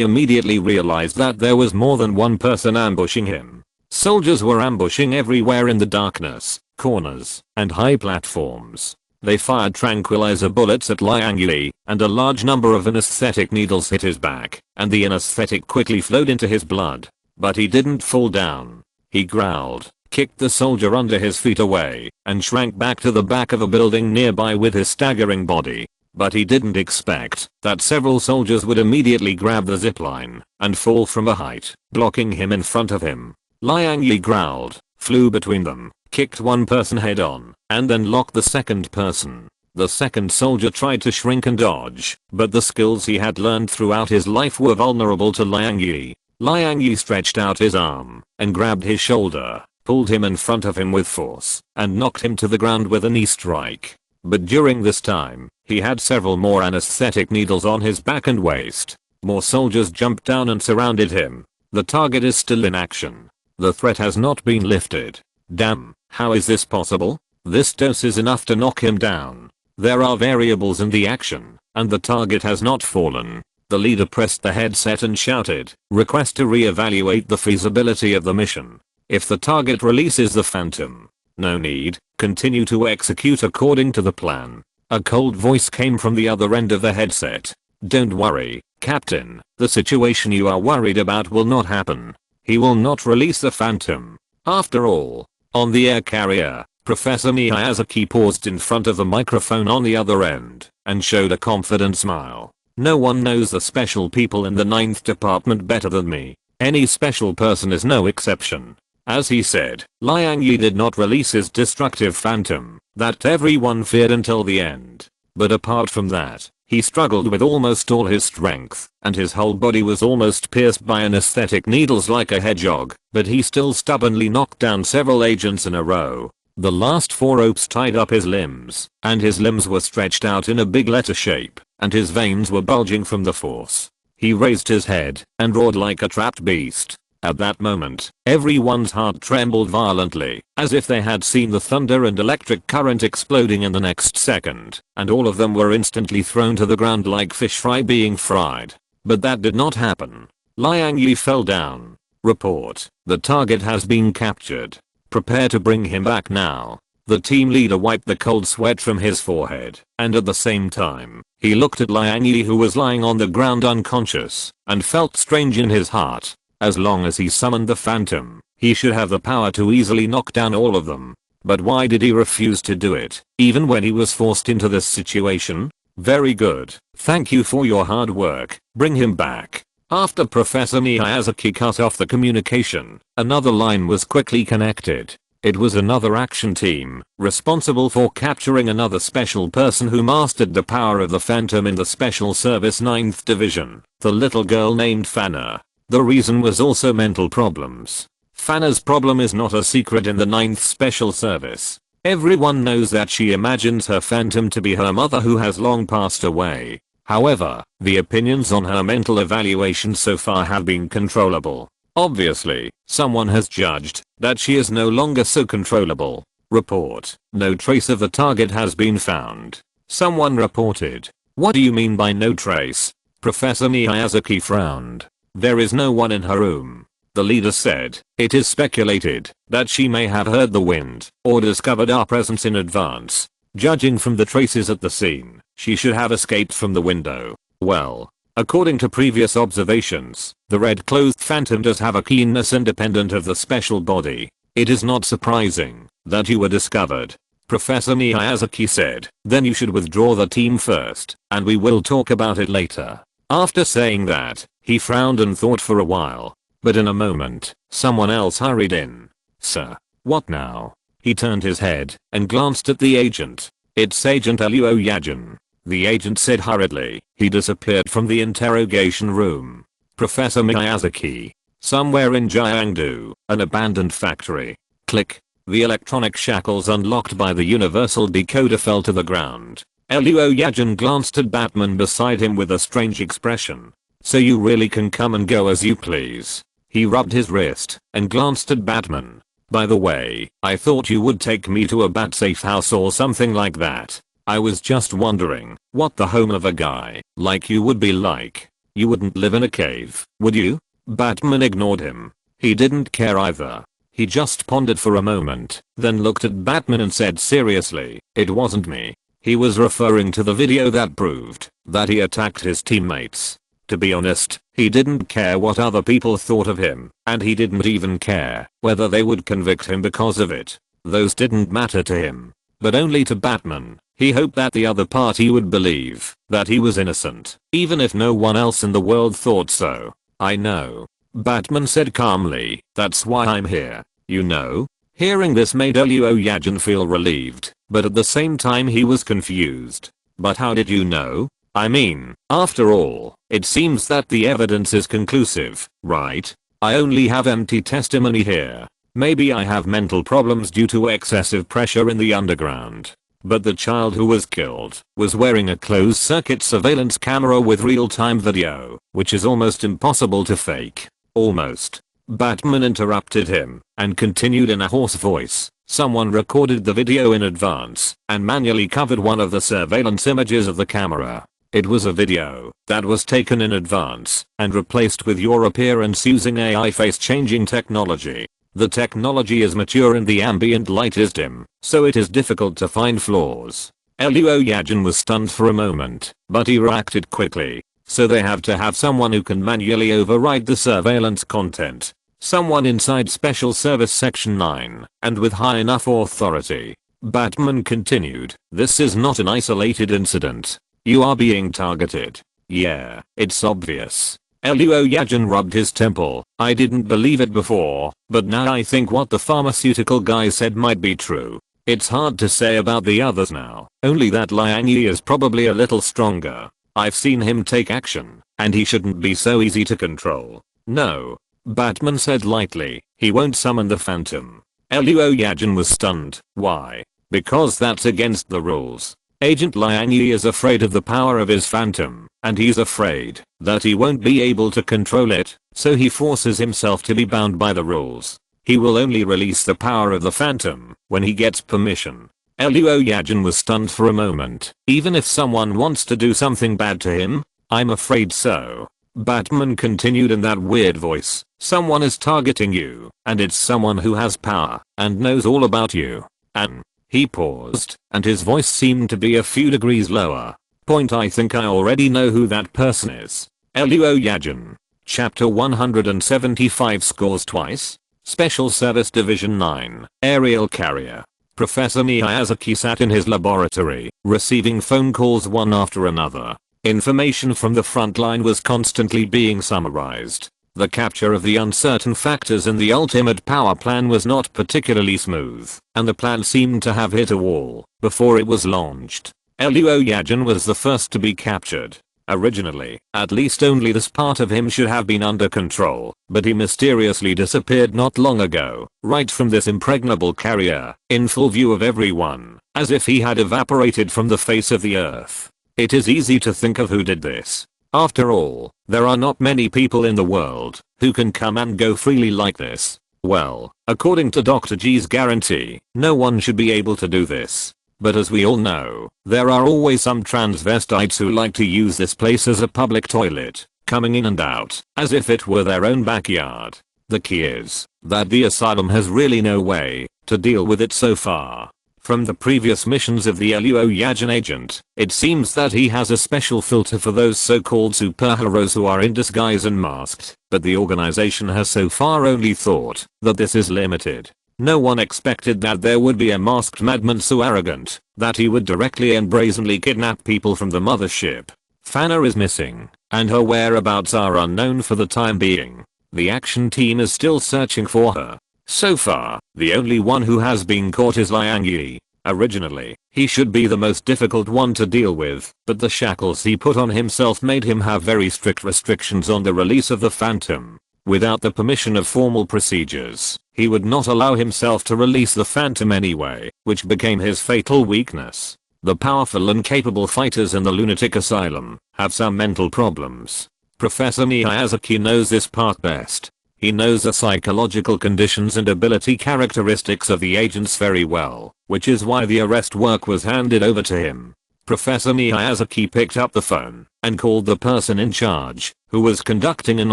immediately realized that there was more than one person ambushing him. Soldiers were ambushing everywhere in the darkness, corners, and high platforms. They fired tranquilizer bullets at Liang Yi, and a large number of anesthetic needles hit his back, and the anesthetic quickly flowed into his blood. But he didn't fall down. He growled, kicked the soldier under his feet away, and shrank back to the back of a building nearby with his staggering body. But he didn't expect that several soldiers would immediately grab the zipline and fall from a height, blocking him in front of him. Liang Yi growled, flew between them, kicked one person head on, and then locked the second person. The second soldier tried to shrink and dodge, but the skills he had learned throughout his life were vulnerable to Liang Yi. Liang Yi stretched out his arm and grabbed his shoulder, pulled him in front of him with force, and knocked him to the ground with a knee strike. But during this time, he had several more anesthetic needles on his back and waist. More soldiers jumped down and surrounded him. The target is still in action. The threat has not been lifted. Damn, how is this possible? This dose is enough to knock him down. There are variables in the action, and the target has not fallen. The leader pressed the headset and shouted, "Request to re-evaluate the feasibility of the mission. If the target releases the phantom, no need, continue to execute according to the plan." A cold voice came from the other end of the headset. "Don't worry, Captain, the situation you are worried about will not happen. He will not release the phantom. After all." On the air carrier, Professor Miyazaki paused in front of the microphone on the other end and showed a confident smile. "No one knows the special people in the 9th department better than me. Any special person is no exception." As he said, Liang Yi did not release his destructive phantom that everyone feared until the end. But apart from that, he struggled with almost all his strength, and his whole body was almost pierced by anesthetic needles like a hedgehog, but he still stubbornly knocked down several agents in a row. The last 4 ropes tied up his limbs, and his limbs were stretched out in a big letter shape, and his veins were bulging from the force. He raised his head and roared like a trapped beast. At that moment, everyone's heart trembled violently, as if they had seen the thunder and electric current exploding in the next second, and all of them were instantly thrown to the ground like fish fry being fried. But that did not happen. Liang Yi fell down. Report, the target has been captured. Prepare to bring him back now. The team leader wiped the cold sweat from his forehead, and at the same time, he looked at Liang Yi, who was lying on the ground unconscious, and felt strange in his heart. As long as he summoned the phantom, he should have the power to easily knock down all of them. But why did he refuse to do it, even when he was forced into this situation? Very good. Thank you for your hard work. Bring him back. After Professor Miyazaki cut off the communication, another line was quickly connected. It was another action team, responsible for capturing another special person who mastered the power of the phantom in the Special Service 9th Division, the little girl named Fana. The reason was also mental problems. Fana's problem is not a secret in the 9th Special Service. Everyone knows that she imagines her phantom to be her mother, who has long passed away. However, the opinions on her mental evaluation so far have been controllable. Obviously, someone has judged that she is no longer so controllable. Report, no trace of the target has been found. Someone reported. What do you mean by no trace? Professor Miyazaki frowned. There is no one in her room. The leader said, it is speculated that she may have heard the wind or discovered our presence in advance. Judging from the traces at the scene, she should have escaped from the window. Well, according to previous observations, the red-clothed phantom does have a keenness independent of the special body. It is not surprising that you were discovered. Professor Miyazaki said, then you should withdraw the team first, and we will talk about it later. After saying that, he frowned and thought for a while. But in a moment, someone else hurried in. Sir, what now? He turned his head and glanced at the agent. It's Agent Luo Yajin. The agent said hurriedly. He disappeared from the interrogation room. Professor Miyazaki. Somewhere in Jiangdu, an abandoned factory. Click. The electronic shackles unlocked by the universal decoder fell to the ground. Luo Yajin glanced at Batman beside him with a strange expression. So you really can come and go as you please. He rubbed his wrist and glanced at Batman. By the way, I thought you would take me to a bat-safe house or something like that. I was just wondering what the home of a guy like you would be like. You wouldn't live in a cave, would you? Batman ignored him. He didn't care either. He just pondered for a moment, then looked at Batman and said seriously, it wasn't me. He was referring to the video that proved that he attacked his teammates. To be honest, he didn't care what other people thought of him, and he didn't even care whether they would convict him because of it. Those didn't matter to him, but only to Batman. He hoped that the other party would believe that he was innocent, even if no one else in the world thought so. I know. Batman said calmly, that's why I'm here, you know? Hearing this made Luo Yajin feel relieved, but at the same time he was confused. But how did you know? I mean, after all, it seems that the evidence is conclusive, right? I only have empty testimony here. Maybe I have mental problems due to excessive pressure in the underground. But the child who was killed was wearing a closed-circuit surveillance camera with real-time video, which is almost impossible to fake. Almost. Batman interrupted him and continued in a hoarse voice. Someone recorded the video in advance and manually covered one of the surveillance images of the camera. It was a video that was taken in advance and replaced with your appearance using AI face changing technology. The technology is mature and the ambient light is dim, so it is difficult to find flaws. Luo Yajin was stunned for a moment, but he reacted quickly. So they have to have someone who can manually override the surveillance content. Someone inside Special Service Section 9 and with high enough authority. Batman continued, this is not an isolated incident. You are being targeted. Yeah, it's obvious. Luo Yajin rubbed his temple. I didn't believe it before, but now I think what the pharmaceutical guy said might be true. It's hard to say about the others now, only that Liang Yi is probably a little stronger. I've seen him take action, and he shouldn't be so easy to control. No. Batman said lightly, he won't summon the Phantom. Luo Yajin was stunned. Why? Because that's against the rules. Agent Liang Yi is afraid of the power of his Phantom, and he's afraid that he won't be able to control it, so he forces himself to be bound by the rules. He will only release the power of the Phantom when he gets permission. Luo Yajin was stunned for a moment. Even if someone wants to do something bad to him? I'm afraid so. Batman continued in that weird voice. Someone is targeting you, and it's someone who has power and knows all about you. And he paused, and his voice seemed to be a few degrees lower. I think I already know who that person is. Luo Yajin. Chapter 175 scores twice. Special Service Division 9. Aerial Carrier. Professor Miyazaki sat in his laboratory, receiving phone calls one after another. Information from the front line was constantly being summarized. The capture of the uncertain factors in the ultimate power plan was not particularly smooth, and the plan seemed to have hit a wall before it was launched. Luo Yajin was the first to be captured. Originally, at least only this part of him should have been under control, but he mysteriously disappeared not long ago, right from this impregnable carrier, in full view of everyone, as if he had evaporated from the face of the earth. It is easy to think of who did this. After all, there are not many people in the world who can come and go freely like this. Well, according to Dr. G's guarantee, no one should be able to do this. But as we all know, there are always some transvestites who like to use this place as a public toilet, coming in and out, as if it were their own backyard. The key is that the asylum has really no way to deal with it so far. From the previous missions of the Luo Yajin agent, it seems that he has a special filter for those so-called superheroes who are in disguise and masked, but the organization has so far only thought that this is limited. No one expected that there would be a masked madman so arrogant that he would directly and brazenly kidnap people from the mothership. Fana is missing, and her whereabouts are unknown for the time being. The action team is still searching for her. So far, the only one who has been caught is Liang Yi. Originally, he should be the most difficult one to deal with, but the shackles he put on himself made him have very strict restrictions on the release of the Phantom. Without the permission of formal procedures, he would not allow himself to release the Phantom anyway, which became his fatal weakness. The powerful and capable fighters in the lunatic asylum have some mental problems. Professor Miyazaki knows this part best. He knows the psychological conditions and ability characteristics of the agents very well, which is why the arrest work was handed over to him. Professor Miyazaki picked up the phone and called the person in charge, who was conducting an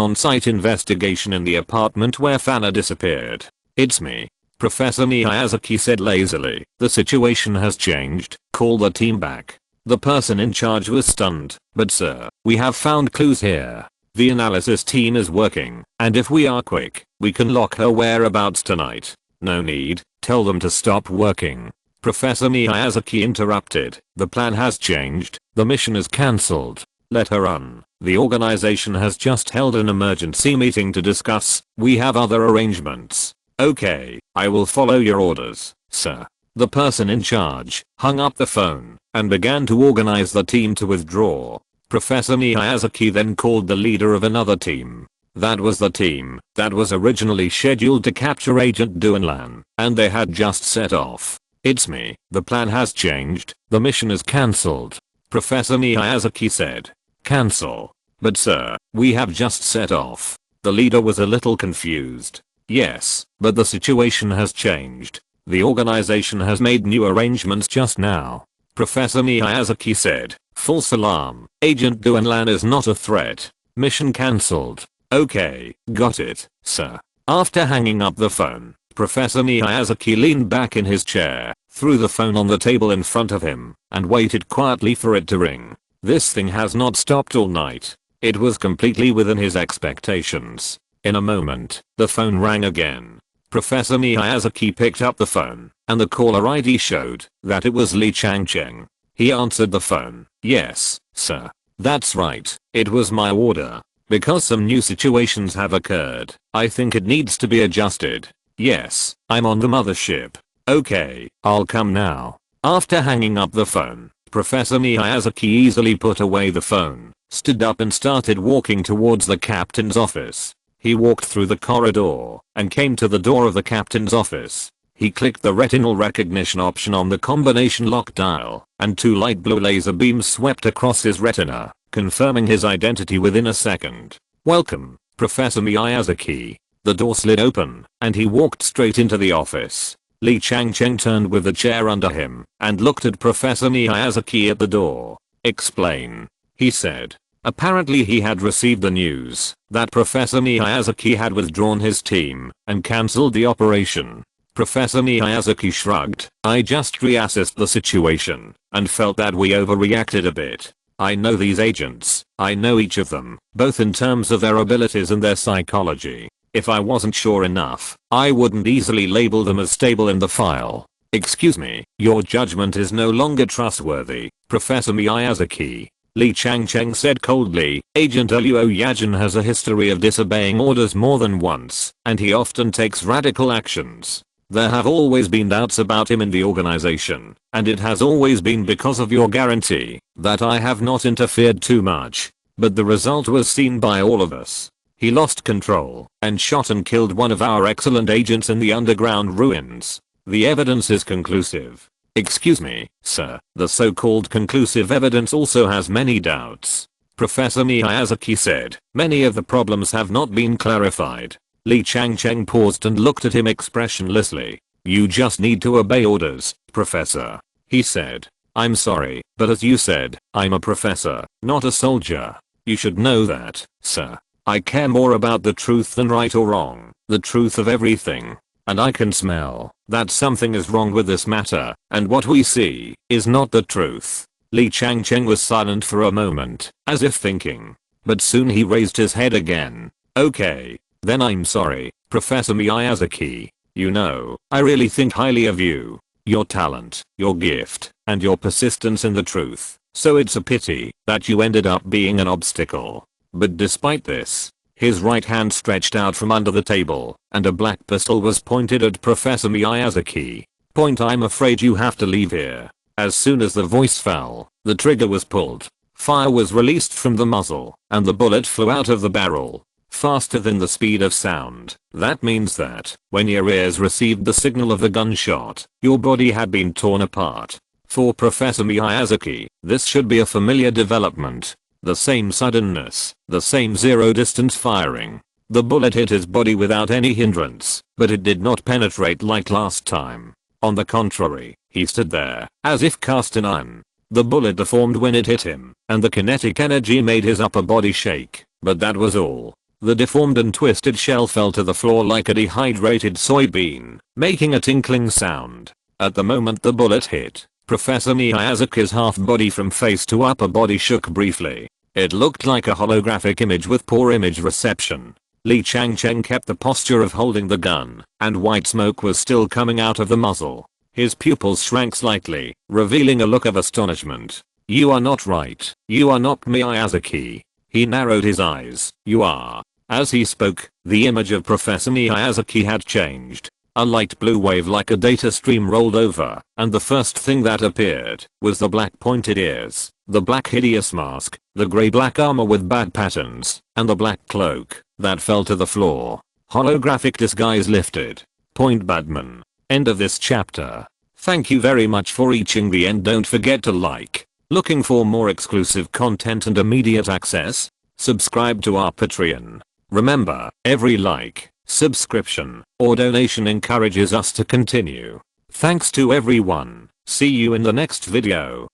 on-site investigation in the apartment where Fana disappeared. It's me. Professor Miyazaki said lazily. The situation has changed. Call the team back. The person in charge was stunned. But sir, we have found clues here. The analysis team is working, and if we are quick, we can lock her whereabouts tonight. No need, tell them to stop working. Professor Miyazaki interrupted. The plan has changed. The mission is cancelled. Let her run. The organization has just held an emergency meeting to discuss. We have other arrangements. Okay, I will follow your orders, sir. The person in charge hung up the phone and began to organize the team to withdraw. Professor Miyazaki then called the leader of another team. That was the team that was originally scheduled to capture Agent Duanlan, and they had just set off. It's me. The plan has changed. The mission is cancelled. Professor Miyazaki said. Cancel? But sir, we have just set off. The leader was a little confused. Yes, but the situation has changed. The organization has made new arrangements just now. Professor Miyazaki said. False alarm. Agent Duanlan is not a threat. Mission cancelled. Okay, got it, sir. After hanging up the phone, Professor Miyazaki leaned back in his chair, threw the phone on the table in front of him, and waited quietly for it to ring. This thing has not stopped all night. It was completely within his expectations. In a moment, the phone rang again. Professor Miyazaki picked up the phone, and the caller ID showed that it was Li Changcheng. He answered the phone. Yes, sir. That's right. It was my order. Because some new situations have occurred, I think it needs to be adjusted. Yes, I'm on the mothership. Okay, I'll come now. After hanging up the phone, Professor Miyazaki easily put away the phone, stood up and started walking towards the captain's office. He walked through the corridor and came to the door of the captain's office. He clicked the retinal recognition option on the combination lock dial, and 2 light blue laser beams swept across his retina, confirming his identity within a second. Welcome, Professor Miyazaki. The door slid open, and he walked straight into the office. Li Changcheng turned with the chair under him, and looked at Professor Miyazaki at the door. Explain, he said. Apparently he had received the news that Professor Miyazaki had withdrawn his team and cancelled the operation. Professor Miyazaki shrugged. I just reassessed the situation and felt that we overreacted a bit. I know these agents. I know each of them, both in terms of their abilities and their psychology. If I wasn't sure enough, I wouldn't easily label them as stable in the file. Excuse me, your judgment is no longer trustworthy, Professor Miyazaki. Li Changcheng said coldly. Agent Luo Yajin has a history of disobeying orders more than once, and he often takes radical actions. There have always been doubts about him in the organization, and it has always been because of your guarantee that I have not interfered too much. But the result was seen by all of us. He lost control and shot and killed one of our excellent agents in the underground ruins. The evidence is conclusive. Excuse me, sir, the so-called conclusive evidence also has many doubts. Professor Miyazaki said. Many of the problems have not been clarified. Li Changcheng paused and looked at him expressionlessly. You just need to obey orders, Professor, he said. I'm sorry, but as you said, I'm a professor, not a soldier. You should know that, sir. I care more about the truth than right or wrong, the truth of everything. And I can smell that something is wrong with this matter, and what we see is not the truth. Li Changcheng was silent for a moment, as if thinking. But soon he raised his head again. Okay, then I'm sorry, Professor Miyazaki. You know, I really think highly of you, your talent, your gift, and your persistence in the truth. So it's a pity that you ended up being an obstacle. But despite this, his right hand stretched out from under the table, and a black pistol was pointed at Professor Miyazaki. Point. I'm afraid you have to leave here. As soon as the voice fell, the trigger was pulled. Fire was released from the muzzle, and the bullet flew out of the barrel, faster than the speed of sound. That means that, when your ears received the signal of the gunshot, your body had been torn apart. For Professor Miyazaki, this should be a familiar development. The same suddenness, the same zero distance firing. The bullet hit his body without any hindrance, but it did not penetrate like last time. On the contrary, he stood there, as if cast in iron. The bullet deformed when it hit him, and the kinetic energy made his upper body shake, but that was all. The deformed and twisted shell fell to the floor like a dehydrated soybean, making a tinkling sound. At the moment the bullet hit, Professor Miyazaki's half body from face to upper body shook briefly. It looked like a holographic image with poor image reception. Li Changcheng kept the posture of holding the gun, and white smoke was still coming out of the muzzle. His pupils shrank slightly, revealing a look of astonishment. You are not right. You are not Miyazaki. He narrowed his eyes. You are. As he spoke, the image of Professor Miyazaki had changed. A light blue wave like a data stream rolled over, and the first thing that appeared was the black pointed ears, the black hideous mask, the grey-black armor with bad patterns, and the black cloak that fell to the floor. Holographic disguise lifted. Point Badman. End of this chapter. Thank you very much for reaching the end. Don't forget to like. Looking for more exclusive content and immediate access? Subscribe to our Patreon. Remember, every like, subscription, or donation encourages us to continue. Thanks to everyone. See you in the next video.